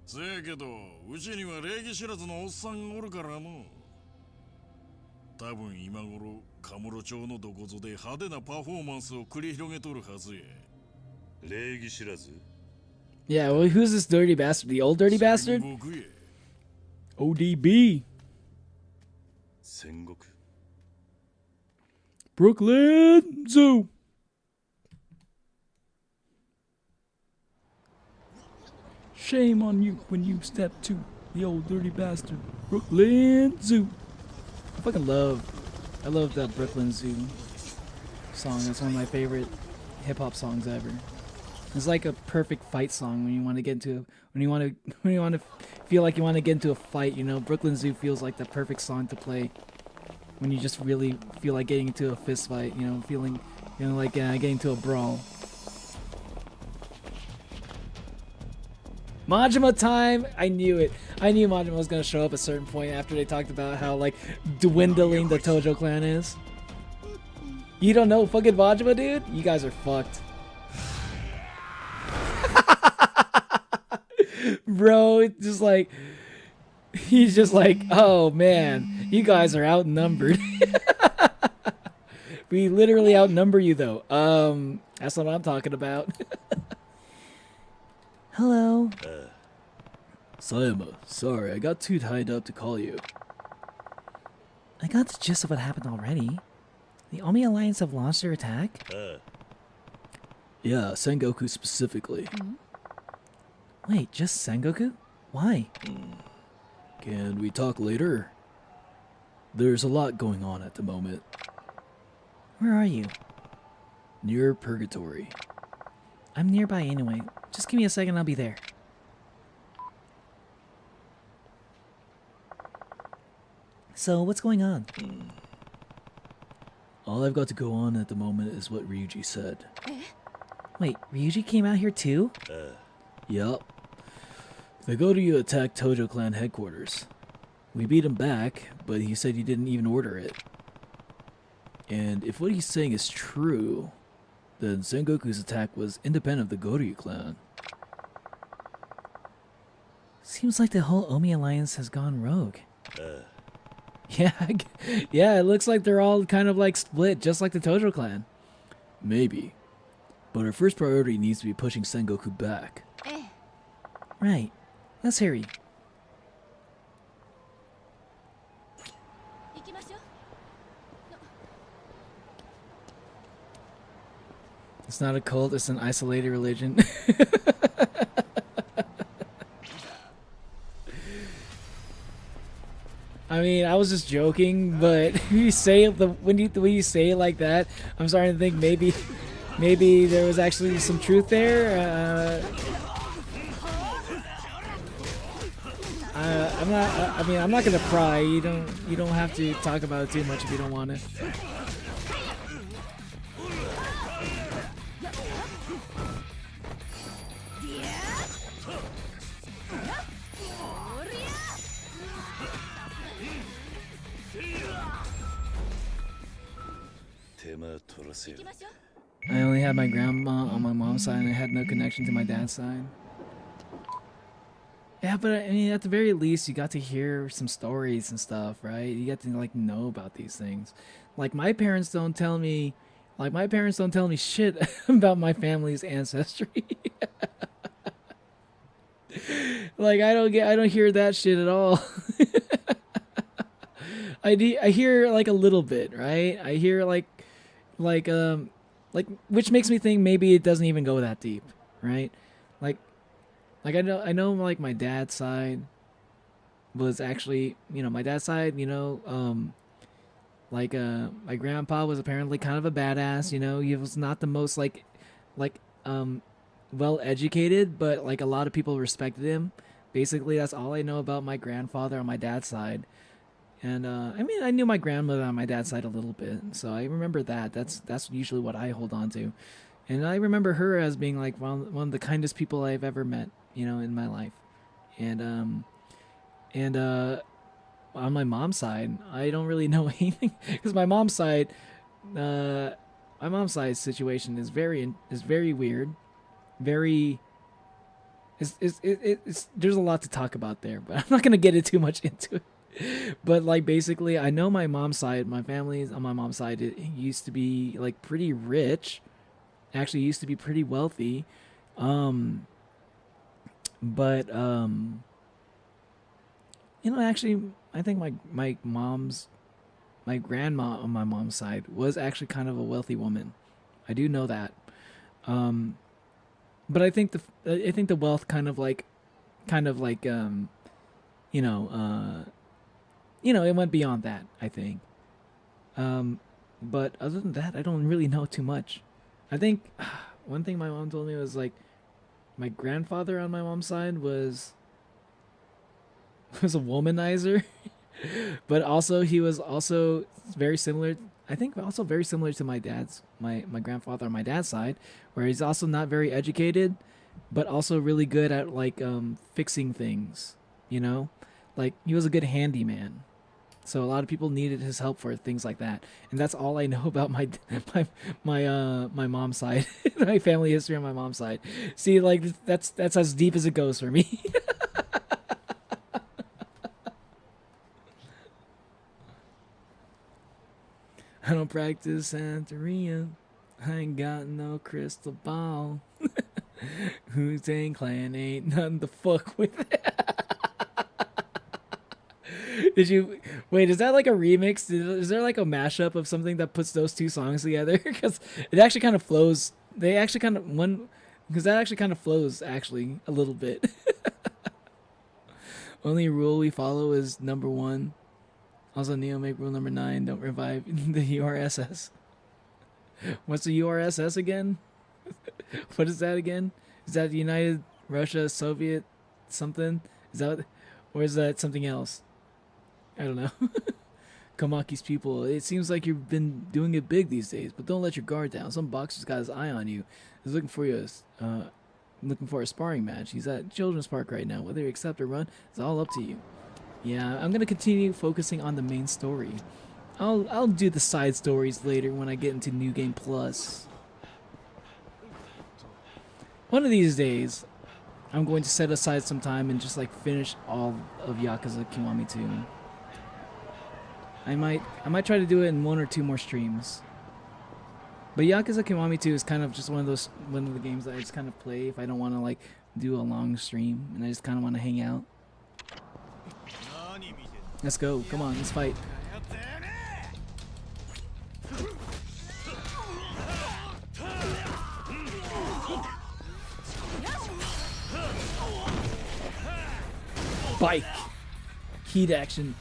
せやけどうちには礼儀知らずのおっさんがおるからの。多分今頃カムロ町のどこぞで派手なパフォーマンスを繰り広げとるはずや。礼儀知らず Yeah, well, who's this dirty bastard? The old dirty bastard? 僕や。 ODB. 戦国 Brooklyn Zoo. Shame on you when you step to the old dirty bastard. Brooklyn Zoo. I love that Brooklyn Zoo song. It's one of my favorite hip hop songs ever. It's like a perfect fight song when you want to get into when you want to feel like you want to get into a fight. Brooklyn Zoo feels like the perfect song to play when you just really feel like getting into a fist fight. Feeling like getting into a brawl. Majima time! I knew it. I knew Majima was gonna show up at a certain point after they talked about how like dwindling the Tojo clan is. You don't know fucking Majima, dude? You guys are fucked. Bro, it's just like he's just like, oh man, you guys are outnumbered. We literally outnumber you though. That's what I'm talking about. Hello. Sayama, sorry, I got too tied up to call you. I got the gist of what happened already. The Omi Alliance have launched their attack? Yeah, Sengoku specifically. Wait, just Sengoku? Why? Can we talk later? There's a lot going on at the moment. Where are you? Near Purgatory. I'm nearby anyway. Just give me a second, I'll be there. So, what's going on? All I've got to go on at the moment is what Ryuji said. Wait, Ryuji came out here too? Yup. The Goryu attacked Tojo clan headquarters. We beat him back, but he said he didn't even order it. And if what he's saying is true, then Sengoku's attack was independent of the Goryu clan. Seems like the whole Omi Alliance has gone rogue. Yeah, it looks like they're all kind of like split, just like the Tojo clan. Maybe. But our first priority needs to be pushing Sengoku back. Right. Let's hurry. It's not a cult, it's an isolated religion. I mean, I was just joking, but when you say it like that, I'm starting to think maybe there was actually some truth there. I'm not gonna pry. You don't have to talk about it too much if you don't want to. I only had my grandma on my mom's side and I had no connection to my dad's side. Yeah, but I mean, at the very least, you got to hear some stories and stuff, right? You get to like know about these things. Like my parents don't tell me, shit about my family's ancestry. Like I don't hear that shit at all. I hear like a little bit, right? I hear like like which makes me think maybe it doesn't even go that deep, right? Like I know like my dad's side was actually, my dad's side, my grandpa was apparently kind of a badass, he was not the most like well educated, but like a lot of people respected him. Basically, that's all I know about my grandfather on my dad's side. And I mean, I knew my grandmother on my dad's side a little bit, so I remember that. That's usually what I hold on to. And I remember her as being like one of the kindest people I've ever met, in my life. And on my mom's side, I don't really know anything because my mom's side situation is very weird, very. It's there's a lot to talk about there, but I'm not gonna get it too much into it. But like basically, I know my mom's side, my family's on my mom's side, it used to be like pretty rich. Actually, used to be pretty wealthy. But actually, I think my grandma on my mom's side was actually kind of a wealthy woman. I do know that. But I think the wealth kind of like it went beyond that, I think. But other than that, I don't really know too much. I think one thing my mom told me was like my grandfather on my mom's side was a womanizer, but also he was also very similar. I think also very similar to my grandfather on my dad's side, where he's also not very educated, but also really good at like fixing things. Like he was a good handyman. So a lot of people needed his help for things like that, and that's all I know about my mom's side, my family history on my mom's side. See, like that's as deep as it goes for me. I don't practice Santeria. I ain't got no crystal ball. Wu-Tang Clan ain't nothing to fuck with. Did you wait? Is that like a remix? Is there like a mashup of something that puts those two songs together? Because it actually kind of flows. They actually kind of because that actually kind of flows actually a little bit. Only rule we follow is number 1. Also, Neo make rule number 9: don't revive the URSS. What's the URSS again? What is that again? Is that United Russia Soviet something? Is that, or is that something else? I don't know. Kamaki's people, it seems like you've been doing it big these days, but don't let your guard down. Some boxer's got his eye on you. He's looking for a sparring match. He's at Children's Park right now. Whether you accept or run, it's all up to you. Yeah, I'm gonna continue focusing on the main story. I'll do the side stories later when I get into New Game Plus. One of these days, I'm going to set aside some time and just like finish all of Yakuza Kiwami 2. I might try to do it in 1 or 2 more streams. But Yakuza Kiwami 2 is kind of just one of the games that I just kind of play if I don't want to like do a long stream and I just kind of want to hang out. Let's go. Come on, let's fight. Bike. Heat action.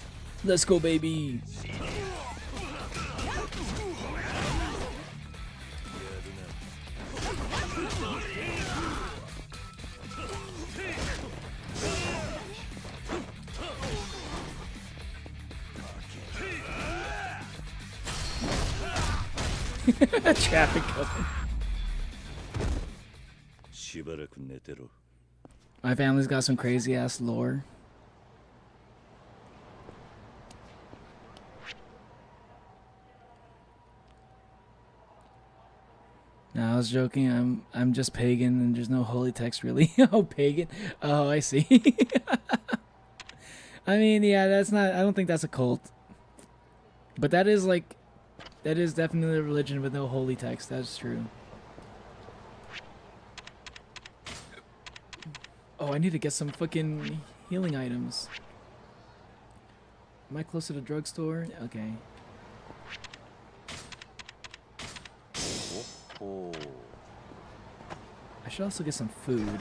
Let's go, baby. Traffic coming. My family's got some crazy ass lore. No, I was joking. I'm just pagan, and there's no holy text really. Oh, pagan. Oh, I see. I mean, yeah, that's not. I don't think that's a cult, but that is definitely a religion with no holy text. That's true. Oh, I need to get some fucking healing items. Am I close to the drugstore? Okay. Oh. I should also get some food.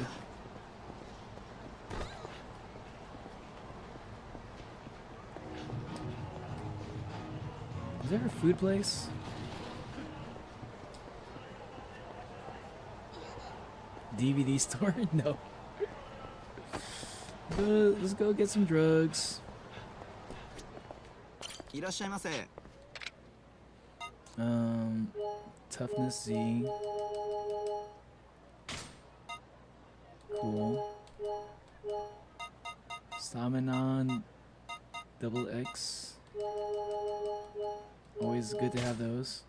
Is there a food place? DVD store? No. Let's go get some drugs. Toughness Z. Cool. Stamina double X. Always good to have those.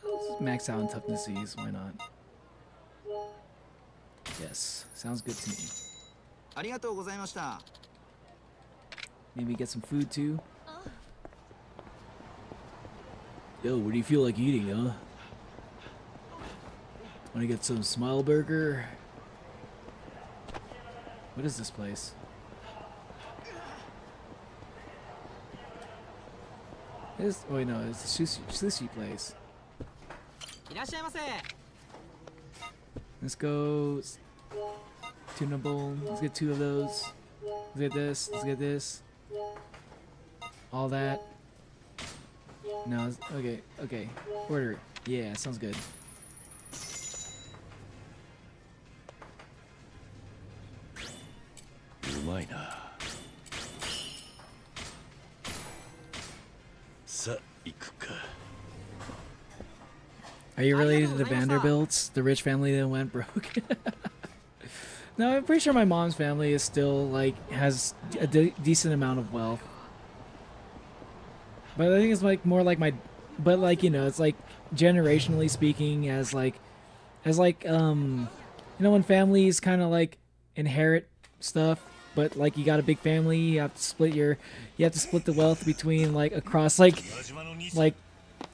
Let's max out on toughness Z's, why not? Yes, sounds good to me. Maybe get some food too. Yo, what do you feel like eating, huh? Wanna get some smile burger? What is this place? Wait, no, it's a sushi place. Let's go. Tuna bowl. Let's get 2 of those. Let's get this. Let's get this. All that. No, okay, okay. Order. Yeah, sounds good. Are you related to the Vanderbilts, the rich family that went broke? No, I'm pretty sure my mom's family is still has a decent amount of wealth. But I think it's more like my, but it's like generationally speaking, as when families kind of inherit stuff, but you got a big family, you have to split the wealth between across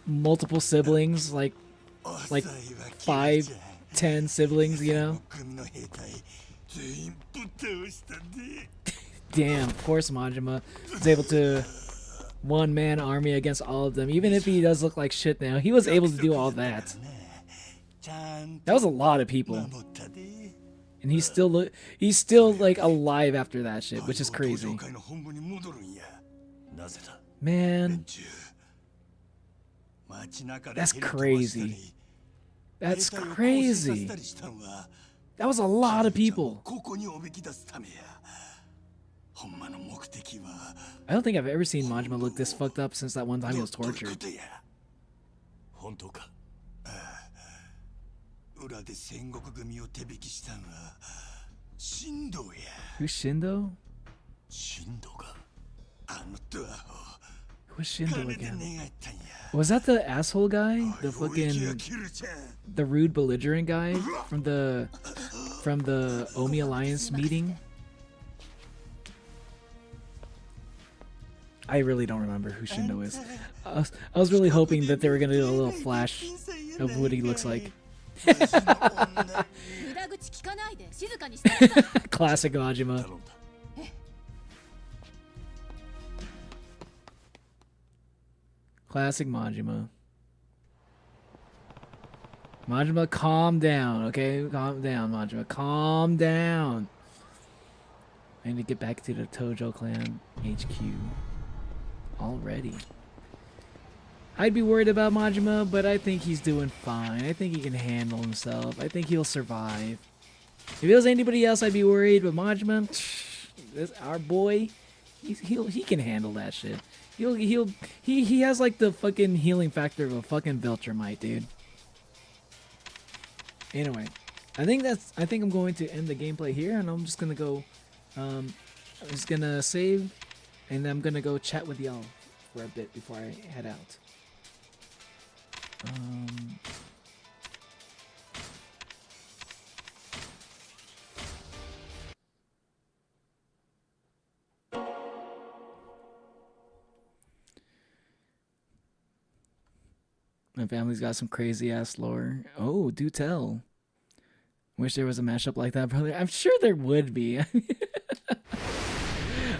multiple siblings, like 5, 10 siblings, you know. Damn, of course Majima is able to one-man army against all of them. Even if he does look like shit now, he was able to do all that. That was a lot of people. And he's still alive after that shit, which is crazy. Man. That's crazy. That's crazy. That was a lot of people. I don't think I've ever seen Majima look this fucked up since that one time he was tortured. Who's Shindo? Who's Shindo again? Was that the asshole guy? The fucking... the rude belligerent guy from the Omi Alliance meeting? I really don't remember who Shindo is. I was really hoping that they were gonna do a little flash of what he looks like. Classic Majima. Classic Majima. Majima, calm down, okay? Calm down, Majima. Calm down. I need to get back to the Tojo Clan HQ. Already. I'd be worried about Majima, but I think he's doing fine. I think he can handle himself. I think he'll survive. If it was anybody else, I'd be worried, but Majima, our boy, he can handle that shit. He has the fucking healing factor of a fucking Viltrumite, dude. Anyway, I think I'm going to end the gameplay here, and I'm just gonna go. I'm just gonna save, and then I'm gonna go chat with y'all for a bit before I head out. My family's got some crazy ass lore. Oh, do tell. Wish there was a mashup like that, brother. I'm sure there would be.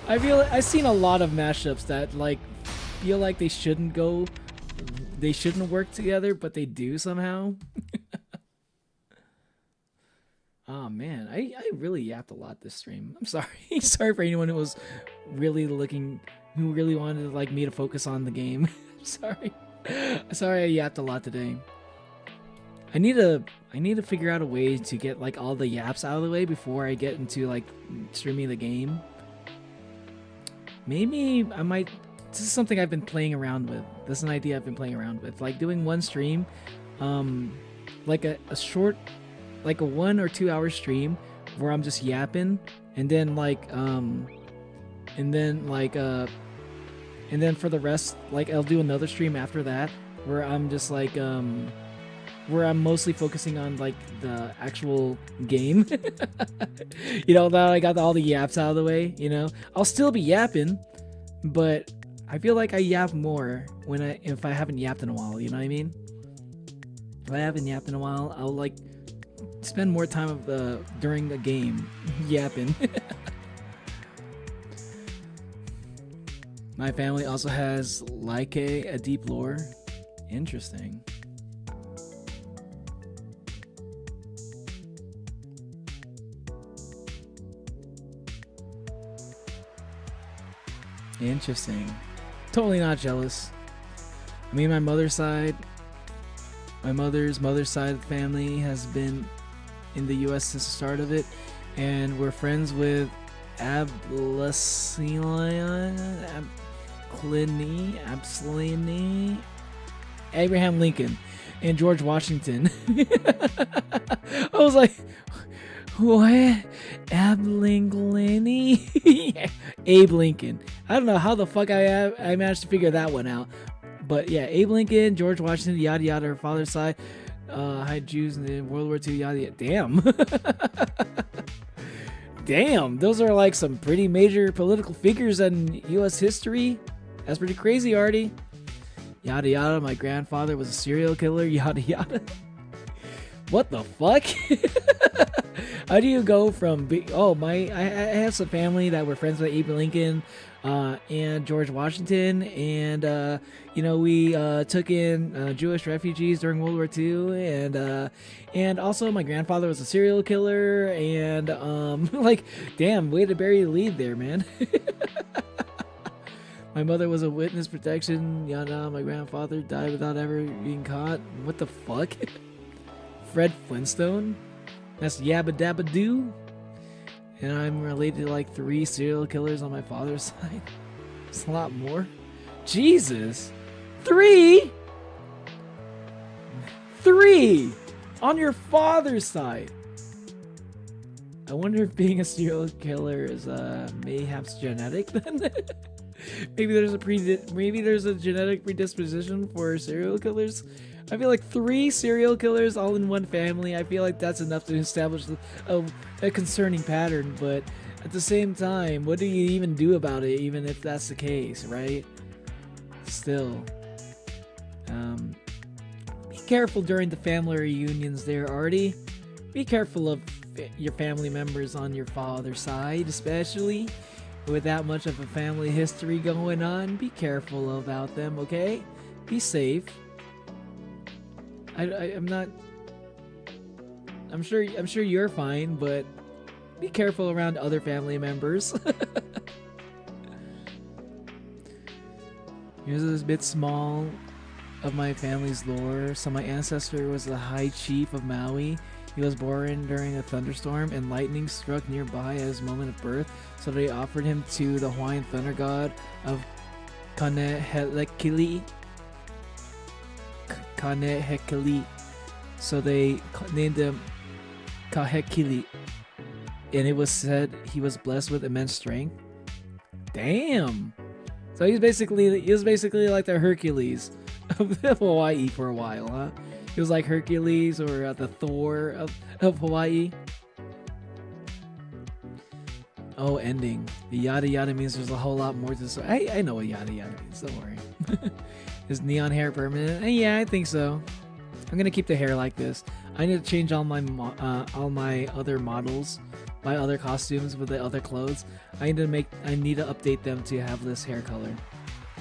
I feel I've seen a lot of mashups that like feel like they shouldn't work together, but they do somehow. Oh man, I really yapped a lot this stream. I'm sorry. Sorry for anyone who was really who really wanted like me to focus on the game. Sorry. Sorry I yapped a lot today. I need to figure out a way to get like all the yaps out of the way before I get into like streaming the game. Maybe I might. This is something I've been playing around with. This is an idea I've been playing around with. Like doing one stream, like a short, like a 1 or 2 hour stream where I'm just yapping, and then and then for the rest, like I'll do another stream after that where I'm just like where I'm mostly focusing on like the actual game. You know, that I got all the yaps out of the way, you know. I'll still be yapping, but I feel like I yap more if I haven't yapped in a while, you know what I mean? If I haven't yapped in a while, I'll like spend more time during the game yapping. My family also has like a deep lore. Interesting. Interesting. Totally not jealous. I mean, my mother's side of the family has been in the U.S. since the start of it, and we're friends with Abraham Lincoln and George Washington. I was like, what? Abe Lincoln. I don't know how the fuck I managed to figure that one out. But yeah, Abe Lincoln, George Washington, yada yada, her father's side, hide Jews in World War II, yada yada. Damn. Damn, those are like some pretty major political figures in U.S. history. That's pretty crazy, Artie. Yada yada, my grandfather was a serial killer, yada yada. What the fuck? How do you go from I have some family that were friends with Abe Lincoln and George Washington, and we took in Jewish refugees during World War II, and also my grandfather was a serial killer, and like, damn, way to bury the lead there, man. My mother was a witness protection, yada. My grandfather died without ever being caught. What the fuck? Fred Flintstone? That's Yabba Dabba Doo. And I'm related to like 3 serial killers on my father's side. It's a lot more. Jesus! 3? 3! On your father's side! I wonder if being a serial killer is mayhaps genetic then? Maybe there's a genetic predisposition for serial killers. I feel like 3 serial killers all in one family. I feel like that's enough to establish a concerning pattern. But at the same time, what do you even do about it, even if that's the case, right? Still, be careful during the family reunions there, Artie. Be careful of your family members on your father's side, especially with that much of a family history going on. Be careful about them, okay? Be safe. I'm not. I'm sure you're fine, but be careful around other family members. Here's a bit small of my family's lore. So my ancestor was the High Chief of Maui. He was born during a thunderstorm, and lightning struck nearby at his moment of birth. So they offered him to the Hawaiian thunder god of Kanehekili. So they named him Kahekili, and it was said he was blessed with immense strength. Damn! So he was basically like the Hercules of Hawaii for a while, huh? He was like Hercules or the Thor of Hawaii. Oh, ending. The yada yada means there's a whole lot more to the story. I know what yada yada means, don't worry. Is neon hair permanent? Yeah, I think so. I'm gonna keep the hair like this. I need to change all my other models, my other costumes with the other clothes. I need to update them to have this hair color.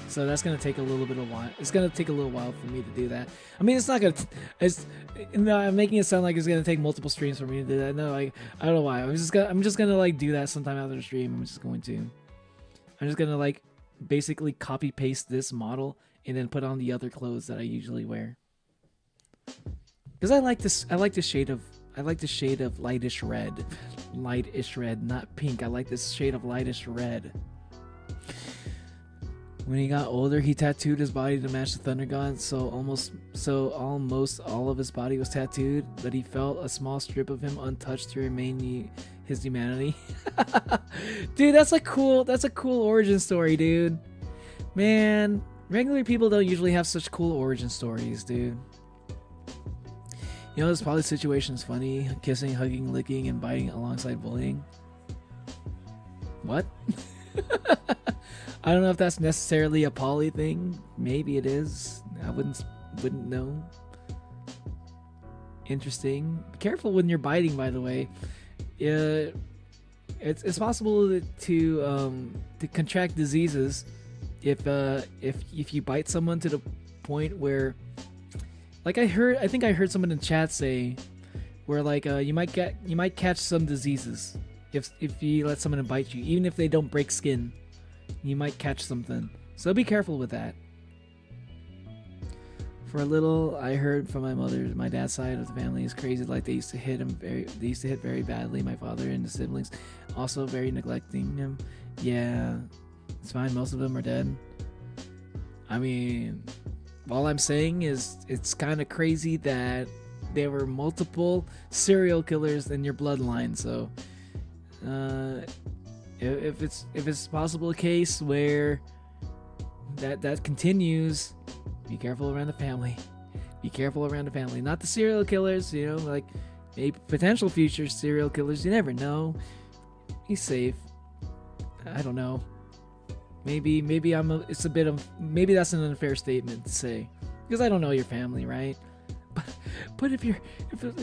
So that's gonna take a little bit of while. It's gonna take a little while for me to do that. I mean, it's not gonna. No, I'm making it sound like it's gonna take multiple streams for me to do that. No, like I don't know why. I'm just gonna like do that sometime after the stream. I'm just gonna like basically copy paste this model and then put on the other clothes that I usually wear. Because I like this. I like the shade of lightish red, not pink. I like this shade of lightish red. When he got older, he tattooed his body to match the Thunder God, so almost all of his body was tattooed, but he felt a small strip of him untouched to remain his humanity. Dude, that's a cool origin story, dude. Man, regular people don't usually have such cool origin stories, dude. You know, this poly situation is funny. Kissing, hugging, licking, and biting alongside bullying. What? I don't know if that's necessarily a poly thing. Maybe it is. I wouldn't know. Interesting. Be careful when you're biting, by the way. It's possible to contract diseases if you bite someone to the point where, like I think I heard someone in chat say, where like you might catch some diseases if you let someone bite you, even if they don't break skin. You might catch something, so be careful with that. For a little, I heard from my dad's side of the family is crazy. Like they used to hit very badly. My father and the siblings, also very neglecting him. Yeah, it's fine. Most of them are dead. I mean, all I'm saying is it's kind of crazy that there were multiple serial killers in your bloodline. So, if it's possible a case where that continues, be careful around the family. Be careful around the family. Not the serial killers, you know, like maybe potential future serial killers. You never know. Be safe. I don't know. Maybe that's an unfair statement to say, because I don't know your family, right? But if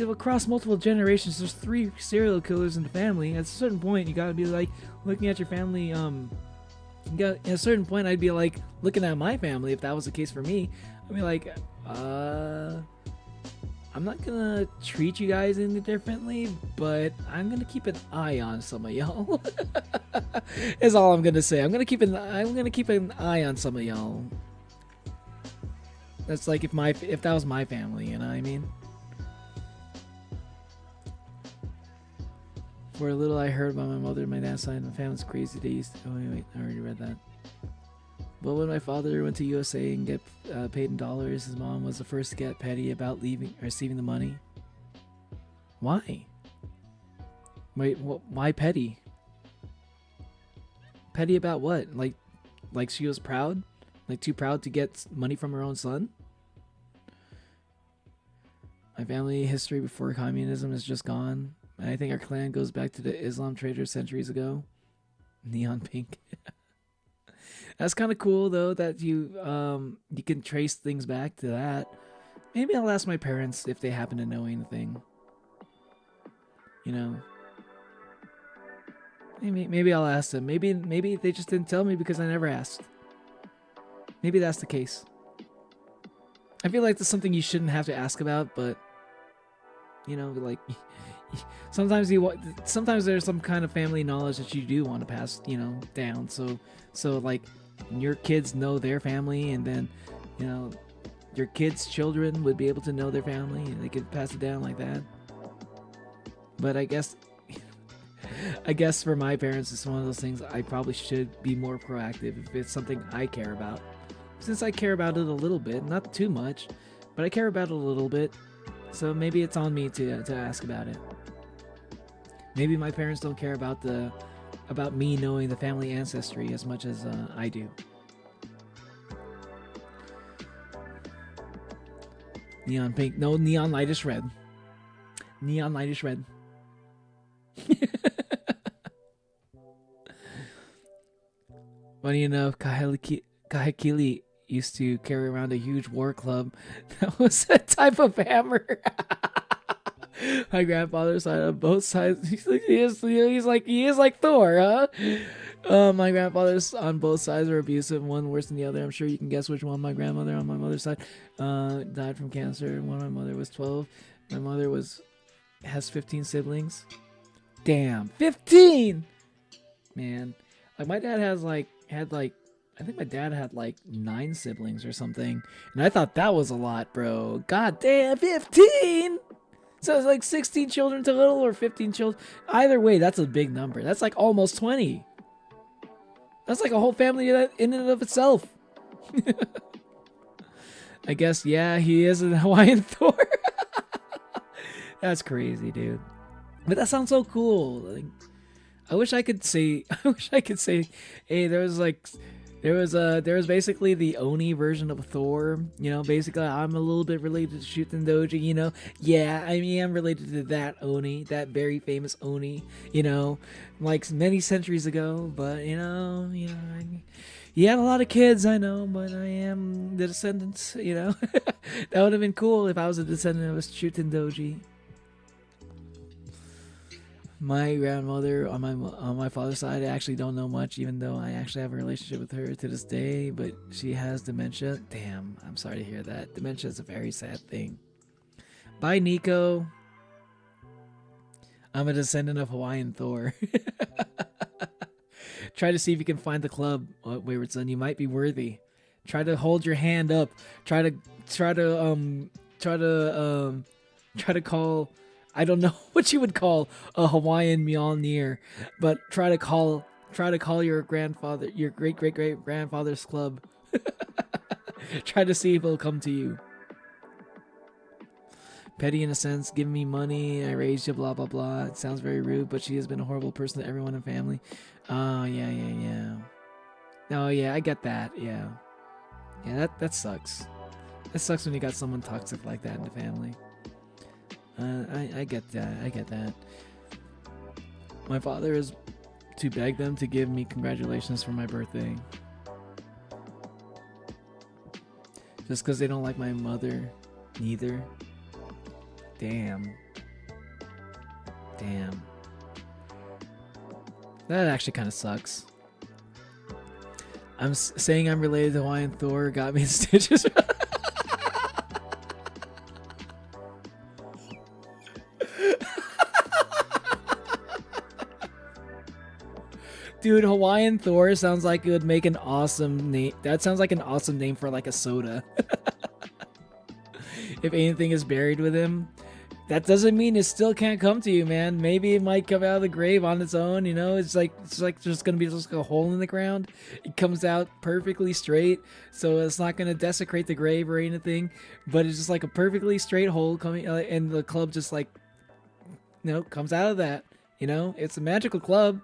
across multiple generations there's 3 serial killers in the family, at a certain point you gotta be like looking at your family. At a certain point I'd be like looking at my family. If that was the case for me, I'd be like, I'm not gonna treat you guys any differently, but I'm gonna keep an eye on some of y'all. Is all I'm gonna say. I'm gonna keep an eye on some of y'all. That's like if that was my family, you know what I mean? For a little, I heard about my mother and my dad's side. My family's crazy. They used to. Oh wait, I already read that. But when my father went to USA and get paid in dollars, his mom was the first to get petty about receiving the money. Why? Wait, why petty? Petty about what? Like she was proud? Like too proud to get money from her own son? My family history before communism is just gone. I think our clan goes back to the Islam traders centuries ago. Neon pink. That's kind of cool though that you can trace things back to that. Maybe I'll ask my parents if they happen to know anything. You know. Maybe I'll ask them. Maybe they just didn't tell me because I never asked. Maybe that's the case. I feel like that's something you shouldn't have to ask about, but you know, like sometimes there's some kind of family knowledge that you do want to pass, you know, down. So like your kids know their family, and then, you know, your kids' children would be able to know their family, and they could pass it down like that. But I guess for my parents, it's one of those things I probably should be more proactive if it's something I care about. Since I care about it a little bit, not too much, but I care about it a little bit, so maybe it's on me to ask about it. Maybe my parents don't care about me knowing the family ancestry as much as I do. Neon pink, no, neon lightish red. Neon lightish red. Funny enough, Kahekili used to carry around a huge war club that was a type of hammer. My grandfather's side on both sides. He is like Thor, huh? My grandfathers on both sides are abusive, one worse than the other. I'm sure you can guess which one. My grandmother on my mother's side died from cancer when my mother was 12. My mother has 15 siblings. Damn, 15! Man, like my dad I think my dad had like 9 siblings or something, and I thought that was a lot, bro. God damn, 15! So it's like 16 children total or 15 children. Either way, that's a big number. That's like almost 20. That's like a whole family in and of itself. I guess, yeah, he is a Hawaiian Thor. That's crazy, dude. But that sounds so cool. Like, I wish I could say, hey, there was basically the Oni version of Thor. You know, basically I'm a little bit related to Shuten Doji, you know. Yeah, I mean, I'm related to that Oni, that very famous Oni, you know, like many centuries ago. But he had a lot of kids, I know, but I am the descendants, you know. That would have been cool if I was a descendant of Shuten Doji. My grandmother on my father's side, I actually don't know much, even though I actually have a relationship with her to this day, but she has dementia. Damn, I'm sorry to hear that. Dementia is a very sad thing. Bye, Nico. I'm a descendant of Hawaiian Thor. Try to see if you can find the club, Wayward Son. You might be worthy. Try to hold your hand up. Try to call, I don't know what you would call a Hawaiian Mjolnir, but try to call your grandfather, your great grandfather's club. Try to see if it'll come to you. Petty in a sense, give me money, I raised you, blah blah blah. It sounds very rude, but she has been a horrible person to everyone in family. Oh yeah. Oh yeah, I get that. Yeah, that sucks. It sucks when you got someone toxic like that in the family. I get that. My father is to beg them to give me congratulations for my birthday. Just because they don't like my mother, neither. Damn. That actually kind of sucks. I'm saying I'm related to Hawaiian Thor got me in stitches. Dude, Hawaiian Thor sounds like it would make an awesome name. That sounds like an awesome name for like a soda. If anything is buried with him, that doesn't mean it still can't come to you, man. Maybe it might come out of the grave on its own, you know? It's like just gonna be just like a hole in the ground. It comes out perfectly straight, so it's not gonna desecrate the grave or anything, but it's just like a perfectly straight hole coming, and the club just like, comes out of that, you know? It's a magical club.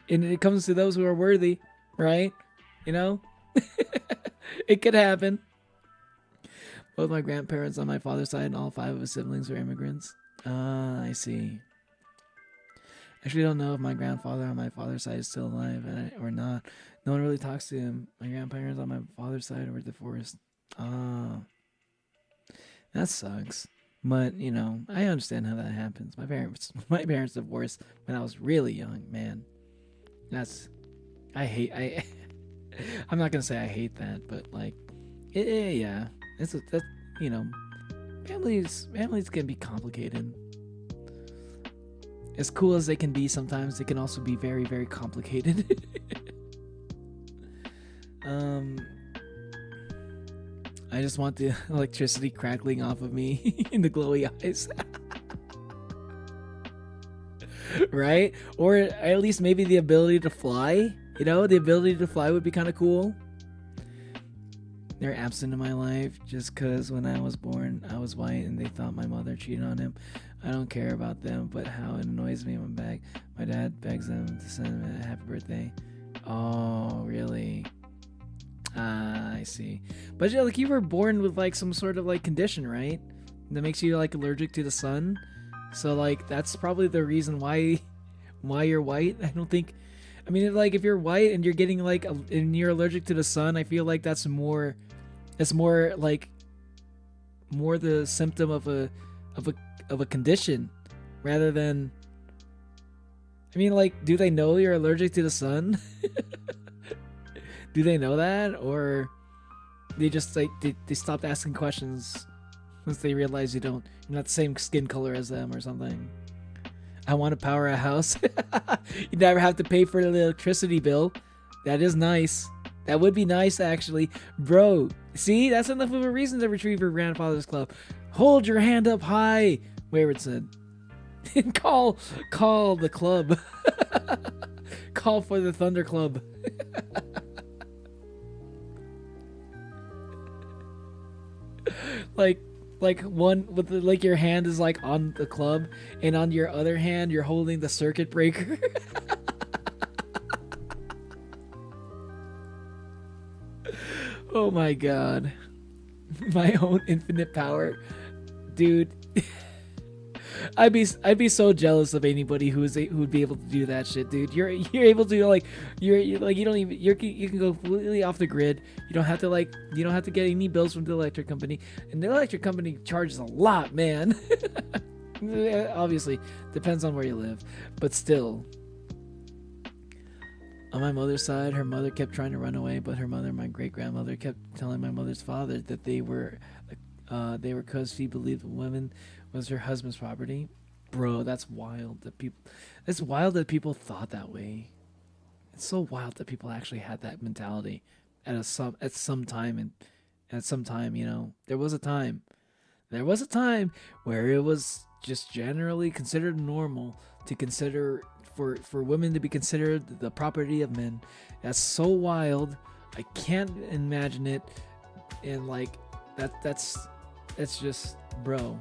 And it comes to those who are worthy, right? You know? It could happen. Both my grandparents on my father's side and all 5 of his siblings were immigrants. I see. Actually, I don't know if my grandfather on my father's side is still alive or not. No one really talks to him. My grandparents on my father's side were divorced. That sucks. But, I understand how that happens. My parents divorced when I was really young, man. I'm not gonna say I hate that, but like, yeah, families can be complicated. As cool as they can be sometimes, they can also be very, very complicated. I just want the electricity crackling off of me in the glowy eyes. Right? Or at least maybe the ability to fly. The ability to fly would be kind of cool. They're absent in my life just because when I was born, I was white and they thought my mother cheated on him. I don't care about them, but how it annoys me when my dad begs them to send him a happy birthday. Oh, really? I see. But you were born with like some sort of like condition, right? That makes you like allergic to the sun. So like that's probably the reason why you're white. I don't think I mean, like if you're white and you're getting like and you're allergic to the sun, I feel like that's more. It's more like more the symptom of a condition rather than. I mean, like, do they know you're allergic to the sun? Do they know that, or they just like they stopped asking questions once they realize you're not the same skin color as them or something? I want to power a house. You never have to pay for the electricity bill. That is nice. That would be nice, actually. Bro, see? That's enough of a reason to retrieve your grandfather's club. Hold your hand up high, Waywardson. call the club. Call for the Thunder Club. like one with the, like your hand is like on the club, and on your other hand you're holding the circuit breaker. Oh my god. My own infinite power. Dude. I'd be so jealous of anybody who would be able to do that shit, dude. You're able to like you're like you don't even you can go completely off the grid. You don't have to get any bills from the electric company, and the electric company charges a lot, man. Obviously, depends on where you live, but still. On my mother's side, her mother kept trying to run away, but her mother, my great grandmother, kept telling my mother's father that they were because she believed women was her husband's property. Bro, that's wild that people thought that way. It's so wild that people actually had that mentality at some time, you know. There was a time where it was just generally considered normal to consider for women to be considered the property of men. That's so wild. I can't imagine it. And like that's just, bro.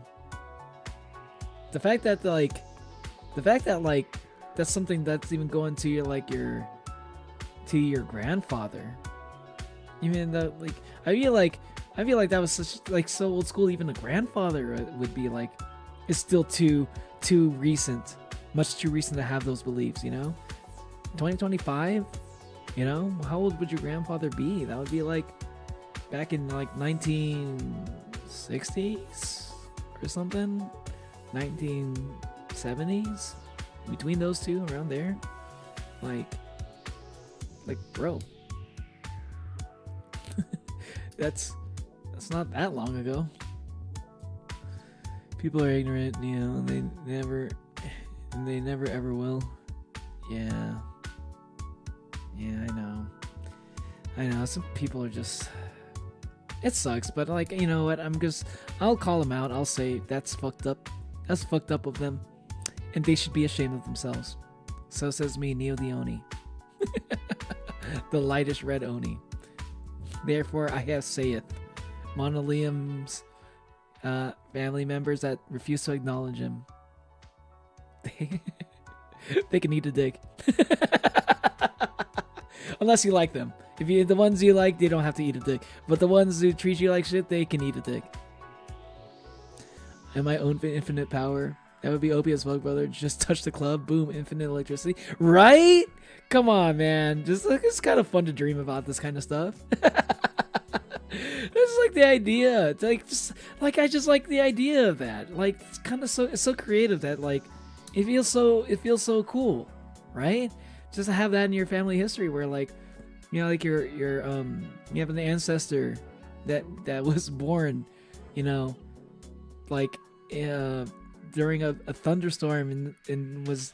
The fact that that's something that's even going to your grandfather. Even though like I feel like that was such like so old school. Even a grandfather would be like, it's still too recent, much too recent to have those beliefs. You know, 2025. You know, how old would your grandfather be? That would be like back in like 1960s or something. 1970s, between those two, around there. Like bro. that's not that long ago. People are ignorant, you know, and they never ever will. Yeah, I know some people are just, it sucks, but like, you know what, I'll call them out. I'll say that's fucked up. That's fucked up of them, and they should be ashamed of themselves. So says me, Neo the Oni. The lightest red Oni. Therefore I have saith. Monolium's family members that refuse to acknowledge him, they can eat a dick. Unless you like them. If you the ones you like, they don't have to eat a dick. But the ones who treat you like shit, they can eat a dick. And my own infinite power, that would be OP as fuck, brother. Just touch the club, boom, infinite electricity. Right? Come on, man. It's kind of fun to dream about this kind of stuff. This is like the idea. It's like I just like the idea of that. Like it's kind of it's so creative that like it feels so cool, right? Just to have that in your family history where like, you know, like you have an ancestor that was born, you know, like during a thunderstorm and was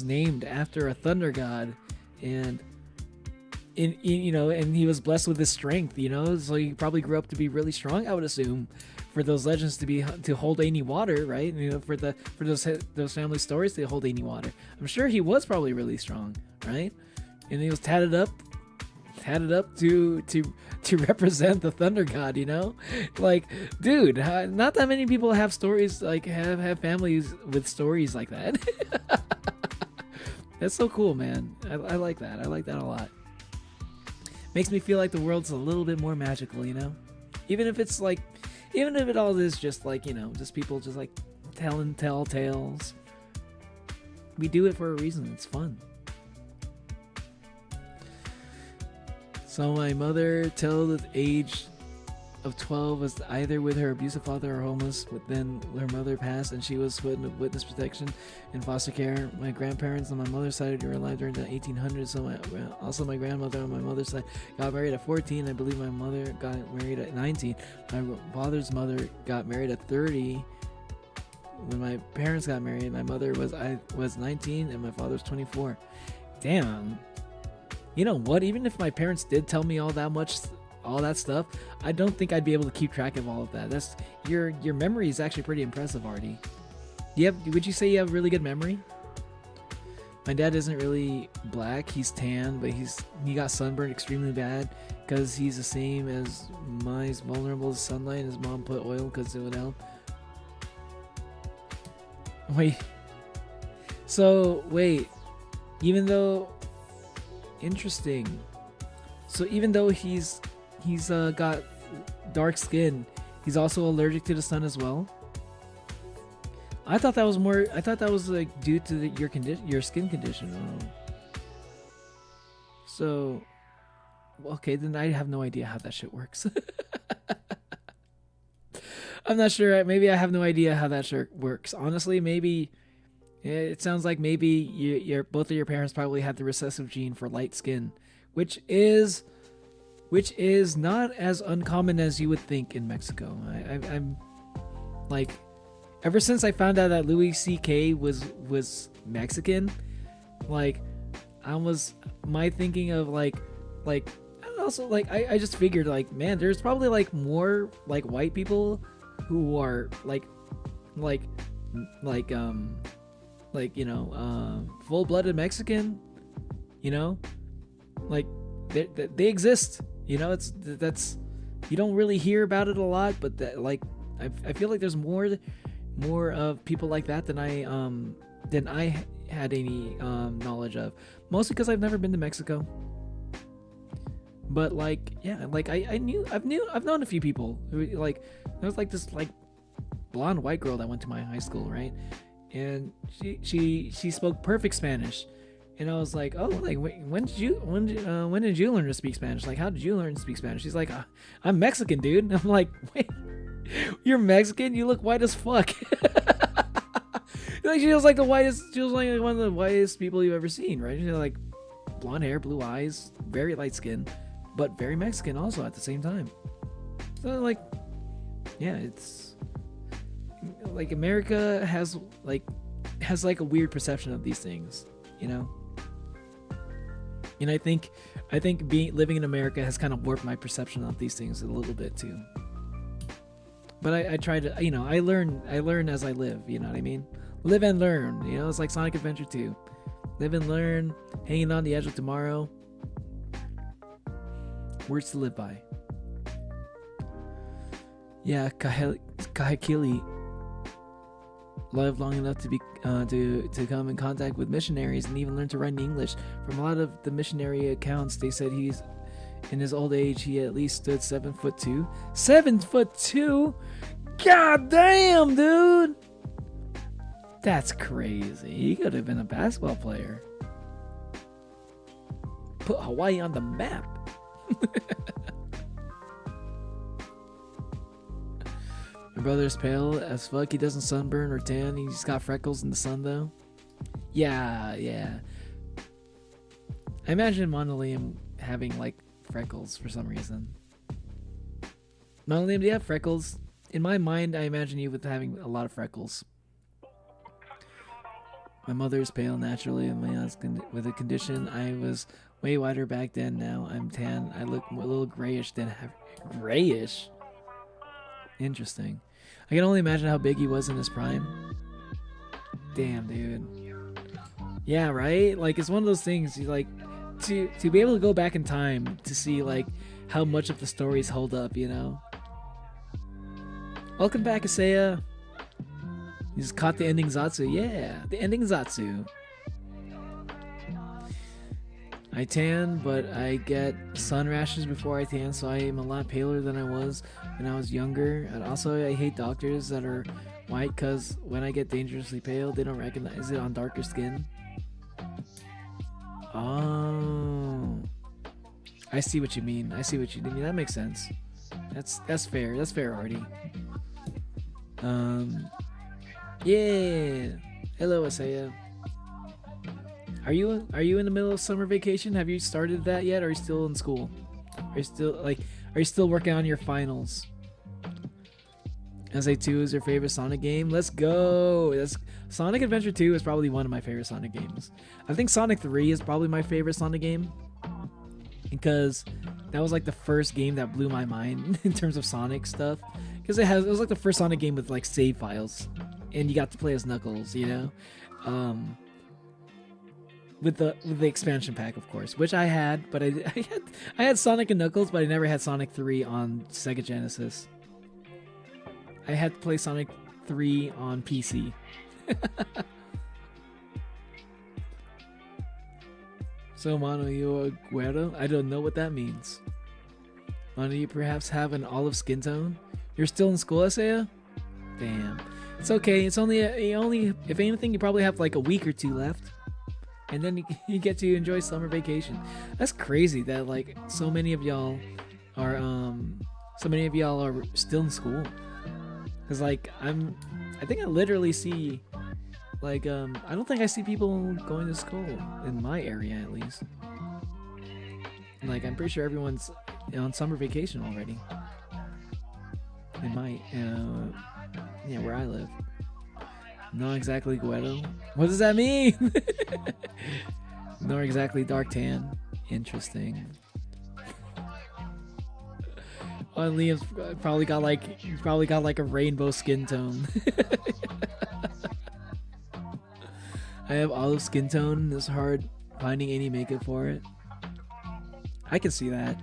named after a thunder god, and you know, and he was blessed with his strength, you know, so he probably grew up to be really strong, I would assume, for those legends to hold any water, right? You know, for those family stories to hold any water. I'm sure he was probably really strong, right? And he was tatted up to represent the thunder god, you know? Like, dude, not that many people have stories, like have families with stories like that. That's so cool, man. I like that. I like that a lot. Makes me feel like the world's a little bit more magical, you know? Even if it all is just like, you know, just people just like tell tales. We do it for a reason. It's fun. So my mother, till the age of 12, was either with her abusive father or homeless. But then her mother passed, and she was put in witness protection and foster care. My grandparents on my mother's side were alive during the 1800s. So also my grandmother on my mother's side got married at 14. I believe my mother got married at 19. My father's mother got married at 30. When my parents got married, my mother was 19 and my father was 24. Damn. You know what? Even if my parents did tell me all that stuff, I don't think I'd be able to keep track of all of that. That's your memory is actually pretty impressive, Artie. Would you say you have really good memory? My dad isn't really black. He's tan, but he got sunburned extremely bad because he's the same as mine. He's vulnerable to sunlight. His mom put oil because it would help. Wait. Even though, interesting. So even though he's got dark skin, he's also allergic to the sun as well. I thought that was like due to your skin condition. So, okay, then I have no idea how that shit works. I'm not sure. Maybe I have no idea how that shit works. Honestly, maybe it sounds like maybe both of your parents probably had the recessive gene for light skin, which is not as uncommon as you would think in Mexico. I'm like, ever since I found out that Louis C.K. was Mexican, like, my thinking of like also like I just figured like, man, there's probably like more like white people who are full-blooded Mexican, like they exist. That's you don't really hear about it a lot, but that, like, I feel like there's more of people like that than I had any knowledge of. Mostly because I've never been to Mexico. But like, yeah, like I've known a few people who, like, there was like this like blonde white girl that went to my high school, right? And she spoke perfect Spanish. And I was like, oh, like, when did you learn to speak Spanish? Like, how did you learn to speak Spanish? She's like, I'm Mexican, dude. And I'm like, wait, you're Mexican? You look white as fuck. Like, she was like one of the whitest people you've ever seen, right? She's like blonde hair, blue eyes, very light skin, but very Mexican also at the same time. So like, yeah, it's like America has like a weird perception of these things, And I think living in America has kind of warped my perception of these things a little bit too. But I try to, I learn as I live, you know what I mean? Live and learn, it's like Sonic Adventure 2. Live and learn, hanging on the edge of tomorrow. Words to live by. Yeah, Kahekili lived long enough to be to come in contact with missionaries and even learn to write in English. From a lot of the missionary accounts, they said he's in his old age he at least stood 7'2". 7'2"? God damn, dude! That's crazy. He could have been a basketball player. Put Hawaii on the map. My brother's pale as fuck. He doesn't sunburn or tan. He's got freckles in the sun though. Yeah. I imagine Monolium having like freckles for some reason. Monolium, do you have freckles? In my mind, I imagine you with having a lot of freckles. My mother is pale naturally, and my husband with a condition. I was way whiter back then. Now I'm tan. I look a little grayish than grayish. Interesting. I can only imagine how big he was in his prime. Damn, dude. Yeah, right? Like, it's one of those things, you like to be able to go back in time to see like how much of the stories hold up, Welcome back, Isaiah. You just caught the ending Zatsu. Yeah, the ending Zatsu. I tan, but I get sun rashes before I tan, so I am a lot paler than I was when I was younger. And also, I hate doctors that are white, because when I get dangerously pale, they don't recognize it on darker skin. Oh. I see what you mean. I see what you mean. That makes sense. That's fair. That's fair, Artie. Yeah. Hello, Asaya. Are you in the middle of summer vacation? Have you started that yet? Or are you still in school? Are you still working on your finals? SA2 is your favorite Sonic game? Let's go. Sonic Adventure 2 is probably one of my favorite Sonic games. I think Sonic 3 is probably my favorite Sonic game, because that was like the first game that blew my mind in terms of Sonic stuff. Because it was like the first Sonic game with like save files, and you got to play as Knuckles, you know, with the expansion pack, of course, which I had. But I had Sonic and Knuckles, but I never had Sonic 3 on Sega Genesis. I had to play Sonic 3 on PC. So, Mano, you a güero? I don't know what that means. Mano, you perhaps have an olive skin tone? You're still in school, Asaya? Damn. It's okay. It's only, if anything, you probably have like a week or two left. And then you get to enjoy summer vacation. That's crazy that like so many of y'all are still in school. Cause like I think I literally see like I don't think I see people going to school in my area, at least. Like I'm pretty sure everyone's on summer vacation already. In my yeah, where I live. Not exactly Guedo. What does that mean? Not exactly dark tan. Interesting. Oh, Liam's probably got like a rainbow skin tone. I have olive skin tone. It's hard finding any makeup for it. I can see that.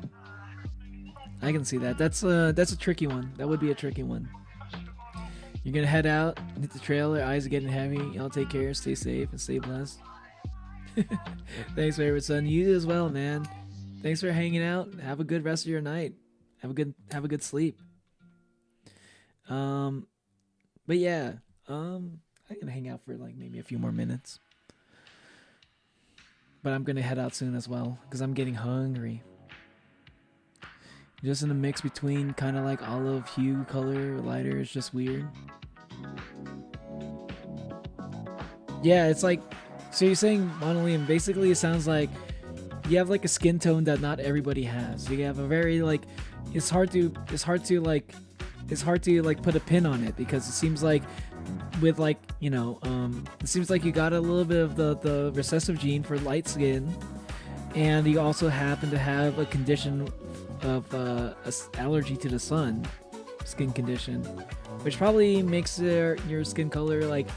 That's a tricky one. That would be a tricky one. You're gonna head out, hit the trail. Your eyes are getting heavy. Y'all take care, stay safe, and stay blessed. Thanks, favorite son. You as well, man. Thanks for hanging out. Have a good rest of your night. Have a good sleep. But yeah, I'm gonna hang out for like maybe a few more minutes. But I'm gonna head out soon as well because I'm getting hungry. Just in a mix between kind of like olive hue color, lighter. It's just weird. Yeah, it's like, so you're saying, Monolium, basically it sounds like you have like a skin tone that not everybody has. You have a very like, it's hard to like put a pin on it because it seems like with like, you know, it seems like you got a little bit of the recessive gene for light skin, and you also happen to have a condition of allergy to the sun, skin condition, which probably makes your skin color like,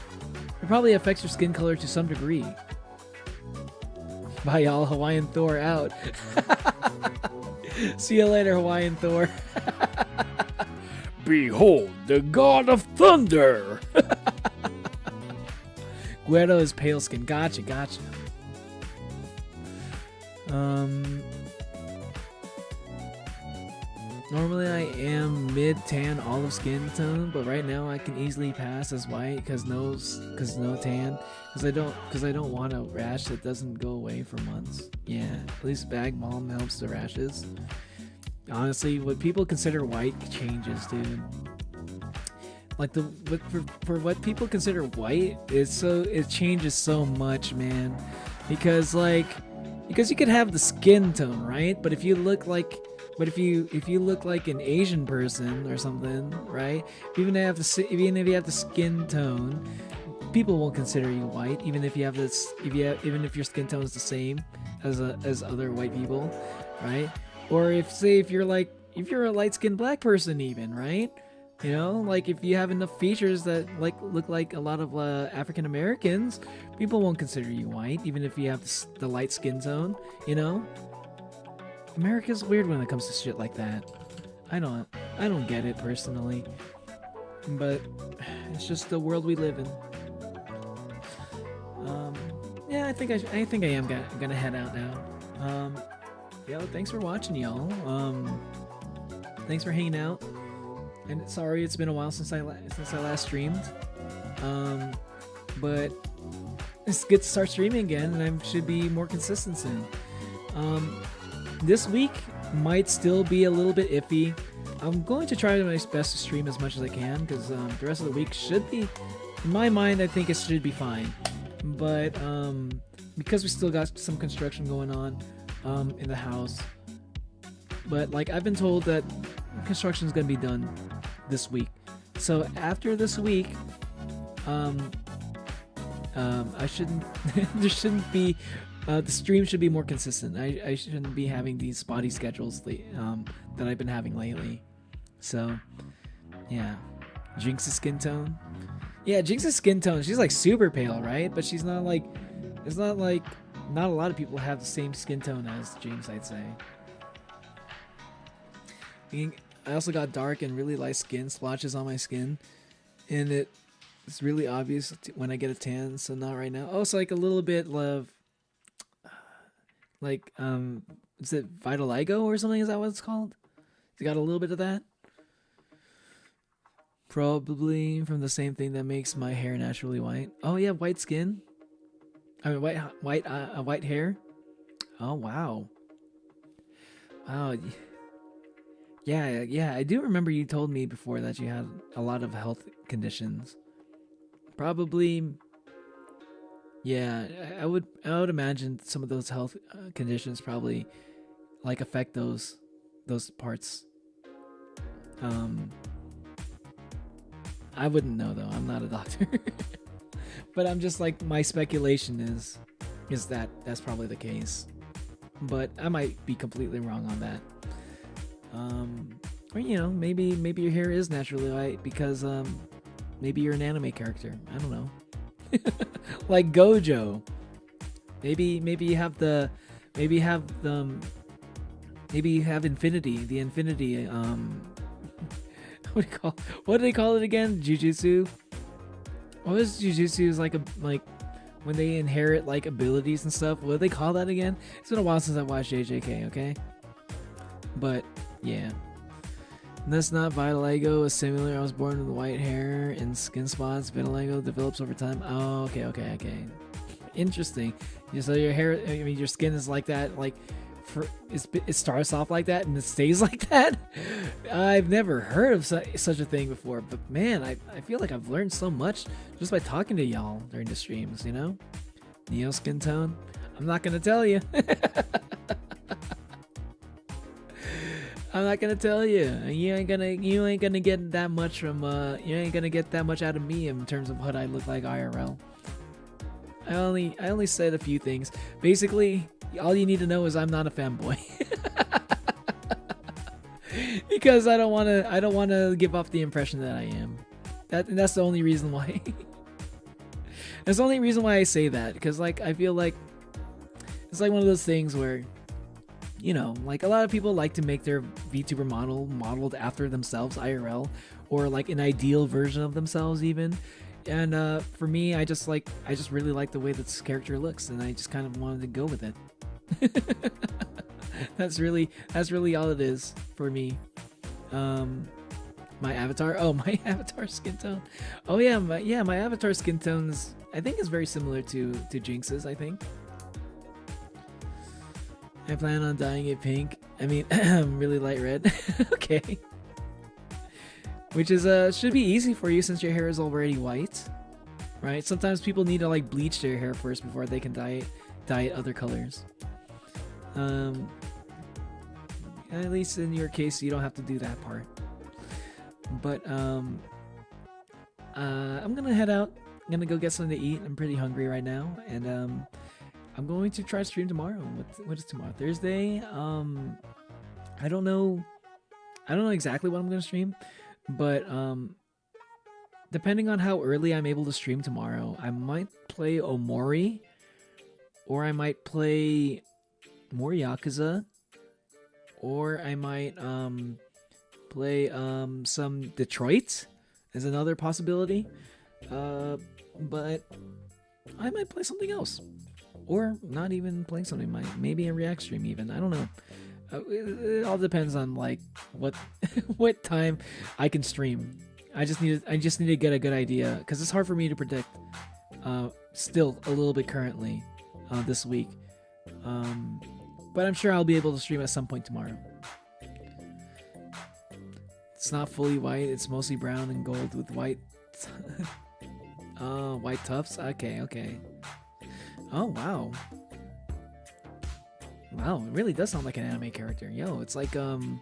it probably affects your skin color to some degree. Bye y'all, Hawaiian Thor out. See you later, Hawaiian Thor. Behold the god of thunder. Guedo is pale skin. Gotcha. Normally I am mid-tan olive skin tone, but right now I can easily pass as white because no tan, because I don't want a rash that doesn't go away for months. Yeah, at least bag balm helps the rashes. Honestly, what people consider white changes, dude. Like for what people consider white, it changes so much, man. Because you could have the skin tone, right? But if you look like an Asian person or something, right? Even if you have the skin tone, people won't consider you white, even if your skin tone is the same as other white people, right? Or if you're a light-skinned black person, even, right? You know, like if you have enough features that like look like a lot of African Americans, people won't consider you white, even if you have the light skin tone. You know, America's weird when it comes to shit like that. I don't get it personally, but it's just the world we live in. Yeah, I think I am gonna head out now. Yo, thanks for watching, y'all. Thanks for hanging out. And sorry, it's been a while since I last streamed. But it's good to start streaming again, and I should be more consistent soon. this week might still be a little bit iffy. I'm going to try my best to stream as much as I can because the rest of the week should be, in my mind, I think it should be fine. But because we still got some construction going on in the house, but like I've been told that construction is going to be done this week. So after this week, I shouldn't. There shouldn't be. The stream should be more consistent. I shouldn't be having these spotty schedules that I've been having lately. So, yeah. Jinx's skin tone. Yeah, Jinx's skin tone. She's like super pale, right? But she's not like. It's not like. Not a lot of people have the same skin tone as Jinx, I'd say. I also got dark and really light skin splotches on my skin, and it's really obvious when I get a tan. So not right now. Oh, it's like a little bit of. Like, is it vitiligo or something? Is that what it's called? It's got a little bit of that. Probably from the same thing that makes my hair naturally white. Oh yeah, white skin. I mean, white hair. Oh wow. Wow. Yeah. I do remember you told me before that you had a lot of health conditions. Probably. Yeah, I would imagine some of those health conditions probably like affect those parts. I wouldn't know though. I'm not a doctor. But I'm just like, my speculation is that that's probably the case. But I might be completely wrong on that. Or you know, maybe your hair is naturally white because maybe you're an anime character. I don't know. Like Gojo. Maybe you have Infinity, the Infinity what do they call it again? Jujutsu? What was Jujutsu's like when they inherit like abilities and stuff? What do they call that again? It's been a while since I watched JJK, okay? But yeah. And that's not vitiligo, a similar. I was born with white hair and skin spots. Vitiligo develops over time. Oh, okay. Interesting. So your hair, I mean, your skin is like that, like it starts off like that and it stays like that. I've never heard of such a thing before, but man, I feel like I've learned so much just by talking to y'all during the streams, you know? Neo skin tone. I'm not gonna tell you. I'm not gonna tell you. You ain't gonna get that much from you ain't gonna get that much out of me in terms of what I look like IRL. I only said a few things. Basically, all you need to know is I'm not a fanboy. Because I don't wanna give off the impression that I am. That's the only reason why. That's the only reason why I say that, because like I feel like it's like one of those things where, you know, like a lot of people like to make their VTuber modeled after themselves IRL, or like an ideal version of themselves even. And for me, I just really like the way that this character looks, and I just kind of wanted to go with it. That's really all it is for me. My avatar. Oh, my avatar skin tone. Oh yeah, my avatar skin tone I think is very similar to Jinx's, I think. I plan on dyeing it pink. I mean, really light red. Okay. Which is should be easy for you since your hair is already white, right? Sometimes people need to like bleach their hair first before they can dye it other colors. At least in your case, you don't have to do that part. But I'm gonna head out. I'm gonna go get something to eat. I'm pretty hungry right now, and I'm going to try to stream tomorrow. What is tomorrow? Thursday? I don't know exactly what I'm gonna stream, but depending on how early I'm able to stream tomorrow, I might play Omori, or I might play more Yakuza, or I might play some Detroit is another possibility. But I might play something else. Or not even play something, maybe a react stream even. I don't know. It all depends on like what what time I can stream. I just need to get a good idea, because it's hard for me to predict. Still a little bit currently this week. But I'm sure I'll be able to stream at some point tomorrow. It's not fully white, it's mostly brown and gold with white white tufts. Okay, okay. Oh wow. Wow, it really does sound like an anime character. Yo, it's like you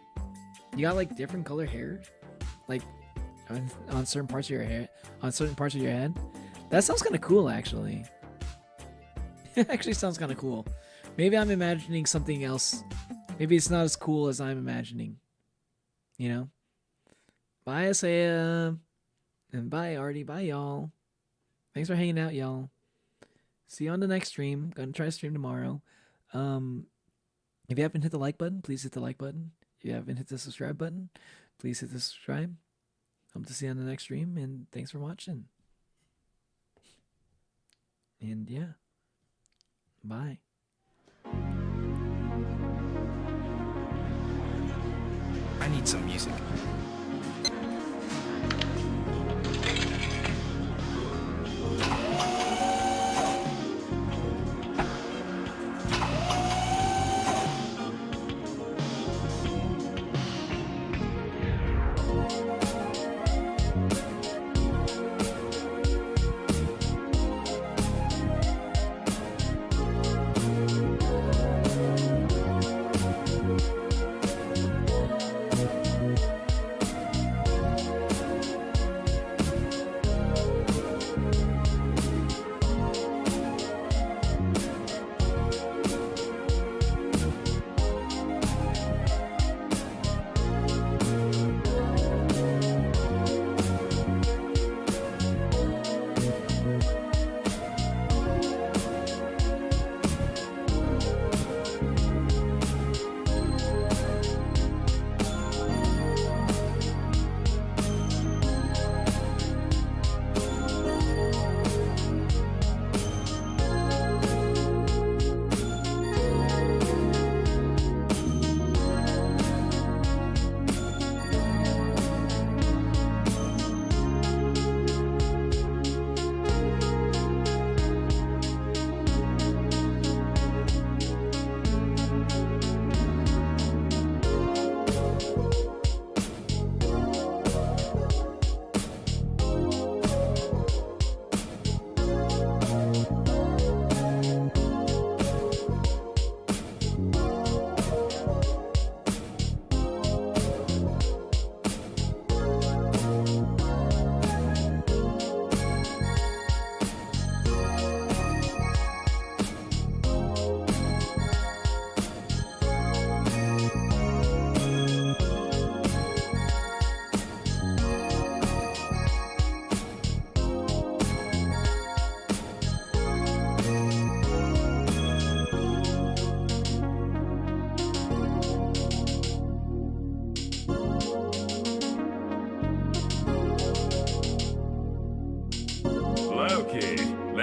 got like different color hair, like on certain parts of your hair, on certain parts of your head. That sounds kind of cool, actually. It actually sounds kind of cool. Maybe I'm imagining something else. Maybe it's not as cool as I'm imagining. You know? Bye, Asaya. And bye, Artie. Bye, y'all. Thanks for hanging out, y'all. See you on the next stream. Gonna try to stream tomorrow. If you haven't hit the like button, please hit the like button. If you haven't hit the subscribe button, please hit the subscribe. Hope to see you on the next stream, and thanks for watching. And yeah. Bye. I need some music.